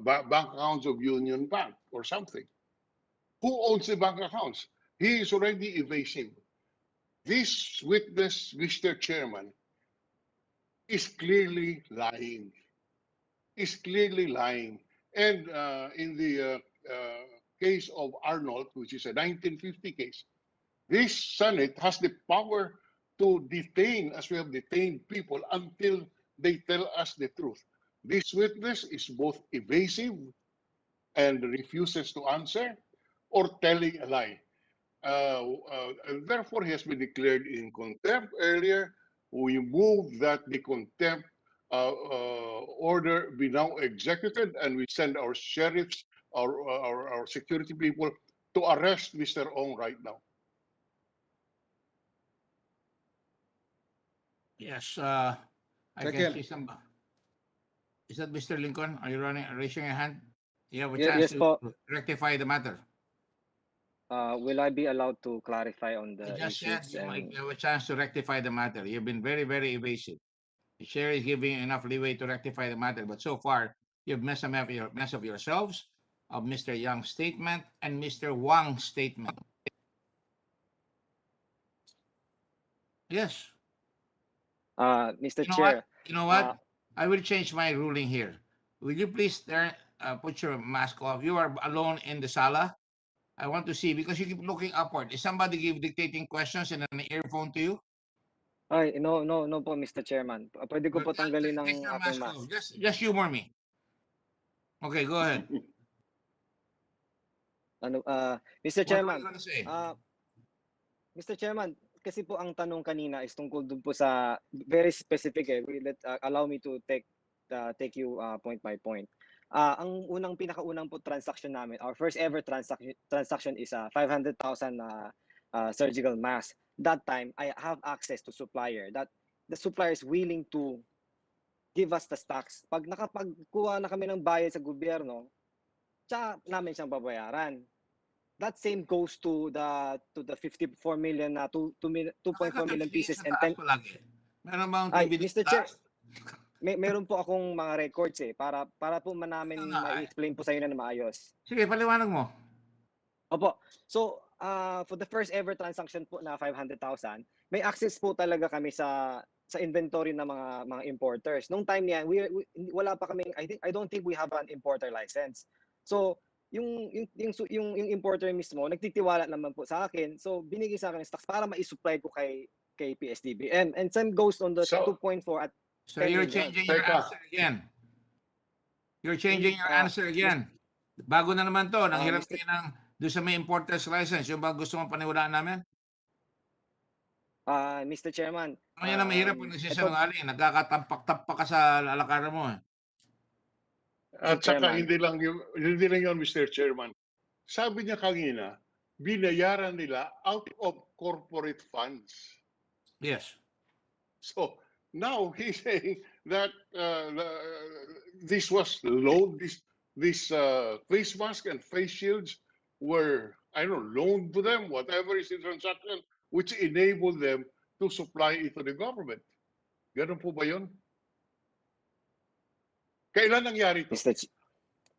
bank accounts of Union Bank or something. Who owns the bank accounts? He is already evasive. This witness, Mr. Chairman, is clearly lying. And in the case of Arnold, which is a 1950 case, this Senate has the power to detain, as we have detained people, until they tell us the truth. This witness is both evasive and refuses to answer or telling a lie. Therefore, he has been declared in contempt earlier. We move that the contempt order be now executed, and we send our sheriffs, our security people to arrest Mr. Ong right now. Yes, I can Second. see some. Is that Mr. Lincoln? Are you raising your hand? You have a Yes, chance yes to po. rectify the matter. Will I be allowed to clarify on I the just said issues you might and have a chance to rectify the matter. You've been very, very evasive. The chair is giving you enough leeway to rectify the matter, but so far you've mess of yourselves, of Mr. Young's statement and Mr. Wang's statement. Yes. Mr. You know Chair, what? You know what? I will change my ruling here. Will you please put your mask off? You are alone in the sala. I want to see because you keep looking upward. Is somebody dictating questions in an earphone to you? ay, no po, Mr. Chairman. Pwede ko po tanggalin ng Take your aking mask off. mask. Just humor me. Okay, go ahead. Mr. What were Chairman, you going to say? Mr. Chairman, kasi po ang tanong kanina is tungkol dun po sa very specific allow me to take you point by point. Ang pinakaunang po transaction namin, our first ever transaction is 500,000 surgical mask. That time, I have access to supplier. That the supplier is willing to give us the stocks. Pag nakapagkuha na kami ng bayad sa gobyerno, tsaka namin siyang babayaran. That same goes to the 54 million 2.4 million pieces and 10. Meron bang Ay, evidence Mr. Chair, meron po akong mga records para po namin ma-explain po sa inyo na maayos. Sige, paliwanag mo. Opo. So, for the first ever transaction po na 500,000, may access po talaga kami sa inventory ng mga importers. Nung time niyan, wala pa kami, I don't think we have an importer license. So, yung importer mismo nagtitiwala naman po sa akin. So, binigay sa akin ng stocks para ma-supply ko kay PSDBM. And same goes on the 2.4 at 10 So you're million. changing your answer again. You're changing your answer again. Bago na naman to, nang hirap kayo doon sa may importer's license. Yung ba gusto mong paniwalaan namin? Mr. Chairman. Yan ang mahirap pag nagsisinungaling. Nagkakatampak-tampak ka sa lalakaran mo. At saka hindi lang yun, Mr. Chairman. Sabi niya kanina, binayaran nila out of corporate funds. Yes. So now he's saying that this was loaned, this face mask and face shields were, I don't know, loaned to them, whatever is the transaction, which enabled them to supply it to the government. Ganun po ba yun? Kailan nangyari ito?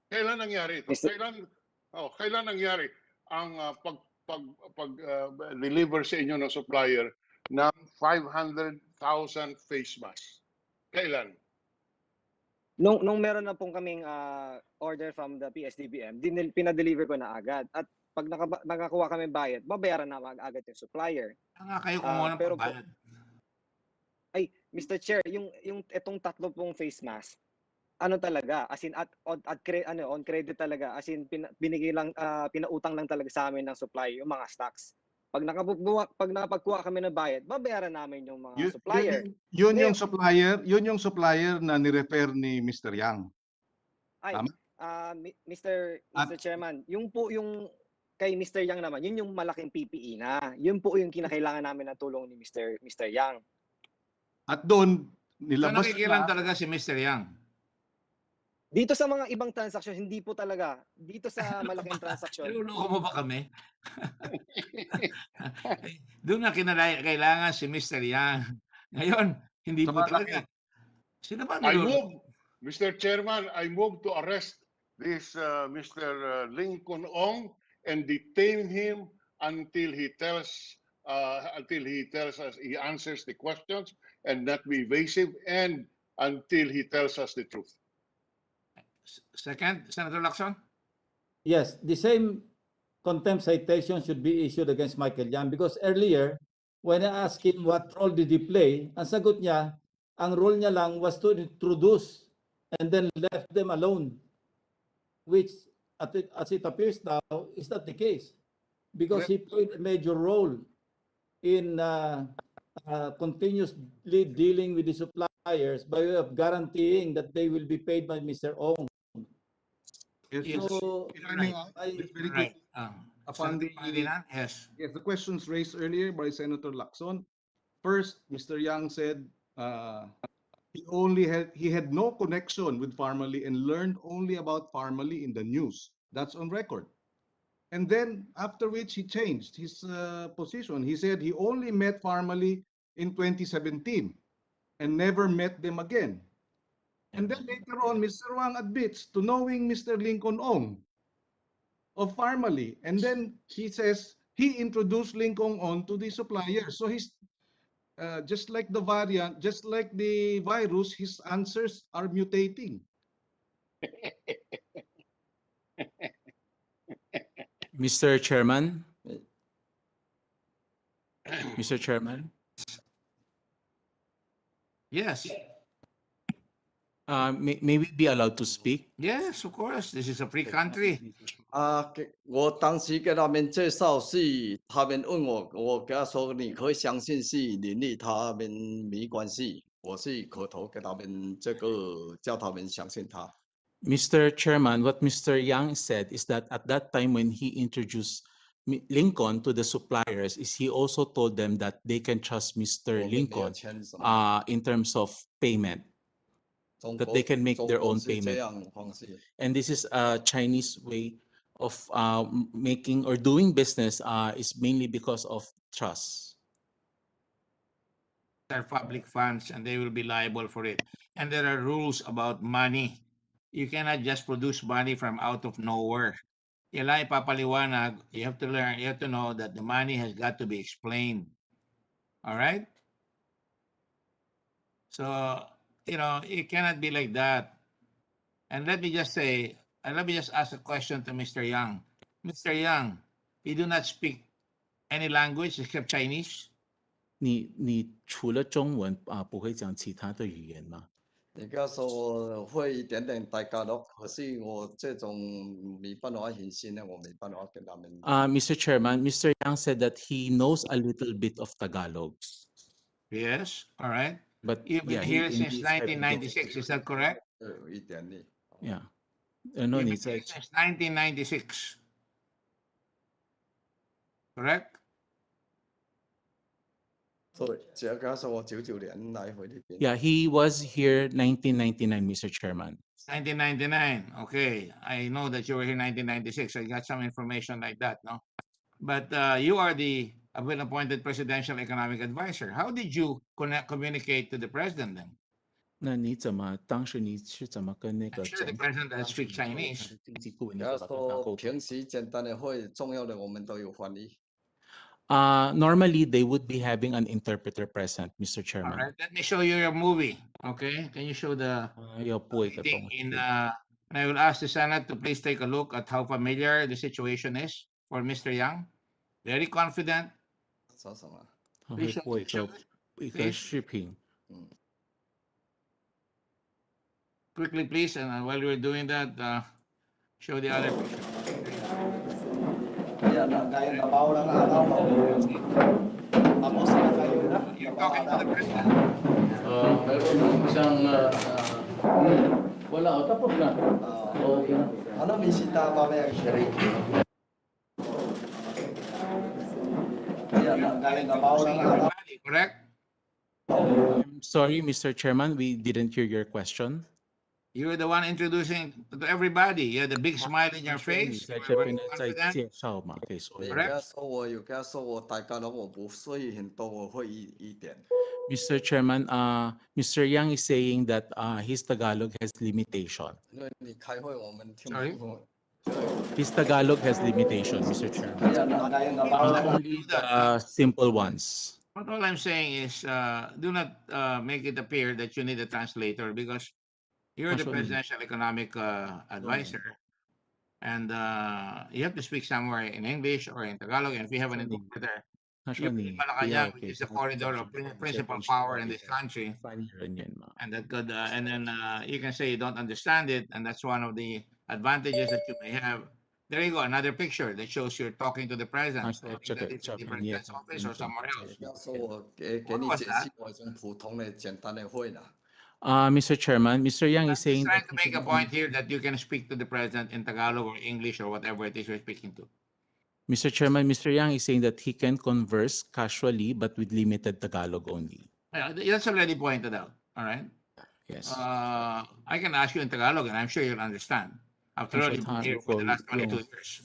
Kailan nangyari ito? Kailan nangyari ang pag-deliver sa inyo ng supplier ng 500,000 face masks? Kailan? Nung meron na pong kaming order from the PSDBM, pinadeliver ko na agad. At pag nakakuha kami bayad, babayaran na agad yung supplier. Nga kayo kumuha ng Pero pambayad. ay, Mr. Chair, yung itong tatlo pong face mask, ano talaga, as in on credit talaga, as in binigay lang, pinautang lang talaga sa amin ng supply yung mga stocks. Pag napagkuha kami ng bayad, babayaran namin yung mga supplier. Yun yung supplier na ni-refer ni Mr. Yang. Ay, Tama? Mr. Chairman, yung kay Mr. Yang naman, yun yung malaking PPE na. Yun po yung kinakailangan namin na tulong ni Mr. Yang. At doon, So nilabas nakikilan na, talaga si Mr. Yang. Dito sa mga ibang transaksyon, hindi po talaga. Dito sa malaking transaksyon. Niluloko mo ba kami? Doon na kailangan si Mr. Yang. Ngayon, hindi po talaga. Sino ba I niluloko? move, Mr. Chairman, I move to arrest this Mr. Lincoln Ong and detain him until he tells us, he answers the questions and not be evasive, and until he tells us the truth. Second, Senator Lacson? Yes, the same contempt citation should be issued against Michael Yang because earlier, when I asked him what role did he play, ang sagot niya, ang role niya lang was to introduce and then left them alone, which as it appears now is not the case because he played a major role in continuously dealing with the suppliers by way of guaranteeing that they will be paid by Mr. Ong. Yes, So, very quick. Upon yes, the questions raised earlier by Senator Lacson. First, Mr. Yang said he had no connection with Pharmally and learned only about Pharmally in the news. That's on record. And then after which he changed his position. He said he only met Pharmally in 2017 and never met them again. And then later on, Mr. Wang admits to knowing Mr. Lincoln Ong of Pharmally. And then he says he introduced Lincoln Ong to the supplier. So he's just like the variant, just like the virus, his answers are mutating. Mr. Chairman? Mr. Chairman? Yes. May we be allowed to speak? Yes, of course. This is a free country. 我当时跟他们介绍是他们问我，我跟他说你可以相信是邻里，他们没关系。我是口头跟他们叫他们相信他。 Mr. Chairman, what Mr. Yang said is that at that time when he introduced Lincoln to the suppliers, is he also told them that they can trust Mr. Lincoln in terms of payment, that they can make their own payment. And this is a Chinese way of making or doing business is mainly because of trust. They're public funds and they will be liable for it. And there are rules about money. You cannot just produce money from out of nowhere. Kailangan ipapaliwanag. You have to learn, you have to know that the money has got to be explained. All right? So, it cannot be like that. And let me just ask a question to Mr. Yang. Mr. Yang, you do not speak any language except Chinese? 你除了中文不会讲其他的语言吗？ 你跟他说我会一点点大家乐，可是我这种没办法很新的，我没办法跟他们。Mr. Chairman, Mr. Yang said that he knows a little bit of Tagalog. Yes, all right. But You've been here since 1996, is that correct? 一点点。 Yeah. You've been here since 1996. Correct? 对，只要跟他说我99年来菲律宾。 Yeah, he was here 1999, Mr. Chairman. 1999. Okay, I know that you were here 1996. I got some information like that, no? But you are have been appointed presidential economic advisor. How did you communicate to the president then? 那你当时你是怎么跟那个 I'm sure the president does speak Chinese. 跟他说平时简单的会，重要的我们都有翻译。Normally, they would be having an interpreter present, Mr. All Chairman. right, let me show you your movie. Okay, can you show the meeting and I will ask the Senate to please take a look at how familiar the situation is for Mr. Yang. Very confident. Please show the picture, please. Quickly, please, and while we're doing that, show the other picture. You're talking to the president. Mayroon isang wala, tapos na. Okay na. Ano bisita mamaya sharing? Correct? I'm sorry, Mr. Chairman, we didn't hear your question. You were the one introducing to everybody. You had a big smile in your face. You were very confident. 你跟他说我有跟他说我大概我不会很多，我会一点。Mr. Chairman, Mr. Yang is saying that his Tagalog has limitation. 因为你开会我们听 Sorry? 不懂。 His Tagalog has limitation, Mr. Chairman. Only the simple ones. But all I'm saying is, do not make it appear that you need a translator because you're the presidential economic advisor, and you have to speak somewhere in English or in Tagalog. And if you have an interpreter, you bring Malacanang, which is the corridor of principal power in this country, and that could, and then you can say you don't understand it, and that's one of the advantages that you may have. There you go, another picture that shows you're talking to the president. I think that it's in the president's office or somewhere else. 要说我给你解释我一种普通的简单的会啦。Mr. Chairman, Mr. Yang is saying Trying to make a point here that you can speak to the president in Tagalog or English or whatever it is you're speaking to. Mr. Chairman, Mr. Yang is saying that he can converse casually but with limited Tagalog only. That's already pointed out. All right. Yes. I can ask you in Tagalog, and I'm sure you'll understand. After all, you've been here for the last 22 years.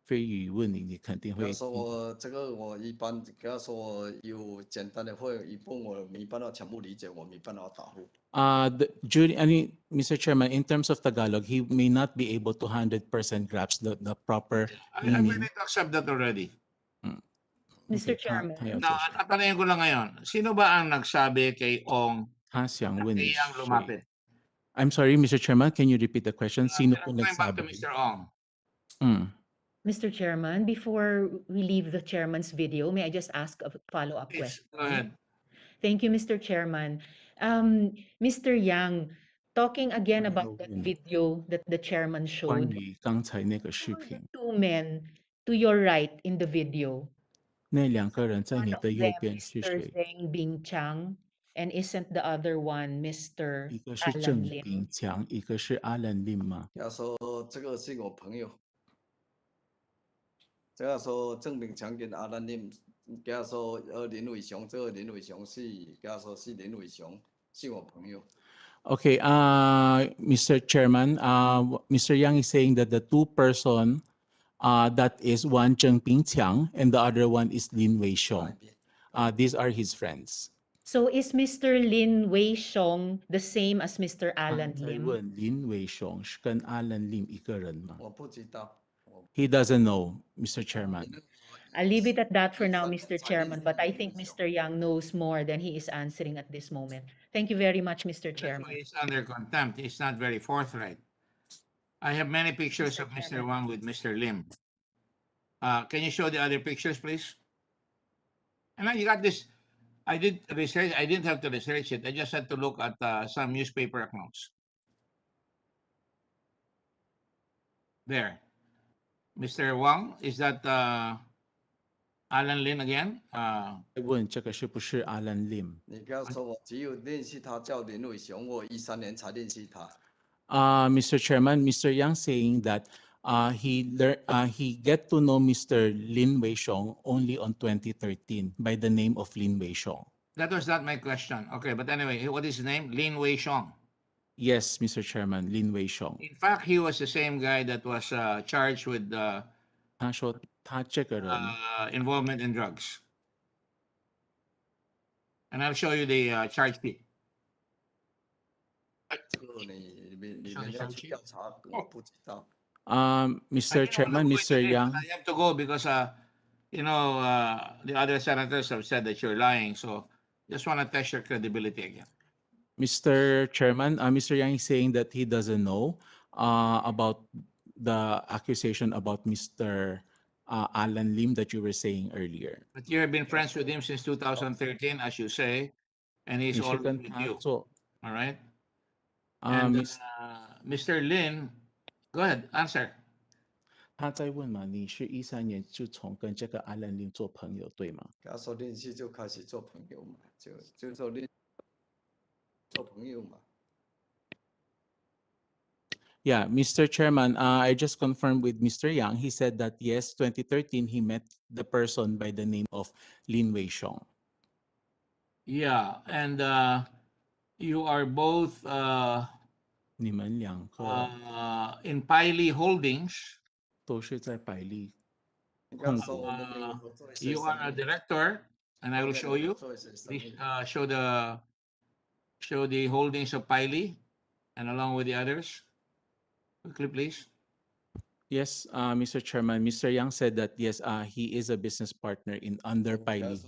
非语问你肯定会。要说我这个我一般，跟他说我有简单的会，一般我没办法全部理解，我没办法答复。Mr. Chairman, in terms of Tagalog, he may not be able to 100% grasp the proper I'm meaning. ready to accept that already. Mr. Chairman. Now, tatanungin ko lang ngayon, sino ba ang nagsabi kay Ong na kayang lumapit? I'm sorry, Mr. Chairman, can you repeat the question? Sino po Going back to nagsabi? Mr. Ong. Mr. Chairman, before we leave the chairman's video, may I just ask a follow-up question? Go ahead. Thank you, Mr. Chairman. Mr. Yang, talking again about that video that the chairman showed, 关于刚才那个视频， two men to your right in the video. 那两个人在你的右 Them, 边是 Mr. 谁？ Zeng Bing Chang, and isn't the other one Mr. 一个是 Alan 郑 Lim? 炳强，一个是阿兰林吗？要说这个是我朋友，这样说郑炳强跟阿兰林，给他说林伟雄，这个林伟雄是给他说是林伟雄，是我朋友。 Okay, Mr. Chairman, Mr. Yang is saying that the two person, that is one Zheng Pingqiang and the other one is Lin Weixiong. These are his friends. So is Mr. Lin Weixiong the same as Mr. Alan 在 Lim? 问林伟雄是跟阿兰林一个人吗？我不知道。 He doesn't know, Mr. Chairman. I'll leave it at that for now, Mr. Chairman, but I think Mr. Yang knows more than he is answering at this moment. Thank you very much, Mr. Chairman. He's under contempt. He's not very forthright. I have many pictures of Mr. Wang with Mr. Lim. Can you show the other pictures, please? And then you got this. I did research. I didn't have to research it. I just had to look at some newspaper accounts. There. Mr. Wang, is that Alan Lin again? 问这个是不是阿兰林？ 你跟他说我只有认识他叫林伟雄，我13年才认识他。 Mr. Chairman, Mr. Yang saying that he get to know Mr. Lin Weixiong only on 2013 by the name of Lin Weixiong. That was not my question. Okay, but anyway, what is his name? Lin Weixiong. Yes, Mr. Chairman, Lin Weixiong. In fact, he was the same guy that was charged with 他说他这个人 involvement in drugs. And I'll show you the charge sheet. 这个你们要去调查，我不知道。 Mr. Chairman, Mr. Yang. I have to go because the other senators have said that you're lying, so just want to test your credibility again. Mr. Chairman, Mr. Yang is saying that he doesn't know about the accusation about Mr. Alan Lim that you were saying earlier. But you have been friends with him since 2013, as you say, and he's always with you. All right? And Mr. Lin, go ahead, answer. 他在问嘛，你是13年就从跟这个阿兰林做朋友，对吗？他说练习就开始做朋友嘛，就说练做朋友嘛。Yeah, Mr. Chairman, I just confirmed with Mr. Yang. He said that yes, 2013 he met the person by the name of Lin Wei Xiong. Yeah, and you are both 你们两个 in Piley Holdings. 都是在百利 You are a director, and I will show you. Please show the holdings of Piley, and along with the others. Quickly, please. Yes, Mr. Chairman, Mr. Yang said that yes, he is a business partner in under Piley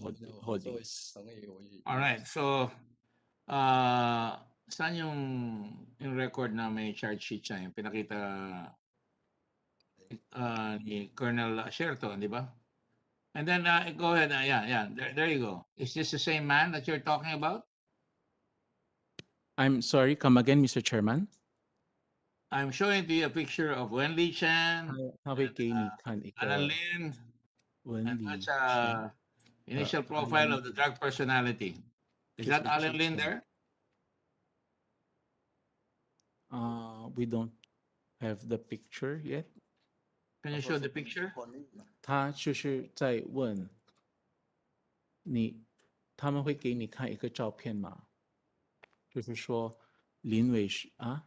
Holdings. All right, so saan yung record na may charge sheet siya, yung pinakita ni Colonel Sherto, di ba? And then go ahead, yeah, there you go. Is this the same man that you're talking about? I'm sorry, come again, Mr. Chairman. I'm showing to you a picture of Wenli Chen, Alan Lin, and that's initial profile of the drug personality. Is that Alan Lin there? We don't have the picture yet. Can you show the picture? 他就是在问你，他们会给你看一个照片吗？就是说林伟是啊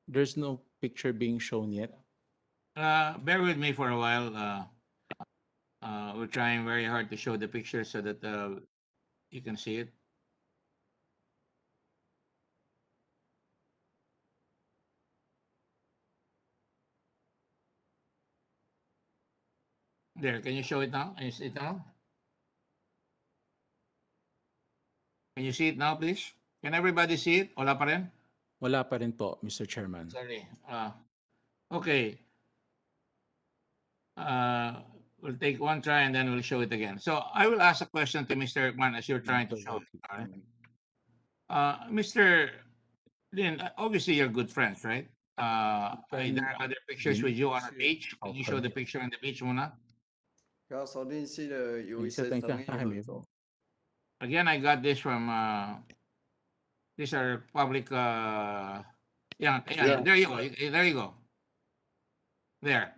，There's no picture being shown yet. Bear with me for a while. We're trying very hard to show the picture so that you can see it. There, can you show it now? Can you see it now? Can you see it now, please? Can everybody see it? Wala pa rin? Wala pa rin po, Mr. Chairman. Sorry. Okay. We'll take one try and then we'll show it again. So I will ask a question to Mr. Man as you're trying to show it. All right? Mr. Lin, obviously you're good friends, right? Are there other pictures with you on the beach? Can you show the picture on the beach muna? 他说练习的有一些生意合作。Again, I got this from these are public yeah, there you go. There you go. There.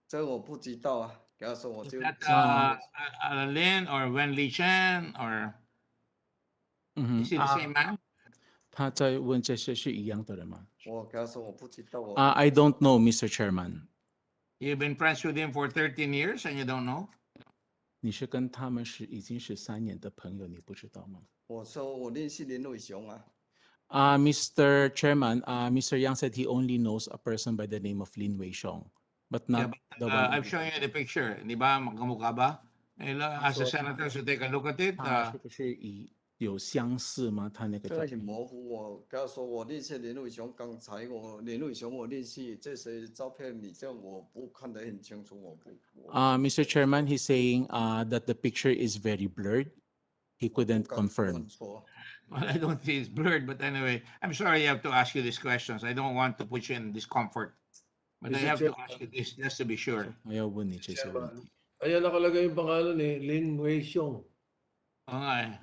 这我不知道啊，他说我 Is 就 that Lin or Wenli Chen or is it the same man? 他在问这些是一样的人吗？我跟他说我不知道。I don't know, Mr. Chairman. You've been friends with him for 13 years and you don't know? 你是跟他们是已经13年的朋友，你不知道吗？我说我认识林伟雄啊。Mr. Chairman, Mr. Yang said he only knows a person by the name of Lin Wei Xiong, but not the one. I'm showing you the picture. Di ba? Magkamukha ba? As a senator, so take a look at it. 是不是有相似吗？他那个这个很模糊。我跟他说我认识林伟雄，刚才林伟雄我认识这些照片，你这我不看得很清楚，我不。Mr. Chairman, he's saying that the picture is very blurred. He couldn't confirm. Well, I don't think it's blurred, but anyway, I'm sorry I have to ask you these questions. I don't want to put you in discomfort. But I have to ask you this just to be sure. Ayaw mo ni Chase. Ayan nakalagay yung pangalan ni Lin Wei Xiong. Okay.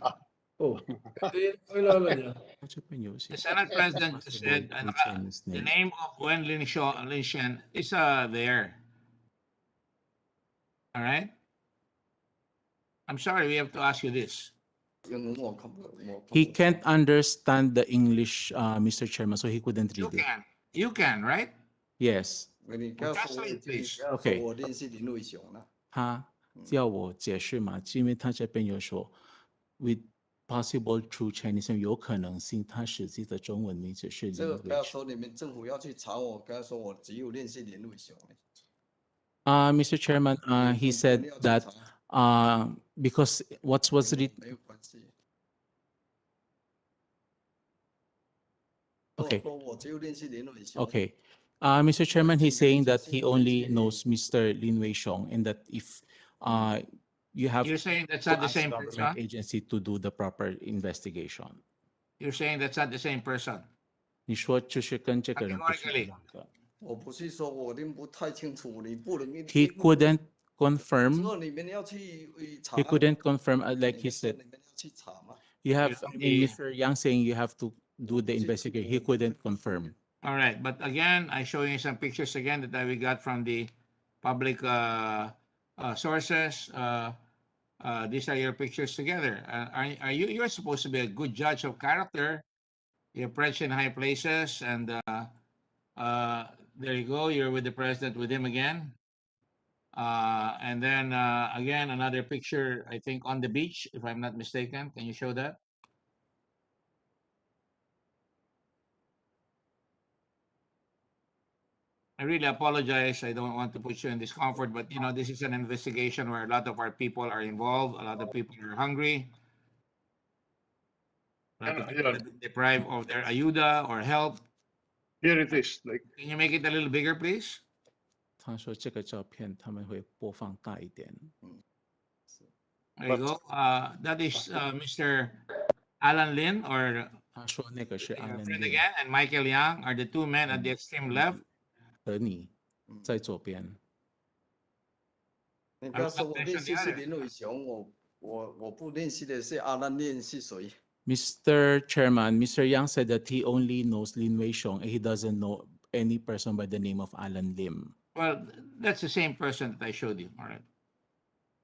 Oh, ito yung kilala niya. The Senate President said the name of Wen Lin Shen is there. All right? I'm sorry, we have to ask you this. He can't understand the English, Mr. Chairman, so he couldn't read it. You can, right? Yes. Translate, please. Okay. 我认识林伟雄了。他叫我解释嘛，因为他这边有说 with possible true Chinese 有可能性，他实际的中文名字是林伟雄。这个跟他说你们政府要去查我，跟他说我只有认识林伟雄。Mr. Chairman, he said that because what was written. Okay. Okay. Mr. Chairman, he's saying that he only knows Mr. Lin Wei-xiong and that if you have You're saying that's to not the ask same government person? agency to do the proper investigation. You're saying that's not the same person? 你说就是跟这个人不是一 Categorically. 样的。我不是说我听不太清楚，你不能 He couldn't confirm. 这你们要去查 He couldn't confirm, like he 你们说 said. 你们要去查吗？ You have, I mean, The- Mr. Yang saying you have to do the investigation. He couldn't confirm. All right, but again, I show you some pictures again that we got from the public sources. These are your pictures together. Are you? You're supposed to be a good judge of character. You're perched in high places, and there you go. You're with the president, with him again. And then again, another picture, I think, on the beach, if I'm not mistaken. Can you show that? I really apologize. I don't want to put you in discomfort, but you know, this is an investigation where a lot of our people are involved. A lot of people are hungry. A lot of people have been deprived of their ayuda or help. Here it is. Like, Can you make it a little bigger, please? 他说这个照片他们会播放大一点。 There you go. That is Mr. Alan Lin, or 他说那个是 your Alan friend Lin again, and Michael Yang are the two men at the extreme left. 和你在左边。你不要说我认识是林伟雄，我不认识的是阿兰念是谁？ Mr. Chairman, Mr. Yang said that he only knows Lin Wei-xiong and he doesn't know any person by the name of Alan Lim. Well, that's the same person that I showed you. All right.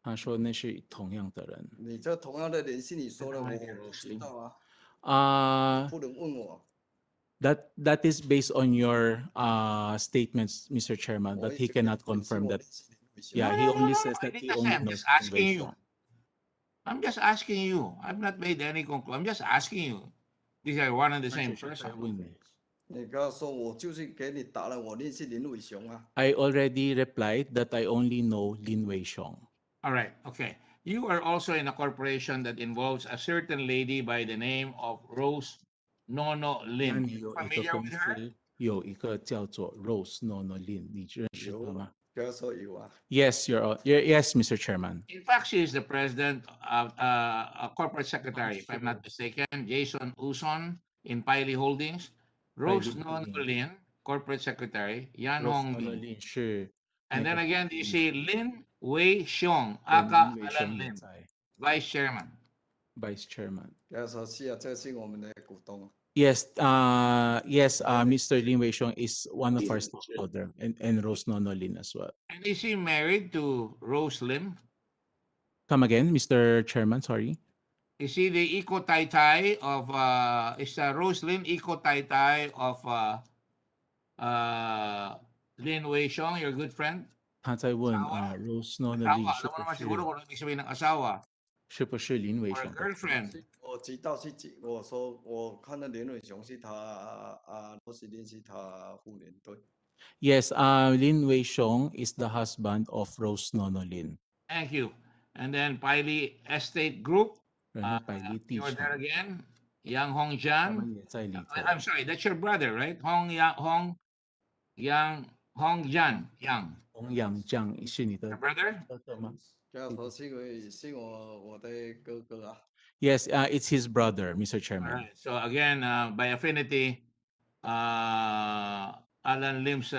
他说那是同样的人。你这同样的人是你说的，我不知道啊。不能问我。 That is based on your statements, Mr. Chairman, but he cannot confirm that. Yeah, he only says that he only I'm knows just asking Lin you. Wei-xiong. I'm just asking you. I've not made any conclusion. I'm just asking you. These are one and the same person. 你刚刚说我就是给你答了，我认识林伟雄啊。 I already replied that I only know Lin Wei-xiong. All right. Okay. You are also in a corporation that involves a certain lady by the name of Rose Nono Lin. 那你有一个 Familiar 公 with her? 司有一个叫做 Rose Nono Lin，你认识她吗？ 不要说有啊。 Yes, yes, Mr. Chairman. In fact, she is the president of a corporate secretary, if I'm not mistaken, Jason Uson in Piley Holdings, Rose Nono Lin, corporate secretary, Yan Rose Hong Nono Min. Lin 是 And 那 then 个 again, you see Lin Wei-xiong, 跟 aka 林伟 Alan 雄也 Lin, 在 vice chairman. Vice Chairman. 不要说是啊，这是我们的股东。 Yes, Mr. Lin Wei-xiong is one of our stakeholders, and Rose Nono Lin as well. And is he married to Rose Lim? Come again, Mr. Chairman, sorry. Is he the Iko Tai Tai of, is Rose Lin Iko Tai Tai of Lin Wei-xiong, your good friend? 他在问 Rose Nono Lin Asawa. Alam mo naman siguro kung ano ibig sabihin ng asawa. 是不是林伟 Or 雄的 girlfriend. 我知道是我说我看到林伟雄是他罗斯林是他夫人对。 Yes, Lin Wei-xiong is the husband of Rose Nono Lin. Thank you. And then Piley Estate Group. 然后百丽地 You're there 产 again. Yang Hong 他 Jan. 们也在里头。 I'm sorry, that's your brother, right? Hong Jan. 洪阳江是你的 Your brother? 哥哥吗？不要说是我的哥哥啊。 Yes, it's his brother, Mr. All Chairman. right. So again, by affinity, Alan Lim's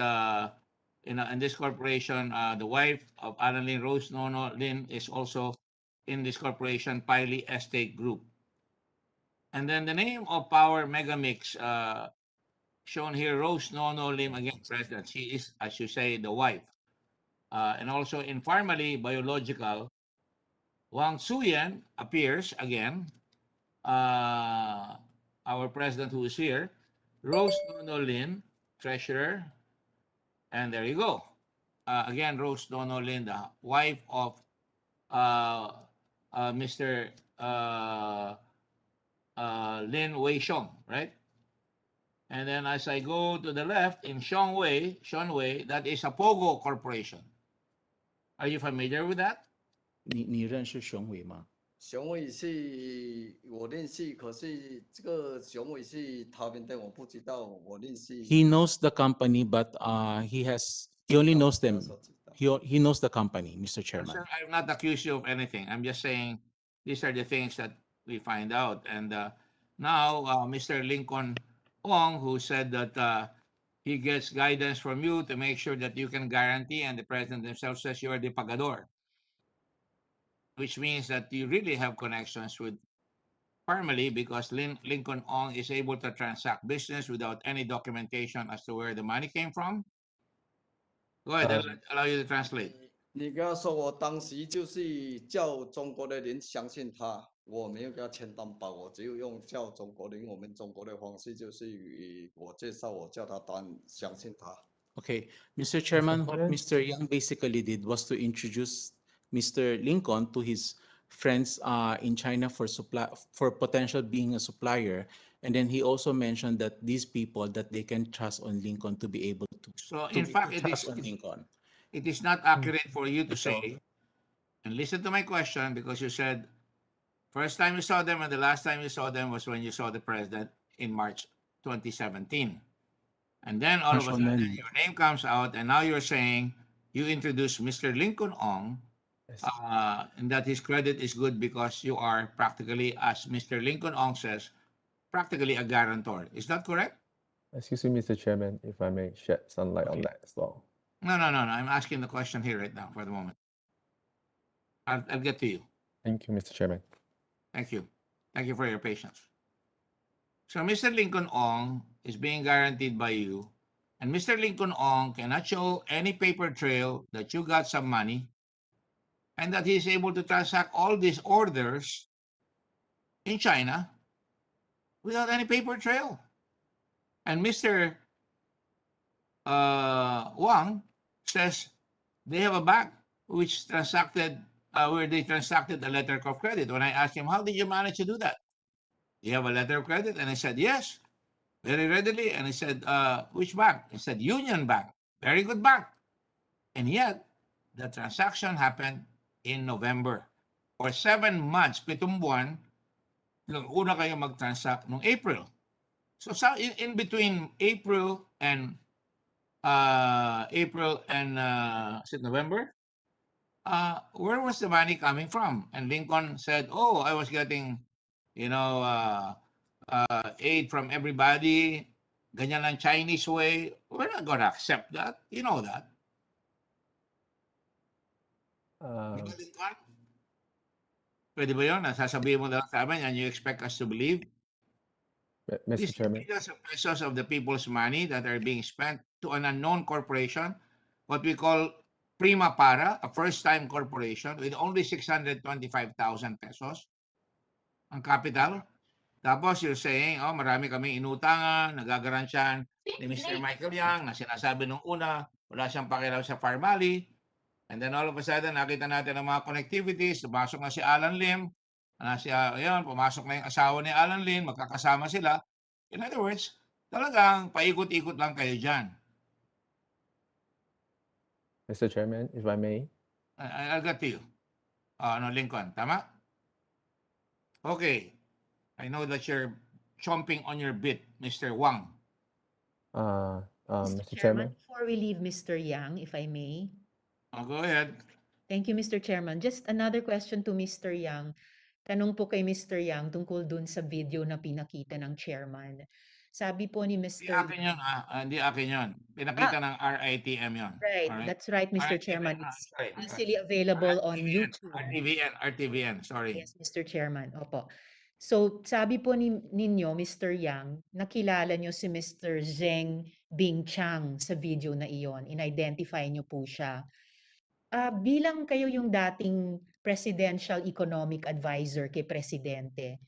in this corporation, the wife of Alan Lim, Rose Nono Lin, is also in this corporation, Piley Estate Group. And then the name of Power Megamix, shown here, Rose Nono Lim, again, president. She is, as you say, the wife. And also in Pharmally Biological, Wang Tzuyan appears again. Our president who is here, Rose Nono Lin, treasurer. And there you go. Again, Rose Nono Lin, the wife of Mr. Lin Wei-xiong, right? And then as I go to the left, in Sean Wei, that is a Pogo Corporation. Are you familiar with that? 你认识熊伟吗？雄伟是我认识，可是这个雄伟是他们的，我不知道，我认识。 He knows the company, but he only knows them. He knows the company, Mr. Chairman. Sir, I've not accused you of anything. I'm just saying these are the things that we find out. And now Mr. Lincoln Ong, who said that he gets guidance from you to make sure that you can guarantee, and the president himself says you are the pagador, which means that you really have connections with Pharmally, because Lincoln Ong is able to transact business without any documentation as to where the money came from. Go ahead, I'll allow you to translate. 你跟他说，我当时就是叫中国的人相信他，我没有给他签担保，我只有用叫中国人，我们中国的方式就是我介绍，我叫他相信他。 Okay, Mr. Chairman, what Mr. Yang basically did was to introduce Mr. Lincoln to his friends in China for potential being a supplier, and then he also mentioned that these people that they can trust on Lincoln to be able to. So in fact, it is not accurate for you to say, and listen to my question, because you said first time you saw them and the last time you saw them was when you saw the president in March 2017. And then all of a sudden your name comes out, and now you're saying you introduced Mr. Lincoln Ong, and that his credit is good because you are practically, as Mr. Lincoln Ong says, practically a guarantor. Is that correct? Excuse me, Mr. Chairman, if I may shed some light on that as well. No. I'm asking the question here right now for the moment. I'll get to you. Thank you, Mr. Chairman. Thank you. Thank you for your patience. So Mr. Lincoln Ong is being guaranteed by you, and Mr. Lincoln Ong cannot show any paper trail that you got some money and that he is able to transact all these orders in China without any paper trail. And Mr. Wang says they have a bank which transacted, where they transacted a letter of credit. When I asked him, how did you manage to do that? You have a letter of credit? And I said, yes, very readily. And he said, which bank? He said, Union Bank. Very good bank. And yet, the transaction happened in November. For 7 months, 7 buwan, una kayo mag-transact noong April. So in between April and is it November? Where was the money coming from? And Lincoln said, oh, I was getting, aid from everybody. Ganyan ang Chinese way. We're not going to accept that. You know that. Lincoln? Pwede ba yun? Nasasabihin mo na lang sa amin and you expect us to believe? Mr. Chairman. Millions of pesos of the people's money that are being spent to an unknown corporation, what we call prima para, a first-time corporation with only 625,000 pesos ang capital. Tapos you're saying, oh, marami kaming inutangan, nagagaransyan ni Mr. Michael Yang na sinasabi nung una, wala siyang pakialam sa Pharmally. And then all of a sudden, nakita natin ang mga connectivities, pumasok na si Alan Lim, pumasok na yung asawa ni Alan Lim, magkakasama sila. In other words, talagang paikot-ikot lang kayo dyan. Mr. Chairman, if I may. I'll get to you. Lincoln, tama? Okay. I know that you're chomping on your bit, Mr. Wang. Mr. Chairman. Before we leave Mr. Yang, if I may. Go ahead. Thank you, Mr. Chairman. Just another question to Mr. Yang. Tanong po kay Mr. Yang tungkol dun sa video na pinakita ng chairman. Sabi po ni Mr. Hindi akin yun. Pinakita ng RITM yun. Right, that's right, Mr. Chairman. It's easily available on YouTube. RTVN, sorry. Yes, Mr. Chairman. Opo. So, sabi po ninyo, Mr. Yang, nakilala nyo si Mr. Zheng Bingchang sa video na iyon. In-identify nyo po siya. Bilang kayo yung dating Presidential Economic Advisor kay Presidente,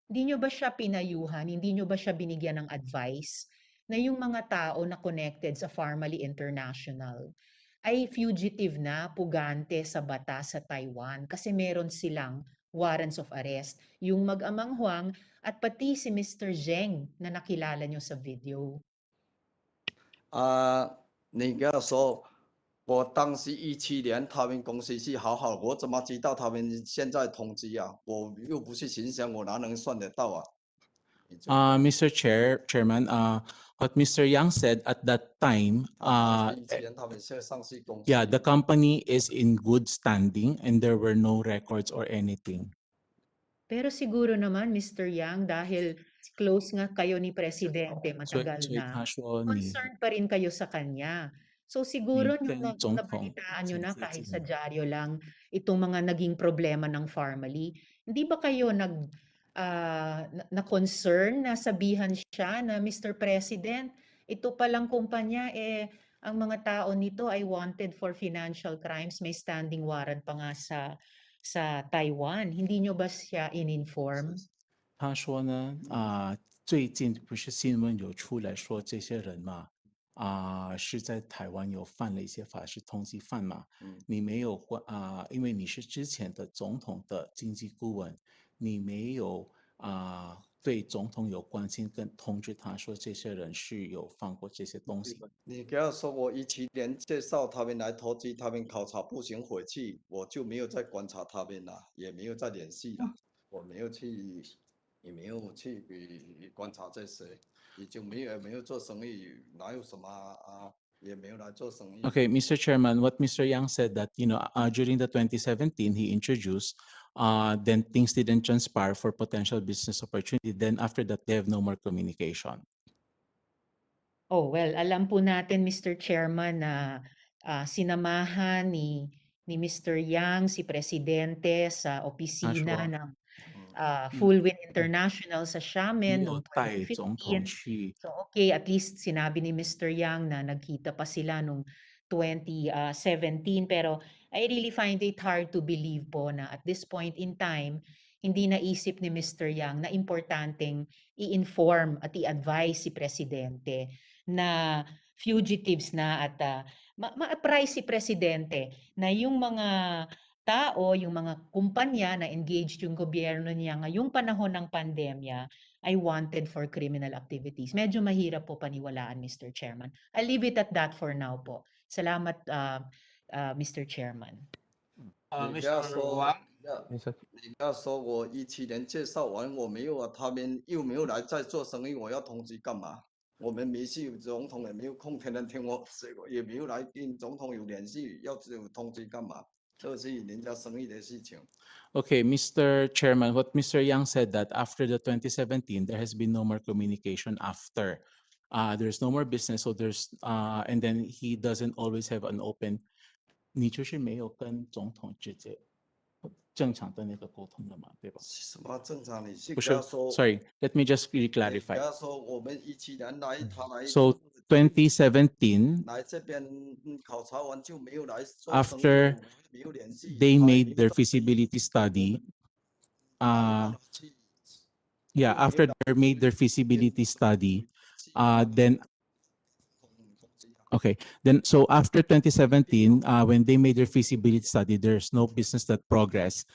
hindi nyo ba siya pinayuhan, hindi nyo ba siya binigyan ng advice na yung mga tao na connected sa Pharmally International ay fugitive na, pugante sa batas sa Taiwan kasi meron silang warrants of arrest, yung mag-amang Huang at pati si Mr. Zheng na nakilala nyo sa video? 你跟他说我当时17年他们公司是好好，我怎么知道他们现在通知啊？我又不是行商，我哪能算得到啊？ Mr. Chairman, what Mr. Yang said at that time, 17年他们是上市公司。 yeah, the company is in good standing and there were no records or anything. Pero siguro naman, Mr. Yang, dahil close nga kayo ni Presidente matagal na, concerned pa rin kayo sa kanya. So siguro nung nabalitaan nyo na kahit sa dyaryo lang itong mga naging problema ng Pharmally, hindi ba kayo na-concern na sabihan siya na Mr. President, ito palang kumpanya ang mga tao nito ay wanted for financial crimes, may standing warrant pa nga sa Taiwan. Hindi nyo ba siya in-inform? 他说呢，最近不是新闻有出来说这些人嘛，是在台湾有犯了一些法事通缉犯嘛，你没有因为你是之前的总统的经济顾问，你没有对总统有关心跟通知他说这些人是有犯过这些东西。你跟他说我17年介绍他们来投资，他们考察不行回去，我就没有再观察他们了，也没有再联系了，我没有去，也没有去观察这些，已经也没有做生意，哪有什么也没有来做生意。 Okay, Mr. Chairman, what Mr. Yang said that, during the 2017, he introduced, then things didn't transpire for potential business opportunity. Then after that, they have no more communication. Oh, well, alam po natin, Mr. Chairman, na sinamahan ni Mr. Yang, si Presidente, sa opisina ng Fullwind International sa Xiamen noong 2015. So okay, at least sinabi ni Mr. Yang na nagkita pa sila noong 2017. Pero I really find it hard to believe po na at this point in time, hindi naisip ni Mr. Yang na importanteng i-inform at i-advise si Presidente na fugitives na at ma-apprise si Presidente na yung mga tao, yung mga kumpanya na engaged yung gobyerno niya ngayong panahon ng pandemya ay wanted for criminal activities. Medyo mahirap po paniwalaan, Mr. Chairman. I'll leave it at that for now po. Salamat, Mr. Chairman. 你不要说，你不要说我17年介绍完我没有啊，他们又没有来再做生意，我要通知干嘛？我们没去总统也没有空，天天听我，也没有来跟总统有联系，要通知干嘛？这是人家生意的事情。 Okay, Mr. Chairman, what Mr. Yang said that after the 2017, there has been no more communication after. There's no more business, so and then he doesn't always have an open. 你就是没有跟总统直接正常的那个沟通的嘛，对吧？什么正常？你是不是跟他说 ，sorry, let me just 你 clarify. 跟他说我们17年来，他来 So 2017, 来这边考察完就没有来做生意， after 没有联系。 they made their feasibility study, yeah, after they made their feasibility study, then okay, then so after 2017, when they made their feasibility study, there's no business that progress.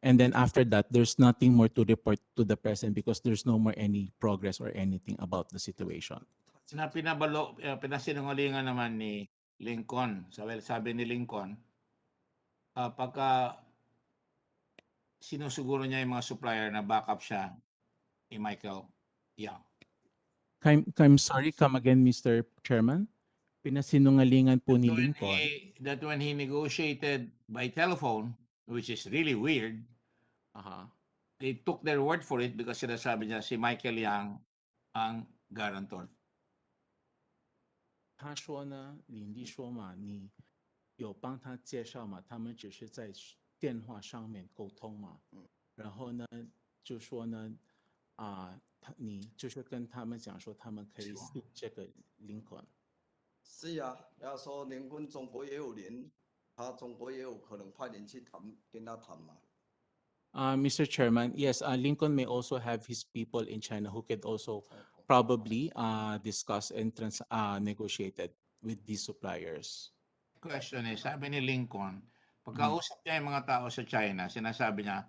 And then after that, there's nothing more to report to the president because there's no more any progress or anything about the situation. Pinasinungalingan naman ni Lincoln. Sabi ni Lincoln, pagka sinusuguro niya yung mga supplier na backup siya ni Michael Yang. I'm sorry, come again, Mr. Chairman. Pinasinungalingan po ni Lincoln. That when he negotiated by telephone, which is really weird, they took their word for it because sinasabi niya si Michael Yang ang guarantor. 他说呢，你说嘛，你有帮他介绍嘛，他们只是在电话上面沟通嘛，然后呢，就说呢，你就是跟他们讲说，他们可以信这个林肯。是啊，要说林坤中国也有人，他中国也有可能派人去谈，跟他谈嘛。 Mr. Chairman, yes, Lincoln may also have his people in China who could also probably discuss and negotiated with these suppliers. Question is, sabi ni Lincoln, pagkausap niya yung mga tao sa China, sinasabi niya,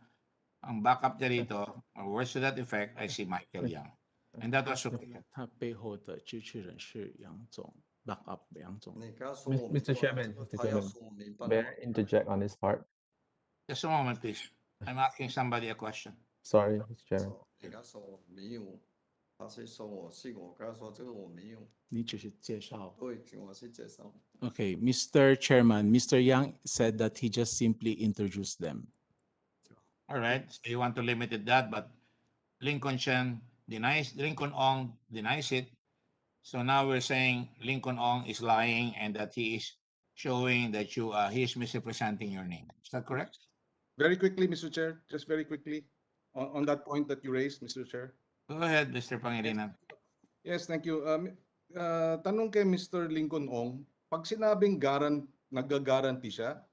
ang backup niya rito, or words to that effect, ay si Michael Yang. And that was okay. 他背后的支持人是杨总。back up, Yang Zong. Mr. Chairman, may I interject on this part? Just a moment, please. I'm asking somebody a question. Sorry, Mr. Chairman. 你刚说我没有，他是说我是我刚说这个我没有，你只是介绍。对，我是介绍。 Okay, Mr. Chairman, Mr. Yang said that he just simply introduced them. All right, so you want to limit it that, but Lincoln Ong denies it. So now we're saying Lincoln Ong is lying and that he is showing that he is misrepresenting your name. Is that correct? Very quickly, Mr. Chair, just very quickly, on that point that you raised, Mr. Chair. Go ahead, Mr. Pangilinan. Yes, thank you. Tanong kay Mr. Lincoln Ong, pag sinabing nag-guarantee siya,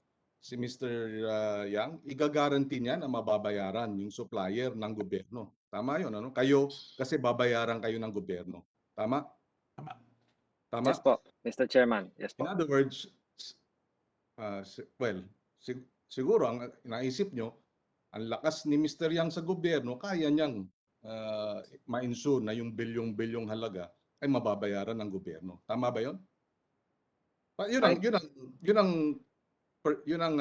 si Mr. Yang, i-guarantee niya na mababayaran yung supplier ng gobyerno. Tama yun, ano? Kayo, kasi babayaran kayo ng gobyerno. Tama? Tama? Yes po, Mr. Chairman. Yes po. In other words, siguro ang naisip nyo, ang lakas ni Mr. Yang sa gobyerno, kaya niyang ma-ensure na yung bilyong-bilyong halaga ay mababayaran ng gobyerno. Tama ba 'yon? Yun ang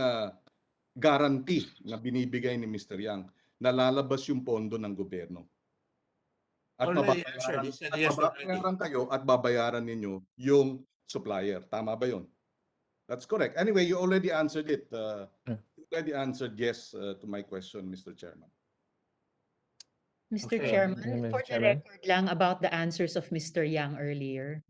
guarantee na binibigay ni Mr. Yang na lalabas yung pondo ng gobyerno. At mababayaran kayo at babayaran ninyo yung supplier. Tama ba 'yon? That's correct. Anyway, you already answered it. You already answered yes to my question, Mr. Chairman. Mr. Okay. Chairman, for the Chairman. record lang about the answers of Mr. Yang earlier.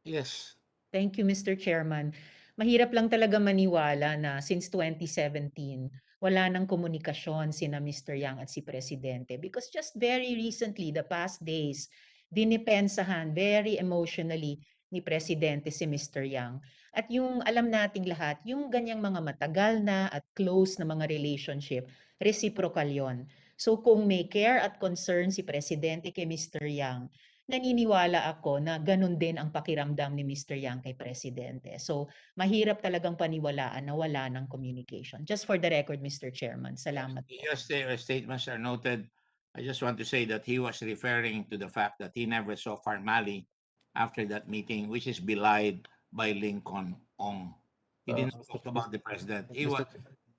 Yes. Thank you, Mr. Chairman. Mahirap lang talaga maniwala na since 2017, wala nang komunikasyon sina Mr. Yang at si Presidente because just very recently, the past days, dinipensahan very emotionally ni Presidente si Mr. Yang. At yung alam nating lahat, yung ganyang mga matagal na at close na mga relationship, reciprocal yon. So kung may care at concern si Presidente kay Mr. Yang, naniniwala ako na ganun din ang pakiramdam ni Mr. Yang kay Presidente. So mahirap talagang paniwalaan na wala ng communication. Just for the record, Mr. Chairman. Salamat po. Yes, your statements are noted. I just want to say that he was referring to the fact that he never saw Pharmally after that meeting, which is belied by Lincoln Ong. He didn't talk about the president. He was,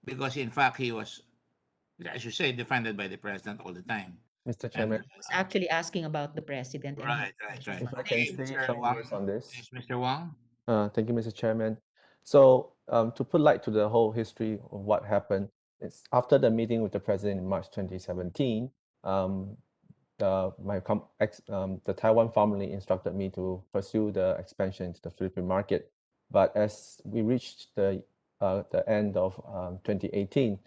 because in fact he was, as you say, defended by the president all the time. Mr. Chairman. I was actually asking about the president. Right. If I can say some words on this. Yes, Mr. Wang. Thank you, Mr. Chairman. So to put light to the whole history of what happened, it's after the meeting with the president in March 2017, the Taiwan family instructed me to pursue the expansion into the Philippine market. But as we reached the end of 2018,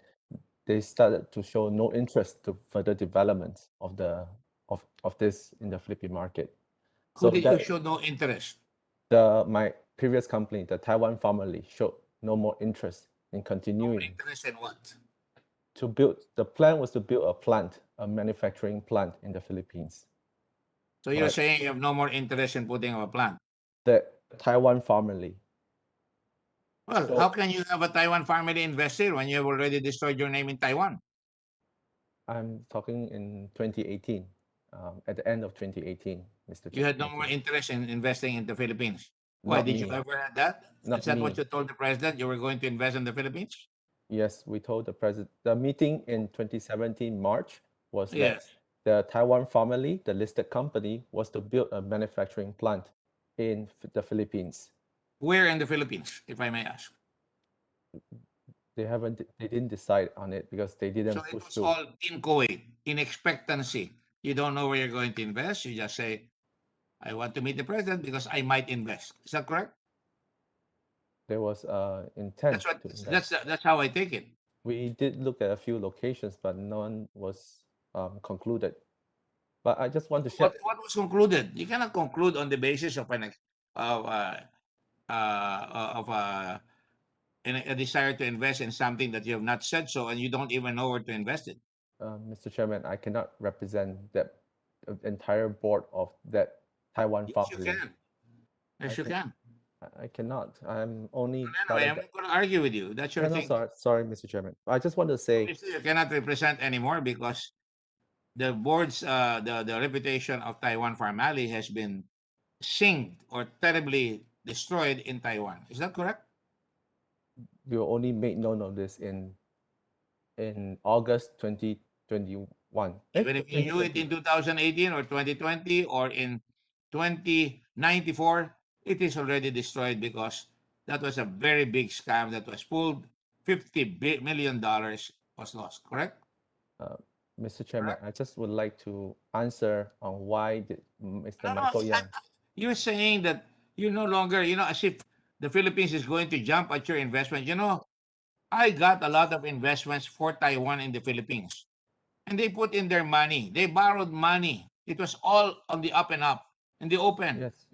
they started to show no interest to further development of this in the Philippine market. Who did you show no interest? My previous company, the Taiwan family, showed no more interest in continuing. No interest in what? The plan was to build a manufacturing plant in the Philippines. So you're saying you have no more interest in putting up a plant? The Taiwan family. Well, how can you have a Taiwan family investor when you have already destroyed your name in Taiwan? I'm talking in 2018, at the end of 2018, Mr. You had no more interest in investing in the Philippines. Why Not did me. you ever have that? Not Is that me. what you told the president? You were going to invest in the Philippines? Yes, we told the president. The meeting in 2017 March was Yes. that the Taiwan family, the listed company, was to build a manufacturing plant in the Philippines. Where in the Philippines, if I may ask? They didn't decide on it because they didn't So it push was through. all in Kuwait, in expectancy. You don't know where you're going to invest. You just say, I want to meet the president because I might invest. Is that correct? There was intent to invest. That's how I take it. We did look at a few locations, but none was concluded. But I just want to share. What was concluded? You cannot conclude on the basis of a desire to invest in something that you have not said so, and you don't even know where to invest it. Mr. Chairman, I cannot represent the entire board of that Taiwan Yes, family. you can. Yes, you can. I cannot. I'm only. Anyway, I'm not going to argue with you. That's your thing. Sorry, Mr. Chairman. I just want to say. Obviously, you cannot represent anymore because the board's the reputation of Taiwan Pharmally has been singed or terribly destroyed in Taiwan. Is that correct? You only made known of this in August 2021. Even if you knew it in 2018 or 2020 or in 2094, it is already destroyed because that was a very big scam that was pulled. $50 million was lost, correct? Mr. Chairman, I just would like to answer on why did Mr. Michael Young. You're saying that you no longer, as if the Philippines is going to jump at your investment. I got a lot of investments for Taiwan in the Philippines. And they put in their money. They borrowed money. It was all on the up and up, in the open. Yes.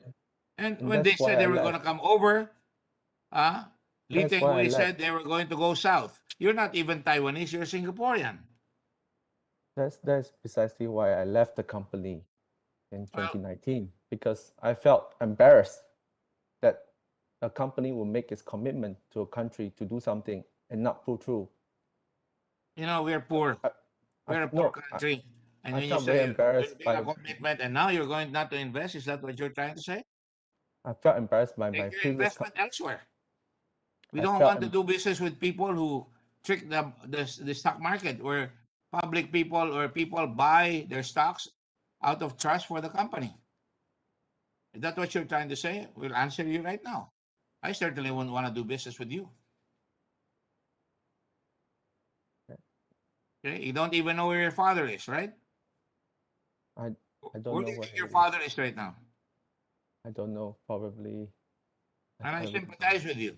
And And when they that's why said they I were going to left. come over, Lee That's why I Teng-hui said left. they were going to go south. You're not even Taiwanese, you're Singaporean. That's precisely why I left the company in 2019, because I felt embarrassed that a company will make its commitment to a country to do something and not pull through. We're poor. We're a poor country. And I when you felt very say embarrassed make a commitment and now you're going not to invest, is that what you're trying to say? I felt embarrassed by my Take your previous investment elsewhere. We I don't felt want to do business with people who trick the stock market, where public people or people buy their stocks out of trust for the company. Is that what you're trying to say? We'll answer you right now. I certainly wouldn't want to do business with you. Okay, you don't even know where your father is, right? I don't Where know do you where think your he father is right now? I don't know, probably. And I sympathize with you.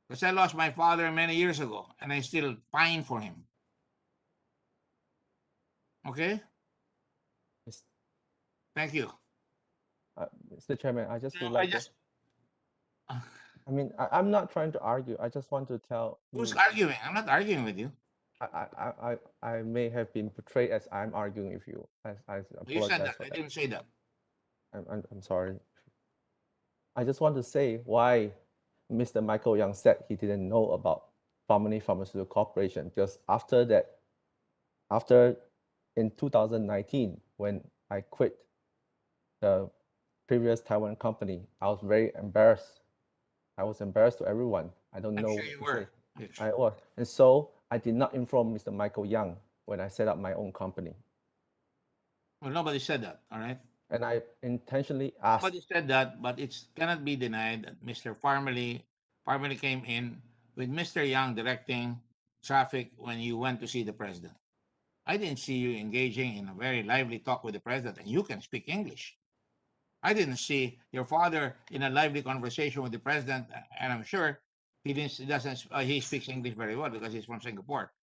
Because I lost my father many years ago, and I still pine for him. Okay? Yes. Thank you. Mr. Chairman, I just would I like just. I mean, I'm not trying to argue. I just want to tell Who's you. arguing? I'm not arguing with you. I may have been portrayed as I'm arguing with you. I You said apologize that. for I that. didn't say that. I'm sorry. I just want to say why Mr. Michael Young said he didn't know about Pharmally Pharmaceutical Corporation, because after in 2019, when I quit the previous Taiwan company, I was very embarrassed. I was embarrassed to everyone. I don't know sure what you to were. say. Yes. I was. And so I did not inform Mr. Michael Young when I set up my own company. Well, nobody said that, all right? And I intentionally asked. Nobody said that, but it cannot be denied that Mr. Pharmally came in with Mr. Young directing traffic when you went to see the president. I didn't see you engaging in a very lively talk with the president, and you can speak English. I didn't see your father in a lively conversation with the president, and I'm sure he speaks English very well because he's from Singapore.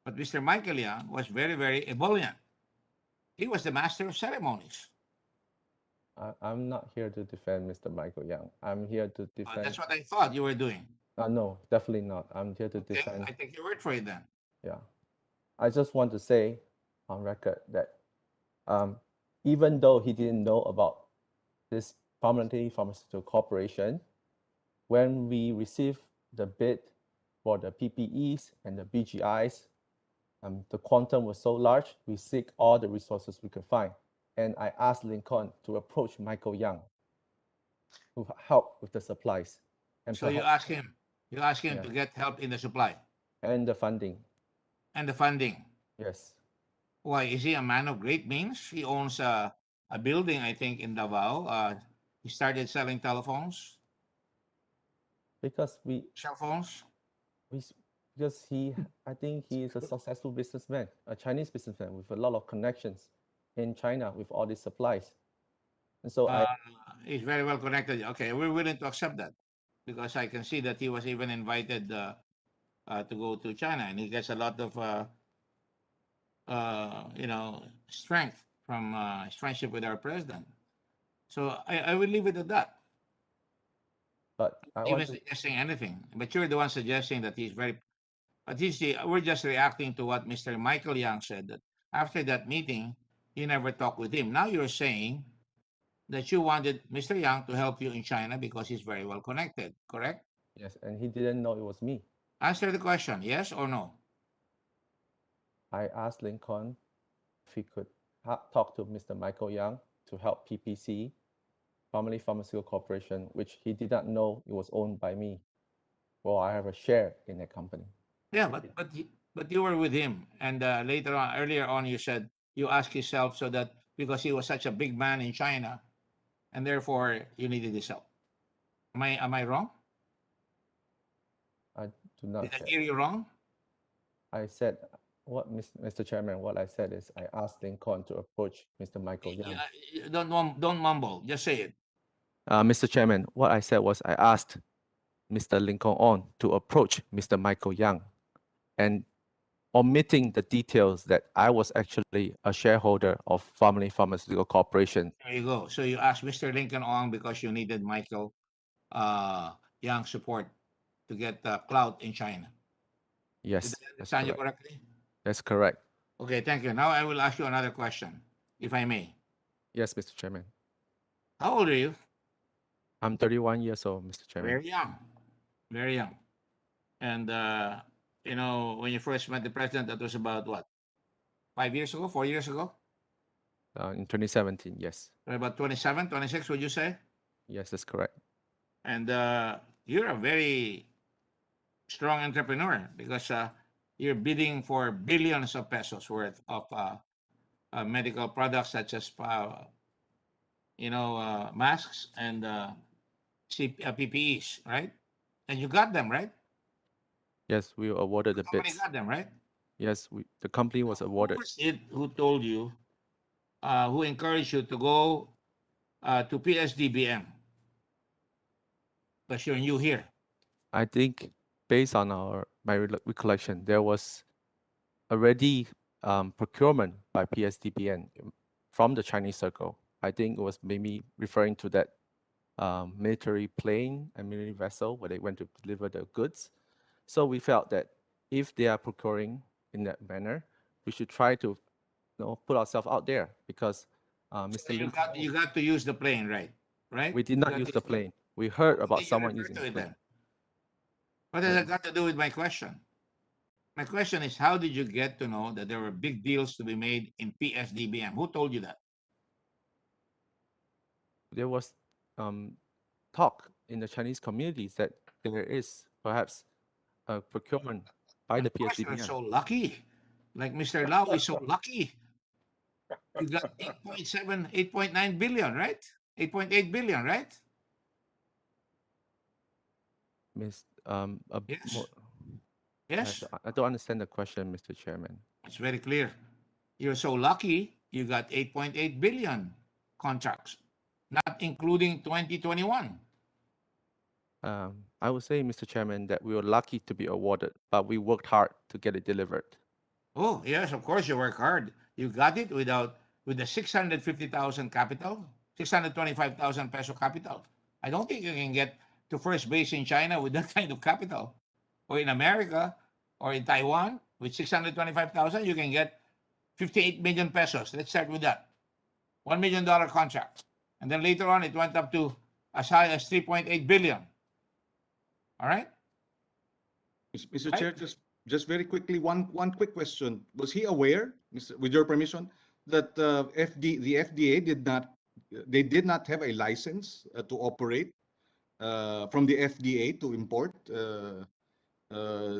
But Mr. Michael Young was very, very ebullient. He was the master of ceremonies. I'm not here to defend Mr. Michael Young. I'm here to defend. That's what I thought you were doing. No, definitely not. I'm here to defend. I take your word for it then. Yeah. I just want to say on record that even though he didn't know about this Pharmally Pharmaceutical Corporation, when we received the bid for the PPEs and the BGIs, the quantum was so large, we seek all the resources we could find. And I asked Lincoln to approach Michael Young to help with the supplies. And so you ask him to get help in the supply. And the funding. And the funding. Yes. Why, is he a man of great means? He owns a building, I think, in Davao. He started selling telephones. Because cell phones. Because I think he is a successful businessman, a Chinese businessman with a lot of connections in China with all these supplies. And so he's very well connected. Okay, we're willing to accept that because I can see that he was even invited to go to China, and he gets a lot of strength from his friendship with our president. So I will leave it at that. But I even suggesting anything. But you're the one suggesting that he's very. But we're just reacting to what Mr. Michael Young said, that after that meeting, you never talked with him. Now you're saying that you wanted Mr. Young to help you in China because he's very well connected, correct? Yes, and he didn't know it was me. Answer the question, yes or no? I asked Lincoln if he could talk to Mr. Michael Young to help PPC Pharmally Pharmaceutical Corporation, which he did not know it was owned by me. Well, I have a share in that company. Yeah, but you were with him, and later on, earlier on, you said you asked yourself so that because he was such a big man in China, and therefore you needed his help. Am I wrong? I do not. Did I hear you wrong? I said what, Mr. Chairman. What I said is I asked Lincoln to approach Mr. Michael Yang. Don't mumble. Just say it. Mr. Chairman, what I said was I asked Mr. Lincoln On to approach Mr. Michael Yang, and omitting the details that I was actually a shareholder of Pharmally Pharmaceutical Corporation. There you go. So you asked Mr. Lincoln Ong because you needed Michael Yang support to get clout in China. Yes, Did I that's understand you correct. correctly? That's correct. Okay, thank you. Now I will ask you another question, if I may. Yes, Mr. Chairman. How old are you? I'm 31 years old, Mr. Chairman. Very young. Very young. And, you know, when you first met the president, that was about what? 5 years ago, 4 years ago? In 2017, yes. About 27, 26, would you say? Yes, that's correct. And you're a very strong entrepreneur because you're bidding for billions of pesos worth of medical products such as, masks and PPEs, right? And you got them, right? Yes, we were awarded the Somebody bids. got them, right? Yes, the company was awarded. Who was it who told you, who encouraged you to go to PSDBM? Because you're new here. I think based on my recollection, there was already procurement by PSDBN from the Chinese circle. I think it was maybe referring to that military plane and military vessel where they went to deliver the goods. So we felt that if they are procuring in that manner, we should try to put ourselves out there because Mr. So Lincoln. you got to use the plane, right? Right? We did not use the plane. We heard about Did you someone refer using to the it plane. then? What has that got to do with my question? My question is, how did you get to know that there were big deals to be made in PSDBM? Who told you that? There was talk in the Chinese communities that there is perhaps a procurement by the Of course, you're PSDBN. so lucky. Like Mr. Lau is so lucky. You got 8.7, 8.9 billion, right? 8.8 billion, right? Miss, Yes. more, Yes. I don't understand the question, Mr. Chairman. It's very clear. You're so lucky you got 8.8 billion contracts, not including 2021. I would say, Mr. Chairman, that we were lucky to be awarded, but we worked hard to get it delivered. Oh, yes, of course you work hard. You got it with the 650,000 capital, 625,000 peso capital. I don't think you can get to first base in China with that kind of capital. Or in America or in Taiwan with 625,000, you can get 58 million pesos. Let's start with that. $1 million contract. And then later on, it went up to as high as 3.8 billion. All right? Mr. Right? Chair, just very quickly, one quick question. Was he aware, with your permission, that the FDA did not have a license to operate from the FDA to import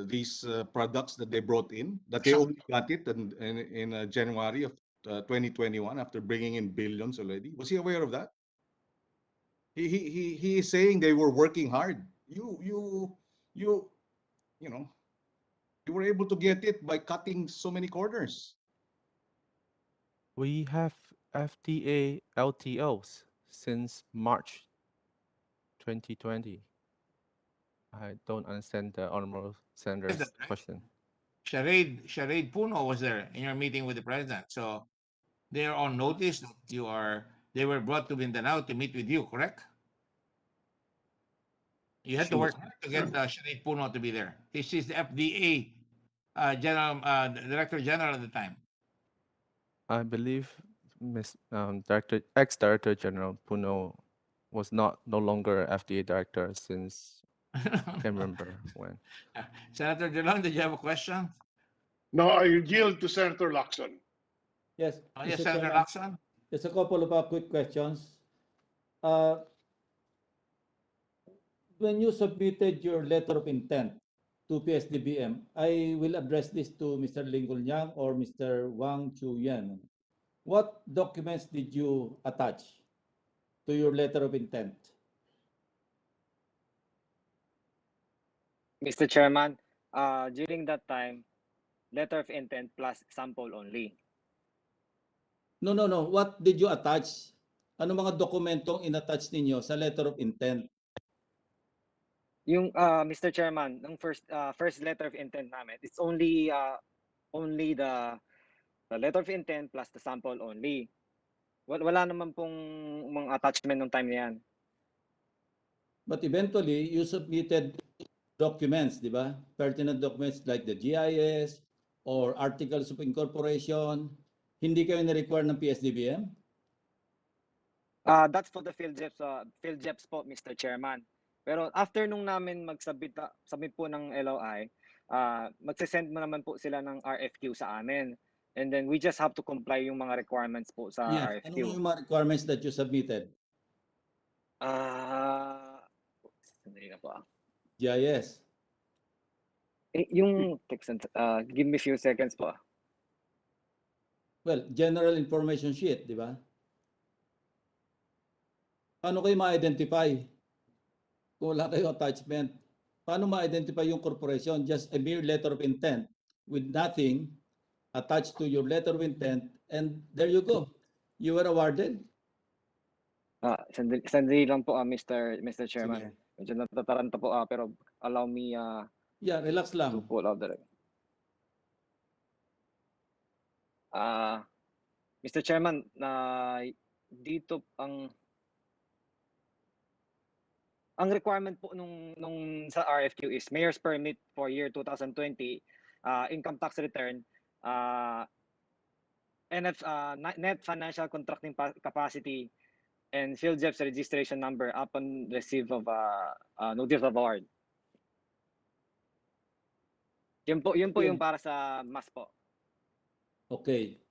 these products that they brought in, that they only got it in January of 2021 after bringing in billions already? Was he aware of that? He is saying they were working hard. You know, you were able to get it by cutting so many corners. We have FDA LTOs since March 2020. I don't understand the Honorable Senator's President, right? question. Sharade Puno was there in your meeting with the president. So they are on notice that they were brought to Mindanao to meet with you, correct? You had to work hard to get Sharade Puno to be there. She's the FDA Director General at the time. I believe ex-Director General Puno was no longer FDA director since I can't remember when. Senator Delon, did you have a question? No, I yield to Senator Lacson. Yes, Yes, Mr. Senator Chairman, Lacson. just a couple of quick questions. when you submitted your letter of intent to PSDBM, I will address this to Mr. Lincoln Yang or Mr. Wang Chuyan. What documents did you attach to your letter of intent? Mr. Chairman, during that time, letter of intent plus sample only. No. What did you attach? Ano mga dokumentong inattach ninyo sa letter of intent? Yung Mr. Chairman, ng first letter of intent namin, it's only the letter of intent plus the sample only. Wala naman pong mga attachment ng time na yan. But eventually, you submitted documents, di ba? Pertinent documents like the GIS or articles of incorporation. Hindi kayo na-require ng PSDBM? That's for the field jeps po, Mr. Chairman. Pero after nung namin submit po ng LOI, magsisend mo naman po sila ng RFQ sa amin. And then we just have to comply yung mga requirements po sa Yes. RFQ. Ano yung mga requirements that you submitted? Sandali na po. GIS. Yung give me a few seconds po. Well, general information sheet, di ba? Paano kayo ma-identify kung wala kayong attachment? Paano ma-identify yung corporation? Just a mere letter of intent with nothing attached to your letter of intent, and there you go. You were awarded. Sandali lang po, Mr. Chairman. Sige. Medyo natataranta po, pero allow me Yeah, relax lang. to pull out the Mr. Chairman, dito ang requirement po nung sa RFQ is mayor's permit for year 2020, income tax return, net financial contracting capacity, and field jobs registration number upon receipt of notice of award. Yun po yung para sa MAS po. Okay.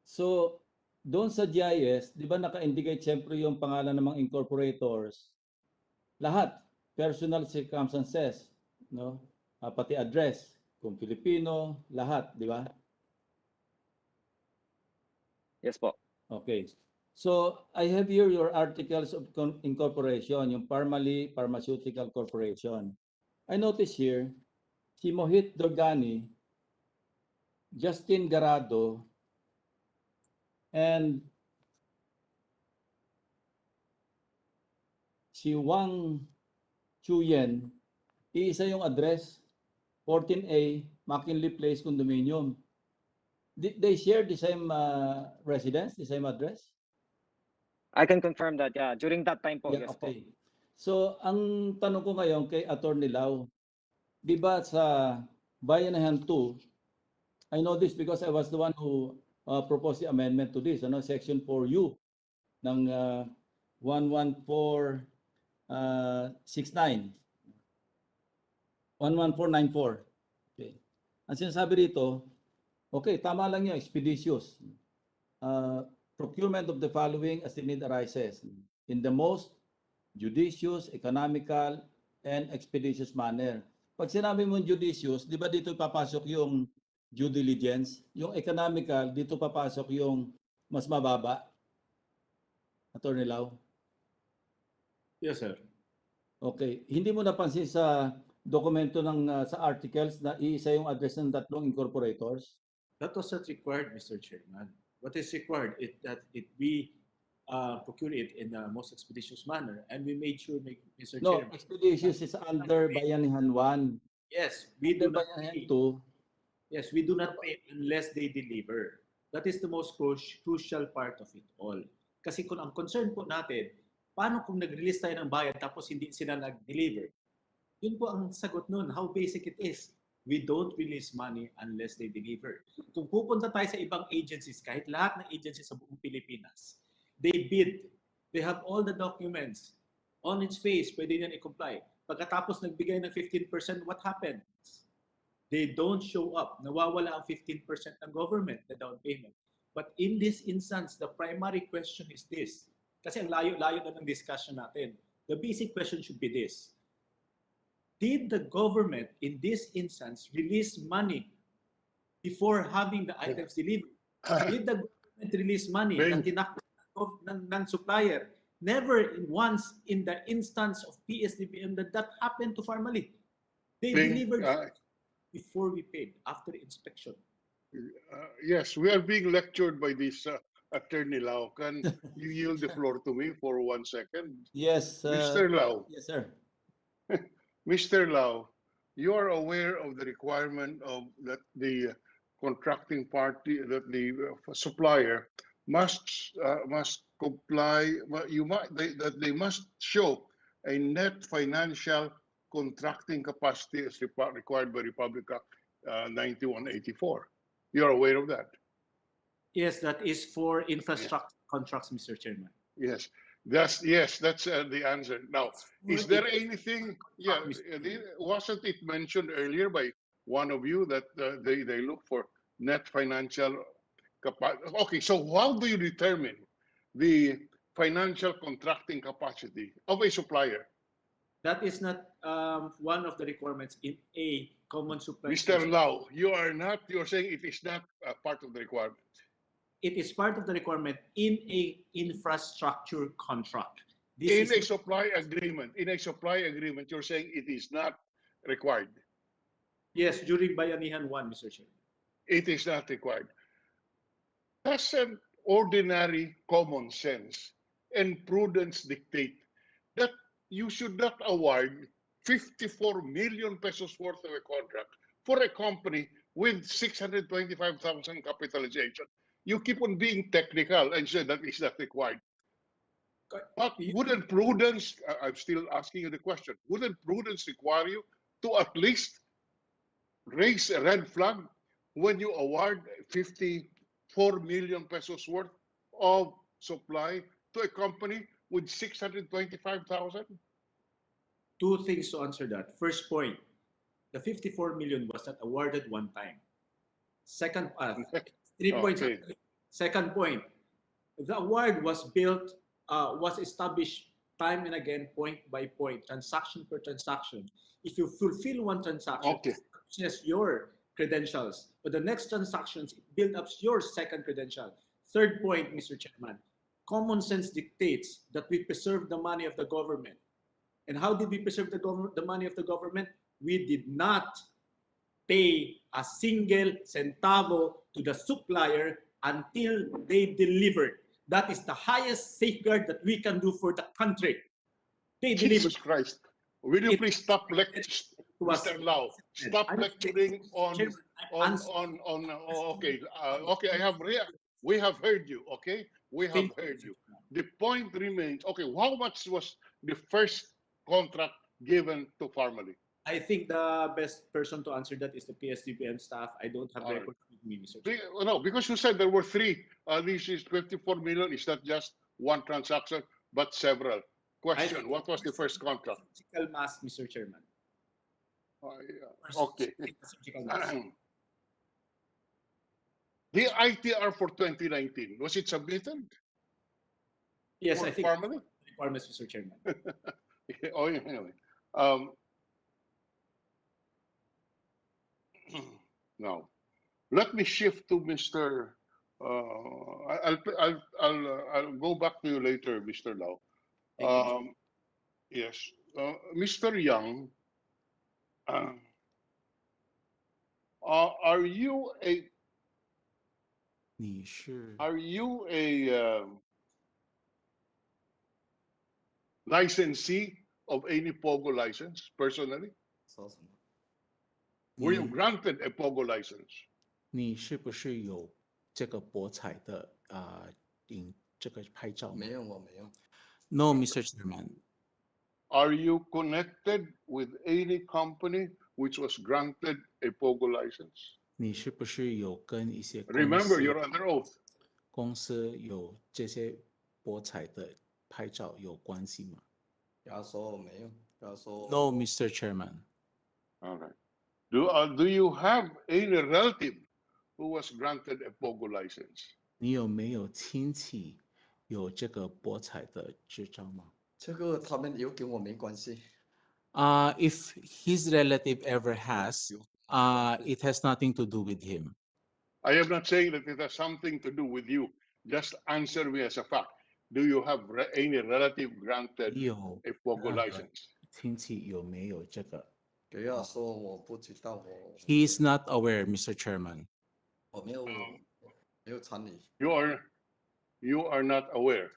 So, doon sa GIS, di ba naka-indicate siyempre yung pangalan ng mga incorporators? Lahat. Personal circumstances. No? Pati address. Kung Filipino, lahat. Di ba? Yes po. Okay. So, I have here your articles of incorporation, yung Pharmally Pharmaceutical Corporation. I notice here, si Mohit Dorgani, Justin Garado, and si Wang Chuyen, iisa yung address, 14A, McKinley Place Condominium. Did they share the same residence, the same address? I can confirm that, yeah. During that time po, Yeah, yes okay. po. So, ang tanong ko ngayon kay Attorney Lau, di ba sa Bayanihan 2, I know this because I was the one who proposed the amendment to this, Section 4U ng 11469. 11494. Okay. Ang sinasabi rito, okay, tama lang yung expeditious. Procurement of the following as the need arises in the most judicious, economical, and expeditious manner. Pag sinabi mo judicious, di ba dito papasok yung due diligence? Yung economical, dito papasok yung mas mababa? Attorney Lau? Yes, sir. Okay. Hindi mo napansin sa dokumento sa articles na iisa yung address ng tatlong incorporators? That was not required, Mr. Chairman. What is required is that we procure it in the most expeditious manner, and we made sure, Mr. No, Chairman. expeditious is under Bayanihan 1. Yes, we do not pay. 2. Yes, we do not pay unless they deliver. That is the most crucial part of it all. Kasi kung ang concern po natin, paano kung nag-release tayo ng bayad tapos hindi sila nag-deliver? Yun po ang sagot nun, how basic it is. We don't release money unless they deliver. Kung pupunta tayo sa ibang agencies, kahit lahat ng agencies sa buong Pilipinas, they bid. They have all the documents. On its face, pwede niyan i-comply. Pagkatapos nagbigay ng 15%, what happens? They don't show up. Nawawala ang 15% ng government, the down payment. But in this instance, the primary question is this. kasi ang layo-layo na ng discussion natin. The basic question should be this. Did the government, in this instance, release money before having the items delivered? Did the government release money na tinakbo ng supplier? Never once in the instance of PSDBM that happened to Pharmally. They delivered before we paid, after inspection. Yes, we are being lectured by this Attorney Lau. Can you yield the floor to me for 1 second? Yes, Mr. Lau. Yes, sir. Mr. Lau, you are aware of the requirement of that the contracting party, that the supplier must comply. That they must show a net financial contracting capacity as required by Republic Act 9184. You're aware of that? Yes, that is for infrastructure contracts, Mr. Chairman. Yes, that's the answer. Now, is there anything? Yeah, wasn't it mentioned earlier by one of you that they look for net financial capacity? Okay, so how do you determine the financial contracting capacity of a supplier? That is not one of the requirements in a common supply. Mr. Lau, you're saying it is not part of the requirement. It is part of the requirement in a infrastructure contract. In a supply agreement, you're saying it is not required. Yes, during Bayanihan 1, Mr. Chairman. It is not required. Doesn't ordinary common sense and prudence dictate that you should not award 54 million pesos worth of a contract for a company with 625,000 capitalization? You keep on being technical and say that is not required. But wouldn't prudence, I'm still asking you the question, wouldn't prudence require you to at least raise a red flag when you award 54 million pesos worth of supply to a company with 625,000? Two things to answer that. First point, the 54 million was not awarded one time. Second, 3 points. Okay. Second point, the award was established time and again, point by point, transaction per transaction. If you fulfill one transaction, okay, it says your credentials, but the next transactions it build up your second credential. Third point, Mr. Chairman, common sense dictates that we preserve the money of the government. And how did we preserve the money of the government? We did not pay a single centavo to the supplier until they delivered. That is the highest safeguard that we can do for the country. They Jesus delivered. Christ. Will you please stop lecturing, Mr. Lau? Stop lecturing okay, we have heard you, okay? We have heard you. The point remains, okay, how much was the first contract given to Pharmally? I think the best person to answer that is the PSDBM staff. I don't have records with me, Mr. Chairman. No, because you said there were three. This is 54 million. It's not just one transaction, but several. Question, what was the first contract? Surgical mask, Mr. Chairman. Yeah. Okay. The ITR for 2019, was it submitted? Yes, for I think Pharmally? requirements, Mr. Chairman. Oh, anyway. Now, let me shift to Mr. I'll go back to you later, Mr. Lau. Yes, Mr. Young, are you a licensee of any POGO license personally? Were you granted a POGO license? 你是不是有这个博彩的这个牌照吗？没有，我没有。No, Mr. Chairman. Are you connected with any company which was granted a POGO license? 你是不是有跟一些 Remember, you're under oath. 公司有这些博彩的牌照有关系吗？他说没有，他说 No, Mr. Chairman. All right. Do you have any relative who was granted a POGO license? 你有没有亲戚有这个博彩的执照吗？这个他们有跟我没关系。If his relative ever has, it has nothing to do with him. I am not saying that it has something to do with you. Just answer me as a fact. Do you have any relative granted 有 a POGO 任何 license? 亲戚有没有这个？不要说我不知道，我 He is not aware, Mr. Chairman. 我没有参与。 You are not aware.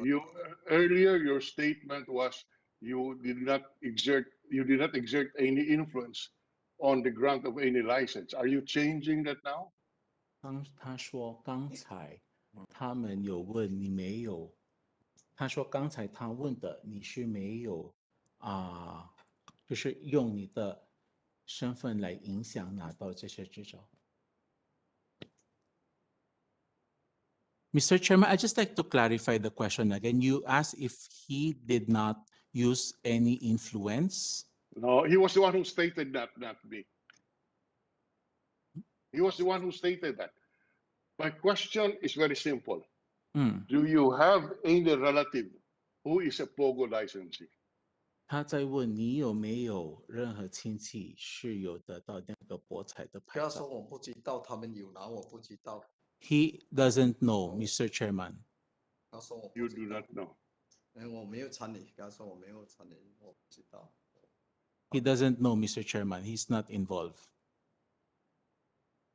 You earlier your statement was you did not exert any influence on the grant of any license. Are you changing that now? 他说刚才他们有问你没有，他说刚才他问的你是没有就是用你的身份来影响拿到这些执照。Mr. Chairman, I'd just like to clarify the question again. You asked if he did not use any influence. No, he was the one who stated that, not me. He was the one who stated that. My question is very simple. Do you have any relative who is a POGO licensee? 他在问你有没有任何亲戚是有得到那个博彩的牌不要说照。我不知道，他们有拿我不知道。He doesn't know, Mr. Chairman. 他说我 You do not know. 我没有参与，他说我没有参与，我不知道。 He doesn't know, Mr. Chairman. He's not involved.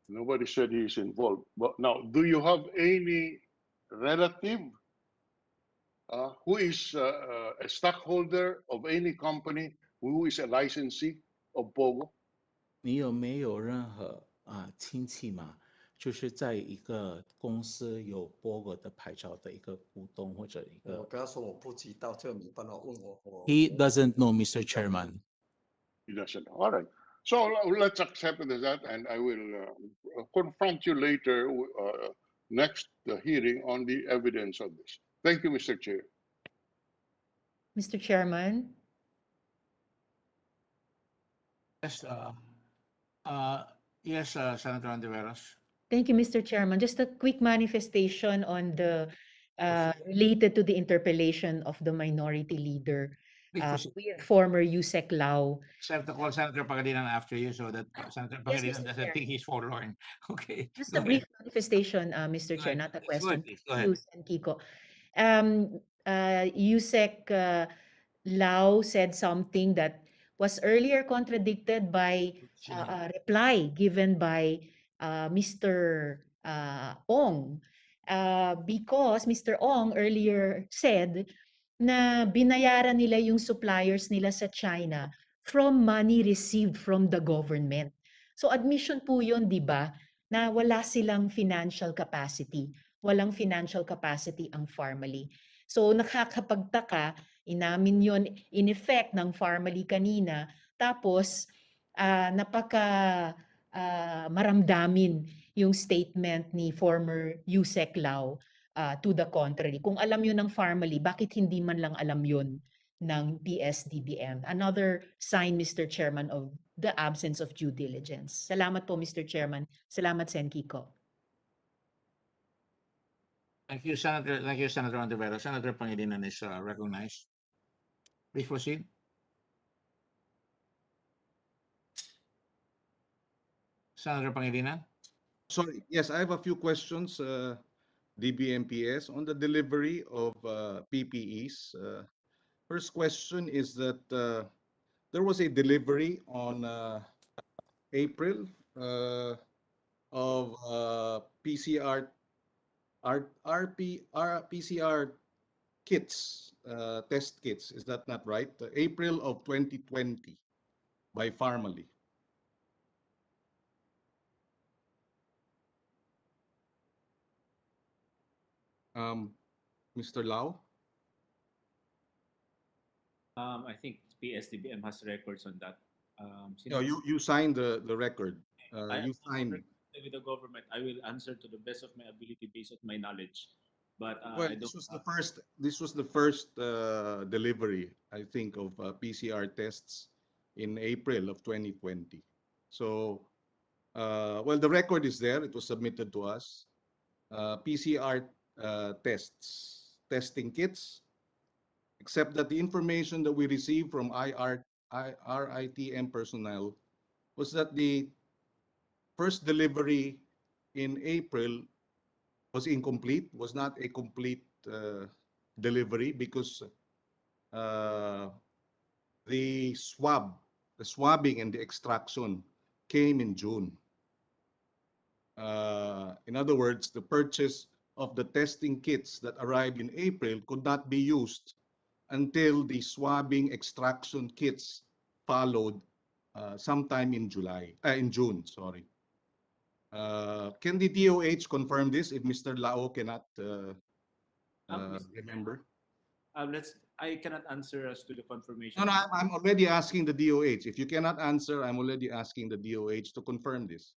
Nobody said he is involved. But now, do you have any relative who is a stockholder of any company who is a licensee of POGO? 你有没有任何亲戚嘛？就是在一个公司有波格的牌照的一个股东或者一个。我跟他说我不知道，这没办法问我。He doesn't know, Mr. Chairman. He doesn't know. All right. So let's accept it as that, and I will confront you later next hearing on the evidence of this. Thank you, Mr. Chair. Mr. Chairman. Yes, Senator Antiveros. Thank you, Mr. Chairman. Just a quick manifestation on the related to the interpellation of the minority leader with former USEC Lau. I have to call Senator Pangilinan after you so that Senator Pangilinan doesn't Chair. think he's forlorn. Okay. Just a brief manifestation, Mr. Chair, not a question. Go ahead. And Kiko. USEC Lau said something that was earlier contradicted by a reply given by Mr. Ong, because Mr. Ong earlier said na binayaran nila yung suppliers nila sa China from money received from the government. So admission po yun, di ba, na wala silang financial capacity. Walang financial capacity ang Pharmally. So nakakapagtaka, inamin yon in effect ng Pharmally kanina, tapos maramdamin yung statement ni former USEC Lau to the contrary. Kung alam yun ng Pharmally, bakit hindi man lang alam yun ng PSDBM? Another sign, Mr. Chairman, of the absence of due diligence. Salamat po, Mr. Chairman. Salamat, Sen. Kiko. Thank you, Senator. Thank you, Senator Antiveros. Senator Pangilinan is recognized. Please proceed. Senator Pangilinan. Sorry, yes, I have a few questions, DBMPS, on the delivery of PPEs. First question is that there was a delivery on April of PCR PCR kits, test kits. Is that not right? April of 2020 by Pharmally. Mr. Lau? I think PSDBM has records on that. No, you signed the record. You signed. With the government, I will answer to the best of my ability based on my knowledge. But Well, this was the first. This was the first delivery, I think, of PCR tests in April of 2020. So, well, the record is there. It was submitted to us. PCR tests testing kits, except that the information that we received from RITM personnel was that the first delivery in April was incomplete, was not a complete delivery because the swabbing and the extraction came in June. In other words, the purchase of the testing kits that arrived in April could not be used until the swabbing extraction kits followed sometime in June, sorry. Can the DOH confirm this if Mr. Lao cannot remember? I cannot answer as to the confirmation. No, I'm already asking the DOH. If you cannot answer, I'm already asking the DOH to confirm this.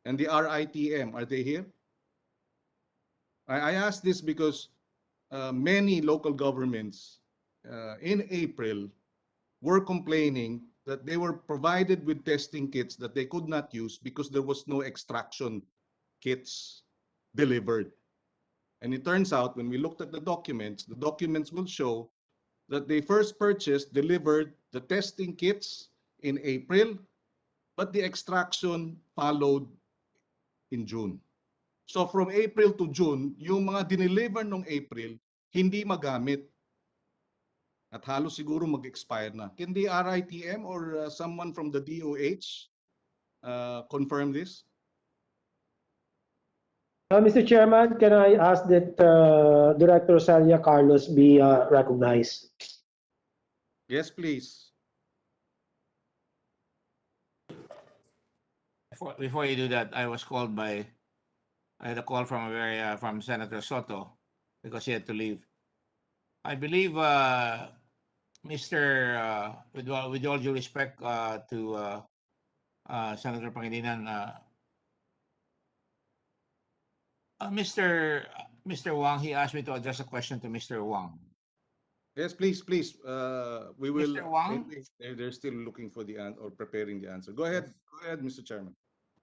And the RITM, are they here? I ask this because many local governments in April were complaining that they were provided with testing kits that they could not use because there was no extraction kits delivered. And it turns out when we looked at the documents will show that they first purchased, delivered the testing kits in April, but the extraction followed in June. So from April to June, yung mga dineliver nung April, hindi magamit. At halos siguro mag-expire na. Can the RITM or someone from the DOH confirm this? Mr. Chairman, can I ask that Director Celia Carlos be recognized? Yes, please. Before you do that, I had a call from Senator Soto because he had to leave. I believe, Mr. With all due respect to Senator Pangilinan, Mr. Wang, he asked me to address a question to Mr. Wang. Yes, please. We will. Mr. Wang? They're still looking for the answer or preparing the answer. Go ahead, Mr. Chairman.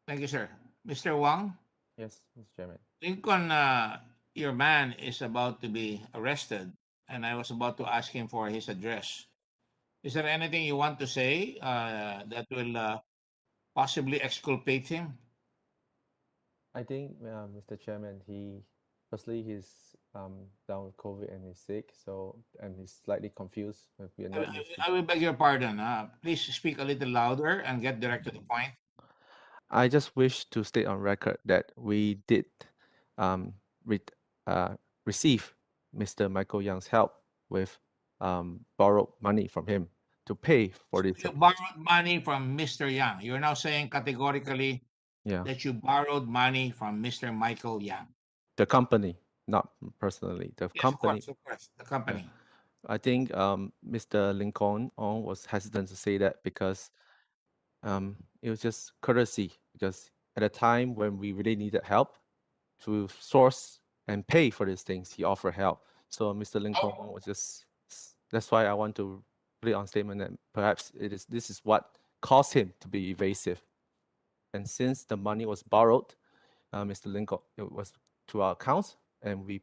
Thank you, sir. Mr. Wang? Yes, Mr. Chairman. Lincoln, your man is about to be arrested, and I was about to ask him for his address. Is there anything you want to say that will possibly exculpate him? I think, Mr. Chairman, firstly he's down with COVID and he's sick, and he's slightly confused. We are not I will beg your pardon. Please speak a little louder and get direct to the point. I just wish to state on record that we did receive Mr. Michael Young's help with borrowed money from him to pay for this. You borrowed money from Mr. Yang. You're now saying categorically that you borrowed money from Mr. Michael Yang. The company, not personally. The company. Of course, the company. Yeah. I think Mr. Lincoln Ong was hesitant to say that because it was just courtesy, because at a time when we really needed help to source and pay for these things, he offered help. So Mr. Lincoln Ong was just, that's why I want to put it on statement that perhaps this is what caused him to be evasive. And since the money was borrowed, Mr. Lincoln, it was to our accounts and we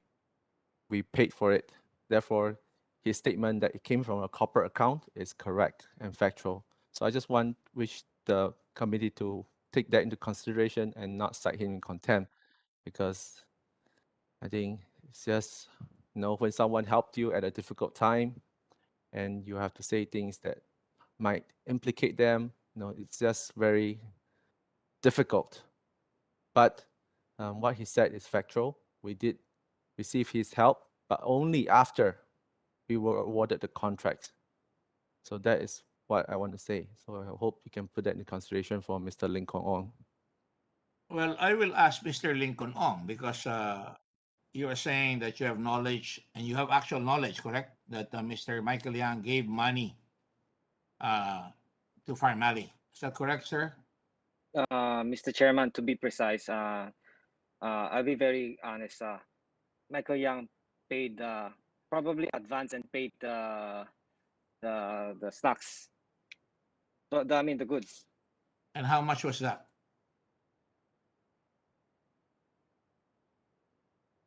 paid for it. Therefore, his statement that it came from a corporate account is correct and factual. So I just wish the committee to take that into consideration and not cite him in contempt, because I think it's just, when someone helped you at a difficult time and you have to say things that might implicate them, it's just very difficult. But what he said is factual. We did receive his help, but only after we were awarded the contract. So that is what I want to say. So I hope you can put that in consideration for Mr. Lincoln Ong. Well, I will ask Mr. Lincoln Ong because you are saying that you have knowledge, and you have actual knowledge, correct? That Mr. Michael Yang gave money to Pharmally. Is that correct, sir? Mr. Chairman, to be precise, I'll be very honest. Michael Yang paid probably advance and paid the stocks. The goods. And how much was that?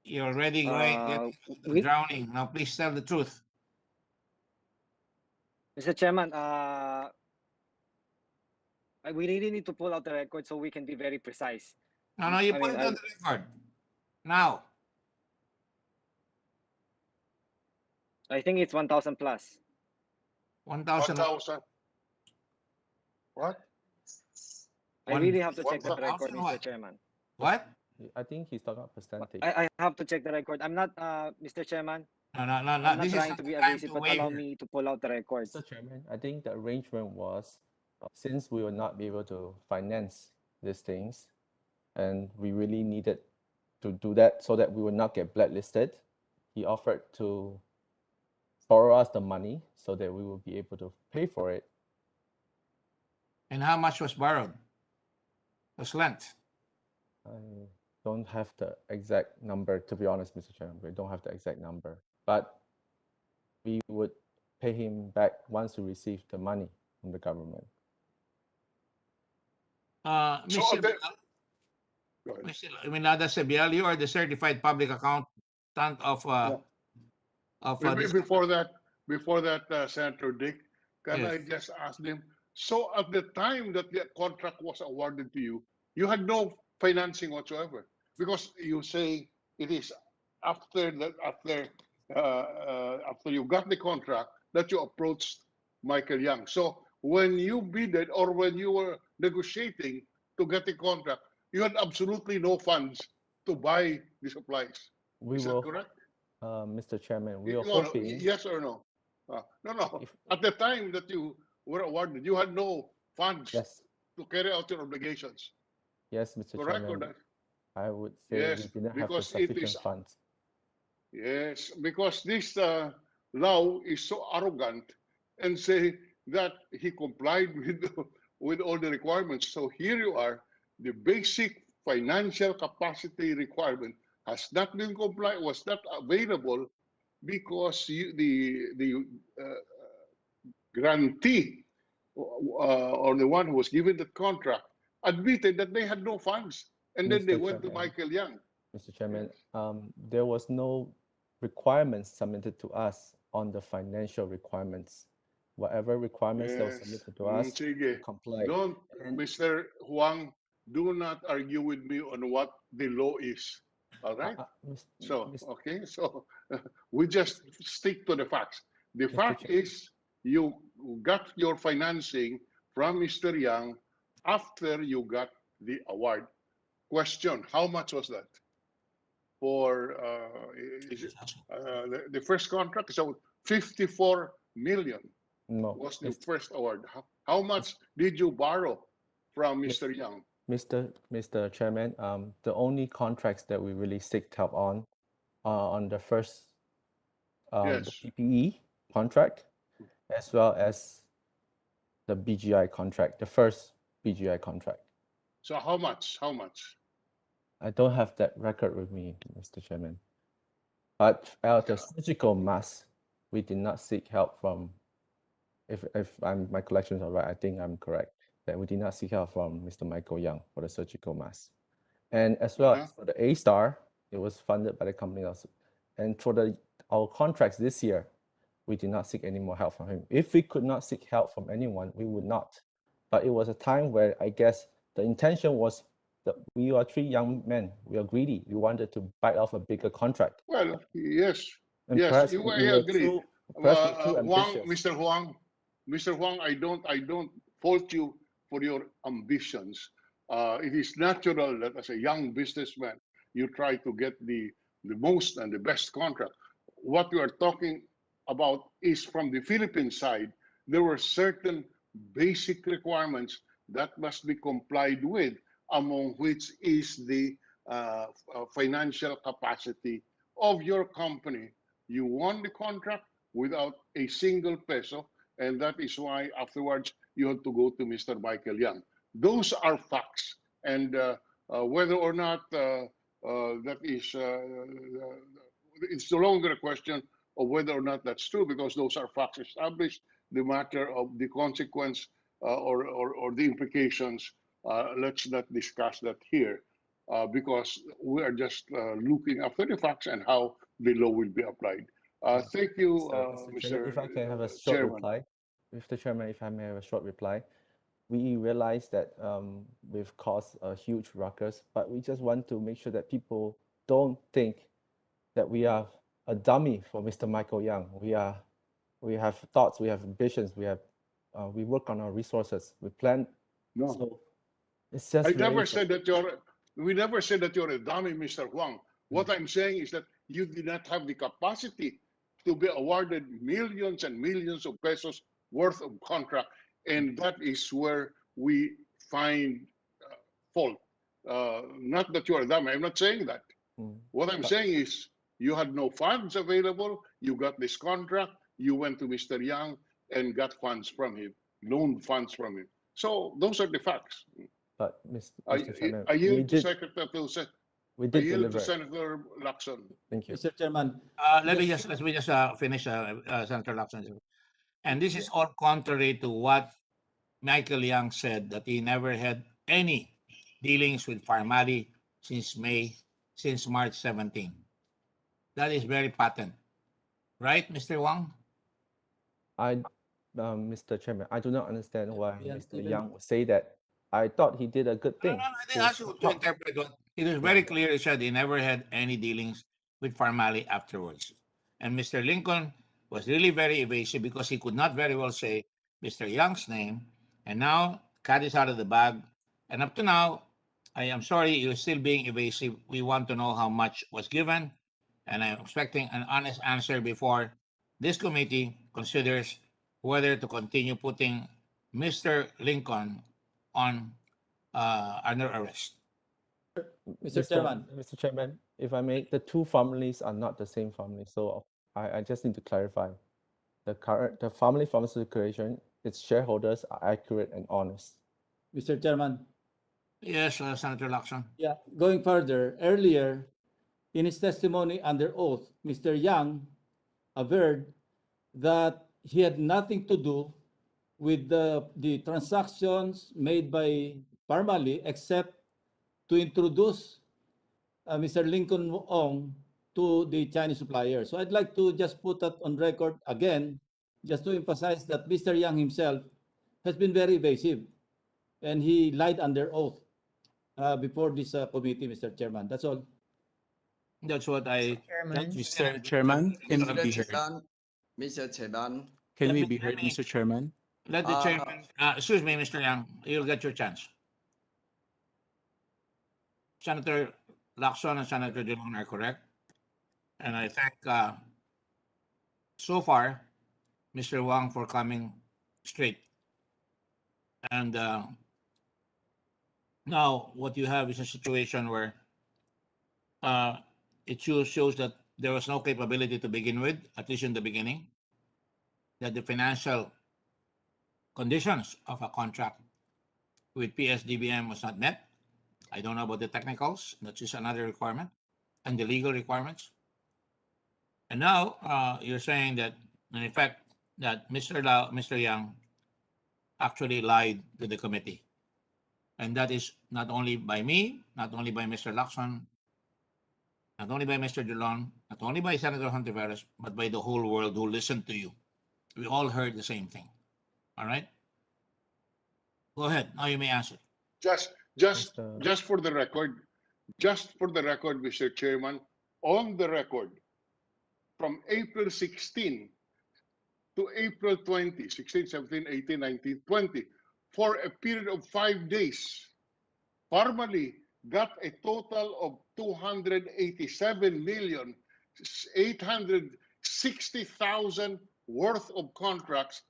You're already getting we, drowning. Now, please tell the truth. Mr. Chairman, we really need to pull out the record so we can be very precise. No, you I put mean, it on the record. Now. I think it's 1,000 plus. 1,000. 1,000. What? I really have to check the 1,000 record, Mr. what? Chairman. What? I think he's talking about percentage. I have to check the record. I'm not, Mr. Chairman. No. I'm not This trying is to be time evasive, to but allow waver. me to pull out the records. Mr. Chairman, I think the arrangement was, since we will not be able to finance these things, and we really needed to do that so that we would not get blacklisted, he offered to borrow us the money so that we will be able to pay for it. And how much was borrowed? Was lent? I don't have the exact number, to be honest, Mr. Chairman. We don't have the exact number, but we would pay him back once we receive the money from the government. Mr. Minada Sebial, you are the certified public accountant of this Before that, Senator Dick, can Yes. I just ask them? So at the time that the contract was awarded to you, you had no financing whatsoever, because you say it is after you got the contract that you approached Michael Young. So when you bidded or when you were negotiating to get the contract, you had absolutely no funds to buy the supplies. Is that correct? Mr. Chairman, we are No, hoping. yes or no? No. At the time that you were awarded, you had no funds to carry out your obligations. Yes, Mr. Correct Chairman. or not? I would say Yes, we didn't have the because it sufficient is. funds. Yes, because this law is so arrogant and say that he complied with all the requirements. So here you are, the basic financial capacity requirement has not been complied, was not available because the grantee or the one who was given the contract admitted that they had no funds, and then they went to Michael Young. Mr. Chairman, there was no requirements submitted to us on the financial requirements. Whatever requirements that were submitted to us, we complied. Don't, Mr. Huang, do not argue with me on what the law is. All right? So we just stick to the facts. The fact is you got your financing from Mr. Young after you got the award. Question, how much was that? For the first contract, so 54 million was the first award. How much did you borrow from Mr. Young? Mr. Chairman, the only contracts that we really seeked help on the first the PPE contract, as well as the BGI contract, the first BGI contract. So how much? How much? I don't have that record with me, Mr. Chairman. But out the surgical mask, we did not seek help from, if my collections are right, I think I'm correct, that we did not seek help from Mr. Michael Young for the surgical mask. And as well as for the A-Star, it was funded by the company also. And for our contracts this year, we did not seek any more help from him. If we could not seek help from anyone, we would not. But it was a time where I guess the intention was that we are three young men. We are greedy. We wanted to bite off a bigger contract. Well, yes, And yes, perhaps I we were agree. too ambitious. Mr. Huang, I don't fault you for your ambitions. It is natural that as a young businessman, you try to get the most and the best contract. What we are talking about is from the Philippine side, there were certain basic requirements that must be complied with, among which is the financial capacity of your company. You won the contract without a single peso, and that is why afterwards you had to go to Mr. Michael Young. Those are facts, and whether or not that is, it's no longer a question of whether or not that's true, because those are facts established. The matter of the consequence or the implications, let's not discuss that here. because we are just looking after the facts and how the law will be applied. Thank you, Mr. Chairman, if I can have a short Chairman. reply. Mr. Chairman, if I may have a short reply. We realize that we've caused a huge ruckus, but we just want to make sure that people don't think that we are a dummy for Mr. Michael Young. We have thoughts, we have ambitions, we work on our resources, we plan. No. So it's just I never really said that we never said that you're a dummy, Mr. Huang. What I'm saying is that you did not have the capacity to be awarded millions and millions of pesos worth of contract. And that is where we find fault. Not that you're a dummy, I'm not saying that. What I'm saying is you had no funds available, you got this contract, you went to Mr. Young and got funds from him, loaned funds from him. So those are the facts. But Mr. Chairman, I we yield to did Senator Lacson. Thank you. Mr. Chairman. Let me just finish, Senator Lacson. And this is all contrary to what Michael Young said, that he never had any dealings with Pharmally since March 17. That is very patent. Right, Mr. Wang? Mr. Chairman, I do not understand why Mr. Young would say that. I thought he did a good thing. I didn't ask you to interpret what. It was very clear. He said he never had any dealings with Pharmally afterwards. And Mr. Lincoln was really very evasive because he could not very well say Mr. Young's name. And now, cat is out of the bag. And up to now, I am sorry, you're still being evasive. We want to know how much was given. And I'm expecting an honest answer before this committee considers whether to continue putting Mr. Lincoln on under arrest. Mr. Chairman. Mr. Chairman, if I may, the two families are not the same family. So I just need to clarify. The Pharmally Phamaceuticals, its shareholders are accurate and honest. Mr. Chairman. Yes, Senator Lacson. Yeah, going further, earlier in his testimony under oath, Mr. Young averred that he had nothing to do with the transactions made by Pharmally except to introduce Mr. Lincoln Ong to the Chinese supplier. So I'd like to just put that on record again, just to emphasize that Mr. Young himself has been very evasive and he lied under oath before this committee, Mr. Chairman. That's all. That's what I... Mr. Chairman, can we be heard? Mr. Chairman. Can we be heard, Mr. Chairman? Let the chairman... excuse me, Mr. Young. You'll get your chance. Senator Lacson and Senator Dilon are correct. And I thank, so far, Mr. Wang for coming straight. And now what you have is a situation where it shows that there was no capability to begin with, at least in the beginning, that the financial conditions of a contract with PSDBM was not met. I don't know about the technicals. That's just another requirement, and the legal requirements. And now you're saying that, in effect, that Mr. Young actually lied to the committee. And that is not only by me, not only by Mr. Lacson, not only by Mr. Dilon, not only by Senator Hontiveros, but by the whole world who listened to you. We all heard the same thing. All right? Go ahead. Now you may answer. Just for the record, Mr. Chairman, on the record, from April 16 to April 20, 16, 17, 18, 19, 20, for a period of 5 days, Pharmally got a total of 287,860,000 worth of contracts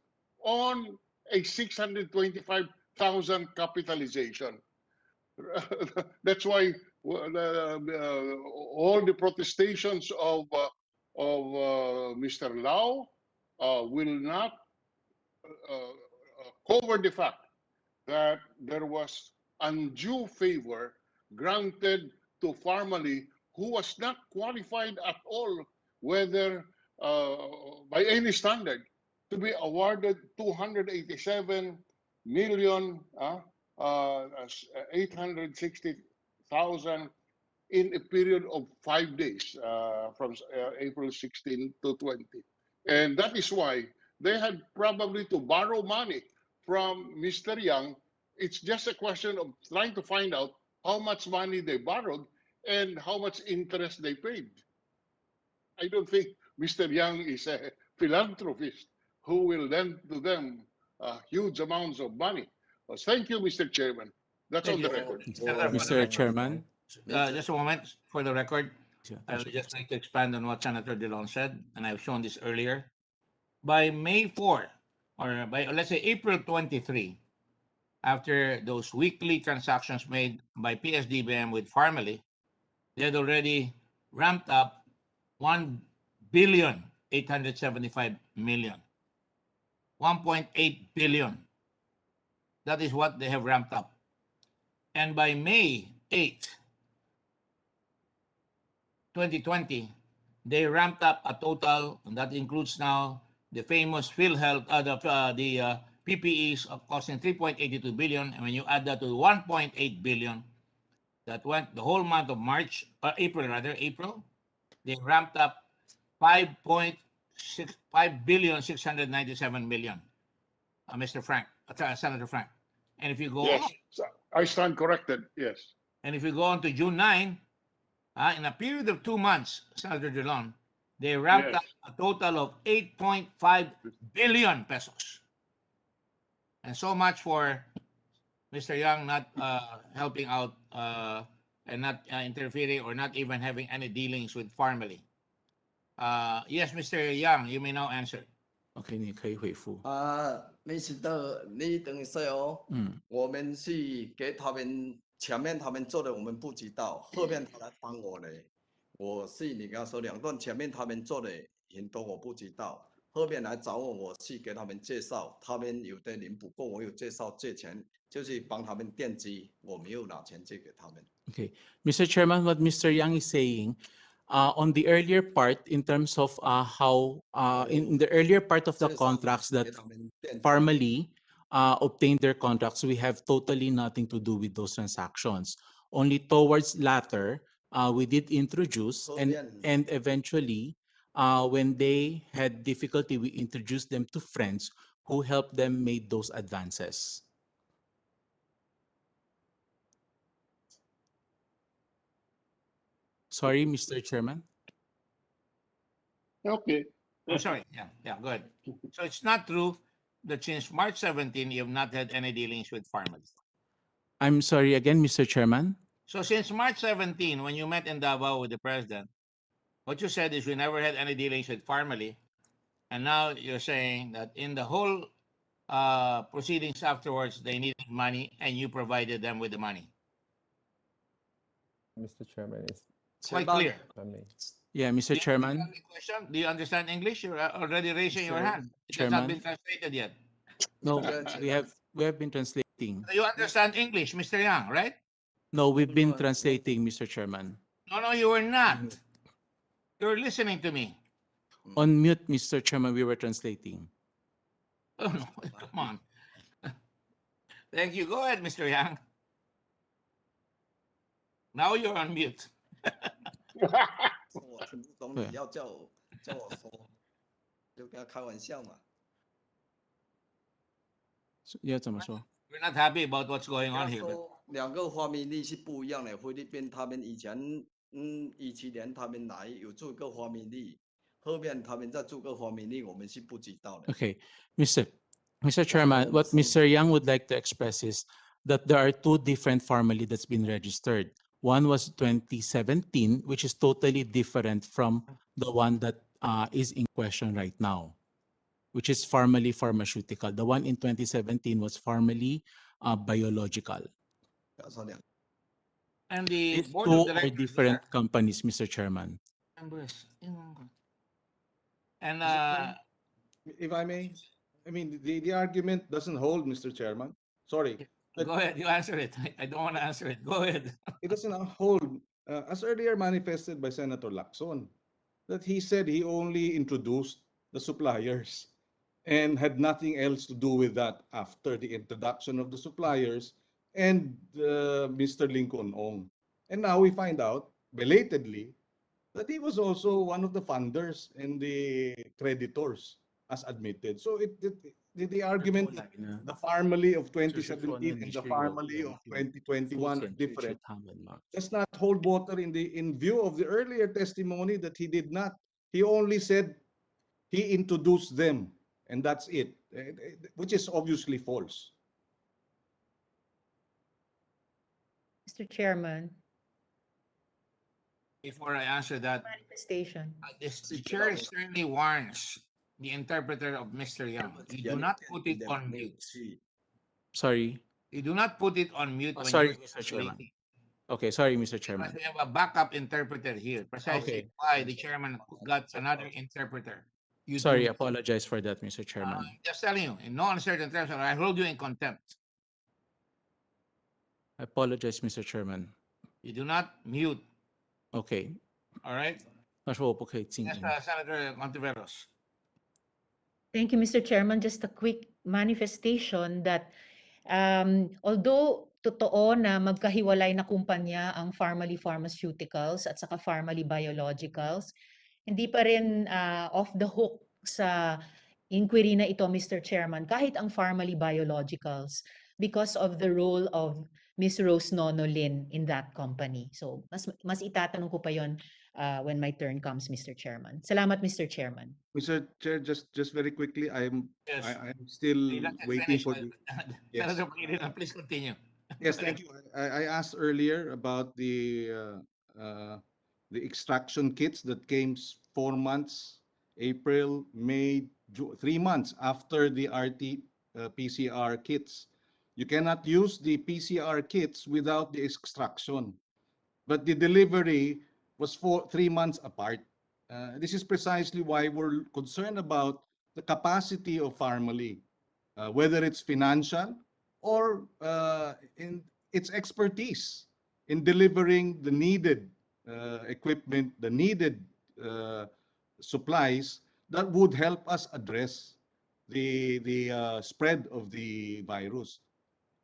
on a 625,000 capitalization. That's why all the protestations of Mr. Lau will not cover the fact that there was undue favor granted to Pharmally, who was not qualified at all, whether by any standard, to be awarded 287 million 860,000 100,000 in a period of 5 days, from April 16 to 20. And that is why they had probably to borrow money from Mr. Young. It's just a question of trying to find out how much money they borrowed and how much interest they paid. I don't think Mr. Young is a philanthropist who will lend to them huge amounts of money. Well, thank you, Mr. Chairman. That's Thank on you, the record. Senator, for the Mr. record. Chairman. Just a moment for the record. I would just like to expand on what Senator Dillon said, and I've shown this earlier. By May 4, or by, let's say, April 23, after those weekly transactions made by PSDBM with Pharmally, they had already ramped up 1,875,000,000. 1.8 billion. That is what they have ramped up. And by May 8, 2020, they ramped up a total, and that includes now the famous PhilHealth, the PPEs of costing 3.82 billion. And when you add that to 1.8 billion, that went the whole month of March, April, they ramped up 5,697,000,000, Mr. Frank, Senator Frank. And if you go Yes, on, I stand corrected. Yes. and if you go on to June 9, in a period of 2 months, Senator Dillon, they ramped Yes. up a total of 8.5 billion pesos. And so much for Mr. Young not helping out and not interfering or not even having any dealings with Pharmally. Yes, Mr. Young, you may now answer. OK，你可以回复。Mr. 你等于说哦，我们是给他们前面他们做的我们不知道，后面他来帮我嘞。我是你刚说两段，前面他们做的很多我不知道，后面来找我，我是给他们介绍，他们有的人不够，我有介绍借钱，就是帮他们垫资，我没有拿钱借给他们。Okay, Mr. Chairman, what Mr. Yang is saying, on the earlier part, in terms of how in the earlier part of the contracts that Pharmally obtained their contracts, we have totally nothing to do with those transactions. Only towards latter, we did introduce, and eventually, when they had difficulty, we introduced them to friends who helped them make those advances. Sorry, Mr. Chairman. Okay. Oh, sorry. Yeah, go ahead. So it's not true that since March 17, you have not had any dealings with Pharmally. I'm sorry again, Mr. Chairman. So since March 17, when you met in Davao with the president, what you said is we never had any dealings with Pharmally, and now you're saying that in the whole proceedings afterwards, they needed money, and you provided them with the money. Mr. Chairman, it's Quite clear. Yeah, Mr. Chairman. Do you understand English? You're already raising your hand. It has Chairman. not been translated yet. No, we have been translating. You understand English, Mr. Yang, right? No, we've been translating, Mr. Chairman. No, you were not. You're listening to me. On mute, Mr. Chairman, we were translating. Oh, no, come on. Thank you. Go ahead, Mr. Yang. Now you're on mute. 我听不懂，你要叫我说，就跟他开玩笑嘛。要怎么说？ We're not happy about what's going on here. 两个花米粒是不一样的。菲律宾他们以前17年他们来有做个花米粒，后面他们再做个花米粒，我们是不知道的。 Okay, Mr. Chairman, what Mr. Yang would like to express is that there are two different Pharmally that's been registered. One was 2017, which is totally different from the one that is in question right now, which is Pharmally Pharmaceutical. The one in 2017 was Pharmally Biological. And the These board two of are directors different companies, Mr. Chairman. And if I may, I mean, the argument doesn't hold, Mr. Chairman. Sorry. Go ahead, you answer it. I don't want to answer it. Go ahead. It doesn't hold, as earlier manifested by Senator Lacson, that he said he only introduced the suppliers and had nothing else to do with that after the introduction of the suppliers and Mr. Lincoln Ong. And now we find out, belatedly, that he was also one of the funders and the creditors, as admitted. So the argument that the Pharmally of 2017 and the Pharmally of 2021 are different does not hold water in view of the earlier testimony that he did not. He only said he introduced them, and that's it, which is obviously false. Mr. Chairman, Before I answer that, manifestation. the chair sternly warns the interpreter of Mr. Young. You do not put it on mute. Sorry. You do not put it on mute when Sorry, you're Mr. Chairman. translating. Okay, sorry, Mr. Because Chairman. we have a backup interpreter here. Precisely Okay. why the chairman got another interpreter. You Sorry, do, apologize for that, Mr. Chairman. just telling you, in no uncertain terms, I hold you in contempt. I apologize, Mr. Chairman. You do not mute. Okay. All right? Yes, Senator Contiveros. Thank you, Mr. Chairman. Just a quick manifestation that although totoo na magkahiwalay na kumpanya ang Pharmally Phamaceuticals at saka Pharmally Biologicals, hindi pa rin off the hook sa inquiry na ito, Mr. Chairman, kahit ang Pharmally Biologicals because of the role of Ms. Rose Nonolin in that company. So, mas itatanong ko pa yon when my turn comes, Mr. Chairman. Salamat, Mr. Chairman. Mr. Chair, just very quickly, I'm still Let us waiting finish. for the. Yes. Senator Pangilinan, please continue. Yes, thank you. I asked earlier about the extraction kits that came 4 months, April, May, 3 months after the RT PCR kits. You cannot use the PCR kits without the extraction, but the delivery was 3 months apart. This is precisely why we're concerned about the capacity of Pharmally, whether it's financial or in its expertise in delivering the needed equipment, the needed supplies that would help us address the spread of the virus.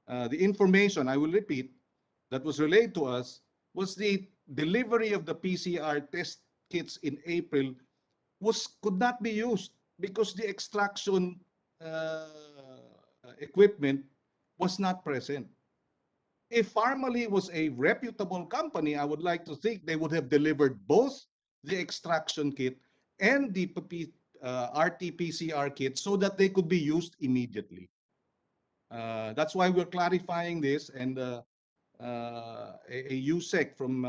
The information, I will repeat, that was relayed to us was the delivery of the PCR test kits in April could not be used because the extraction equipment was not present. If Pharmally was a reputable company, I would like to think they would have delivered both the extraction kit and the RT-PCR kit so that they could be used immediately. That's why we're clarifying this, and a USEC from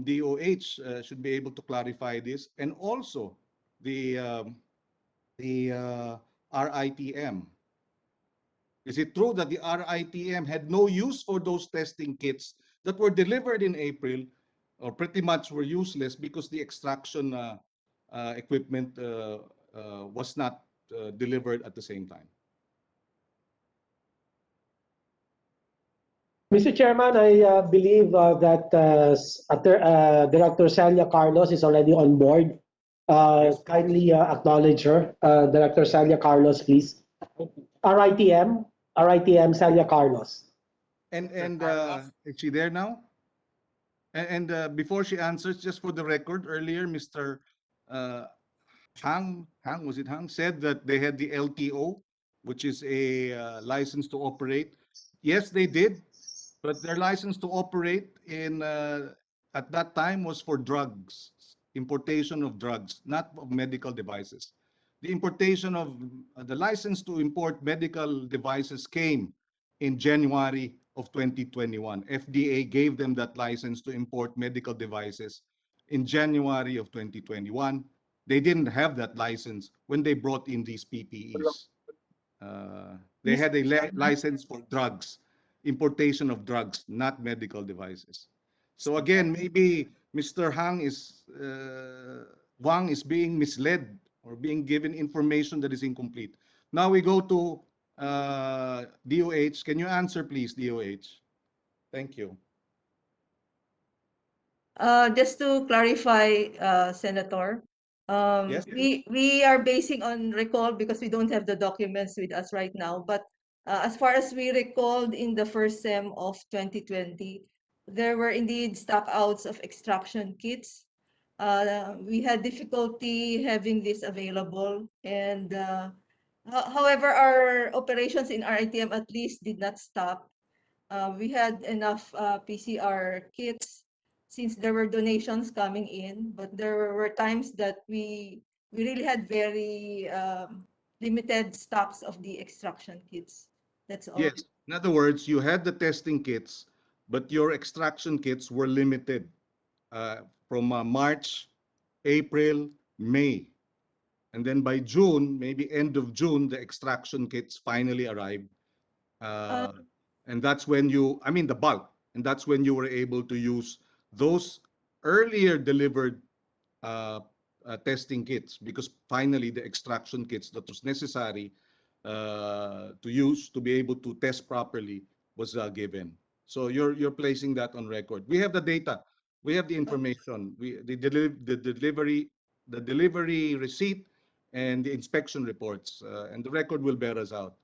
DOH should be able to clarify this, and also the RITM. Is it true that the RITM had no use for those testing kits that were delivered in April, or pretty much were useless because the extraction equipment was not delivered at the same time? Mr. Chairman, I believe that Director Celia Carlos is already on board. Kindly acknowledge her. Director Celia Carlos, please. RITM Celia Carlos. And is she there now? And before she answers, just for the record, earlier Mr. Hang said that they had the LTO, which is a license to operate. Yes, they did, but their license to operate at that time was for drugs, importation of drugs, not of medical devices. The importation of the license to import medical devices came in January of 2021. FDA gave them that license to import medical devices in January of 2021. They didn't have that license when they brought in these PPEs. They had a license for drugs, importation of drugs, not medical devices. So again, maybe Mr. Wang is being misled or being given information that is incomplete. Now we go to DOH. Can you answer, please, DOH? Thank you. Just to clarify, Senator, Yes. we are basing on recall because we don't have the documents with us right now. But as far as we recalled in the first sem of 2020, there were indeed stockouts of extraction kits. We had difficulty having this available, and however, our operations in RITM at least did not stop. We had enough PCR kits since there were donations coming in, but there were times that we really had very limited stocks of the extraction kits. That's all. Yes. In other words, you had the testing kits, but your extraction kits were limited from March, April, May. And then by June, maybe end of June, the extraction kits finally arrived. And that's when you, I mean, the bulk, and that's when you were able to use those earlier delivered testing kits, because finally the extraction kits that was necessary to use to be able to test properly was given. So you're placing that on record. We have the data, we have the information, the delivery receipt, and the inspection reports, and the record will bear us out.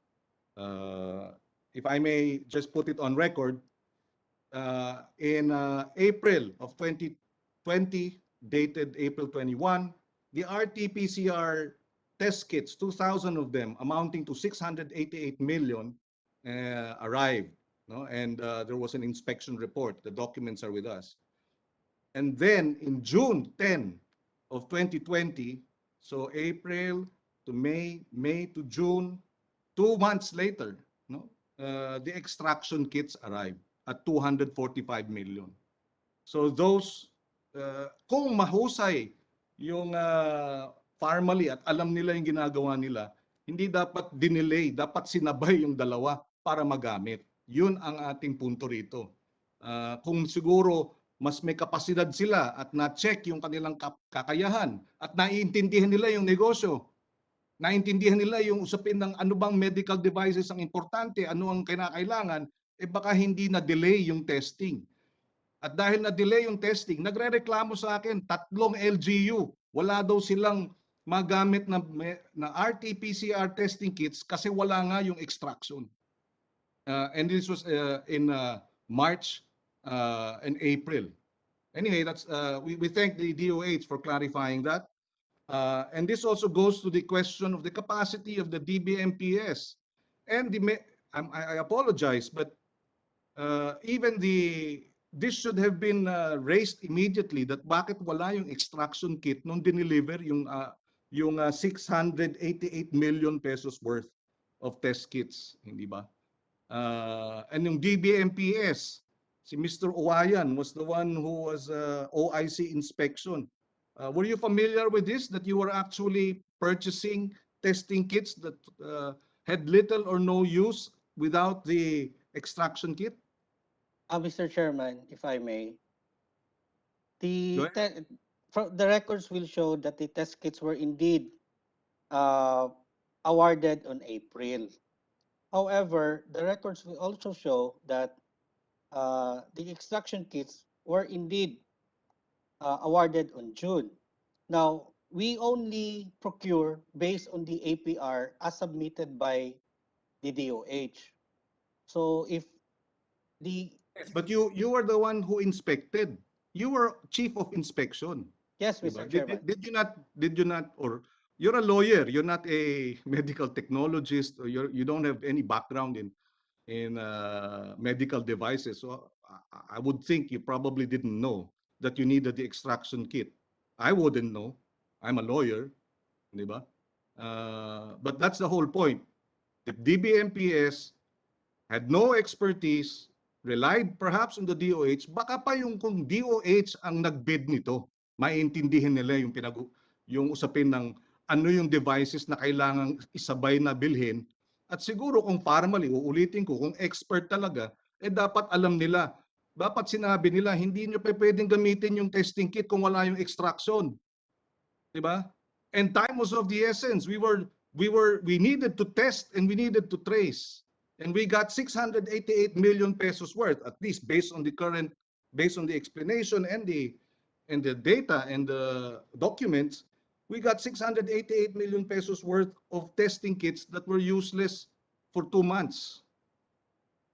If I may just put it on record, in April of 2020, dated April 21, the RT-PCR test kits, 2,000 of them, amounting to 688 million, arrived. No? And there was an inspection report. The documents are with us. And then in June 10 of 2020, so April to May, May to June, 2 months later, no, the extraction kits arrived at 245 million. So those, kung mahusay yung Pharmally at alam nila yung ginagawa nila, hindi dapat dinelay, dapat sinabay yung dalawa para magamit. Yun ang ating punto rito. Kung siguro mas may kapasidad sila at na-check yung kanilang kakayahan at naiintindihan nila yung negosyo, naintindihan nila yung usapin ng ano bang medical devices ang importante, ano ang kinakailangan, baka hindi na-delay yung testing. At dahil na-delay yung testing, nagre-reklamo sa akin, 3 LGU, wala daw silang magamit na RT-PCR testing kits kasi wala nga yung extraction. And this was in March and April. Anyway, that's we thank the DOH for clarifying that. And this also goes to the question of the capacity of the DBMPS. And I apologize, but even this should have been raised immediately, that bakit wala yung extraction kit nung dineliver yung 688 million pesos worth of test kits, hindi ba? And yung DBMPS, si Mr. Owayan was the one who was OIC inspection. Were you familiar with this, that you were actually purchasing testing kits that had little or no use without the extraction kit? Mr. Chairman, if I may, the records will show that the test kits were indeed awarded on April. However, the records will also show that the extraction kits were indeed awarded on June. Now, we only procure based on the APR as submitted by the DOH. So if the... Yes, but you were the one who inspected. You were chief of inspection. Yes, Mr. Chairman. Did you not, or you're a lawyer, you're not a medical technologist, or you don't have any background in medical devices. So I would think you probably didn't know that you needed the extraction kit. I wouldn't know. I'm a lawyer, di ba? But that's the whole point. If DBMPS had no expertise, relied perhaps on the DOH, baka pa yung kung DOH ang nagbid nito, maintindihan nila yung usapin ng ano yung devices na kailangang isabay na bilhin. At siguro kung Pharmally, uulitin ko, kung expert talaga, dapat alam nila. Dapat sinabi nila, hindi nyo pa pwedeng gamitin yung testing kit kung wala yung extraction. Diba? And time was of the essence. We needed to test and we needed to trace. And we got 688 million pesos worth, at least based on the explanation and the data and the documents. We got 688 million pesos worth of testing kits that were useless for 2 months.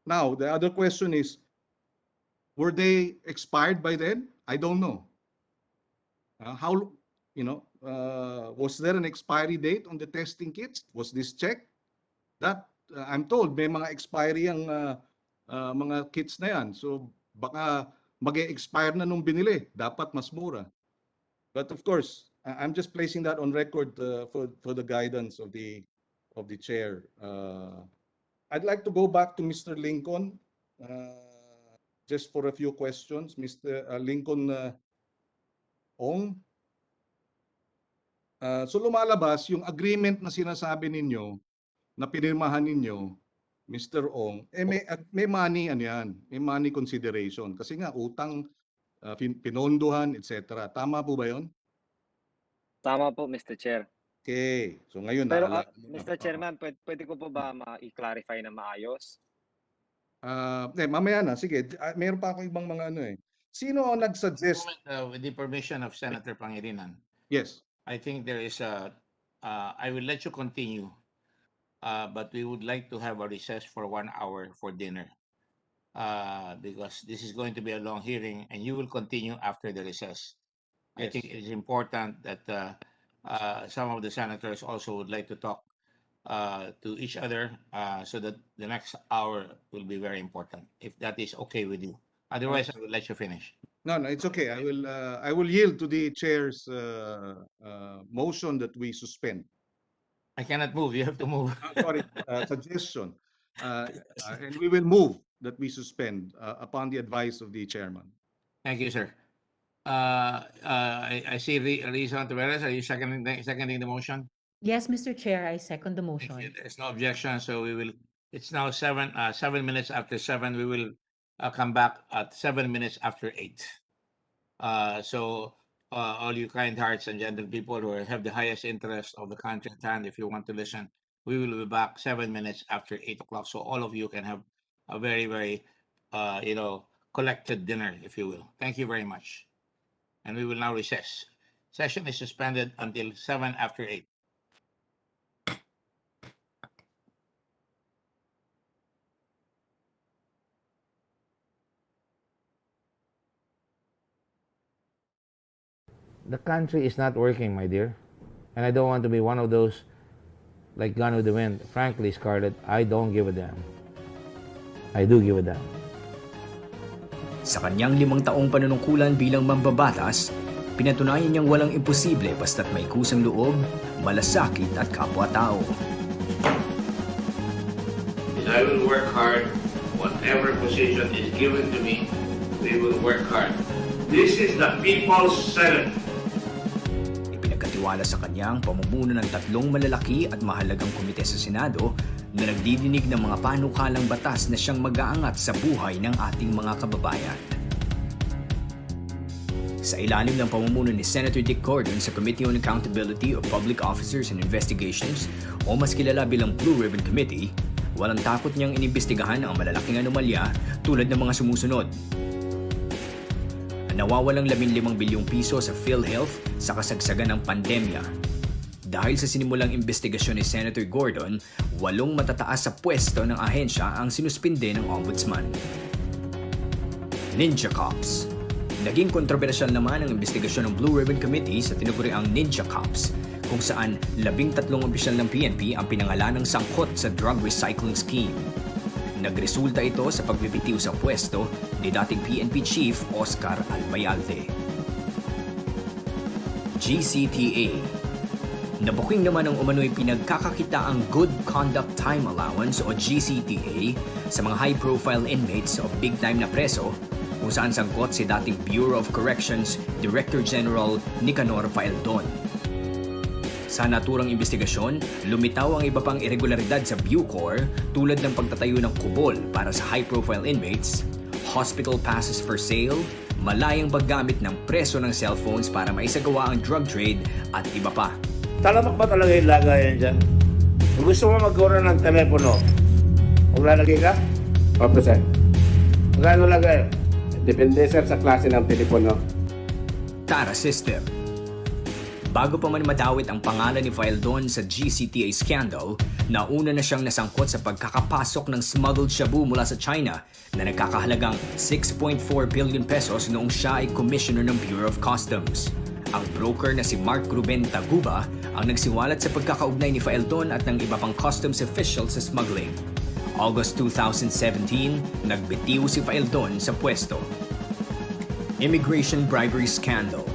Now, the other question is, Were they expired by then? I don't know. Was there an expiry date on the testing kits? Was this checked? That I'm told may mga expiry ang mga kits na yan. So baka mag-expire na nung binili. Dapat mas mura. But of course, I'm just placing that on record for the guidance of the chair. I'd like to go back to Mr. Lincoln just for a few questions. Mr. Lincoln Ong. So lumalabas yung agreement na sinasabi ninyo na pinirmahan ninyo, Mr. Ong, may money yan, may money consideration kasi nga utang, pinondohan, etc. Tama po ba 'yon? Tama po, Mr. Chair. Okay. So ngayon Pero naalala. Mr. Chairman, pwede ko po ba ma-clarify na maayos? Mamaya na, sige. Meron pa ako ibang mga ano eh. Sino ang nag-suggest? With the permission of Senator Pangilinan, Yes. I think there is I will let you continue, but we would like to have a recess for 1 hour for dinner, because this is going to be a long hearing and you will continue after the recess. I Yes. think it is important that some of the senators also would like to talk to each other, so that the next hour will be very important, if that is okay with you. Otherwise, I will let you finish. No, it's okay. I will yield to the chair's motion that we suspend. I cannot move. You have to move. Sorry, suggestion. And we will move that we suspend upon the advice of the chairman. Thank you, sir. I see Risa Taveras. Are you seconding the motion? Yes, Mr. Chair, I second the motion. There's no objection, so we will. It's now 7 minutes after 7. We will come back at 7 minutes after 8. So all you kind hearts and gentle people who have the highest interest of the country at hand, if you want to listen, we will be back 7 minutes after 8 o'clock. So all of you can have a very, very, collected dinner, if you will. Thank you very much. And we will now recess. Session is suspended until 7 after 8. The country is not working, my dear. And I don't want to be one of those like Gone with the Wind. Frankly, Scarlett, I don't give a damn. I do give a damn. Sa kanyang 5 taong panunungkulan bilang mambabatas, pinatunayan niyang walang imposible basta't may kusang loob, malasakit at kapwa-tao. I will work hard. Whatever position is given to me, we will work hard. This is the People's Senate. Ipinagkatiwala sa kanyang pamumuno ng 3 malalaki at mahalagang komite sa Senado na nagdidinig ng mga panukalang batas na siyang mag-aangat sa buhay ng ating mga kababayan. Sa ilalim ng pamumuno ni Senator Dick Gordon sa Committee on Accountability of Public Officers and Investigations o mas kilala bilang Blue Ribbon Committee, walang takot niyang inimbestigahan ang malalaking anomalya tulad ng mga sumusunod. Nawawalang 15 bilyong piso sa PhilHealth sa kasagsagan ng pandemya. Dahil sa sinimulang investigasyon ni Senator Gordon, 8 matataas sa pwesto ng ahensya ang sinuspinde ng Ombudsman. Ninja Cops. Naging kontrobersyal naman ang investigasyon ng Blue Ribbon Committee sa tinaguriang Ninja Cops, kung saan 13 opisyal ng PNP ang pinangalan ng sangkot sa drug recycling scheme. Nagresulta ito sa pagbibitiw sa pwesto ni dating PNP Chief Oscar Albayalde. GCTA. Nabuking naman ang umano'y pinagkakakitaang Good Conduct Time Allowance o GCTA sa mga high-profile inmates o big-time na preso kung saan sangkot si dating Bureau of Corrections Director General Nicanor Faeldon. Sa naturang investigasyon, lumitaw ang iba pang irregularidad sa Bucor tulad ng pagtatayo ng kubol para sa high-profile inmates, hospital passes for sale, malayang paggamit ng preso ng cellphones para maisagawa ang drug trade at iba pa. Talamak ba talaga yung lagayan dyan? Kung gusto mo magkaroon ng telepono, maglalagay ka? Opo, sir. Magkano lagay? Depende, sir, sa klase ng telepono. Tara System. Bago pa man madawit ang pangalan ni Faeldon sa GCTA scandal, nauna na siyang nasangkot sa pagkakapasok ng smuggled shabu mula sa China na nagkakahalagang 6.4 billion pesos noong siya ay commissioner ng Bureau of Customs. Ang broker na si Mark Ruben Taguba ang nagsiwalat sa pagkakaugnay ni Faeldon at ng iba pang customs officials sa smuggling. August 2017, nagbitiw si Faeldon sa pwesto. Immigration bribery scandal.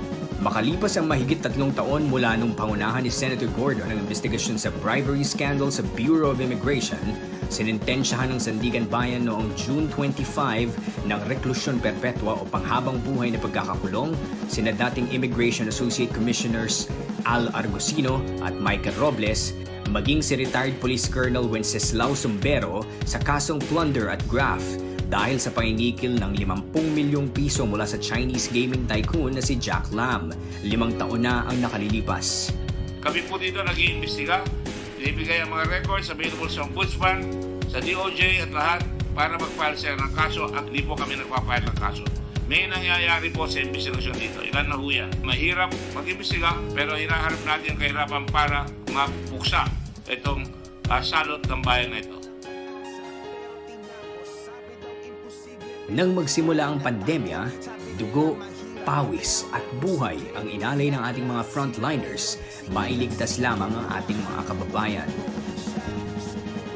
Makalipas ang mahigit 3 taon mula nung pangunahan ni Senator Gordon ang investigasyon sa bribery scandal sa Bureau of Immigration, sinintensyahan ng Sandigan Bayan noong June 25 ng reklusyon perpetua o panghabang buhay na pagkakakulong sina dating Immigration Associate Commissioners Al Argusino at Michael Robles, maging si retired Police Colonel Wenceslao Sumbero sa kasong plunder at graft dahil sa pangingikil ng 50 milyong piso mula sa Chinese gaming tycoon na si Jack Lam. 5 taon na ang nakalilipas. Kami po dito nag-iimbestiga. Binibigay ang mga records available sa Ombudsman, sa DOJ at lahat para mag-file sila ng kaso at di po kami nagpa-file ng kaso. May nangyayari po sa investigasyon dito. Ilan na huya. Mahirap mag-imbestiga pero hinaharap natin ang kahirapan para mapuksa itong salot ng bayan na ito. Nang magsimula ang pandemya, dugo, pawis at buhay ang inalay ng ating mga frontliners, mailigtas lamang ang ating mga kababayan.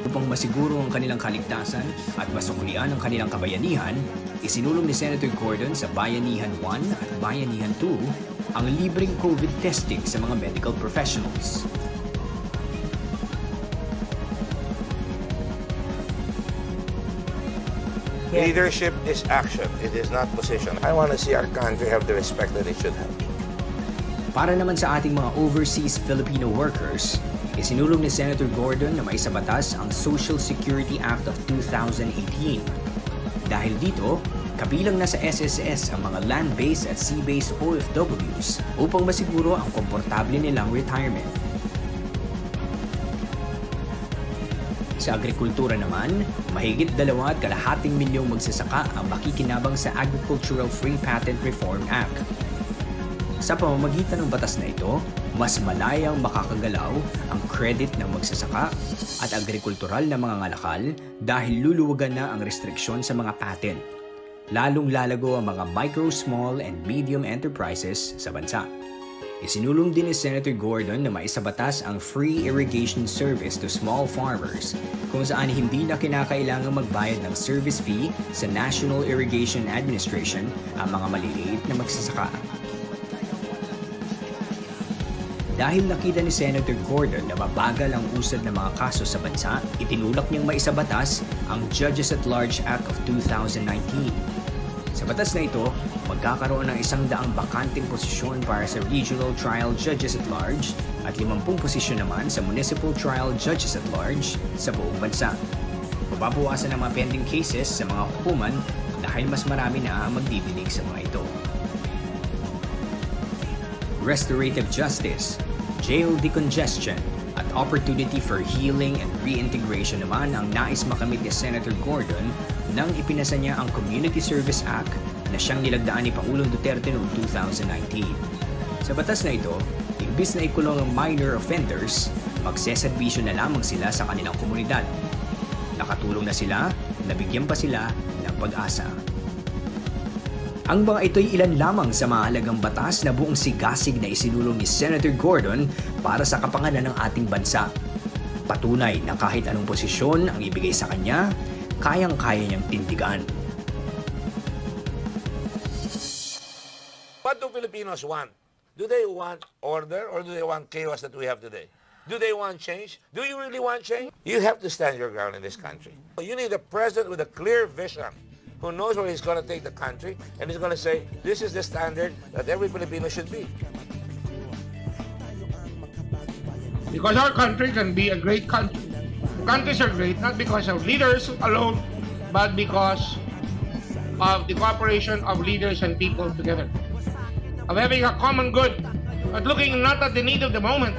Upang masiguro ang kanilang kaligtasan at masukulian ang kanilang kabayanihan, isinulong ni Senator Gordon sa Bayanihan 1 at Bayanihan 2 ang libreng COVID testing sa mga medical professionals. Leadership is action. It is not position. I want to see our country have the respect that it should have. Para naman sa ating mga overseas Filipino workers, isinulong ni Senator Gordon na maisabatas ang Social Security Act of 2018. Dahil dito, kabilang na sa SSS ang mga land-based at sea-based OFWs upang masiguro ang komportable nilang retirement. Sa agrikultura naman, mahigit 2.2 milyong magsasaka ang makikinabang sa Agricultural Free Patent Reform Act. Sa pamamagitan ng batas na ito, mas malayang makakagalaw ang credit ng magsasaka at agrikultural na mga ngalakal dahil luluwagan na ang restriksyon sa mga patent. Lalong lalago ang mga micro, small, and medium enterprises sa bansa. Isinulong din ni Senator Gordon na maisabatas ang free irrigation service to small farmers kung saan hindi na kinakailangang magbayad ng service fee sa National Irrigation Administration ang mga maliliit na magsasaka. Dahil nakita ni Senator Gordon na mabagal ang usad ng mga kaso sa bansa, itinulak niyang maisabatas ang Judges at Large Act of 2019. Sa batas na ito, magkakaroon ng 100 bakanteng posisyon para sa Regional Trial Judges at Large at 50 posisyon naman sa Municipal Trial Judges at Large sa buong bansa. Mababawasan ang mga pending cases sa mga hukuman dahil mas marami na ang magdidinig sa mga ito. Restorative justice, jail decongestion, at opportunity for healing and reintegration naman ang nais makamit ni Senator Gordon nang ipinasa niya ang Community Service Act na siyang nilagdaan ni Pangulong Duterte noong 2019. Sa batas na ito, imbis na ikulong ang minor offenders, magseserbisyo na lamang sila sa kanilang komunidad. Nakatulong na sila, nabigyan pa sila ng pag-asa. Ang mga ito'y ilan lamang sa mahalagang batas na buong sigasig na isinulong ni Senator Gordon para sa kapakanan ng ating bansa. Patunay na kahit anong posisyon ang ibigay sa kanya, kayang-kaya niyang tindigan. What do Filipinos want? Do they want order or do they want chaos that we have today? Do they want change? Do you really want change? You have to stand your ground in this country. You need a president with a clear vision who knows where he's going to take the country and he's going to say, this is the standard that every Filipino should be. Because our country can be a great country. Countries are great not because of leaders alone, but because of the cooperation of leaders and people together. Of having a common good, but looking not at the need of the moment,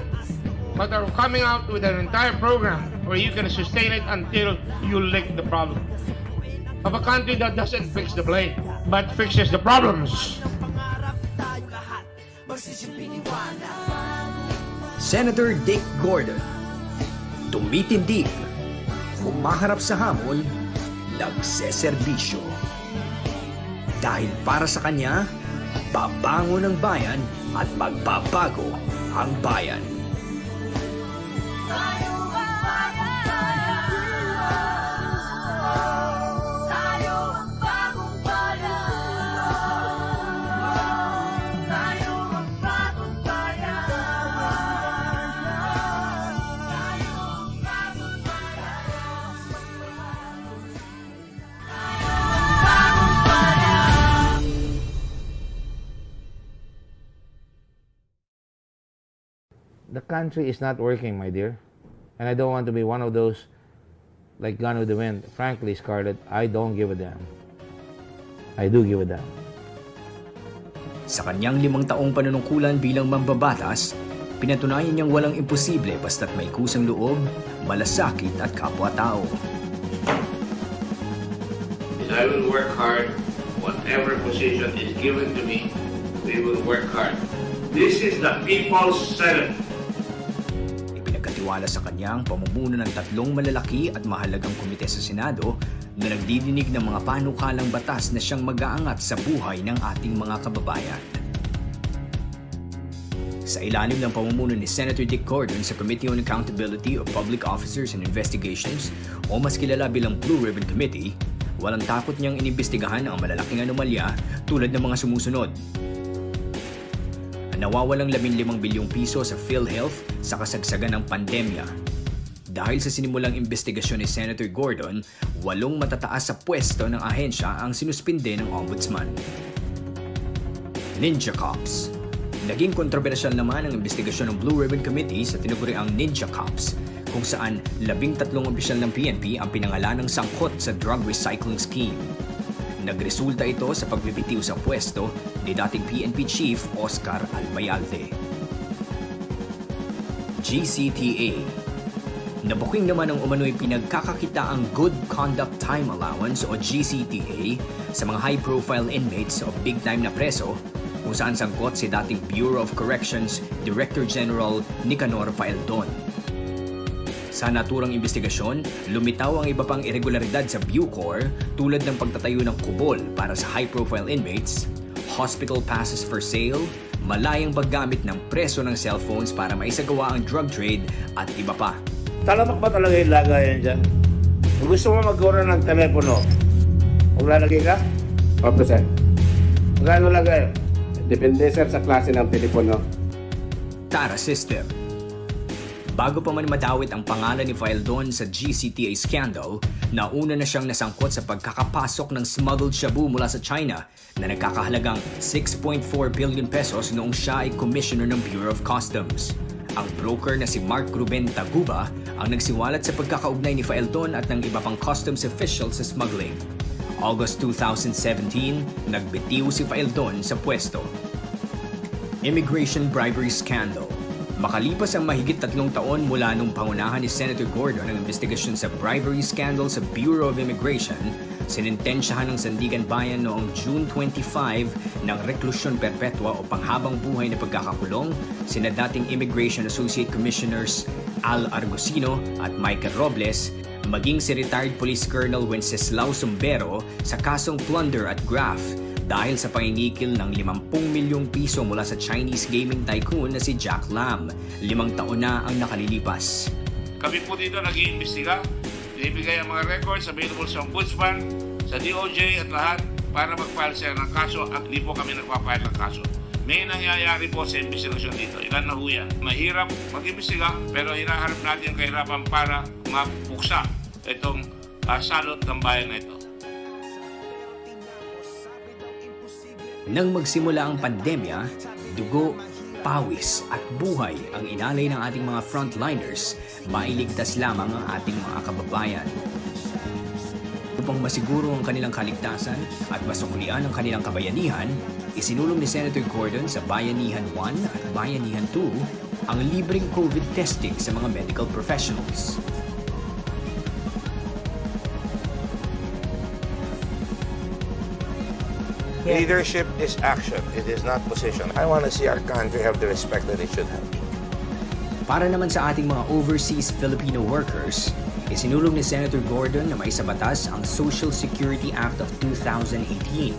but are coming out with an entire program where you can sustain it until you lick the problem. Of a country that doesn't fix the blame, but fixes the problems. Senator Dick Gordon. Tumitindig, humaharap sa hamon, nagseserbisyo. Dahil para sa kanya, babangon ang bayan at magbabago ang bayan. The country is not working, my dear. And I don't want to be one of those like Gone with the Wind. Frankly, Scarlett, I don't give a damn. I do give a damn. Sa kanyang 5 taong panunungkulan bilang mambabatas, pinatunayan niyang walang imposible basta't may kusang loob, malasakit at kapwa-tao. I will work hard. Whatever position is given to me, we will work hard. This is the People's Senate. Ipinagkatiwala sa kanyang pamumuno ng 3 malalaki at mahalagang komite sa Senado na nagdidinig ng mga panukalang batas na siyang mag-aangat sa buhay ng ating mga kababayan. Sa ilalim ng pamumuno ni Senator Dick Gordon sa Committee on Accountability of Public Officers and Investigations o mas kilala bilang Blue Ribbon Committee, walang takot niyang inimbestigahan ang malalaking anomalya tulad ng mga sumusunod. Nawawalang 15 bilyong piso sa PhilHealth sa kasagsagan ng pandemya. Dahil sa sinimulang investigasyon ni Senator Gordon, 8 matataas sa pwesto ng ahensya ang sinuspinde ng Ombudsman. Ninja Cops. Naging kontrobersyal naman ang investigasyon ng Blue Ribbon Committee sa tinaguriang Ninja Cops, kung saan 13 opisyal ng PNP ang pinangalan ng sangkot sa drug recycling scheme. Nagresulta ito sa pagbibitiw sa pwesto ni dating PNP Chief Oscar Almayalde. GCTA. Nabuking naman ang umano'y pinagkakakitaang Good Conduct Time Allowance o GCTA sa mga high-profile inmates o big-time na preso kung saan sangkot si dating Bureau of Corrections Director General Nicanor Faeldon. Sa naturang investigasyon, lumitaw ang iba pang irregularidad sa Bucor tulad ng pagtatayo ng kubol para sa high-profile inmates, hospital passes for sale, malayang paggamit ng preso ng cellphones para maisagawa ang drug trade at iba pa. Talamak ba talaga yung lagayan dyan? Kung gusto mo magkaroon ng telepono, maglalagay ka? Opo, sir. Magkano lagay? Depende, sir, sa klase ng telepono. Tara System. Bago pa man madawit ang pangalan ni Faeldon sa GCTA scandal, nauna na siyang nasangkot sa pagkakapasok ng smuggled shabu mula sa China na nagkakahalagang 6.4 billion pesos noong siya ay commissioner ng Bureau of Customs. Ang broker na si Mark Ruben Taguba ang nagsiwalat sa pagkakaugnay ni Faeldon at ng iba pang customs officials sa smuggling. August 2017, nagbitiw si Faeldon sa pwesto. Immigration Bribery Scandal. Makalipas ang mahigit 3 taon mula nung pangunahan ni Senator Gordon ang investigasyon sa bribery scandal sa Bureau of Immigration, sinintensyahan ng Sandigan Bayan noong June 25 ng reklusyon perpetua o panghabang buhay na pagkakakulong sina dating Immigration Associate Commissioners Al Argusino at Michael Robles, maging si retired Police Colonel Wenceslao Sombero sa kasong plunder at graft dahil sa pangingikil ng 50 milyong piso mula sa Chinese gaming tycoon na si Jack Lam. 5 taon na ang nakalilipas. Kami po dito nag-iimbestiga, binibigay ang mga records available sa Ombudsman, sa DOJ at lahat para mag-file sila ng kaso at di po kami nagpa-file ng kaso. May nangyayari po sa investigasyon dito. Ilan na ho yan. Mahirap mag-imbestiga pero hinaharap natin ang kahirapan para mapuksa itong salot ng bayan na ito. Nang magsimula ang pandemya, dugo, pawis at buhay ang inalay ng ating mga frontliners, mailigtas lamang ang ating mga kababayan. Upang masiguro ang kanilang kaligtasan at masuklian ang kanilang kabayanihan, isinulong ni Senator Gordon sa Bayanihan 1 at Bayanihan 2 ang libreng COVID testing sa mga medical professionals. Leadership is action. It is not position. I want to see our country have the respect that it should have. Para naman sa ating mga overseas Filipino workers, isinulong ni Senator Gordon na maisabatas ang Social Security Act of 2018.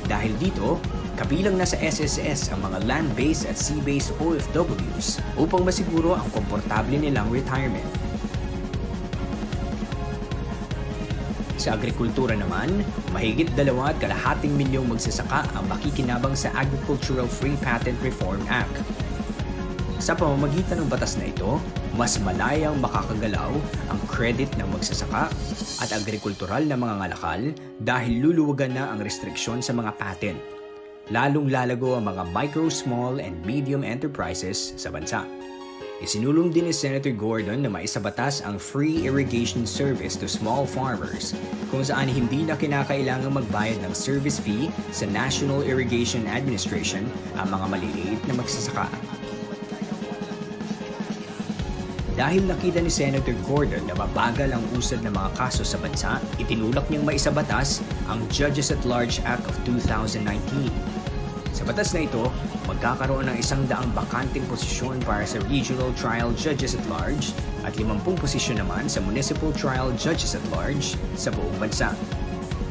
Dahil dito, kabilang na sa SSS ang mga land-based at sea-based OFWs upang masiguro ang komportable nilang retirement. Sa agrikultura naman, mahigit 2.2 milyong magsasaka ang makikinabang sa Agricultural Free Patent Reform Act. Sa pamamagitan ng batas na ito, mas malayang makakagalaw ang credit ng magsasaka at agrikultural na mga ngalakal dahil luluwagan na ang restriksyon sa mga patent. Lalong lalago ang mga micro, small, and medium enterprises sa bansa. Isinulong din ni Senator Gordon na maisabatas ang free irrigation service to small farmers kung saan hindi na kinakailangang magbayad ng service fee sa National Irrigation Administration ang mga maliliit na magsasaka. Dahil nakita ni Senator Gordon na mabagal ang usad ng mga kaso sa bansa, itinulak niyang maisabatas ang Judges at Large Act of 2019. Sa batas na ito, magkakaroon ng 100 bakanteng posisyon para sa Regional Trial Judges at Large at 50 posisyon naman sa Municipal Trial Judges at Large sa buong bansa.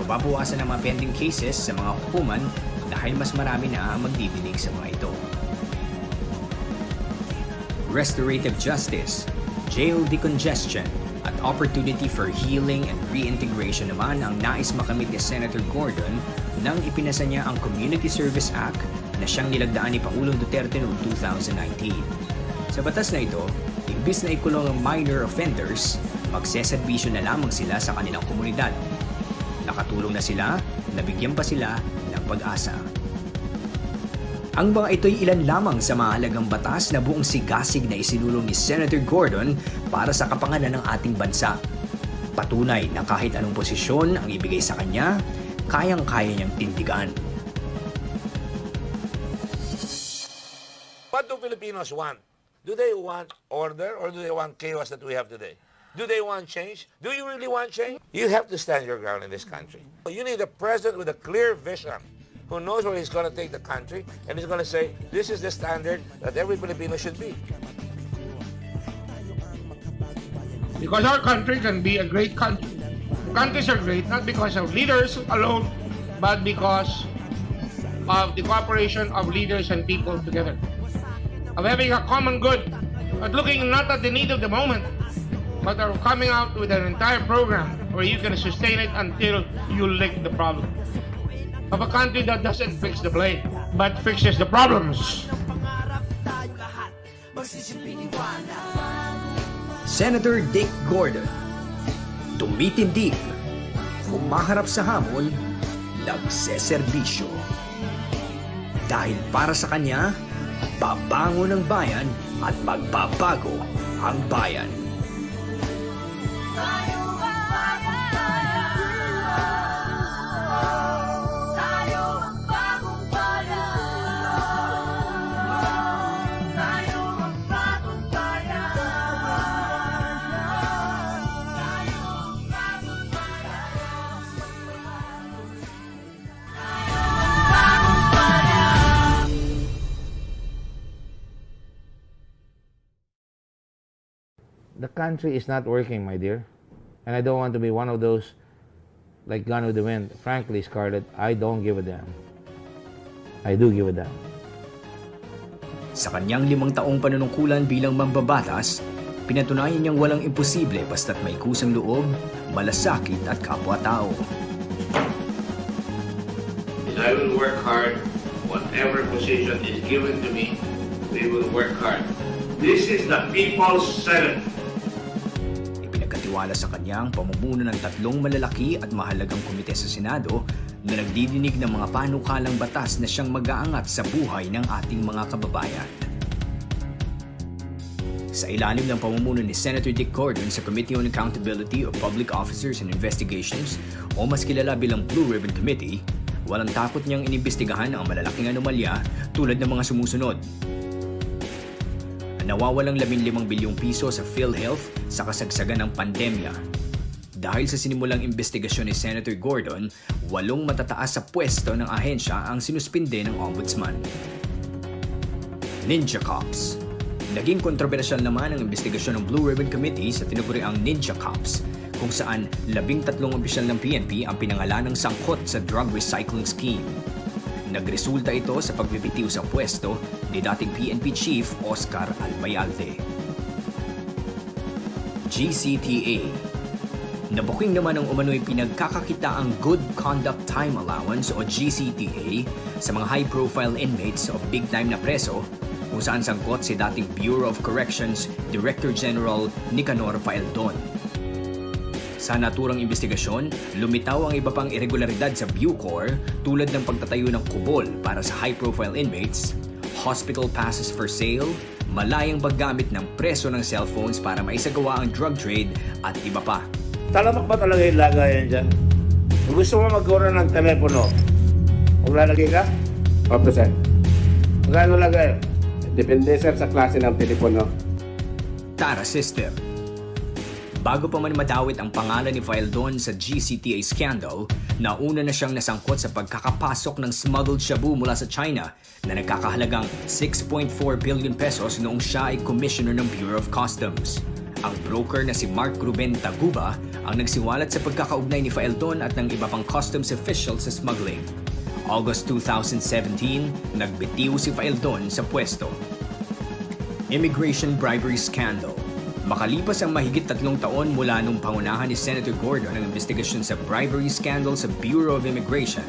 Mababawasan ang mga pending cases sa mga hukuman dahil mas marami na ang magdidinig sa mga ito. Restorative justice, jail decongestion, at opportunity for healing and reintegration naman ang nais makamit ni Senator Gordon nang ipinasa niya ang Community Service Act na siyang nilagdaan ni Pangulong Duterte noong 2019. Sa batas na ito, imbis na ikulong ang minor offenders, magseserbisyo na lamang sila sa kanilang komunidad. Nakatulong na sila, nabigyan pa sila ng pag-asa. Ang mga ito'y ilan lamang sa mahalagang batas na buong sigasig na isinulong ni Senator Gordon para sa kapangalan ng ating bansa. Patunay na kahit anong posisyon ang ibigay sa kanya, kayang-kaya niyang tindigan. What do Filipinos want? Do they want order or do they want chaos that we have today? Do they want change? Do you really want change? You have to stand your ground in this country. You need a president with a clear vision who knows where he's going to take the country and he's going to say, this is the standard that every Filipino should be. Because our country can be a great country. Countries are great not because of leaders alone, but because of the cooperation of leaders and people together. Of having a common good, but looking not at the need of the moment, but are coming out with an entire program where you can sustain it until you lick the problem. Of a country that doesn't fix the blame, but fixes the problems. Senator Dick Gordon, tumitindig, humaharap sa hamon, nagseserbisyo. Dahil para sa kanya, babangon ang bayan at magbabago ang bayan. The country is not working, my dear. And I don't want to be one of those like Gone with the Wind. Frankly, Scarlett, I don't give a damn. I do give a damn. Sa kanyang 5 taong panunungkulan bilang mambabatas, pinatunayan niyang walang imposible basta't may kusang loob, malasakit at kapwa-tao. I will work hard. Whatever position is given to me, we will work hard. This is the People's Senate. Ipinagkatiwala sa kanya ang pamumuno ng 3 malalaki at mahalagang komite sa Senado na nagdidinig ng mga panukalang batas na siyang mag-aangat sa buhay ng ating mga kababayan. Sa ilalim ng pamumuno ni Senator Dick Gordon sa Committee on Accountability of Public Officers and Investigations o mas kilala bilang Blue Ribbon Committee, walang takot niyang inimbestigahan ang malalaking anomalya tulad ng mga sumusunod. Nawawalang 15 bilyong piso sa PhilHealth sa kasagsagan ng pandemya. Dahil sa sinimulang investigasyon ni Senator Gordon, 8 matataas sa pwesto ng ahensya ang sinuspinde ng Ombudsman. Ninja Cops. Naging kontrobersyal naman ang investigasyon ng Blue Ribbon Committee sa tinaguriang Ninja Cops, kung saan 13 opisyal ng PNP ang pinangalanang sangkot sa drug recycling scheme. Nagresulta ito sa pagbibitiw sa pwesto ni dating PNP Chief Oscar Albayalde. GCTA. Nabuking naman ang umano'y pinagkakakitaang Good Conduct Time Allowance o GCTA sa mga high-profile inmates o big-time na preso, kung saan sangkot si dating Bureau of Corrections Director General Nicanor Faeldon. Sa naturang investigasyon, lumitaw ang iba pang irregularidad sa Bucor tulad ng pagtatayo ng kubol para sa high-profile inmates, hospital passes for sale, malayang paggamit ng preso ng cellphones para maisagawa ang drug trade at iba pa. Talamak ba talaga yung lagayan dyan? Kung gusto mo magkaroon ng telepono, maglalagay ka? Opo, sir. Magkano lagay? Depende, sir, sa klase ng telepono. Tara System. Bago pa man madawit ang pangalan ni Faeldon sa GCTA scandal, nauna na siyang nasangkot sa pagkakapasok ng smuggled shabu mula sa China na nagkakahalagang 6.4 billion pesos noong siya ay commissioner ng Bureau of Customs. Ang broker na si Mark Ruben Taguba ang nagsiwalat sa pagkakaugnay ni Faeldon at ng iba pang customs officials sa smuggling. August 2017, nagbitiw si Faeldon sa pwesto. Immigration Bribery Scandal. Makalipas ang mahigit 3 taon mula nung pangunahan ni Senator Gordon ang investigasyon sa bribery scandal sa Bureau of Immigration,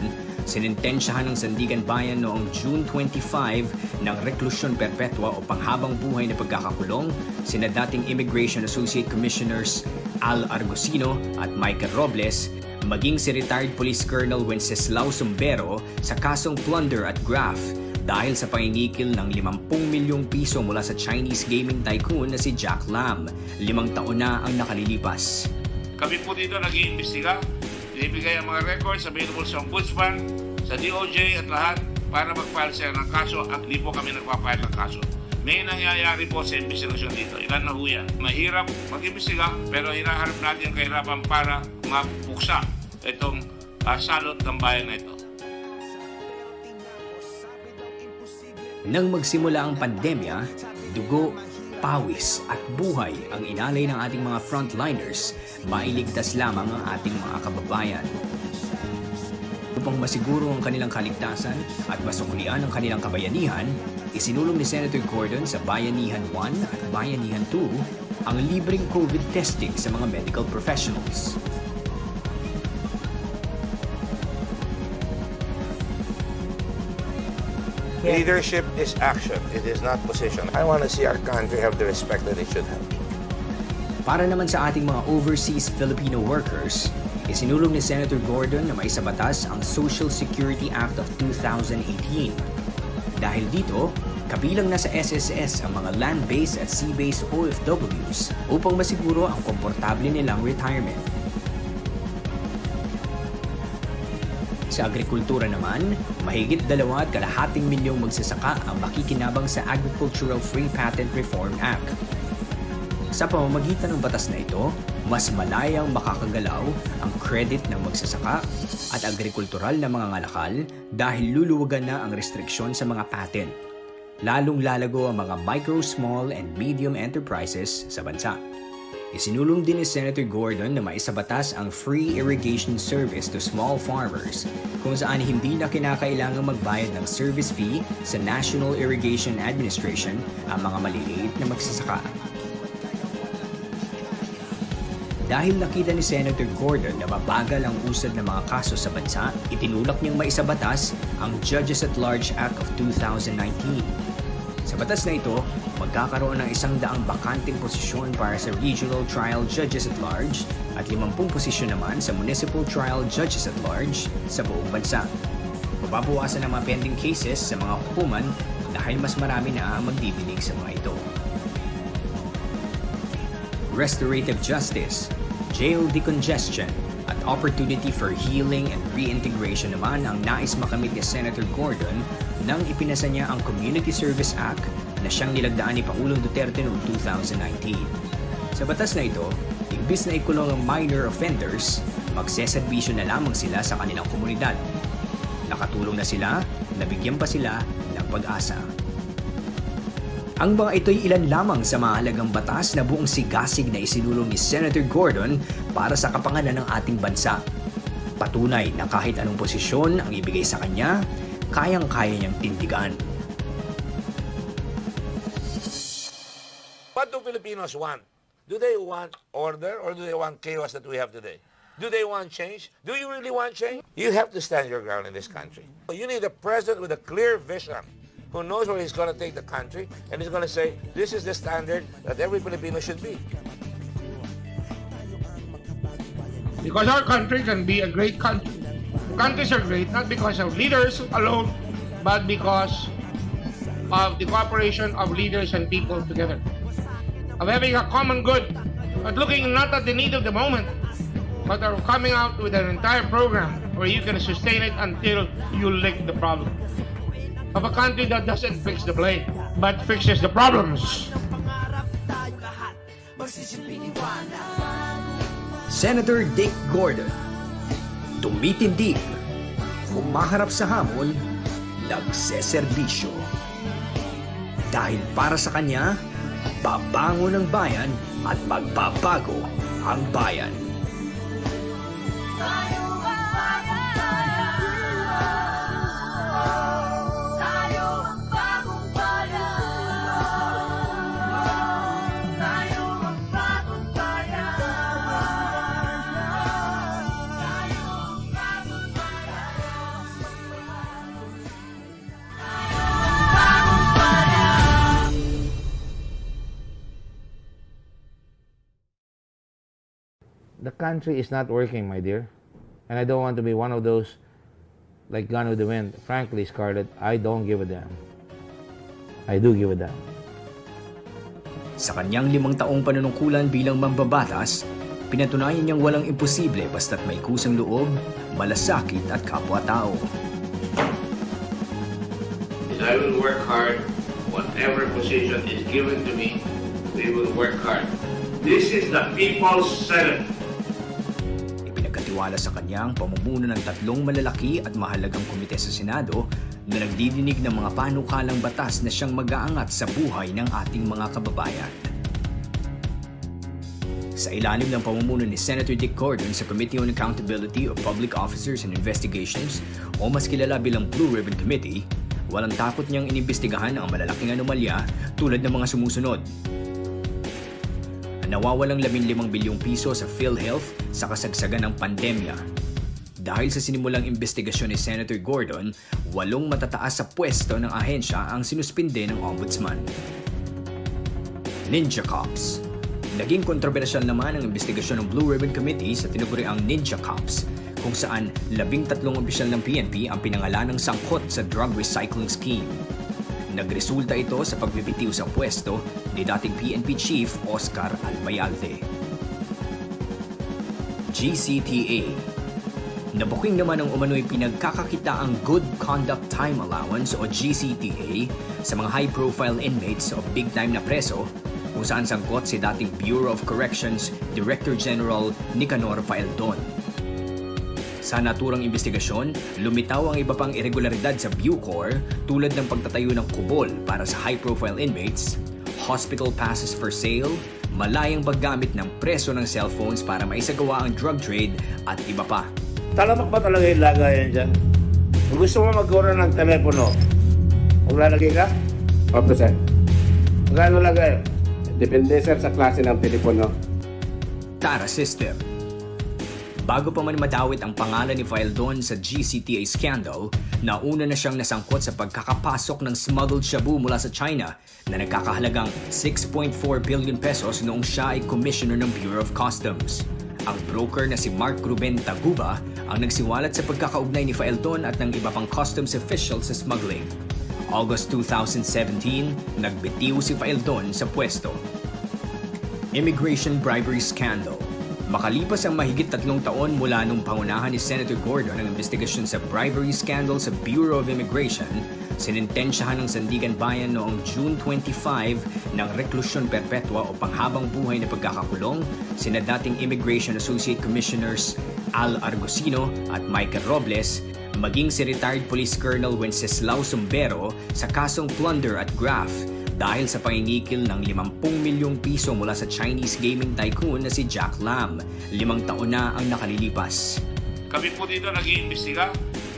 sinintensyahan ng Sandigan Bayan noong June 25 ng reklusyon perpetua o panghabang buhay na pagkakakulong sina dating Immigration Associate Commissioners Al Argusino at Michael Robles, maging si retired Police Colonel Wenceslao Sumbero sa kasong plunder at graft dahil sa pangingikil ng 50 milyong piso mula sa Chinese gaming tycoon na si Jack Lam. 5 taon na ang nakalilipas. Kami po dito nag-iimbestiga, binibigay ang mga records available sa Ombudsman, sa DOJ at lahat para mag-file sila ng kaso at di po kami nagpa-file ng kaso. May nangyayari po sa investigasyon dito. Ilan na ho yan. Mahirap mag-imbestiga pero hinaharap natin ang kahirapan para mapuksa itong salot ng bayan na ito. Nang magsimula ang pandemya, dugo, pawis at buhay ang inalay ng ating mga frontliners, mailigtas lamang ang ating mga kababayan. Upang masiguro ang kanilang kaligtasan at masuklian ang kanilang kabayanihan, isinulong ni Senator Gordon sa Bayanihan 1 at Bayanihan 2 ang libreng COVID testing sa mga medical professionals. Leadership is action. It is not position. I want to see our country have the respect that it should have. Para naman sa ating mga overseas Filipino workers, isinulong ni Senator Gordon na maisabatas ang Social Security Act of 2018. Dahil dito, kabilang na sa SSS ang mga land-based at sea-based OFWs upang masiguro ang komportable nilang retirement. Sa agrikultura naman, mahigit 2.2 milyong magsasaka ang makikinabang sa Agricultural Free Patent Reform Act. Sa pamamagitan ng batas na ito, mas malayang makakagalaw ang credit ng magsasaka at agrikultural na mga ngalakal dahil luluwagan na ang restriksyon sa mga patent. Lalong lalago ang mga micro, small, and medium enterprises sa bansa. Isinulong din ni Senator Gordon na maisabatas ang free irrigation service to small farmers kung saan hindi na kinakailangang magbayad ng service fee sa National Irrigation Administration ang mga maliliit na magsasaka. Dahil nakita ni Senator Gordon na mabagal ang usad ng mga kaso sa bansa, itinulak niyang maisabatas ang Judges at Large Act of 2019. Sa batas na ito, magkakaroon ng 100 bakanteng posisyon para sa Regional Trial Judges at Large at 50 posisyon naman sa Municipal Trial Judges at Large sa buong bansa. Mababawasan ang mga pending cases sa mga hukuman dahil mas marami na ang magdidinig sa mga ito. Restorative justice, jail decongestion, at opportunity for healing and reintegration naman ang nais makamit ni Senator Gordon nang ipinasa niya ang Community Service Act na siyang nilagdaan ni Pangulong Duterte noong 2019. Sa batas na ito, imbis na ikulong ang minor offenders, magseserbisyo na lamang sila sa kanilang komunidad. Nakatulong na sila, nabigyan pa sila ng pag-asa. Ang mga ito'y ilan lamang sa mahalagang batas na buong sigasig na isinulong ni Senator Gordon para sa kapakanan ng ating bansa. Patunay na kahit anong posisyon ang ibigay sa kanya, kayang-kaya niyang tindigan. What do Filipinos want? Do they want order or do they want chaos that we have today? Do they want change? Do you really want change? You have to stand your ground in this country. You need a president with a clear vision who knows where he's going to take the country and he's going to say, this is the standard that every Filipino should be. Because our country can be a great country. Countries are great not because of leaders alone, but because of the cooperation of leaders and people together. Of having a common good, but looking not at the need of the moment, but are coming out with an entire program where you can sustain it until you lick the problem. Of a country that doesn't fix the blame, but fixes the problems. Senator Dick Gordon, tumitindig, humaharap sa hamon, nagseserbisyo. Dahil para sa kanya, babangon ang bayan at magbabago ang bayan. The country is not working, my dear. And I don't want to be one of those like Gone with the Wind. Frankly, Scarlett, I don't give a damn. I do give a damn. Sa kanyang 5 taong panunungkulan bilang mambabatas, pinatunayan niyang walang imposible basta't may kusang loob, malasakit at kapwa-tao. I will work hard. Whatever position is given to me, we will work hard. This is the People's Senate. Ipinagkatiwala sa kanya ang pamumuno ng 3 malalaki at mahalagang komite sa Senado na nagdidinig ng mga panukalang batas na siyang mag-aangat sa buhay ng ating mga kababayan. Sa ilalim ng pamumuno ni Senator Dick Gordon sa Committee on Accountability of Public Officers and Investigations o mas kilala bilang Blue Ribbon Committee, walang takot niyang inimbestigahan ang malalaking anomalya tulad ng mga sumusunod. Nawawalang 15 bilyong piso sa PhilHealth sa kasagsagan ng pandemya. Dahil sa sinimulang investigasyon ni Senator Gordon, 8 matataas sa pwesto ng ahensya ang sinuspinde ng Ombudsman. Ninja Cops. Naging kontrobersyal naman ang investigasyon ng Blue Ribbon Committee sa tinuguriang Ninja Cops, kung saan 13 opisyal ng PNP ang pinangalanang sangkot sa drug recycling scheme. Nagresulta ito sa pagbibitiw sa pwesto ni dating PNP Chief Oscar Albayalde. GCTA. Nabuking naman ang umano'y pinagkakakitaang Good Conduct Time Allowance o GCTA sa mga high-profile inmates o big-time na preso kung saan sangkot si dating Bureau of Corrections Director General Nicanor Faeldon. Sa naturang investigasyon, lumitaw ang iba pang irregularidad sa Bucor tulad ng pagtatayo ng kubol para sa high-profile inmates, hospital passes for sale, malayang paggamit ng preso ng cellphones para maisagawa ang drug trade at iba pa. Talamak ba talaga yung lagayan dyan? Kung gusto mo magkaroon ng telepono, maglalagay ka? Opo, sir. Magkano lagay? Depende, sir, sa klase ng telepono. Tara System. Bago pa man madawit ang pangalan ni Faeldon sa GCTA scandal, nauna na siyang nasangkot sa pagkakapasok ng smuggled shabu mula sa China na nagkakahalagang 6.4 billion pesos noong siya ay commissioner ng Bureau of Customs. Ang broker na si Mark Ruben Taguba ang nagsiwalat sa pagkakaugnay ni Faeldon at ng iba pang customs officials sa smuggling. August 2017, nagbitiw si Faeldon sa pwesto. Immigration Bribery Scandal. Makalipas ang mahigit 3 taon mula nung pangunahan ni Senator Gordon ang investigasyon sa bribery scandal sa Bureau of Immigration, sinintensyahan ng Sandigan Bayan noong June 25 ng reklusyon perpetua o panghabang buhay na pagkakakulong sina dating Immigration Associate Commissioners Al Argusino at Michael Robles, maging si retired Police Colonel Wenceslao Sumbero sa kasong plunder at graft dahil sa pangingikil ng 50 milyong piso mula sa Chinese gaming tycoon na si Jack Lam. 5 taon na ang nakalilipas. Kami po dito nag-iimbestiga.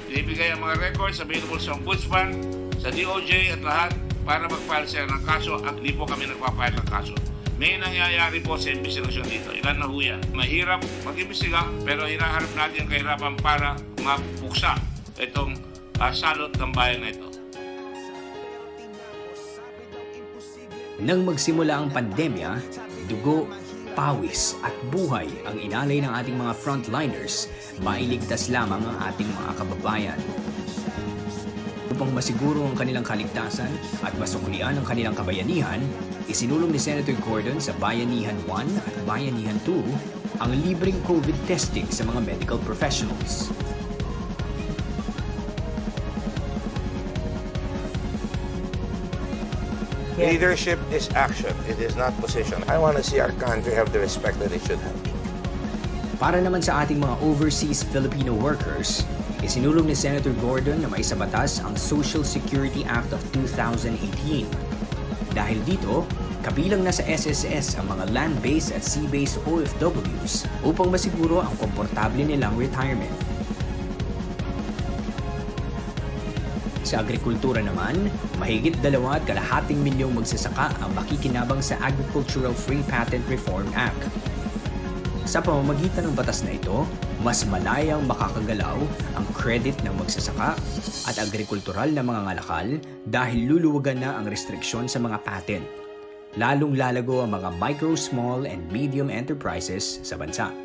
Ibigay ang mga records available sa Ombudsman, sa DOJ at lahat para mag-file sila ng kaso at hindi po kami nagpa-file ng kaso. May nangyayari po sa investigasyon dito. Ilan na ho yan. Mahirap mag-imbestiga pero hinaharap natin ang kahirapan para mapuksa itong salot ng bayan na ito. Nang magsimula ang pandemya, dugo, pawis at buhay ang inalay ng ating mga frontliners, mailigtas lamang ang ating mga kababayan. Upang masiguro ang kanilang kaligtasan at masuklian ang kanilang kabayanihan, isinulong ni Senator Gordon sa Bayanihan 1 at Bayanihan 2 ang libreng COVID testing sa mga medical professionals. Leadership is action. It is not position. I want to see our country have the respect that it should have. Para naman sa ating mga overseas Filipino workers, isinulong ni Senator Gordon na maisabatas ang Social Security Act of 2018. Dahil dito, kabilang na sa SSS ang mga land-based at sea-based OFWs upang masiguro ang komportable nilang retirement. Sa agrikultura naman, mahigit 2.2 milyong magsasaka ang makikinabang sa Agricultural Free Patent Reform Act. Sa pamamagitan ng batas na ito, mas malayang makakagalaw ang credit ng magsasaka at agrikultural na mga ngalakal dahil luluwagan na ang restriksyon sa mga patent. Lalong lalago ang mga micro, small, and medium enterprises sa bansa.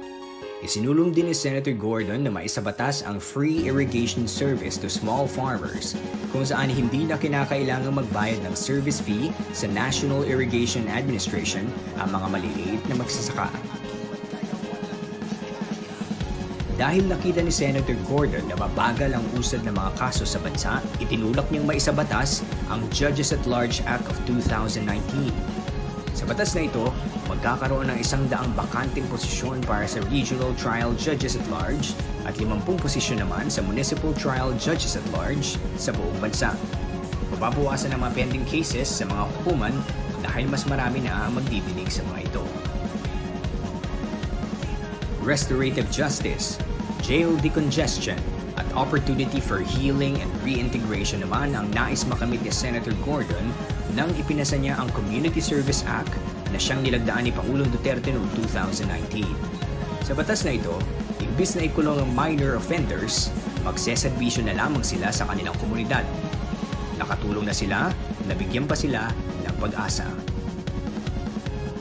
Isinulong din ni Senator Gordon na maisabatas ang free irrigation service to small farmers kung saan hindi na kinakailangang magbayad ng service fee sa National Irrigation Administration ang mga maliliit na magsasaka. Dahil nakita ni Senator Gordon na mabagal ang usad ng mga kaso sa bansa, itinulak niyang maisabatas ang Judges at Large Act of 2019. Sa batas na ito, magkakaroon ng 100 bakanting posisyon para sa Regional Trial Judges at Large at 50 posisyon naman sa Municipal Trial Judges at Large sa buong bansa. Mababawasan ang mga pending cases sa mga hukuman dahil mas marami na ang magdidinig sa mga ito. Restorative justice, jail decongestion, at opportunity for healing and reintegration naman ang nais makamit ni Senator Gordon nang ipinasa niya ang Community Service Act na siyang nilagdaan ni Pangulong Duterte noong 2019. Sa batas na ito, imbis na ikulong ang minor offenders, magseserbisyo na lamang sila sa kanilang komunidad. Nakatulong na sila, nabigyan pa sila ng pag-asa.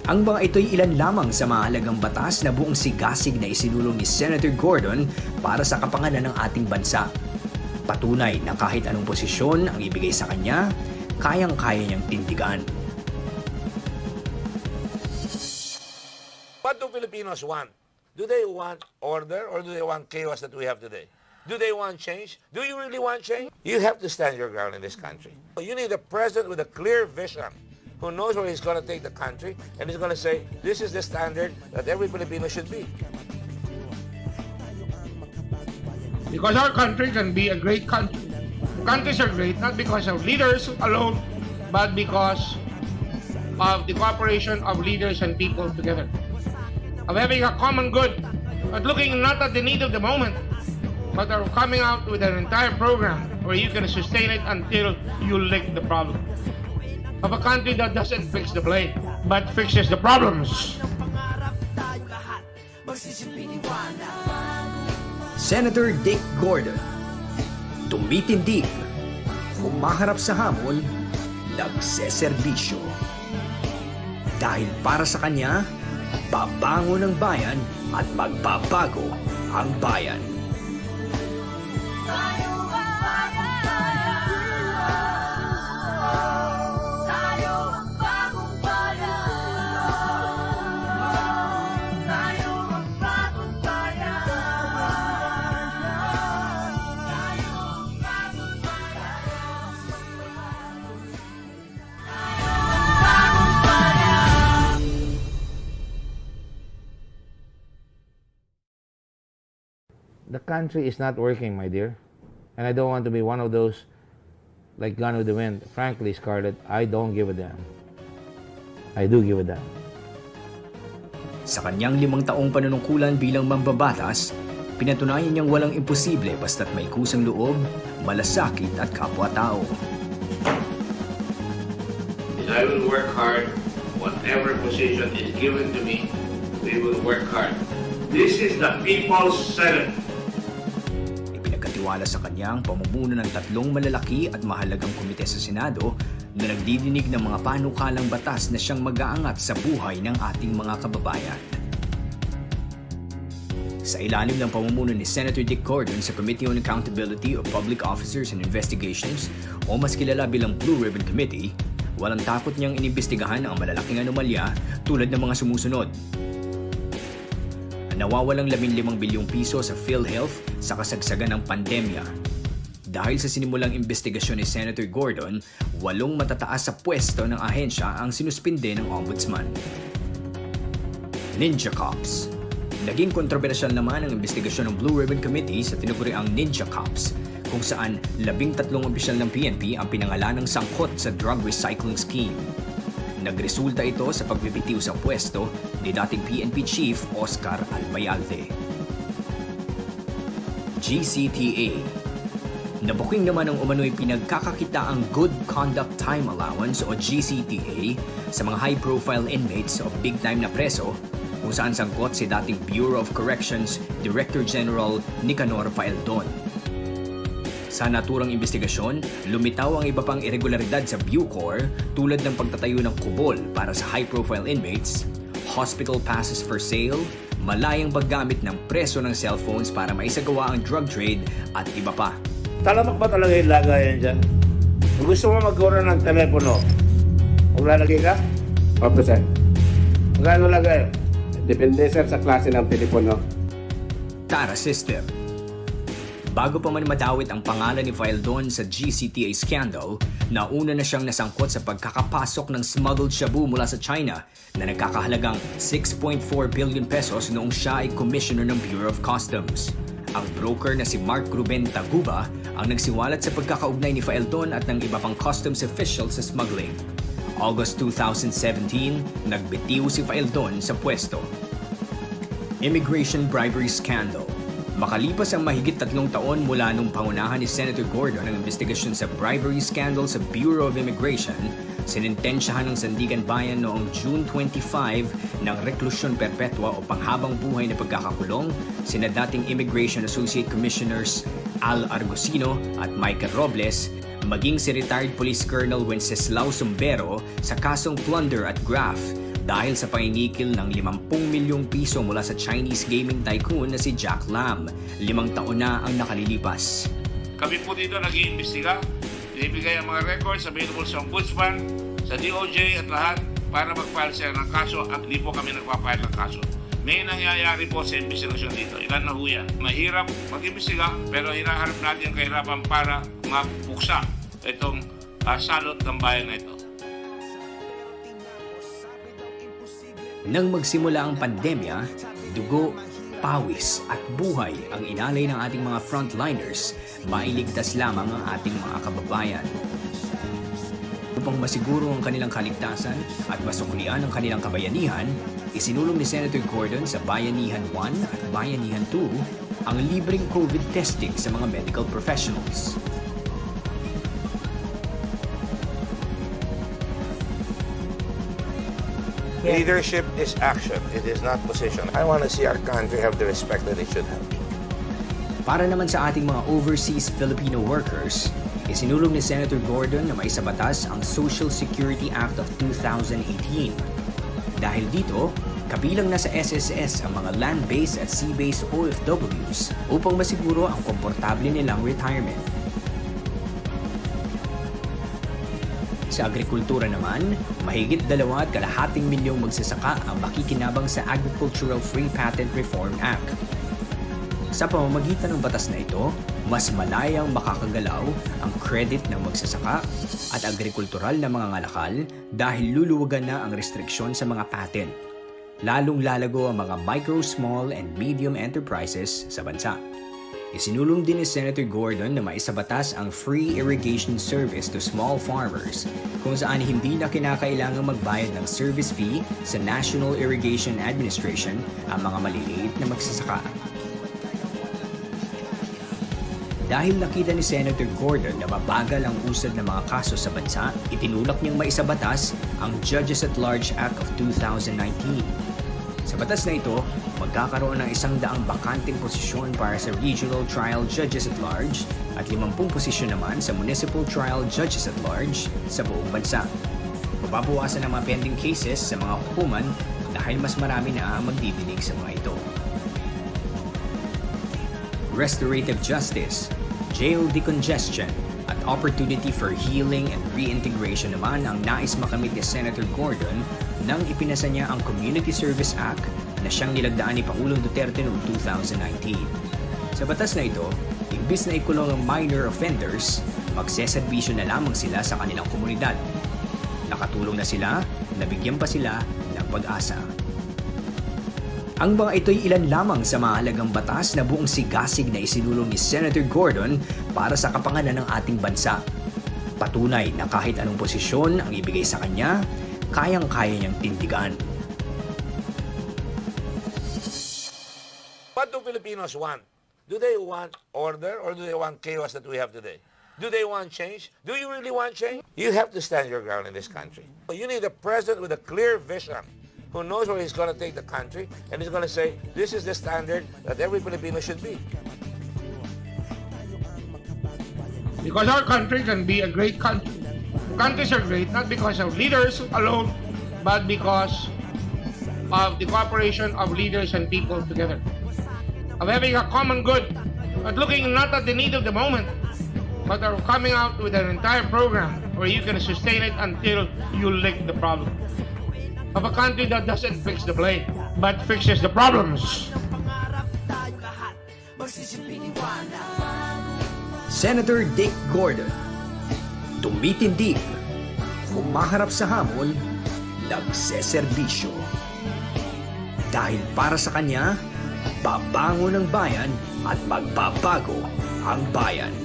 Ang mga ito'y ilan lamang sa mahalagang batas na buong sigasig na isinulong ni Senator Gordon para sa kapakanan ng ating bansa. Patunay na kahit anong posisyon ang ibigay sa kanya, kayang-kaya niyang tindigan. What do Filipinos want? Do they want order or do they want chaos that we have today? Do they want change? Do you really want change? You have to stand your ground in this country. You need a president with a clear vision who knows where he's going to take the country and he's going to say, this is the standard that every Filipino should be. Because our country can be a great country. Countries are great not because of leaders alone, but because of the cooperation of leaders and people together. Of having a common good, but looking not at the need of the moment, but are coming out with an entire program where you can sustain it until you lick the problem. Of a country that doesn't fix the blame, but fixes the problems. Senator Dick Gordon, tumitindig, humaharap sa hamon, nagseserbisyo. Dahil para sa kanya, babangon ang bayan at magbabago ang bayan. The country is not working, my dear. And I don't want to be one of those like Gone with the Wind. Frankly, Scarlett, I don't give a damn. I do give a damn. Sa kanyang 5 taong panunungkulan bilang mambabatas, pinatunayan niyang walang imposible basta't may kusang loob, malasakit at kapwa-tao. I will work hard. Whatever position is given to me, we will work hard. This is the People's Senate. Ipinagkatiwala sa kanyang pamumuno ng 3 malalaki at mahalagang komite sa Senado na nagdidinig ng mga panukalang batas na siyang mag-aangat sa buhay ng ating mga kababayan. Sa ilalim ng pamumuno ni Senator Dick Gordon sa Committee on Accountability of Public Officers and Investigations o mas kilala bilang Blue Ribbon Committee, walang takot niyang inimbestigahan ang malalaking anomalya tulad ng mga sumusunod. Nawawalang 15 bilyong piso sa PhilHealth sa kasagsagan ng pandemya. Dahil sa sinimulang investigasyon ni Senator Gordon, 8 matataas sa pwesto ng ahensya ang sinuspinde ng Ombudsman. Ninja Cops. Naging kontrobersyal naman ang investigasyon ng Blue Ribbon Committee sa tinuguriang Ninja Cops, kung saan 13 opisyal ng PNP ang pinangalan ng sangkot sa drug recycling scheme. Nagresulta ito sa pagbibitiw sa pwesto ni dating PNP Chief Oscar Albayalde. GCTA. Nabuking naman ang umano'y pinagkakakitaang Good Conduct Time Allowance o GCTA sa mga high-profile inmates o big-time na preso kung saan sangkot si dating Bureau of Corrections Director General Nicanor Faeldon. Sa naturang investigasyon, lumitaw ang iba pang irregularidad sa Bucor tulad ng pagtatayo ng kubol para sa high-profile inmates, hospital passes for sale, malayang paggamit ng preso ng cellphones para maisagawa ang drug trade at iba pa. Talamak ba talaga yung lagayan dyan? Kung gusto mo magkaroon ng telepono, kung lalagay ka, 5%. Magkano lagay? Depende sir sa klase ng telepono. Tara System. Bago pa man madawit ang pangalan ni Faeldon sa GCTA scandal, nauna na siyang nasangkot sa pagkakapasok ng smuggled shabu mula sa China na nagkakahalagang 6.4 billion pesos noong siya ay commissioner ng Bureau of Customs. Ang broker na si Mark Ruben Taguba ang nagsiwalat sa pagkakaugnay ni Faeldon at ng iba pang customs officials sa smuggling. August 2017, nagbitiw si Faeldon sa pwesto. Immigration Bribery Scandal. Makalipas ang mahigit 3 taon mula nung pangunahan ni Senator Gordon ang investigasyon sa bribery scandal sa Bureau of Immigration, sinintensyahan ng Sandigan Bayan noong June 25 ng reklusyon perpetua o panghabang buhay na pagkakakulong sina dating Immigration Associate Commissioners Al Argosino at Michael Robles, maging si retired Police Colonel Wenceslao Sumbero sa kasong plunder at graft dahil sa pangingikil ng 50 milyong piso mula sa Chinese gaming tycoon na si Jack Lam. 5 taon na ang nakalilipas. Kami po dito nag-iimbestiga, binibigay ang mga records available sa Ombudsman, sa DOJ at lahat para mag-file sila ng kaso at di po kami nagpa-file ng kaso. May nangyayari po sa investigasyon dito. Ilan na ho yan. Mahirap mag-imbestiga pero hinaharap natin ang kahirapan para mabuksa itong salot ng bayan na ito. Nang magsimula ang pandemya, dugo, pawis at buhay ang inalay ng ating mga frontliners, mailigtas lamang ang ating mga kababayan. Upang masiguro ang kanilang kaligtasan at masuklian ang kanilang kabayanihan, isinulong ni Senator Gordon sa Bayanihan 1 at Bayanihan 2 ang libreng COVID testing sa mga medical professionals. Leadership is action. It is not position. I want to see our country have the respect that it should have. Para naman sa ating mga overseas Filipino workers, isinulong ni Senator Gordon na maisabatas ang Social Security Act of 2018. Dahil dito, kabilang na sa SSS ang mga land-based at sea-based OFWs upang masiguro ang komportable nilang retirement. Sa agrikultura naman, mahigit 2.2 milyong magsasaka ang makikinabang sa Agricultural Free Patent Reform Act. Sa pamamagitan ng batas na ito, mas malayang makakagalaw ang credit ng magsasaka at agrikultural na mga ngalakal dahil luluwagan na ang restriksyon sa mga patent. Lalong lalago ang mga micro, small, and medium enterprises sa bansa. Isinulong din ni Senator Gordon na maisabatas ang free irrigation service to small farmers kung saan hindi na kinakailangang magbayad ng service fee sa National Irrigation Administration ang mga maliliit na magsasaka. Dahil nakita ni Senator Gordon na mabagal ang usad ng mga kaso sa bansa, itinulak niyang maisabatas ang Judges at Large Act of 2019. Sa batas na ito, magkakaroon ng 100 bakanteng posisyon para sa Regional Trial Judges at Large at 50 posisyon naman sa Municipal Trial Judges at Large sa buong bansa. Mababawasan ang mga pending cases sa mga hukuman dahil mas marami na ang magdidinig sa mga ito. Restorative justice, jail decongestion, at opportunity for healing and reintegration naman ang nais makamit ni Senator Gordon nang ipinasa niya ang Community Service Act na siyang nilagdaan ni Pangulong Duterte noong 2019. Sa batas na ito, imbis na ikulong ang minor offenders, magseserbisyo na lamang sila sa kanilang komunidad. Nakatulong na sila, nabigyan pa sila ng pag-asa. Ang mga ito'y ilan lamang sa mahalagang batas na buong sigasig na isinulong ni Senator Gordon para sa kapakanan ng ating bansa. Patunay na kahit anong posisyon ang ibigay sa kanya, kayang-kaya niyang tindigan. What do Filipinos want? Do they want order or do they want chaos that we have today? Do they want change? Do you really want change? You have to stand your ground in this country. You need a president with a clear vision who knows where he's going to take the country and he's going to say, this is the standard that every Filipino should be. Because our country can be a great country. Countries are great not because of leaders alone, but because of the cooperation of leaders and people together. Of having a common good, but looking not at the need of the moment, but are coming out with an entire program where you can sustain it until you lick the problem. Of a country that doesn't fix the blame, but fixes the problems. Senator Dick Gordon, tumitindig, humaharap sa hamon, nagseserbisyo. Dahil para sa kanya, babangon ang bayan at magbabago ang bayan.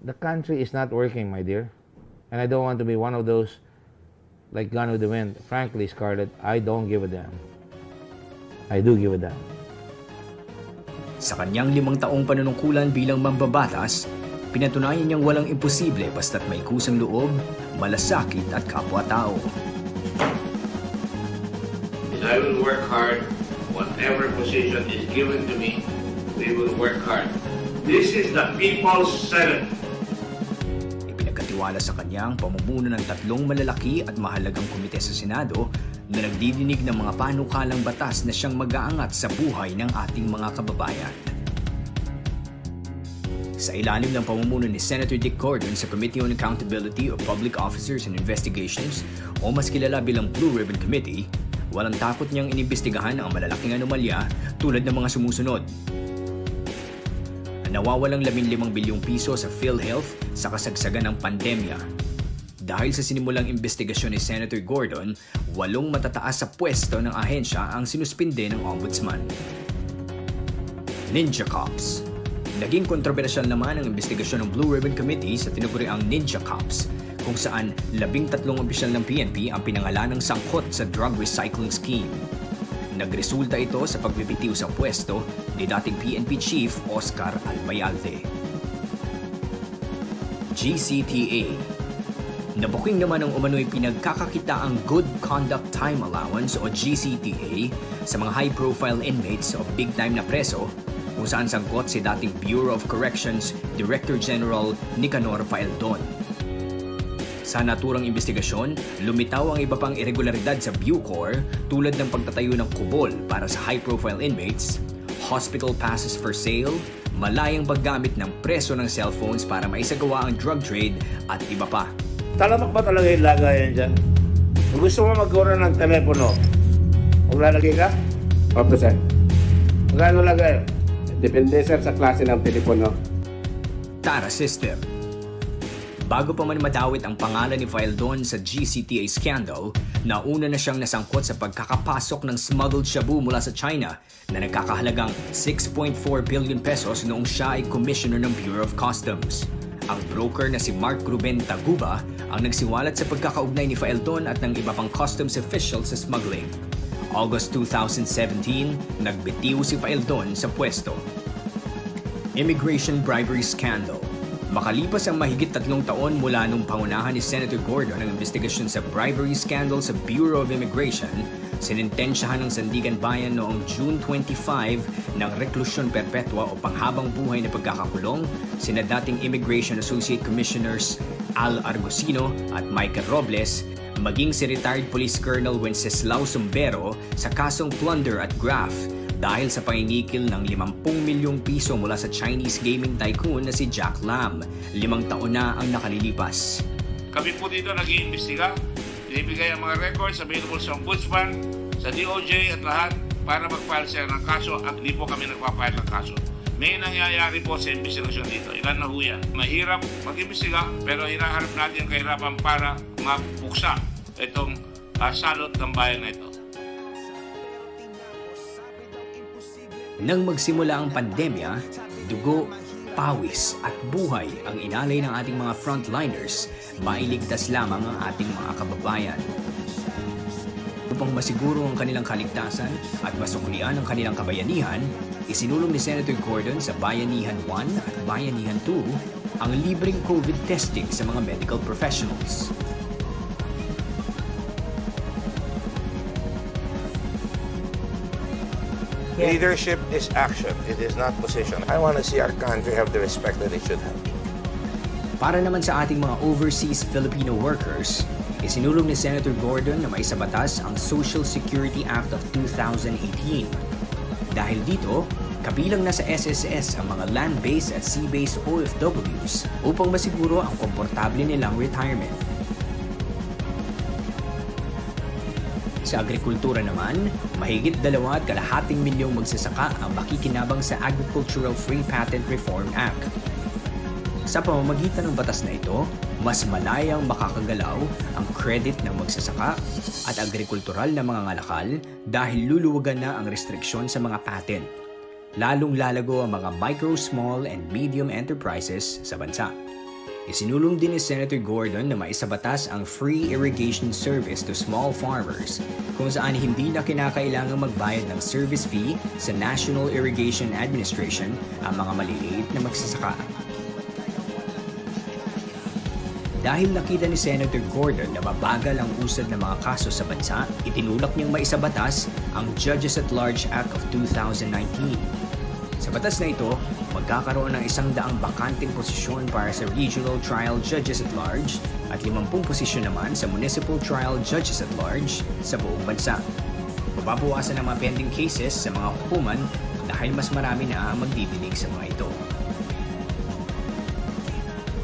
The country is not working, my dear. And I don't want to be one of those like Gone with the Wind. Frankly, Scarlett, I don't give a damn. I do give a damn. Sa kanyang 5 taong panunungkulan bilang mambabatas, pinatunayan niyang walang imposible basta't may kusang loob, malasakit at kapwa-tao. I will work hard. Whatever position is given to me, we will work hard. This is the People's Senate. Ipinagkatiwala sa kanya ang pamumuno ng 3 malalaki at mahalagang komite sa Senado na nagdidinig ng mga panukalang batas na siyang mag-aangat sa buhay ng ating mga kababayan. Sa ilalim ng pamumuno ni Senator Dick Gordon sa Committee on Accountability of Public Officers and Investigations o mas kilala bilang Blue Ribbon Committee, walang takot niyang inimbestigahan ang malalaking anomalya tulad ng mga sumusunod. Nawawalang 15 bilyong piso sa PhilHealth sa kasagsagan ng pandemya. Dahil sa sinimulang investigasyon ni Senator Gordon, 8 matataas sa pwesto ng ahensya ang sinuspinde ng Ombudsman. Ninja Cops. Naging kontrobersyal naman ang investigasyon ng Blue Ribbon Committee sa tinaguriang Ninja Cops, kung saan 13 opisyal ng PNP ang pinangalan ng sangkot sa drug recycling scheme. Nagresulta ito sa pagbibitiw sa pwesto ni dating PNP Chief Oscar Albayalde. GCTA. Nabuking naman ang umano'y pinagkakakitaang Good Conduct Time Allowance o GCTA sa mga high-profile inmates o big-time na preso kung saan sangkot si dating Bureau of Corrections Director General Nicanor Faeldon. Sa naturang investigasyon, lumitaw ang iba pang irregularidad sa Bucor tulad ng pagtatayo ng kubol para sa high-profile inmates, hospital passes for sale, malayang paggamit ng preso ng cellphones para maisagawa ang drug trade at iba pa. Talamak ba talaga yung lagayan dyan? Kung gusto mo magkaroon ng telepono, maglalagay ka? Opo, sir. Magkano lagay? Depende, sir, sa klase ng telepono. Tara System. Bago pa man madawit ang pangalan ni Faeldon sa GCTA scandal, nauna na siyang nasangkot sa pagkakapasok ng smuggled shabu mula sa China na nagkakahalagang 6.4 billion pesos noong siya ay commissioner ng Bureau of Customs. Ang broker na si Mark Ruben Taguba ang nagsiwalat sa pagkakaugnay ni Faeldon at ng iba pang customs officials sa smuggling. August 2017, nagbitiw si Faeldon sa pwesto. Immigration Bribery Scandal. Makalipas ang mahigit 3 taon mula nung pangunahan ni Senator Gordon ang investigasyon sa bribery scandal sa Bureau of Immigration, sinintensyahan ng Sandigan Bayan noong June 25 ng reklusyon perpetua o panghabang buhay na pagkakakulong sina dating Immigration Associate Commissioners Al Argosino at Michael Robles, maging si retired Police Colonel Wenceslao Sumbero sa kasong plunder at graft dahil sa pangingikil ng 50 milyong piso mula sa Chinese gaming tycoon na si Jack Lam. 5 taon na ang nakalilipas. Kami po dito nag-iimbestiga, binibigay ang mga records available sa Ombudsman, sa DOJ at lahat para mag-file sila ng kaso at hindi po kami nagpa-file ng kaso. May nangyayari po sa investigasyon dito. Ilan na huya. Mahirap mag-imbestiga pero hinaharap natin ang kahirapan para mapuksa itong salot ng bayan na ito. Nang magsimula ang pandemya, dugo, pawis at buhay ang inalay ng ating mga frontliners, mailigtas lamang ang ating mga kababayan. Upang masiguro ang kanilang kaligtasan at masuklian ang kanilang kabayanihan, isinulong ni Senator Gordon sa Bayanihan 1 at Bayanihan 2 ang libreng COVID testing sa mga medical professionals. Leadership is action. It is not position. I want to see our country have the respect that it should have. Para naman sa ating mga overseas Filipino workers, isinulong ni Senator Gordon na maisabatas ang Social Security Act of 2018. Dahil dito, kabilang na sa SSS ang mga land-based at sea-based OFWs upang masiguro ang komportable nilang retirement. Sa agrikultura naman, mahigit 2.2 milyong magsasaka ang makikinabang sa Agricultural Free Patent Reform Act. Sa pamamagitan ng batas na ito, mas malayang makakagalaw ang credit ng magsasaka at agrikultural na mga ngalakal dahil luluwagan na ang restriksyon sa mga patent. Lalong lalago ang mga micro, small, and medium enterprises sa bansa. Isinulong din ni Senator Gordon na maisabatas ang free irrigation service to small farmers kung saan hindi na kinakailangang magbayad ng service fee sa National Irrigation Administration ang mga maliliit na magsasaka. Dahil nakita ni Senator Gordon na mabagal ang usad ng mga kaso sa bansa, itinulak niyang maisabatas ang Judges at Large Act of 2019. Sa batas na ito, magkakaroon ng 100 bakanteng posisyon para sa Regional Trial Judges at Large at 50 posisyon naman sa Municipal Trial Judges at Large sa buong bansa. Mababawasan ang mga pending cases sa mga hukuman dahil mas marami na ang magdidinig sa mga ito.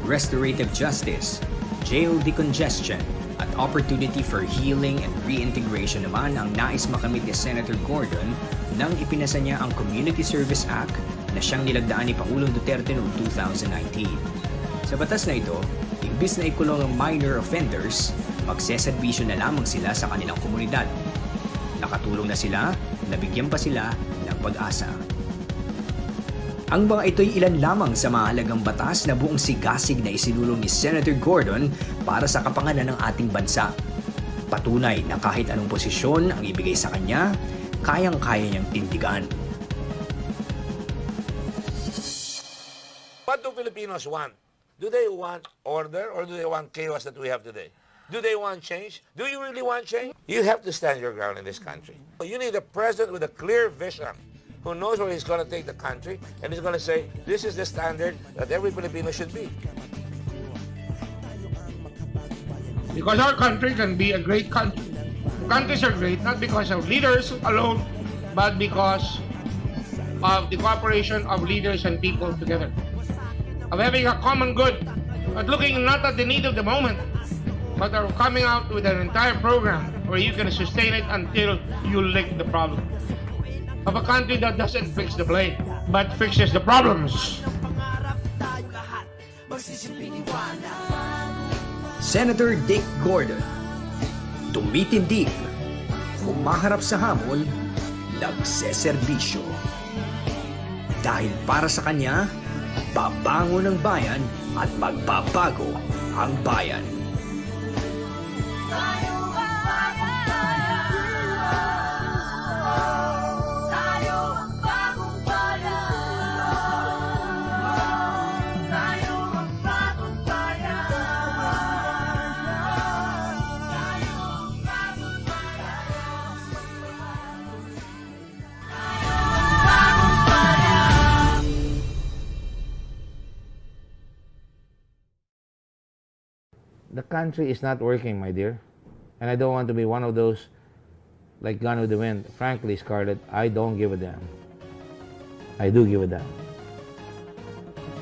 Restorative justice, jail decongestion, at opportunity for healing and reintegration naman ang nais makamit ni Senator Gordon nang ipinasa niya ang Community Service Act na siyang nilagdaan ni Pangulong Duterte noong 2019. Sa batas na ito, imbis na ikulong ang minor offenders, magseserbisyo na lamang sila sa kanilang komunidad. Nakatulong na sila, nabigyan pa sila ng pag-asa. Ang mga ito'y ilan lamang sa mahalagang batas na buong sigasig na isinulong ni Senator Gordon para sa kapakanan ng ating bansa. Patunay na kahit anong posisyon ang ibigay sa kanya, kayang-kaya niyang tindigan. What do Filipinos want? Do they want order or do they want chaos that we have today? Do they want change? Do you really want change? You have to stand your ground in this country. You need a president with a clear vision who knows where he's going to take the country and he's going to say, this is the standard that every Filipino should be. Because our country can be a great country. Countries are great not because of leaders alone, but because of the cooperation of leaders and people together, of having a common good, but looking not at the need of the moment, but are coming out with an entire program where you can sustain it until you lick the problem. Of a country that doesn't fix the blame, but fixes the problems. Senator Dick Gordon, tumitindig, humaharap sa hamon, nagseserbisyo. Dahil para sa kanya, babangon ang bayan at magbabago ang bayan. The country is not working, my dear. And I don't want to be one of those like Gone with the Wind. Frankly, Scarlett, I don't give a damn. I do give a damn.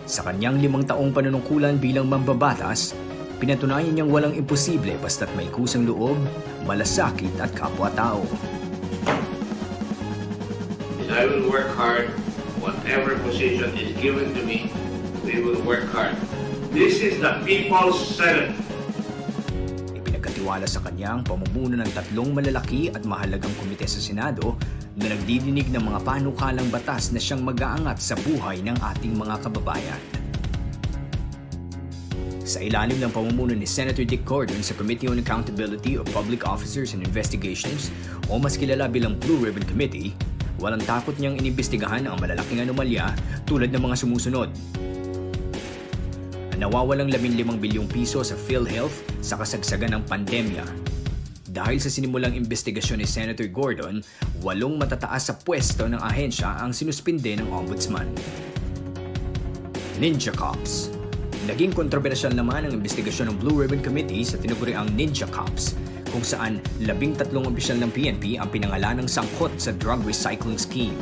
Sa kanyang 5 taong panunungkulan bilang mambabatas, pinatunayan niyang walang imposible basta't may kusang loob, malasakit at kapwa-tao. I will work hard. Whatever position is given to me, we will work hard. This is the People's Senate. Ipinagkatiwala sa kanya ang pamumuno ng 3 malalaki at mahalagang komite sa Senado na nagdidinig ng mga panukalang batas na siyang mag-aangat sa buhay ng ating mga kababayan. Sa ilalim ng pamumuno ni Senator Dick Gordon sa Committee on Accountability of Public Officers and Investigations o mas kilala bilang Blue Ribbon Committee, walang takot niyang inimbestigahan ang malalaking anomalya tulad ng mga sumusunod. Nawawalang 15 bilyong piso sa PhilHealth sa kasagsagan ng pandemya. Dahil sa sinimulang investigasyon ni Senator Gordon, 8 matataas sa pwesto ng ahensya ang sinuspinde ng Ombudsman. Ninja Cops. Naging kontrobersyal naman ang investigasyon ng Blue Ribbon Committee sa tinaguriang Ninja Cops, kung saan 13 opisyal ng PNP ang pinangalan ng sangkot sa drug recycling scheme.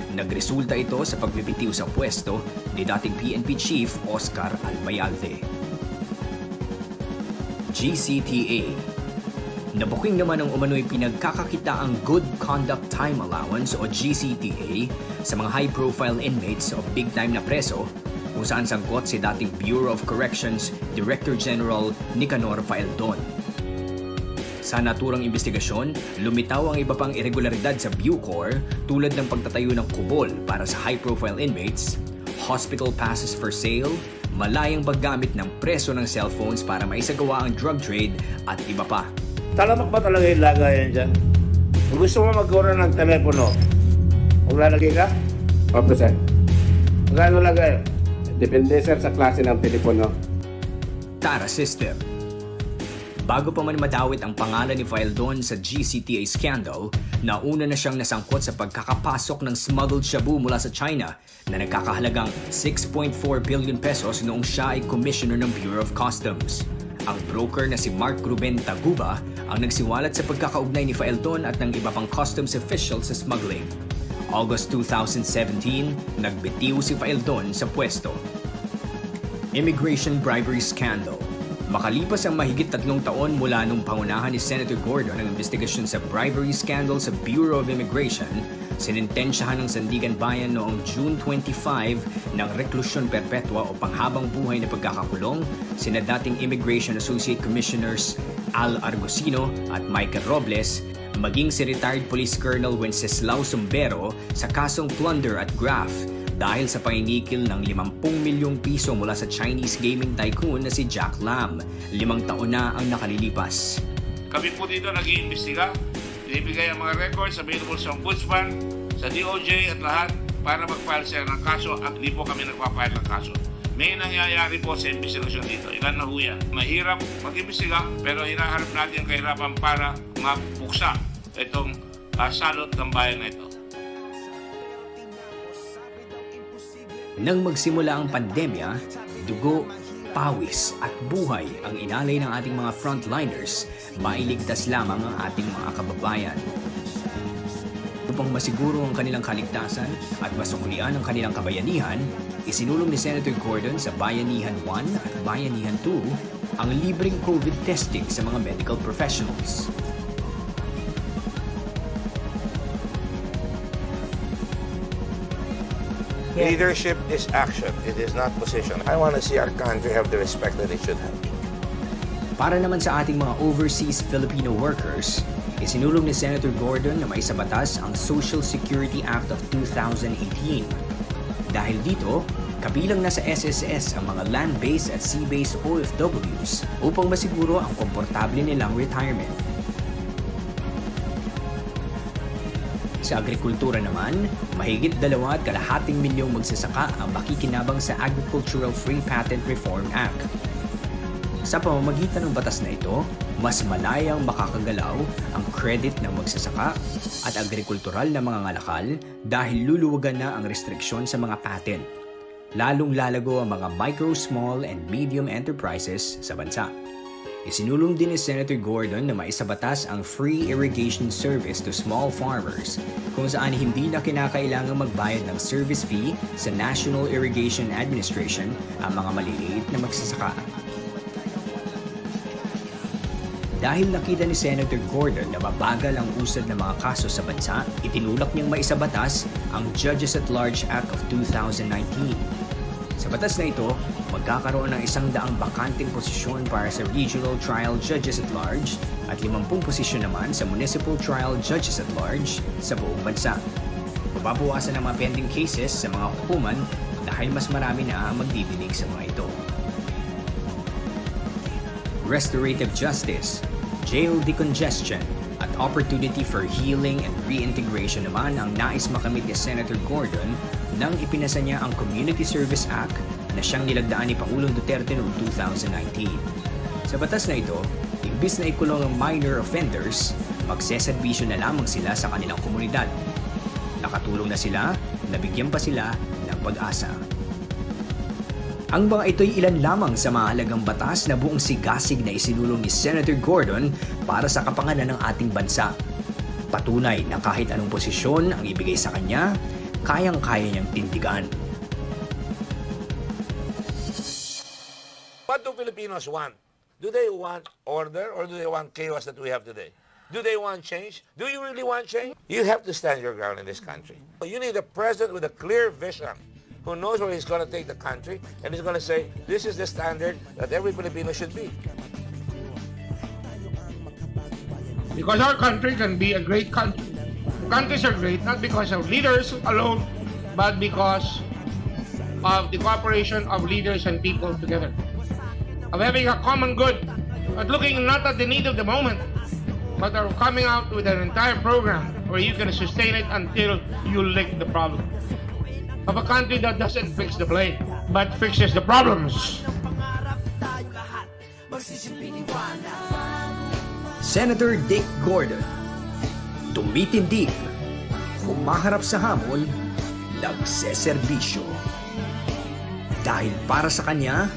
Nagresulta ito sa pagbibitiw sa pwesto ni dating PNP Chief Oscar Almayalde. GCTA. Nabuking naman ang umano'y pinagkakakitaang Good Conduct Time Allowance o GCTA sa mga high-profile inmates o big-time na preso kung saan sangkot si dating Bureau of Corrections Director General Nicanor Faeldon. Sa naturang investigasyon, lumitaw ang iba pang irregularidad sa Bucor tulad ng pagtatayo ng kubol para sa high-profile inmates, hospital passes for sale, malayang paggamit ng preso ng cellphones para maisagawa ang drug trade at iba pa. Talamak ba talaga yung lagayan dyan? Kung gusto mo magkaroon ng telepono, maglalagay ka? Opo, sir. Magkano lagay? Depende, sir, sa klase ng telepono. Tara System. Bago pa man madawit ang pangalan ni Faeldon sa GCTA scandal, nauna na siyang nasangkot sa pagkakapasok ng smuggled shabu mula sa China na nagkakahalagang 6.4 billion pesos noong siya ay commissioner ng Bureau of Customs. Ang broker na si Mark Ruben Taguba ang nagsiwalat sa pagkakaugnay ni Faeldon at ng iba pang customs officials sa smuggling. August 2017, nagbitiw si Faeldon sa pwesto. Immigration Bribery Scandal. Makalipas ang mahigit 3 taon mula nung pangunahan ni Senator Gordon ang investigasyon sa bribery scandal sa Bureau of Immigration, sinintensyahan ng Sandigan Bayan noong June 25 ng reklusyon perpetua o panghabang buhay na pagkakakulong sina dating Immigration Associate Commissioners Al Argusino at Michael Robles, maging si retired Police Colonel Wenceslao Sombero sa kasong plunder at graft dahil sa painikil ng 50 milyong piso mula sa Chinese gaming tycoon na si Jack Lam. 5 taon na ang nakalilipas. Kami po dito nag-iimbestiga, binibigay ang mga records available sa Ombudsman, sa DOJ at lahat para mag-file sila ng kaso at hindi po kami nagpa-file ng kaso. May nangyayari po sa investigasyon dito. Ilan na ho yan. Mahirap mag-imbestiga pero hinaharap natin ang kahirapan para mapuksa itong salot ng bayan na ito. Nang magsimula ang pandemya, dugo, pawis at buhay ang inalay ng ating mga frontliners, mailigtas lamang ang ating mga kababayan. upang masiguro ang kanilang kaligtasan at masuklian ang kanilang kabayanihan, isinulong ni Senator Gordon sa Bayanihan 1 at Bayanihan 2 ang libreng COVID testing sa mga medical professionals. Leadership is action. It is not position. I want to see our country have the respect that it should have. Para naman sa ating mga overseas Filipino workers, isinulong ni Senator Gordon na maisabatas ang Social Security Act of 2018. Dahil dito, kabilang na sa SSS ang mga land-based at sea-based OFWs upang masiguro ang komportable nilang retirement. Sa agrikultura naman, mahigit 2.2 milyong magsasaka ang makikinabang sa Agricultural Free Patent Reform Act. Sa pamamagitan ng batas na ito, mas malayang makakagalaw ang credit ng magsasaka at agrikultural na mga ngalakal dahil luluwagan na ang restriksyon sa mga patent. Lalong lalago ang mga micro, small, and medium enterprises sa bansa. Isinulong din ni Senator Gordon na maisabatas ang free irrigation service to small farmers kung saan hindi na kinakailangang magbayad ng service fee sa National Irrigation Administration ang mga maliliit na magsasaka. Dahil nakita ni Senator Gordon na mabagal ang usad ng mga kaso sa bansa, itinulak niyang maisabatas ang Judges at Large Act of 2019. Sa batas na ito, magkakaroon ng 100 bakanteng posisyon para sa Regional Trial Judges at Large at 50 posisyon naman sa Municipal Trial Judges at Large sa buong bansa. Mababawasan ang mga pending cases sa mga hukuman dahil mas marami na ang magdidinig sa mga ito. Restorative justice, jail decongestion, at opportunity for healing and reintegration naman ang nais makamit ni Senator Gordon nang ipinasa niya ang Community Service Act na siyang nilagdaan ni Pangulong Duterte noong 2019. Sa batas na ito, imbis na ikulong ang minor offenders, magseserbisyo na lamang sila sa kanilang komunidad. Nakatulong na sila, nabigyan pa sila ng pag-asa. Ang mga ito'y ilan lamang sa mahalagang batas na buong sigasig na isinulong ni Senator Gordon para sa kapakanan ng ating bansa. Patunay na kahit anong posisyon ang ibigay sa kanya, kayang-kaya niyang tindigan. What do Filipinos want? Do they want order or do they want chaos that we have today? Do they want change? Do you really want change? You have to stand your ground in this country. You need a president with a clear vision who knows where he's going to take the country and he's going to say, this is the standard that every Filipino should be. Because our country can be a great country. Countries are great not because of leaders alone, but because of the cooperation of leaders and people together. Of having a common good, but looking not at the need of the moment, but are coming out with an entire program where you can sustain it until you lick the problem. Of a country that doesn't fix the blame, but fixes the problems. Senator Dick Gordon, tumitindig, humaharap sa hamon, nagseserbisyo. Dahil para sa kanya,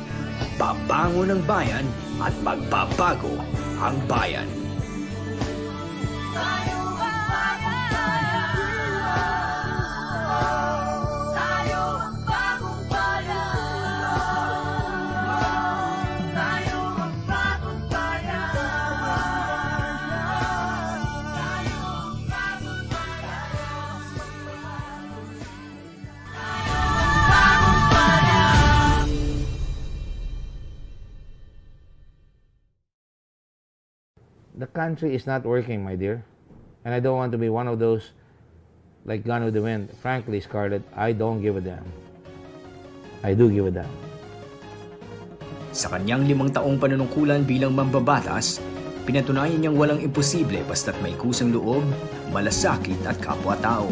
babangon ang bayan at magbabago ang bayan. The country is not working, my dear. And I don't want to be one of those like Gone with the Wind. Frankly, Scarlett, I don't give a damn. I do give a damn. Sa kanyang 5 taong panunungkulan bilang mambabatas, pinatunayan niyang walang imposible basta't may kusang loob, malasakit at kapwa-tao.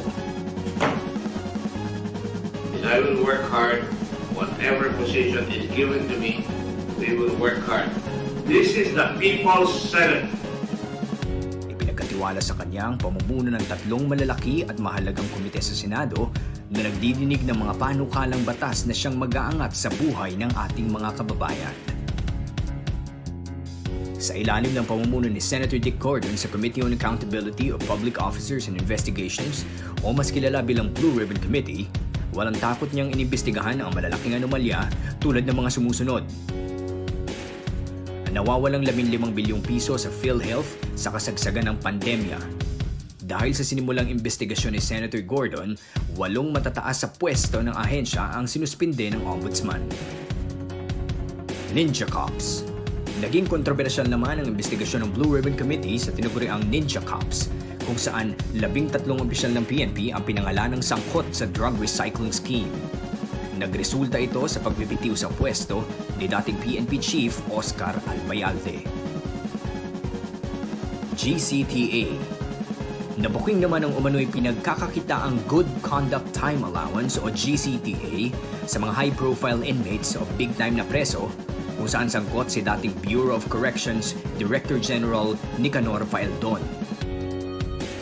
I will work hard. Whatever position is given to me, we will work hard. This is the People's Senate. Ipinagkatiwala sa kanya ang pamumuno ng 3 malalaki at mahalagang komite sa Senado na nagdidinig ng mga panukalang batas na siyang mag-aangat sa buhay ng ating mga kababayan. Sa ilalim ng pamumuno ni Senator Dick Gordon sa Committee on Accountability of Public Officers and Investigations o mas kilala bilang Blue Ribbon Committee, walang takot niyang inimbestigahan ang malalaking anomalya tulad ng mga sumusunod. Nawawalang 15 bilyong piso sa PhilHealth sa kasagsagan ng pandemya. Dahil sa sinimulang investigasyon ni Senator Gordon, 8 matataas sa pwesto ng ahensya ang sinuspinde ng Ombudsman. Ninja Cops. Naging kontrobersyal naman ang investigasyon ng Blue Ribbon Committee sa tinaguriang Ninja Cops, kung saan 13 opisyal ng PNP ang pinangalanang sangkot sa drug recycling scheme. Nagresulta ito sa pagbibitiw sa pwesto ni dating PNP Chief Oscar Albayalde. GCTA. Nabuking naman ang umano'y pinagkakakitaang Good Conduct Time Allowance o GCTA sa mga high-profile inmates o big-time na preso kung saan sangkot si dating Bureau of Corrections Director General Nicanor Faeldon.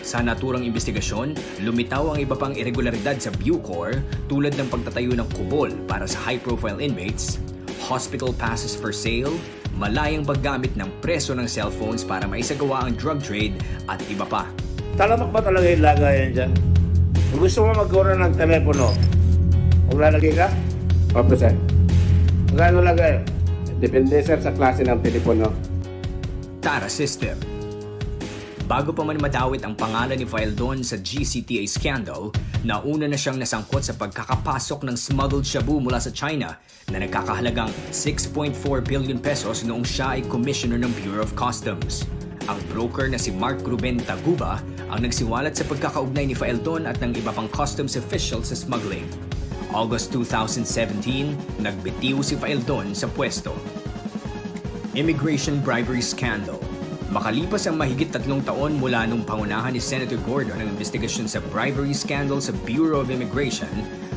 Sa naturang investigasyon, lumitaw ang iba pang irregularidad sa Bucor tulad ng pagtatayo ng kubol para sa high-profile inmates, hospital passes for sale, malayang paggamit ng preso ng cellphones para maisagawa ang drug trade at iba pa. Talamak ba talaga yung lagayan dyan? Kung gusto mo magkaroon ng telepono, maglalagay ka? Opo, sir. Magkano lagay? Depende, sir, sa klase ng telepono. Tara System. Bago pa man madawit ang pangalan ni Faeldon sa GCTA scandal, nauna na siyang nasangkot sa pagkakapasok ng smuggled shabu mula sa China na nagkakahalagang 6.4 billion pesos noong siya ay commissioner ng Bureau of Customs. Ang broker na si Mark Ruben Taguba ang nagsiwalat sa pagkakaugnay ni Faeldon at ng iba pang customs officials sa smuggling. August 2017, nagbitiw si Faeldon sa pwesto. Immigration Bribery Scandal. Makalipas ang mahigit 3 taon mula nung pangunahan ni Senator Gordon ang investigasyon sa bribery scandal sa Bureau of Immigration,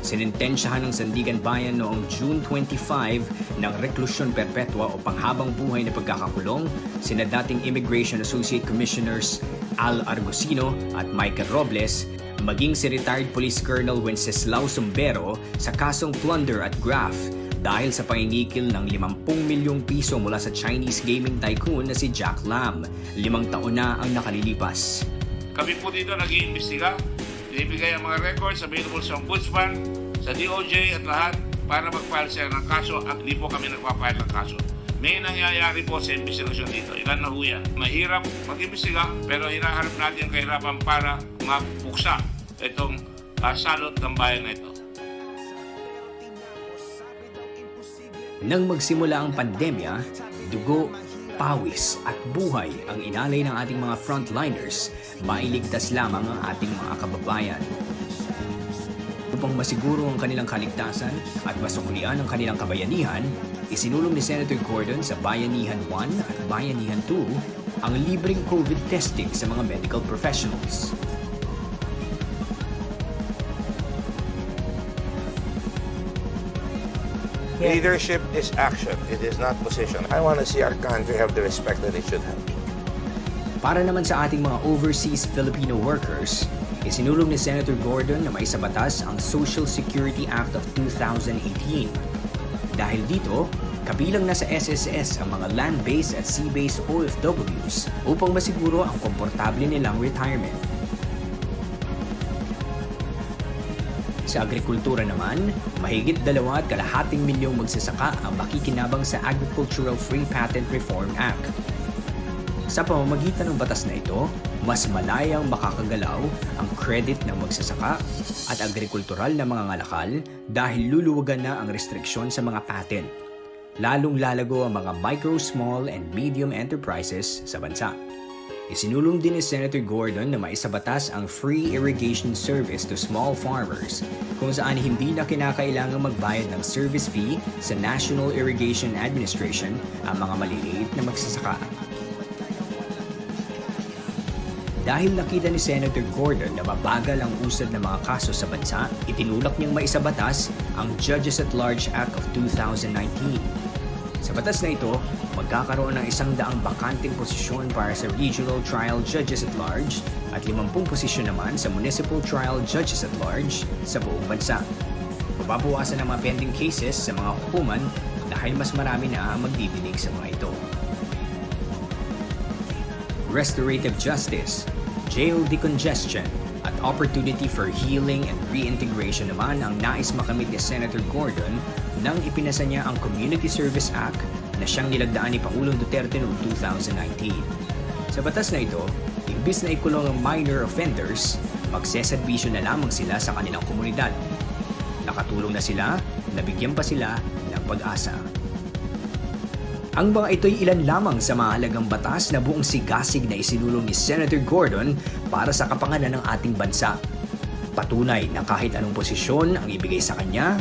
sinintensyahan ng Sandigan Bayan noong June 25 ng reklusyon perpetua o panghabang buhay na pagkakakulong sina dating Immigration Associate Commissioners Al Argusino at Michael Robles, maging si retired Police Colonel Wenceslao Sumbero sa kasong plunder at graft dahil sa panginikil ng 50 milyong piso mula sa Chinese gaming tycoon na si Jack Lam. 5 taon na ang nakalilipas. Kami po dito nag-iimbestiga, ibibigay ang mga records available sa Ombudsman, sa DOJ at lahat para mag-file sila ng kaso at hindi po kami nagpa-file ng kaso. May nangyayari po sa investigasyon dito. Ilan na ho yan. Mahirap mag-imbestiga pero hinaharap natin ang kahirapan para mapuksa itong salot ng bayan na ito. Nang magsimula ang pandemya, dugo, pawis at buhay ang inalay ng ating mga frontliners, mailigtas lamang ang ating mga kababayan. Upang masiguro ang kanilang kaligtasan at masuklian ang kanilang kabayanihan, isinulong ni Senator Gordon sa Bayanihan 1 at Bayanihan 2 ang libreng COVID testing sa mga medical professionals. Leadership is action. It is not position. I want to see our country have the respect that it should have. Para naman sa ating mga overseas Filipino workers, isinulong ni Senator Gordon na maisabatas ang Social Security Act of 2018. Dahil dito, kabilang na sa SSS ang mga land-based at sea-based OFWs upang masiguro ang komportable nilang retirement. Sa agrikultura naman, mahigit 2.2 milyong magsasaka ang makikinabang sa Agricultural Free Patent Reform Act. Sa pamamagitan ng batas na ito, mas malayang makakagalaw ang credit ng magsasaka at agrikultural na mga ngalakal dahil luluwagan na ang restriksyon sa mga patent. Lalong lalago ang mga micro, small, and medium enterprises sa bansa. Isinulong din ni Senator Gordon na maisabatas ang free irrigation service to small farmers kung saan hindi na kinakailangang magbayad ng service fee sa National Irrigation Administration ang mga maliliit na magsasaka. Dahil nakita ni Senator Gordon na mabagal ang usad ng mga kaso sa bansa, itinulak niyang maisabatas ang Judges at Large Act of 2019. Sa batas na ito, magkakaroon ng 100 bakanting posisyon para sa Regional Trial Judges at Large at 50 posisyon naman sa Municipal Trial Judges at Large sa buong bansa. Mababawasan ang mga pending cases sa mga hukuman dahil mas marami na ang magdidinig sa mga ito. restorative justice, jail decongestion, at opportunity for healing and reintegration naman ang nais makamit ni Senator Gordon nang ipinasa niya ang Community Service Act na siyang nilagdaan ni Pangulong Duterte noong 2019. Sa batas na ito, imbis na ikulong ang minor offenders, magseserbisyo na lamang sila sa kanilang komunidad. Nakatulong na sila, nabigyan pa sila ng pag-asa. Ang mga ito'y ilan lamang sa mahalagang batas na buong sigasig na isinulong ni Senator Gordon para sa kapakanan ng ating bansa. Patunay na kahit anong posisyon ang ibigay sa kanya,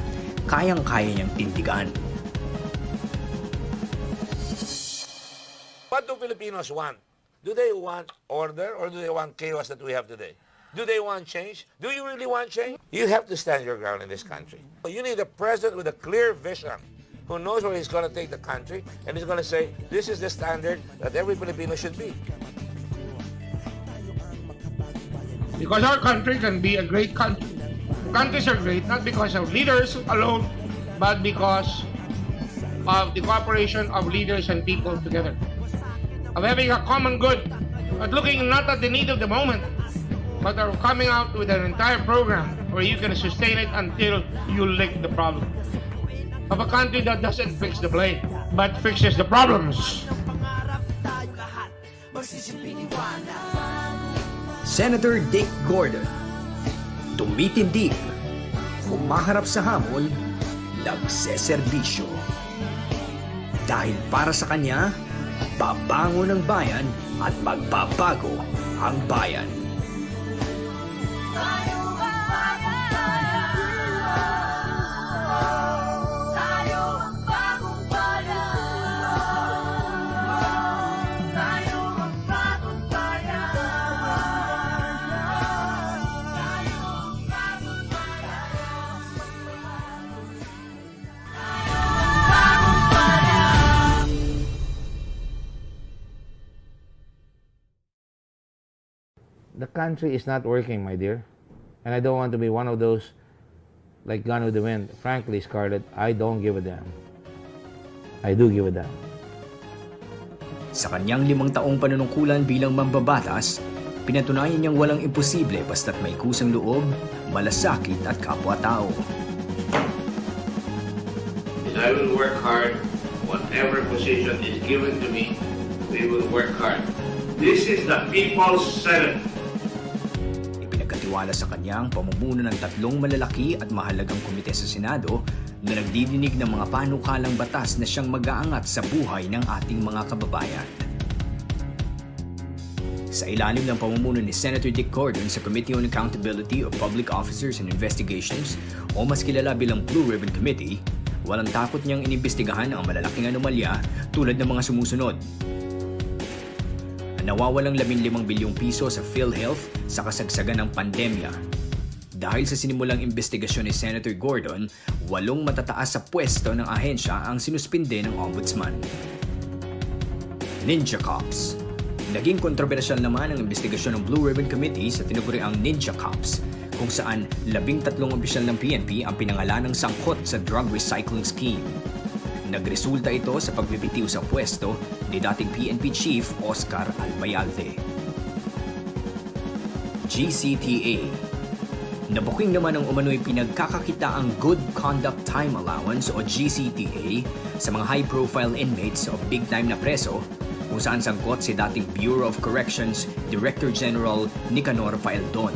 kayang-kaya niyang tindigan. What do Filipinos want? Do they want order or do they want chaos that we have today? Do they want change? Do you really want change? You have to stand your ground in this country. You need a president with a clear vision who knows where he's going to take the country and he's going to say, this is the standard that every Filipino should be. Because our country can be a great country. Countries are great not because of leaders alone, but because of the cooperation of leaders and people together. Of having a common good, but looking not at the need of the moment, but are coming out with an entire program where you can sustain it until you lick the problem. Of a country that doesn't fix the blame, but fixes the problems. Senator Dick Gordon, tumitindig, humaharap sa hamon, nagseserbisyo. Dahil para sa kanya, babangon ang bayan at magbabago ang bayan. The country is not working, my dear. And I don't want to be one of those like Gone with the Wind. Frankly, Scarlett, I don't give a damn. I do give a damn. Sa kanyang 5 taong panunungkulan bilang mambabatas, pinatunayan niyang walang imposible basta't may kusang loob, malasakit at kapwa-tao. I will work hard. Whatever position is given to me, we will work hard. This is the People's Senate. Ipinagkatiwala sa kanya ang pamumuno ng 3 malalaki at mahalagang komite sa Senado na nagdidinig ng mga panukalang batas na siyang mag-aangat sa buhay ng ating mga kababayan. Sa ilalim ng pamumuno ni Senator Dick Gordon sa Committee on Accountability of Public Officers and Investigations o mas kilala bilang Blue Ribbon Committee, walang takot niyang inimbestigahan ang malalaking anomalya tulad ng mga sumusunod. Nawawalang 15 bilyong piso sa PhilHealth sa kasagsagan ng pandemya. Dahil sa sinimulang investigasyon ni Senator Gordon, 8 matataas sa pwesto ng ahensya ang sinuspinde ng Ombudsman. Ninja Cops. Naging kontrobersyal naman ang investigasyon ng Blue Ribbon Committee sa tinuguriang Ninja Cops, kung saan 13 opisyal ng PNP ang pinangalanang sangkot sa drug recycling scheme. Nagresulta ito sa pagbibitiw sa pwesto ni dating PNP Chief Oscar Albayalde. GCTA. Nabuking naman ang umano'y pinagkakakitaang Good Conduct Time Allowance o GCTA sa mga high-profile inmates o big-time na preso kung saan sangkot si dating Bureau of Corrections Director General Nicanor Faeldon.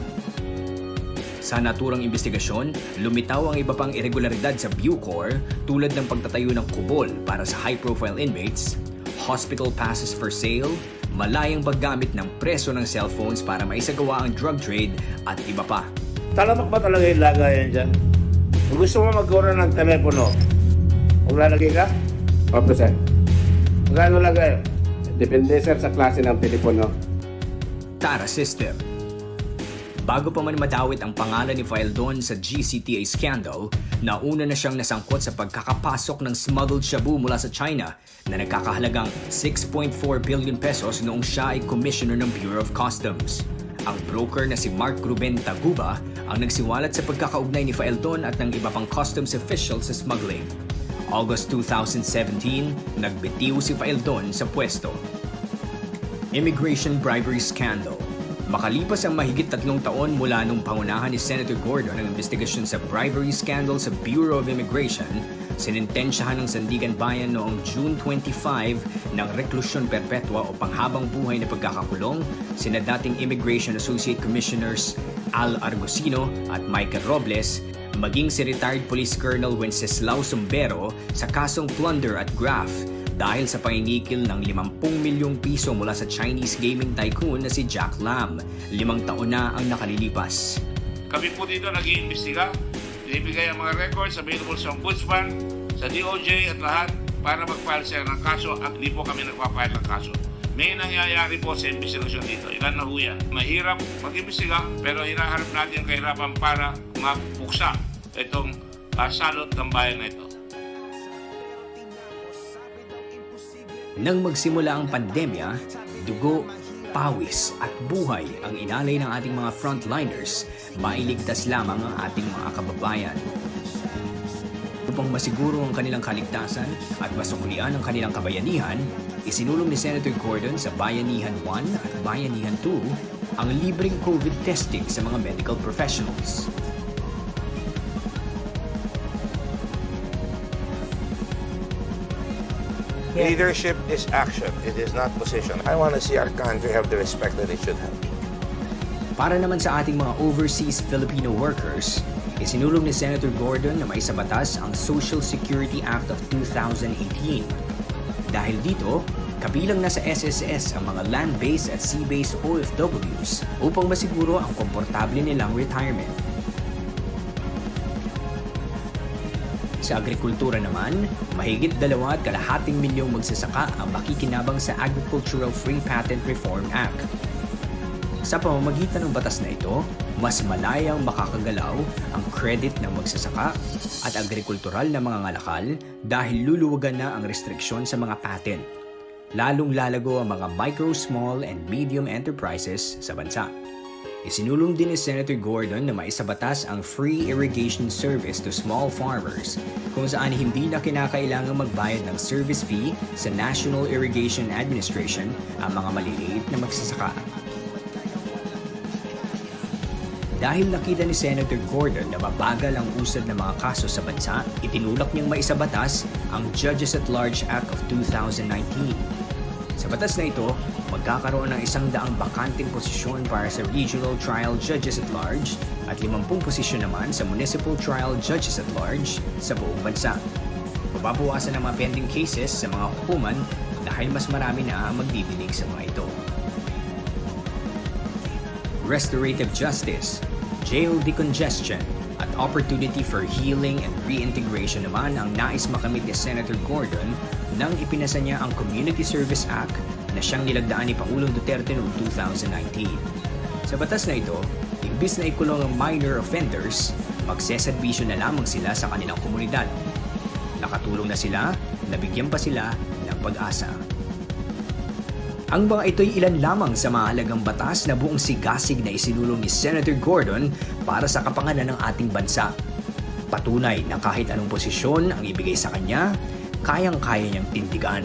Sa naturang investigasyon, lumitaw ang iba pang irregularidad sa Bucor tulad ng pagtatayo ng kubol para sa high-profile inmates, hospital passes for sale, malayang paggamit ng preso ng cellphones para maisagawa ang drug trade at iba pa. Talamak ba talaga yung lagayan dyan? Kung gusto mo magkaroon ng telepono, maglalagay ka? 4%. Magkano lagay? Depende sir sa klase ng telepono. Tara System. Bago pa man madawit ang pangalan ni Faeldon sa GCTA scandal, nauna na siyang nasangkot sa pagkakapasok ng smuggled shabu mula sa China na nagkakahalagang 6.4 billion pesos noong siya ay commissioner ng Bureau of Customs. Ang broker na si Mark Ruben Taguba ang nagsiwalat sa pagkakaugnay ni Faeldon at ng iba pang customs officials sa smuggling. August 2017, nagbitiw si Faeldon sa pwesto. Immigration bribery scandal. Makalipas ang mahigit 3 taon mula nung pangunahan ni Senator Gordon ang investigasyon sa bribery scandal sa Bureau of Immigration, sinintensyahan ng Sandigan Bayan noong June 25 ng reklusyon perpetua o panghabang buhay na pagkakakulong sina dating Immigration Associate Commissioners Al Argusino at Michael Robles, maging si retired Police Colonel Wenceslao Sumbero sa kasong plunder at graft dahil sa panginigil ng 50 milyong piso mula sa Chinese gaming tycoon na si Jack Lam. 5 taon na ang nakalilipas. Kami po dito nag-iimbestiga, ibigay ang mga records available sa Ombudsman, sa DOJ at lahat para mag-file sila ng kaso at hindi po kami nagpa-file ng kaso. May nangyayari po sa investigasyon dito. Ilan na ho yan. Mahirap mag-imbestiga pero hinaharap natin ang kahirapan para mapuksa itong salot ng bayan na ito. Nang magsimula ang pandemya, dugo, pawis at buhay ang inalay ng ating mga frontliners, mailigtas lamang ang ating mga kababayan. Upang masiguro ang kanilang kaligtasan at masuklian ang kanilang kabayanihan, isinulong ni Senator Gordon sa Bayanihan 1 at Bayanihan 2 ang libreng COVID testing sa mga medical professionals. Leadership is action. It is not position. I want to see our country have the respect that it should have. Para naman sa ating mga overseas Filipino workers, isinulong ni Senator Gordon na maisabatas ang Social Security Act of 2018. Dahil dito, kabilang na sa SSS ang mga land-based at sea-based OFWs upang masiguro ang komportable nilang retirement. Sa agrikultura naman, mahigit 2.2 milyong magsasaka ang makikinabang sa Agricultural Free Patent Reform Act. Sa pamamagitan ng batas na ito, mas malayang makakagalaw ang credit ng magsasaka at agrikultural na mga ngalakal dahil luluwagan na ang restriksyon sa mga patent. Lalong lalago ang mga micro, small, and medium enterprises sa bansa. Isinulong din ni Senator Gordon na maisabatas ang free irrigation service to small farmers kung saan hindi na kinakailangang magbayad ng service fee sa National Irrigation Administration ang mga maliliit na magsasaka. Dahil nakita ni Senator Gordon na mabagal ang usad ng mga kaso sa bansa, itinulak niyang maisabatas ang Judges at Large Act of 2019. Sa batas na ito, magkakaroon ng 100 bakanting posisyon para sa Regional Trial Judges at Large at 50 posisyon naman sa Municipal Trial Judges at Large sa buong bansa. Mababawasan ang mga pending cases sa mga hukuman dahil mas marami na ang magdidinig sa mga ito. Restorative justice, jail decongestion, at opportunity for healing and reintegration naman ang nais makamit ni Senator Gordon nang ipinasa niya ang Community Service Act na siyang nilagdaan ni Pangulong Duterte noong 2019. Sa batas na ito, imbis na ikulong ang minor offenders, magseserbisyo na lamang sila sa kanilang komunidad. Nakatulong na sila, nabigyan pa sila ng pag-asa. Ang mga ito'y ilan lamang sa mahalagang batas na buong sigasig na isinulong ni Senator Gordon para sa kapakanan ng ating bansa. Patunay na kahit anong posisyon ang ibigay sa kanya, kayang-kaya niyang tindigan.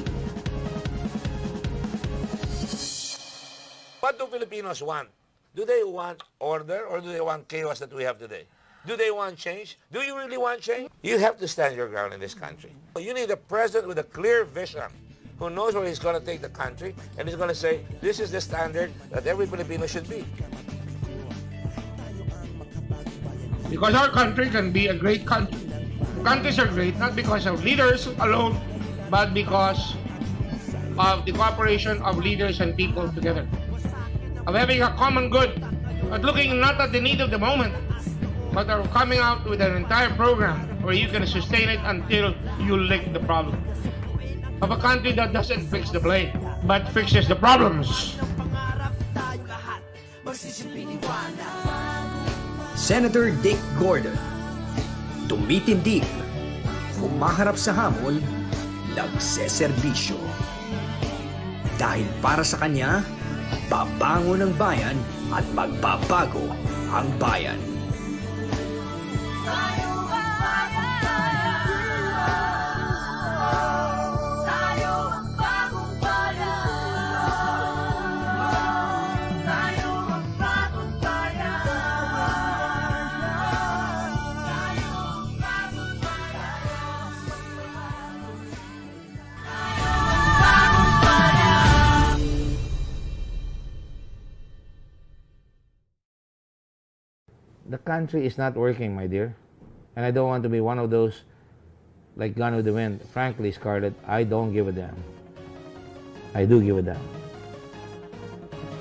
What do Filipinos want? Do they want order or do they want chaos that we have today? Do they want change? Do you really want change? You have to stand your ground in this country. You need a president with a clear vision who knows where he's going to take the country and he's going to say, this is the standard that every Filipino should be. Because our country can be a great country. Countries are great not because of leaders alone, but because of the cooperation of leaders and people together. Of having a common good, but looking not at the need of the moment, but are coming out with an entire program where you can sustain it until you lick the problem. Of a country that doesn't fix the blame, but fixes the problems. Senator Dick Gordon, tumitindig, humaharap sa hamon, nagseserbisyo. Dahil para sa kanya, babangon ang bayan at magbabago ang bayan. the country is not working, my dear. And I don't want to be one of those like Gone with the Wind. Frankly, Scarlett, I don't give a damn. I do give a damn.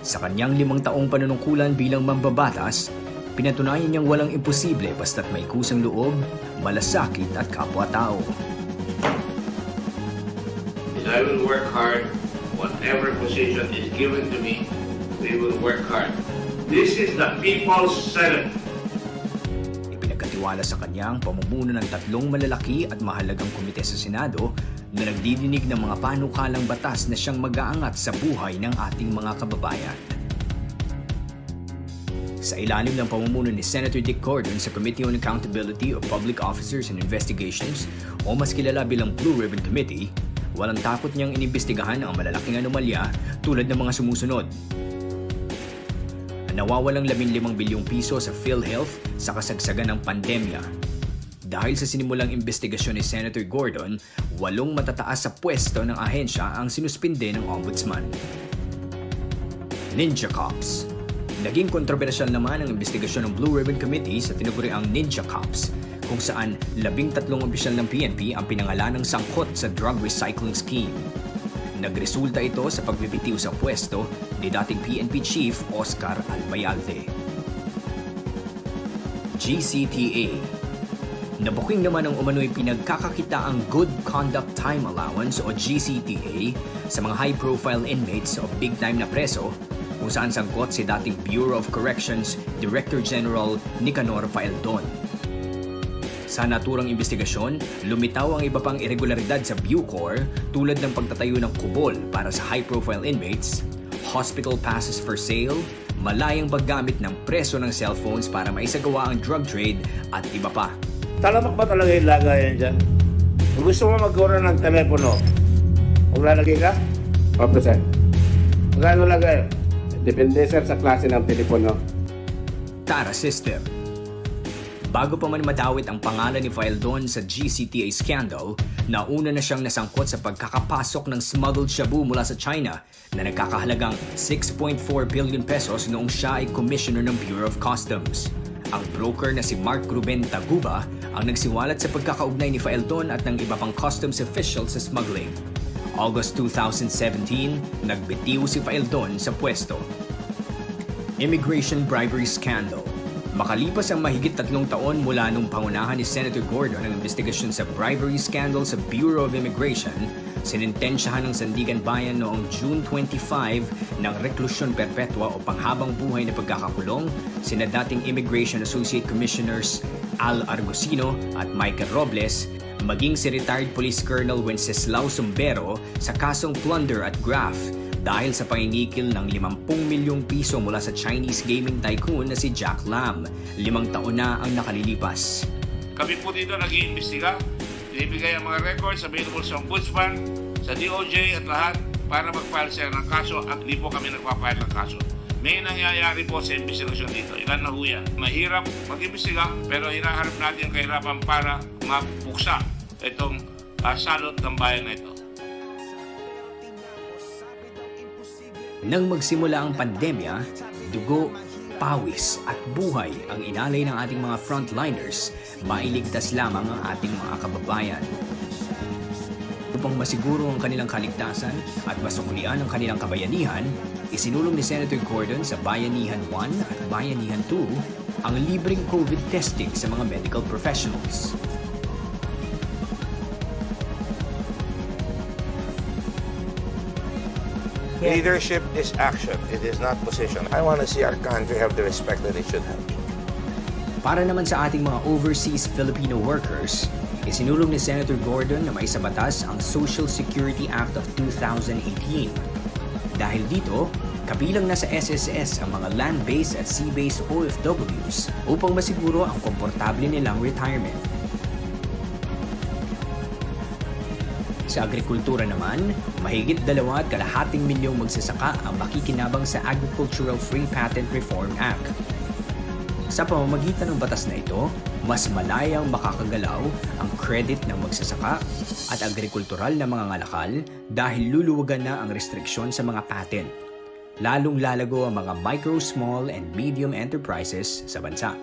Sa kanyang 5 taong panunungkulan bilang mambabatas, pinatunayan niyang walang imposible basta't may kusang loob, malasakit at kapwa-tao. I will work hard. Whatever position is given to me, we will work hard. This is the People's Senate. Ipinagkatiwala sa kanyang pamumuno ng 3 malalaki at mahalagang komite sa Senado na nagdidinig ng mga panukalang batas na siyang mag-aangat sa buhay ng ating mga kababayan. Sa ilalim ng pamumuno ni Senator Dick Gordon sa Committee on Accountability of Public Officers and Investigations o mas kilala bilang Blue Ribbon Committee, walang takot niyang inimbestigahan ang malalaking anomalya tulad ng mga sumusunod. Nawawalang 15 bilyong piso sa PhilHealth sa kasagsagan ng pandemya. Dahil sa sinimulang investigasyon ni Senator Gordon, 8 matataas sa pwesto ng ahensya ang sinuspinde ng Ombudsman. Ninja Cops. Naging kontrobersyal naman ang investigasyon ng Blue Ribbon Committee sa tinaguriang Ninja Cops, kung saan 13 opisyal ng PNP ang pinangalan ng sangkot sa drug recycling scheme. Nagresulta ito sa pagbibitiw sa pwesto ni dating PNP Chief Oscar Albayalde. GCTA. Nabuking naman ang umano'y pinagkakakitaang Good Conduct Time Allowance o GCTA sa mga high-profile inmates o big-time na preso, kung saan sangkot si dating Bureau of Corrections Director General Nicanor Faeldon. Sa naturang investigasyon, lumitaw ang iba pang irregularidad sa Bucor tulad ng pagtatayo ng kubol para sa high-profile inmates, hospital passes for sale, malayang paggamit ng preso ng cellphones para maisagawa ang drug trade at iba pa. Talamak ba talaga yung lagayan dyan? Kung gusto mo magkaroon ng telepono, kung lalagay ka, 5%. Magkano lagay? Depende sir sa klase ng telepono. Tara System. Bago pa man madawit ang pangalan ni Faeldon sa GCTA scandal, nauna na siyang nasangkot sa pagkakapasok ng smuggled shabu mula sa China na nagkakahalagang 6.4 billion pesos noong siya ay commissioner ng Bureau of Customs. Ang broker na si Mark Ruben Taguba ang nagsiwalat sa pagkakaugnay ni Faeldon at ng iba pang customs officials sa smuggling. August 2017, nagbitiw si Faeldon sa pwesto. Immigration Bribery Scandal. Makalipas ang mahigit 3 taon mula nung pangunahan ni Senator Gordon ang investigasyon sa bribery scandal sa Bureau of Immigration, sinintensyahan ng Sandigan Bayan noong June 25 ng reklusyon perpetua o panghabang buhay na pagkakakulong sina dating Immigration Associate Commissioners Al Argusino at Michael Robles, maging si retired Police Colonel Wenceslao Sumbero sa kasong plunder at graft dahil sa pangingikil ng 50 milyong piso mula sa Chinese gaming tycoon na si Jack Lam. 5 taon na ang nakalilipas. Kami po dito nag-iimbestiga. Ibigay ang mga records available sa Ombudsman, sa DOJ at lahat para mag-file sila ng kaso at di po kami nagpa-file ng kaso. May nangyayari po sa investigasyon dito. Ilan na ho yan. Mahirap mag-imbestiga pero hinaharap natin ang kahirapan para mapuksa itong salot ng bayan na ito. Nang magsimula ang pandemya, dugo, pawis at buhay ang inalay ng ating mga frontliners, mailigtas lamang ang ating mga kababayan. Upang masiguro ang kanilang kaligtasan at masuklian ang kanilang kabayanihan, isinulong ni Senator Gordon sa Bayanihan 1 at Bayanihan 2 ang libreng COVID testing sa mga medical professionals. Leadership is action. It is not position. I want to see our country have the respect that it should have. Para naman sa ating mga overseas Filipino workers, isinulong ni Senator Gordon na maisabatas ang Social Security Act of 2018. Dahil dito, kabilang na sa SSS ang mga land-based at sea-based OFWs upang masiguro ang komportable nilang retirement. Sa agrikultura naman, mahigit 2.2 milyong magsasaka ang makikinabang sa Agricultural Free Patent Reform Act. Sa pamamagitan ng batas na ito, mas malayang makakagalaw ang credit ng magsasaka at agrikultural na mga ngalakal dahil luluwagan na ang restriksyon sa mga patent. Lalong lalago ang mga micro, small, and medium enterprises sa bansa.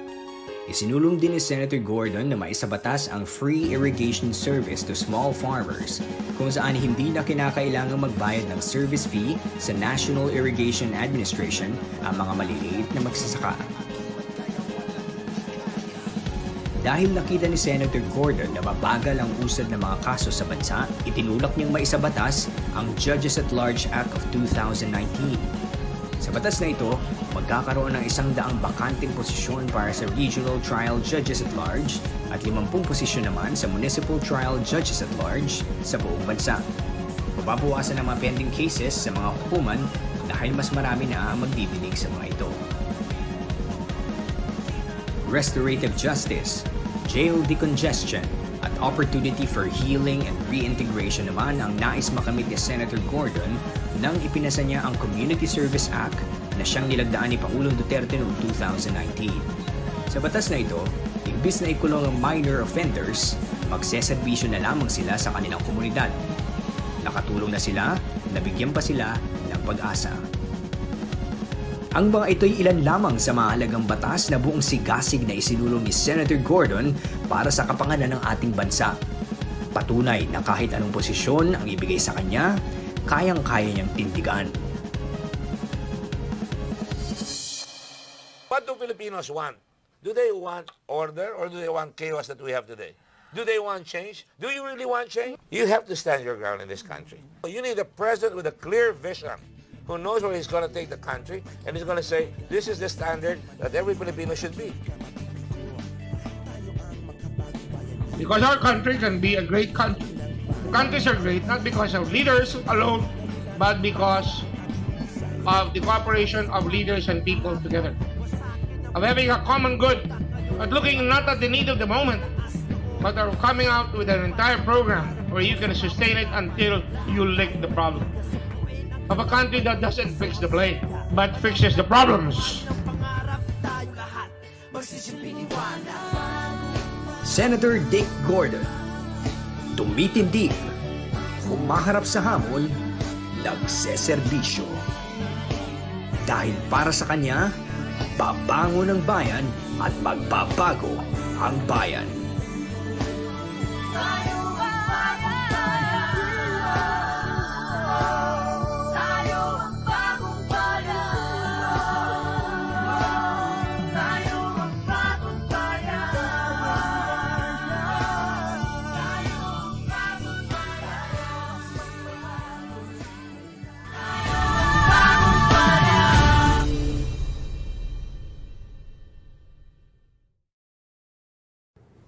Isinulong din ni Senator Gordon na maisabatas ang free irrigation service to small farmers, kung saan hindi na kinakailangang magbayad ng service fee sa National Irrigation Administration ang mga maliliit na magsasaka. Dahil nakita ni Senator Gordon na mabagal ang usad ng mga kaso sa bansa, itinulak niyang maisabatas ang Judges at Large Act of 2019. Sa batas na ito, magkakaroon ng 100 bakanteng posisyon para sa Regional Trial Judges at Large at 50 posisyon naman sa Municipal Trial Judges at Large sa buong bansa. Mababawasan ang mga pending cases sa mga hukuman dahil mas marami na ang magdidinig sa mga ito. Restorative justice, jail decongestion, at opportunity for healing and reintegration naman ang nais makamit ni Senator Gordon nang ipinasa niya ang Community Service Act na siyang nilagdaan ni Pangulong Duterte noong 2019. Sa batas na ito, imbis na ikulong ang minor offenders, magseserbisyo na lamang sila sa kanilang komunidad. Nakatulong na sila, nabigyan pa sila ng pag-asa. Ang mga ito'y ilan lamang sa mahalagang batas na buong sigasig na isinulong ni Senator Gordon para sa kapakanan ng ating bansa. Patunay na kahit anong posisyon ang ibigay sa kanya, kayang-kaya niyang tindigan. What do Filipinos want? Do they want order or do they want chaos that we have today? Do they want change? Do you really want change? You have to stand your ground in this country. You need a president with a clear vision who knows where he's going to take the country and he's going to say, this is the standard that every Filipino should be. Because our country can be a great country. Countries are great not because of leaders alone, but because of the cooperation of leaders and people together. Of having a common good, but looking not at the need of the moment, but are coming out with an entire program where you can sustain it until you lick the problem. Of a country that doesn't fix the blame, but fixes the problems. Senator Dick Gordon, tumitindig, humaharap sa hamon, nagseserbisyo. Dahil para sa kanya, babangon ang bayan at magbabago ang bayan.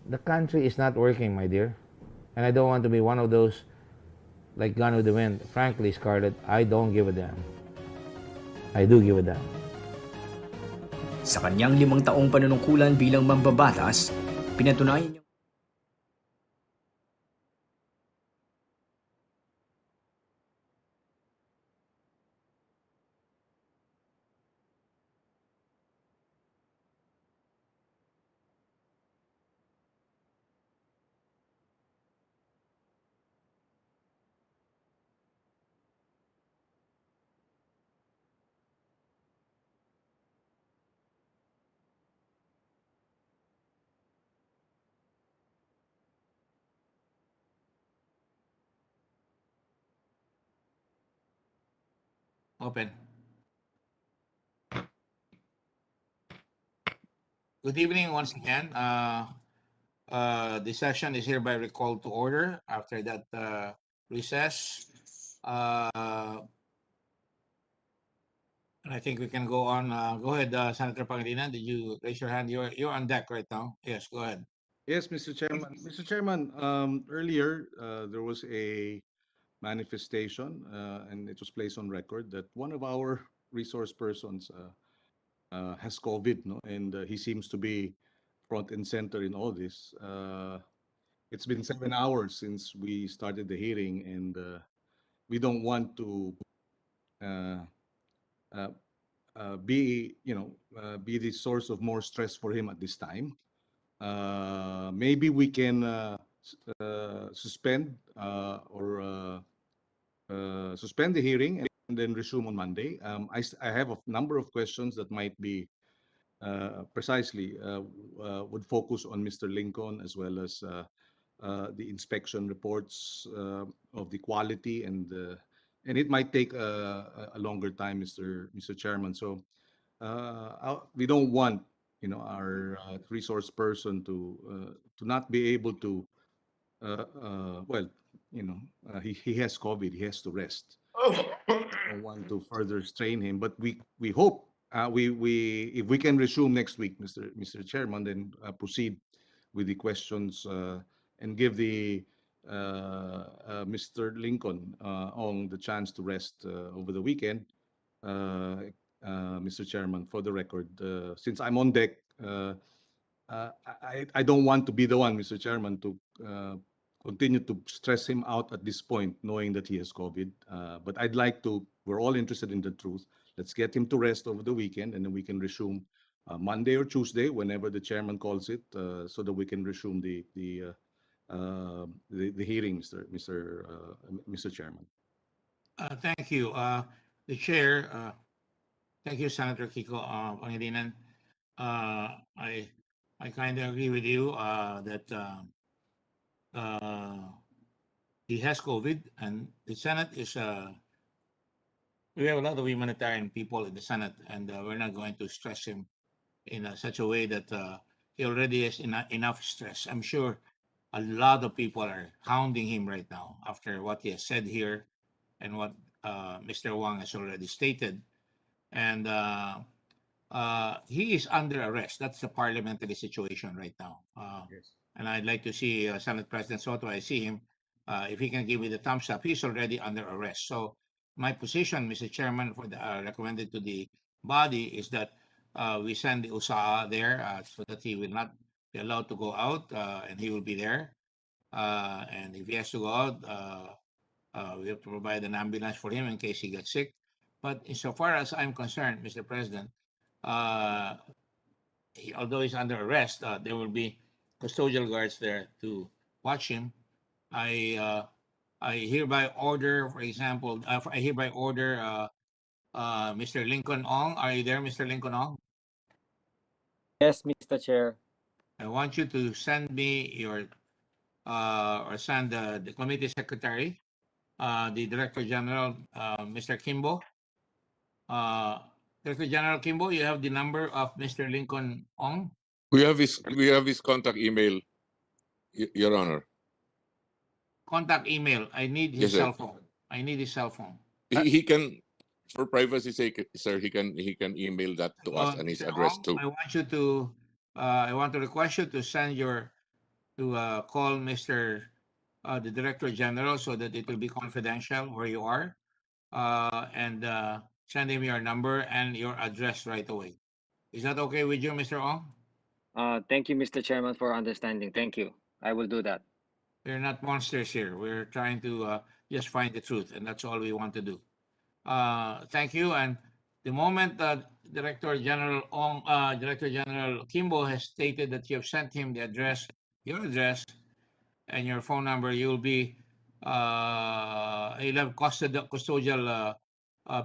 The country is not working, my dear. And I don't want to be one of those like Gone with the Wind. Frankly, Scarlett, I don't give a damn. I do give a damn. Sa kanyang 5 taong panunungkulan bilang mambabatas, pinatunayan niya Open. Good evening once again. The session is hereby recalled to order after that recess. And I think we can go on. Go ahead, Senator Pangilinan. Did you raise your hand? You're on deck right now. Yes, go ahead. Yes, Mr. Chairman. Mr. Chairman, earlier there was a manifestation and it was placed on record that one of our resource persons has COVID, no? And he seems to be front and center in all this. It's been 7 hours since we started the hearing, and we don't want to be, be the source of more stress for him at this time. Maybe we can suspend or suspend the hearing and then resume on Monday. I have a number of questions that might be precisely would focus on Mr. Lincoln as well as the inspection reports of the quality, and it might take a longer time, Mr. Chairman. So we don't want our resource person to not be able to well, he has COVID, he has to rest. Don't want to further strain him, but we hope we if we can resume next week, Mr. Chairman, then proceed with the questions and give the Mr. Lincoln on the chance to rest over the weekend. Mr. Chairman, for the record, since I'm on deck, I don't want to be the one, Mr. Chairman, to continue to stress him out at this point, knowing that he has COVID. But I'd like to, we're all interested in the truth. Let's get him to rest over the weekend, and then we can resume Monday or Tuesday, whenever the chairman calls it, so that we can resume the hearing, Mr. Chairman. Thank you. The chair, thank you, Senator Kiko Pangilinan. I kind of agree with you that he has COVID, and the Senate is we have a lot of humanitarian people in the Senate, and we're not going to stress him in such a way that he already has enough stress. I'm sure a lot of people are hounding him right now after what he has said here and what Mr. Wang has already stated. And he is under arrest. That's the parliamentary situation right now. Yes. And I'd like to see Senate President Soto. I see him. If he can give me the thumbs up, he's already under arrest. So my position, Mr. Chairman, for the recommended to the body is that we send the USAA there so that he will not be allowed to go out, and he will be there. And if he has to go out, we have to provide an ambulance for him in case he gets sick. But insofar as I'm concerned, Mr. President, although he's under arrest, there will be custodial guards there to watch him. I hereby order, for example, I hereby order Mr. Lincoln Ong. Are you there, Mr. Lincoln Ong? Yes, Mr. Chair. I want you to send me your or send the committee secretary, the Director General, Mr. Kimbo. Director General Kimbo, you have the number of Mr. Lincoln Ong? We have his contact email, Your Honor. Contact email. I need his Yes, sir. cell phone. I need his cell phone. He can, for privacy sake, sir, he can email that to us and his Mr. address Ong, too. I want you to, I want to request you to send your, to call Mr. The Director General so that it will be confidential where you are, and send him your number and your address right away. Is that okay with you, Mr. Ong? Thank you, Mr. Chairman, for understanding. Thank you. I will do that. We're not monsters here. We're trying to just find the truth, and that's all we want to do. Thank you. And the moment that Director General Ong, Director General Kimbo has stated that you have sent him the address, your address, and your phone number, you'll be you'll have custodial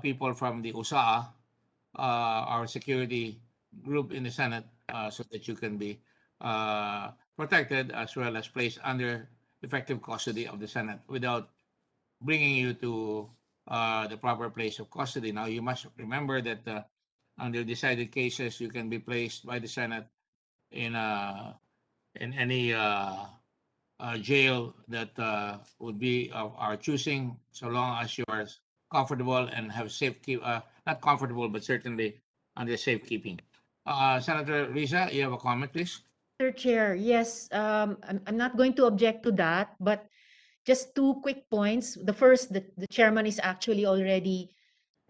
people from the USAA, our security group in the Senate, so that you can be protected as well as placed under effective custody of the Senate without bringing you to the proper place of custody. Now, you must remember that under decided cases, you can be placed by the Senate in any jail that would be of our choosing, so long as you are comfortable and have not comfortable, but certainly under safekeeping. Senator Risa, you have a comment, please? Mr. Chair, yes, I'm not going to object to that, but just two quick points. The first, the chairman is actually already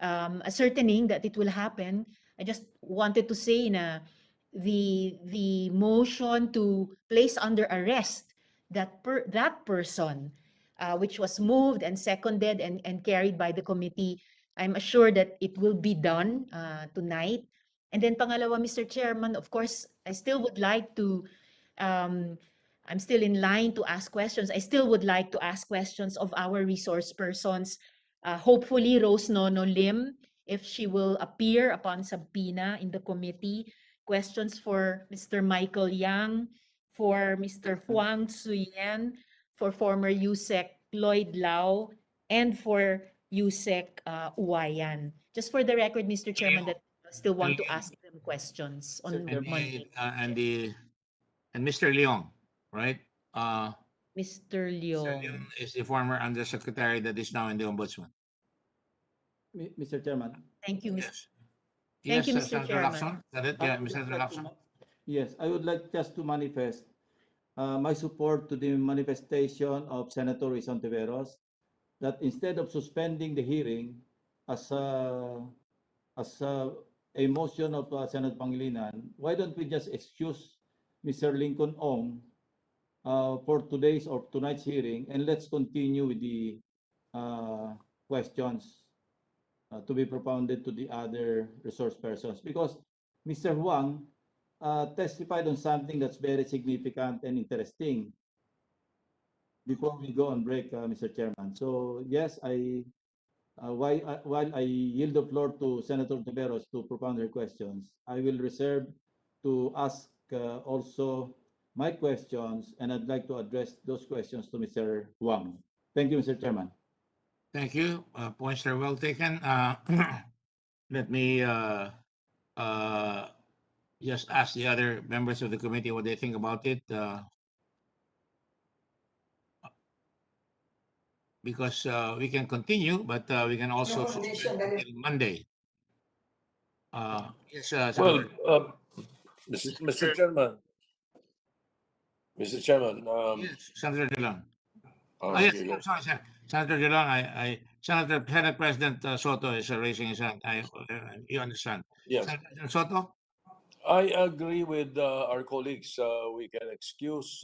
ascertaining that it will happen. I just wanted to say na the motion to place under arrest that person, which was moved and seconded and carried by the committee, I'm assured that it will be done tonight. And then pangalawa, Mr. Chairman, of course, I still would like to, I'm still in line to ask questions. I still would like to ask questions of our resource persons. Hopefully, Rose Nono Lim, if she will appear upon subpoena in the committee, questions for Mr. Michael Yang, for Mr. Huang Tsuyen, for former USEC Lloyd Lau, and for USEC Uwayan. Just for the record, Mr. Chairman, that I still want to ask them questions on Monday. And Mr. Leong, right? Mr. Mr. Leong. Leong is the former undersecretary that is now in the ombudsman. Mr. Chairman. Thank you, Mr. Yes, Thank you, Mr. Senator Chairman. Lacson. Is that it? Yeah, Mr. Lacson. Yes, I would like just to manifest my support to the manifestation of Senator Rizon Tiveros that instead of suspending the hearing as a motion of Senate Pangilinan, why don't we just excuse Mr. Lincoln Ong for today's or tonight's hearing, and let's continue with the questions to be propounded to the other resource persons, because Mr. Huang testified on something that's very significant and interesting before we go on break, Mr. Chairman. So yes, while I yield the floor to Senator Tiveros to propound her questions, I will reserve to ask also my questions, and I'd like to address those questions to Mr. Huang. Thank you, Mr. Chairman. Thank you. Points are well taken. Let me just ask the other members of the committee what they think about it. Because we can continue, but we can also suspend until Monday. Yes, Well, Mr. Mr. Chairman. Mr. Chairman. Yes, Senator Dillon. Okay, Yes, I'm sorry, sir. Senator Dillon, Senate President Soto is raising his hand. You understand? Yes. Senator Soto? I agree with our colleagues. We can excuse,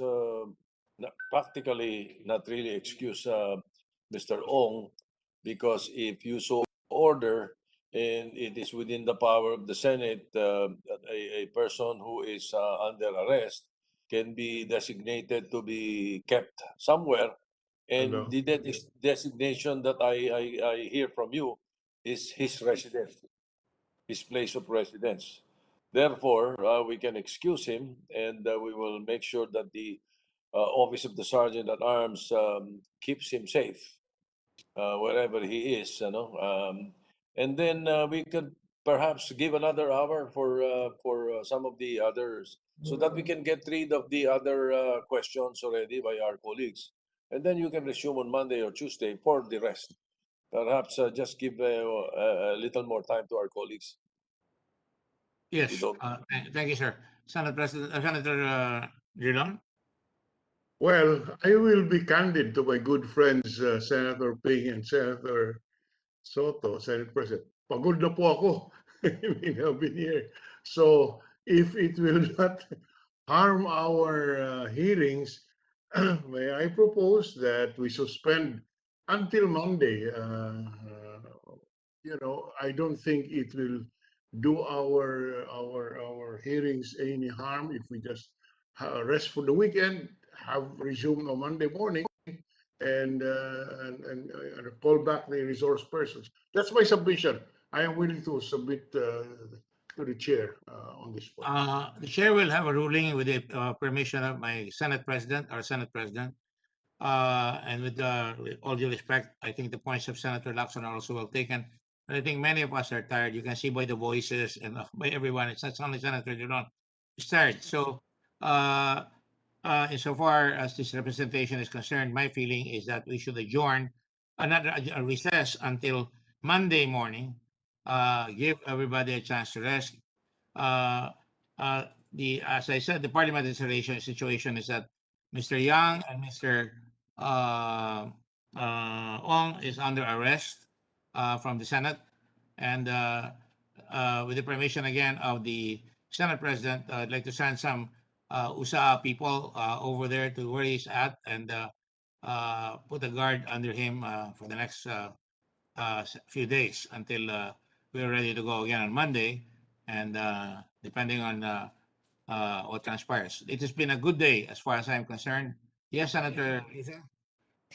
practically not really excuse Mr. Ong, because if you so order and it is within the power of the Senate, a person who is under arrest can be designated to be kept somewhere. And the designation that I hear from you is his residence, his place of residence. Therefore, we can excuse him, and we will make sure that the Office of the Sergeant at Arms keeps him safe wherever he is. And then we could perhaps give another hour for some of the others, so that we can get rid of the other questions already by our colleagues. And then you can resume on Monday or Tuesday for the rest. Perhaps just give a little more time to our colleagues. Yes. Thank you, sir. Senator Dillon? Well, I will be candid to my good friends, Senator Ping and Senator Soto, Senate President. Pagod na po ako. I've been here. So if it will not harm our hearings, may I propose that we suspend until Monday. I don't think it will do our hearings any harm if we just rest for the weekend, have resumed on Monday morning, and call back the resource persons. That's my submission. I am willing to submit to the chair on this point. The chair will have a ruling with the permission of my Senate President, our Senate President. And with all due respect, I think the points of Senator Lacson are also well taken. But I think many of us are tired. You can see by the voices and by everyone. It's not only Senator Dillon. It's tired. So insofar as this representation is concerned, my feeling is that we should adjourn another recess until Monday morning. Give everybody a chance to rest. As I said, the parliamentary situation is that Mr. Yang and Mr. Ong is under arrest from the Senate, and with the permission again of the Senate President, I'd like to send some USA people over there to where he's at and put a guard under him for the next few days until we're ready to go again on Monday, and depending on what transpires. It has been a good day as far as I'm concerned. Yes, Senator Lisa?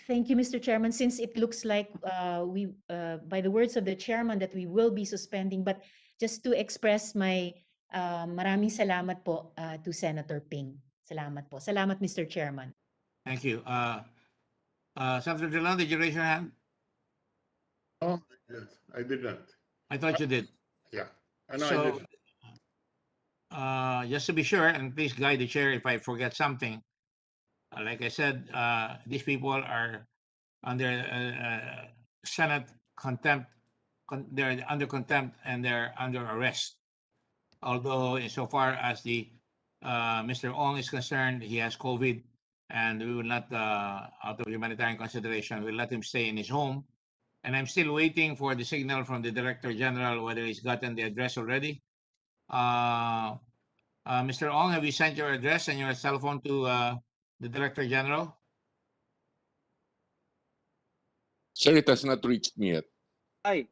Thank you, Mr. Chairman. Since it looks like by the words of the chairman, that we will be suspending, but just to express my Maraming salamat po to Senator Ping. Salamat po. Salamat, Mr. Chairman. Thank you. Senator Drilon, did you raise your hand? Oh, yes, I did not. I thought you did. Yeah. I know I So, did. just to be sure, and please guide the chair if I forget something. Like I said, these people are under Senate contempt. They're under contempt and they're under arrest. Although, insofar as the Mr. Ong is concerned, he has COVID, and we will not, out of humanitarian consideration, we'll let him stay in his home. And I'm still waiting for the signal from the Director General whether he's gotten the address already. Mr. Ong, have you sent your address and your cell phone to the Director General? Sir, it has not reached me yet. Ay,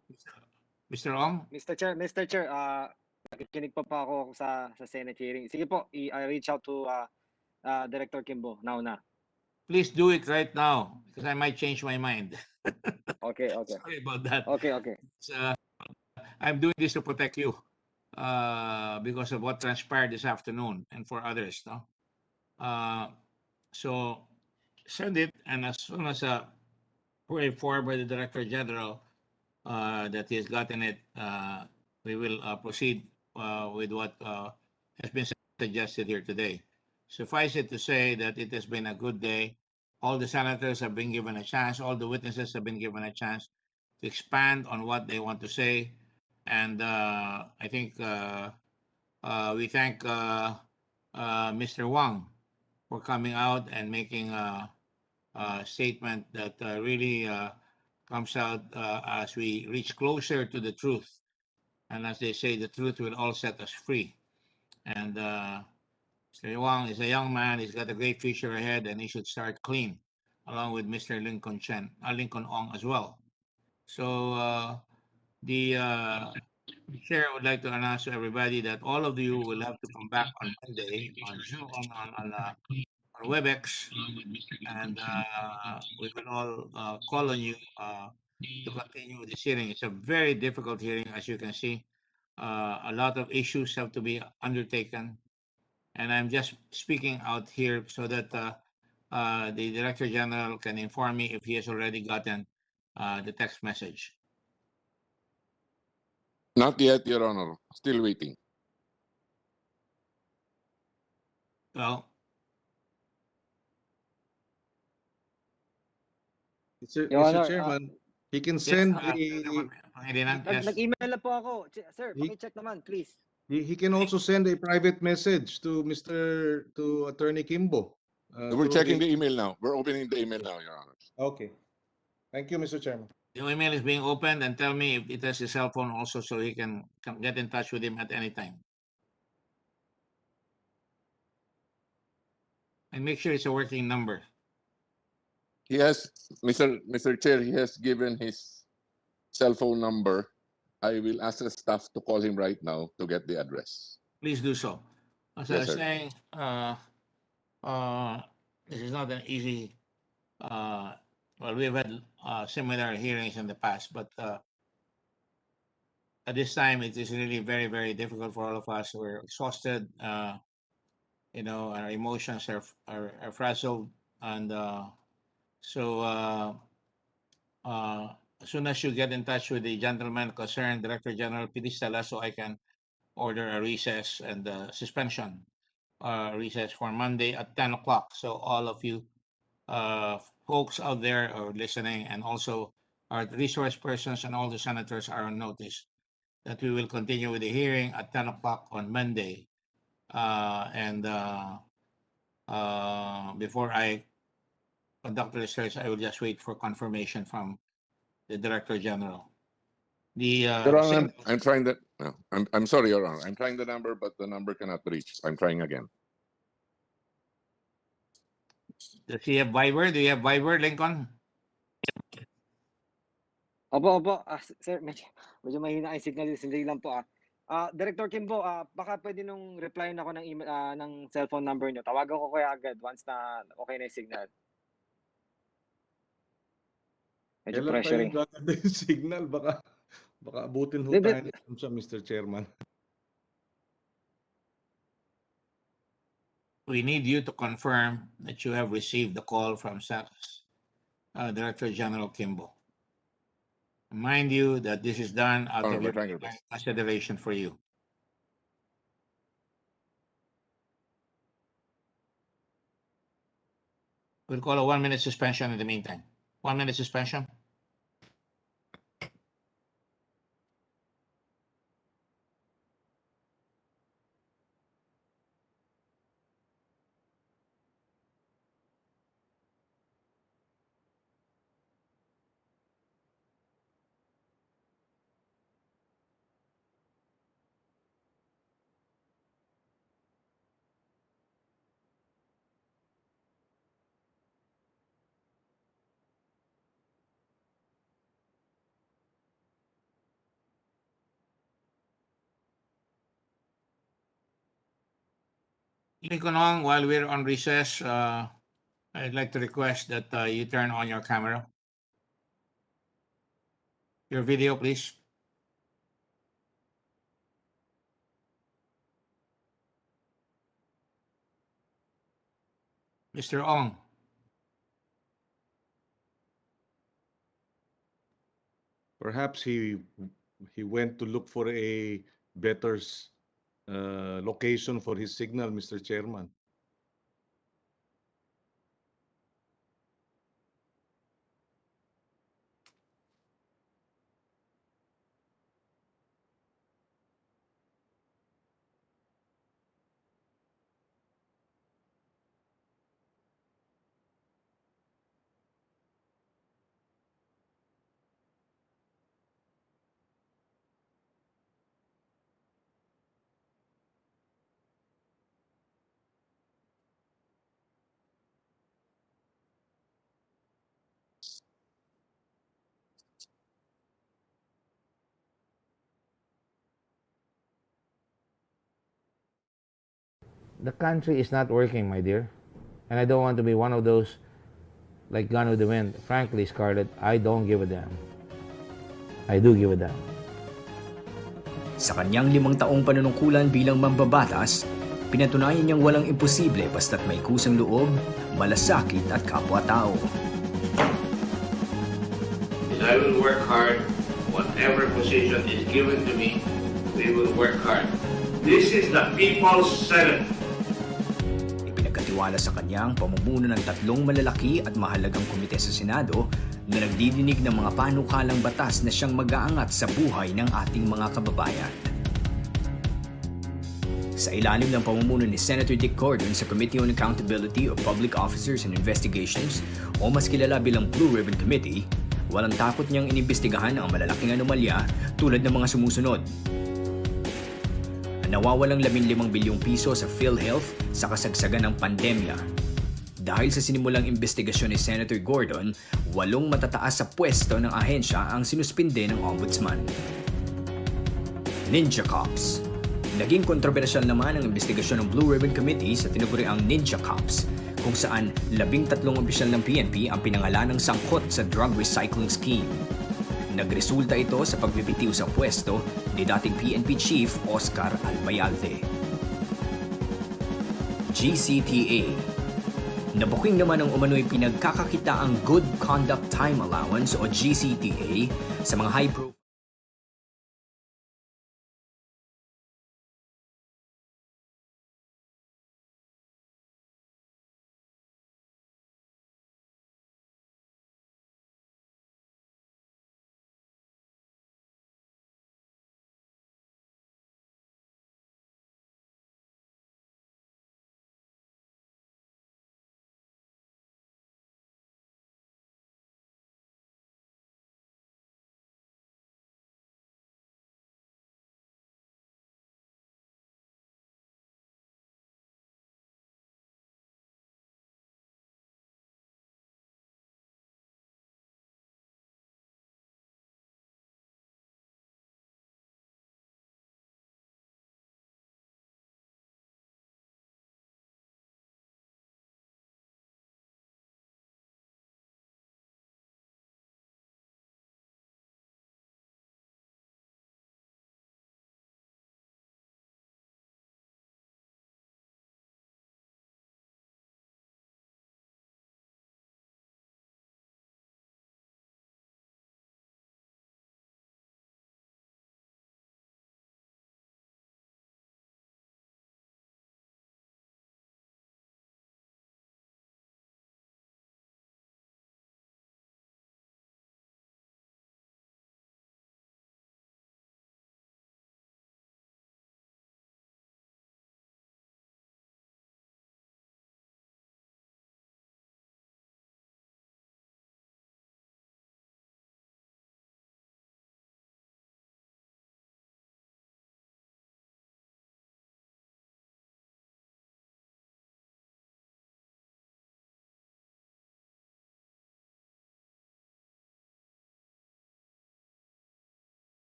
Mr. Ong? Mr. Chair, nakikinig pa ako sa Senate hearing. Sige po, I reach out to Director Kimbo now na. Please do it right now because I might change my mind. Okay. Sorry about that. Okay. I'm doing this to protect you because of what transpired this afternoon and for others. No? So send it, and as soon as we're informed by the Director General that he has gotten it, we will proceed with what has been suggested here today. Suffice it to say that it has been a good day. All the senators have been given a chance. All the witnesses have been given a chance to expand on what they want to say. And I think we thank Mr. Wang for coming out and making a statement that really comes out as we reach closer to the truth. And as they say, the truth will all set us free. And Mr. Wang is a young man. He's got a great future ahead, and he should start clean, along with Mr. Lincoln Ong as well. So the chair would like to announce to everybody that all of you will have to come back on Monday on Zoom, on WebEx, and we will all call on you to continue this hearing. It's a very difficult hearing, as you can see. A lot of issues have to be undertaken, and I'm just speaking out here so that the Director General can inform me if he has already gotten the text message. Not yet, Your Honor. Still waiting. Well, Mr. Chairman, he can send yes. Nag-email na po ako. Sir, paki-check naman, please. He can also send a private message to Attorney Kimbo. We're checking the email now. We're opening the email now, Your Honor. Okay. Thank you, Mr. Chairman. The email is being opened, and tell me if it has his cell phone also so he can get in touch with him at any time. And make sure it's a working number. He has, Mr. Chair, he has given his cell phone number. I will ask the staff to call him right now to get the address. Please do so. As I was saying, this is not an easy. Well, we've had similar hearings in the past, but at this time, it is really very, very difficult for all of us. We're exhausted. Our emotions are frazzled, and so as soon as you get in touch with the gentleman concerned, Director General, please tell us so I can order a recess and suspension recess for Monday at 10 o'clock. So all of you folks out there are listening, and also our resource persons and all the senators are on notice that we will continue with the hearing at 10 o'clock on Monday. And before I conduct the research, I will just wait for confirmation from the Director General. Your Honor, I'm trying that. No, I'm sorry, Your Honor. I'm trying the number, but the number cannot reach. I'm trying again. Does he have Viber? Do you have Viber, Lincoln? Opo. Sir, medyo mahina ang signal. Sindali lang po. Director Kimbo, baka pwede nung replyan ako ng email, ng cellphone number nyo. Tawagan ko kaya agad once na okay na yung signal. Medyo pressuring. Kailan tayo gaganda yung signal? Baka abutin ho tayo sa Mr. Chairman. we need you to confirm that you have received the call from SACS Director General Kimball. Mind you that this is done out of your consideration for you. We'll call a 1-minute suspension in the meantime. 1-minute suspension. Lincoln, while we're on recess, I'd like to request that you turn on your camera. Your video, please. Mr. Ong. Perhaps he went to look for a better location for his signal, Mr. Chairman. The country is not working, my dear. And I don't want to be one of those like Gone with the Wind. Frankly, Scarlett, I don't give a damn. I do give a damn. Sa kanyang 5 taong panunungkulan bilang mambabatas, pinatunayan niyang walang imposible basta't may kusang loob, malasakit at kapwa-tao. I will work hard. Whatever position is given to me, we will work hard. This is the People's Senate. Ipinagkatiwala sa kanyang pamumuno ng 3 malalaki at mahalagang komite sa Senado na nagdidinig ng mga panukalang batas na siyang mag-aangat sa buhay ng ating mga kababayan. Sa ilalim ng pamumuno ni Senator Dick Gordon sa Committee on Accountability of Public Officers and Investigations o mas kilala bilang Blue Ribbon Committee, walang takot niyang inimbestigahan ang malalaking anomalya tulad ng mga sumusunod. Nawawalang 15 bilyong piso sa PhilHealth sa kasagsagan ng pandemya. Dahil sa sinimulang investigasyon ni Senator Gordon, 8 matataas sa pwesto ng ahensya ang sinuspinde ng Ombudsman. Ninja Cops. Naging kontrobersyal naman ang investigasyon ng Blue Ribbon Committee sa tinaguriang Ninja Cops, kung saan 13 opisyal ng PNP ang pinangalan ng sangkot sa drug recycling scheme. Nagresulta ito sa pagbibitiw sa pwesto ni dating PNP Chief Oscar Albayalde. GCTA. Nabuking naman ang umano'y pinagkakakitaang Good Conduct Time Allowance o GCTA sa mga high-profile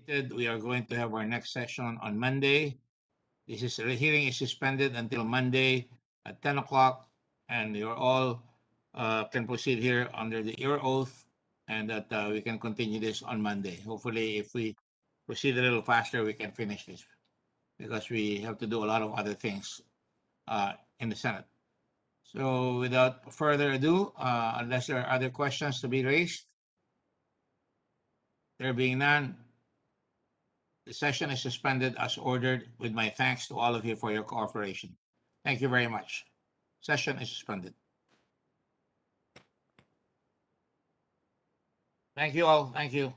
We are going to have our next session on Monday. The hearing is suspended until Monday at 10 o'clock, and you're all can proceed here under your oath, and that we can continue this on Monday. Hopefully, if we proceed a little faster, we can finish this, because we have to do a lot of other things in the Senate. So without further ado, unless there are other questions to be raised, there being none, the session is suspended as ordered, with my thanks to all of you for your cooperation. Thank you very much. Session is suspended. Thank you all. Thank you.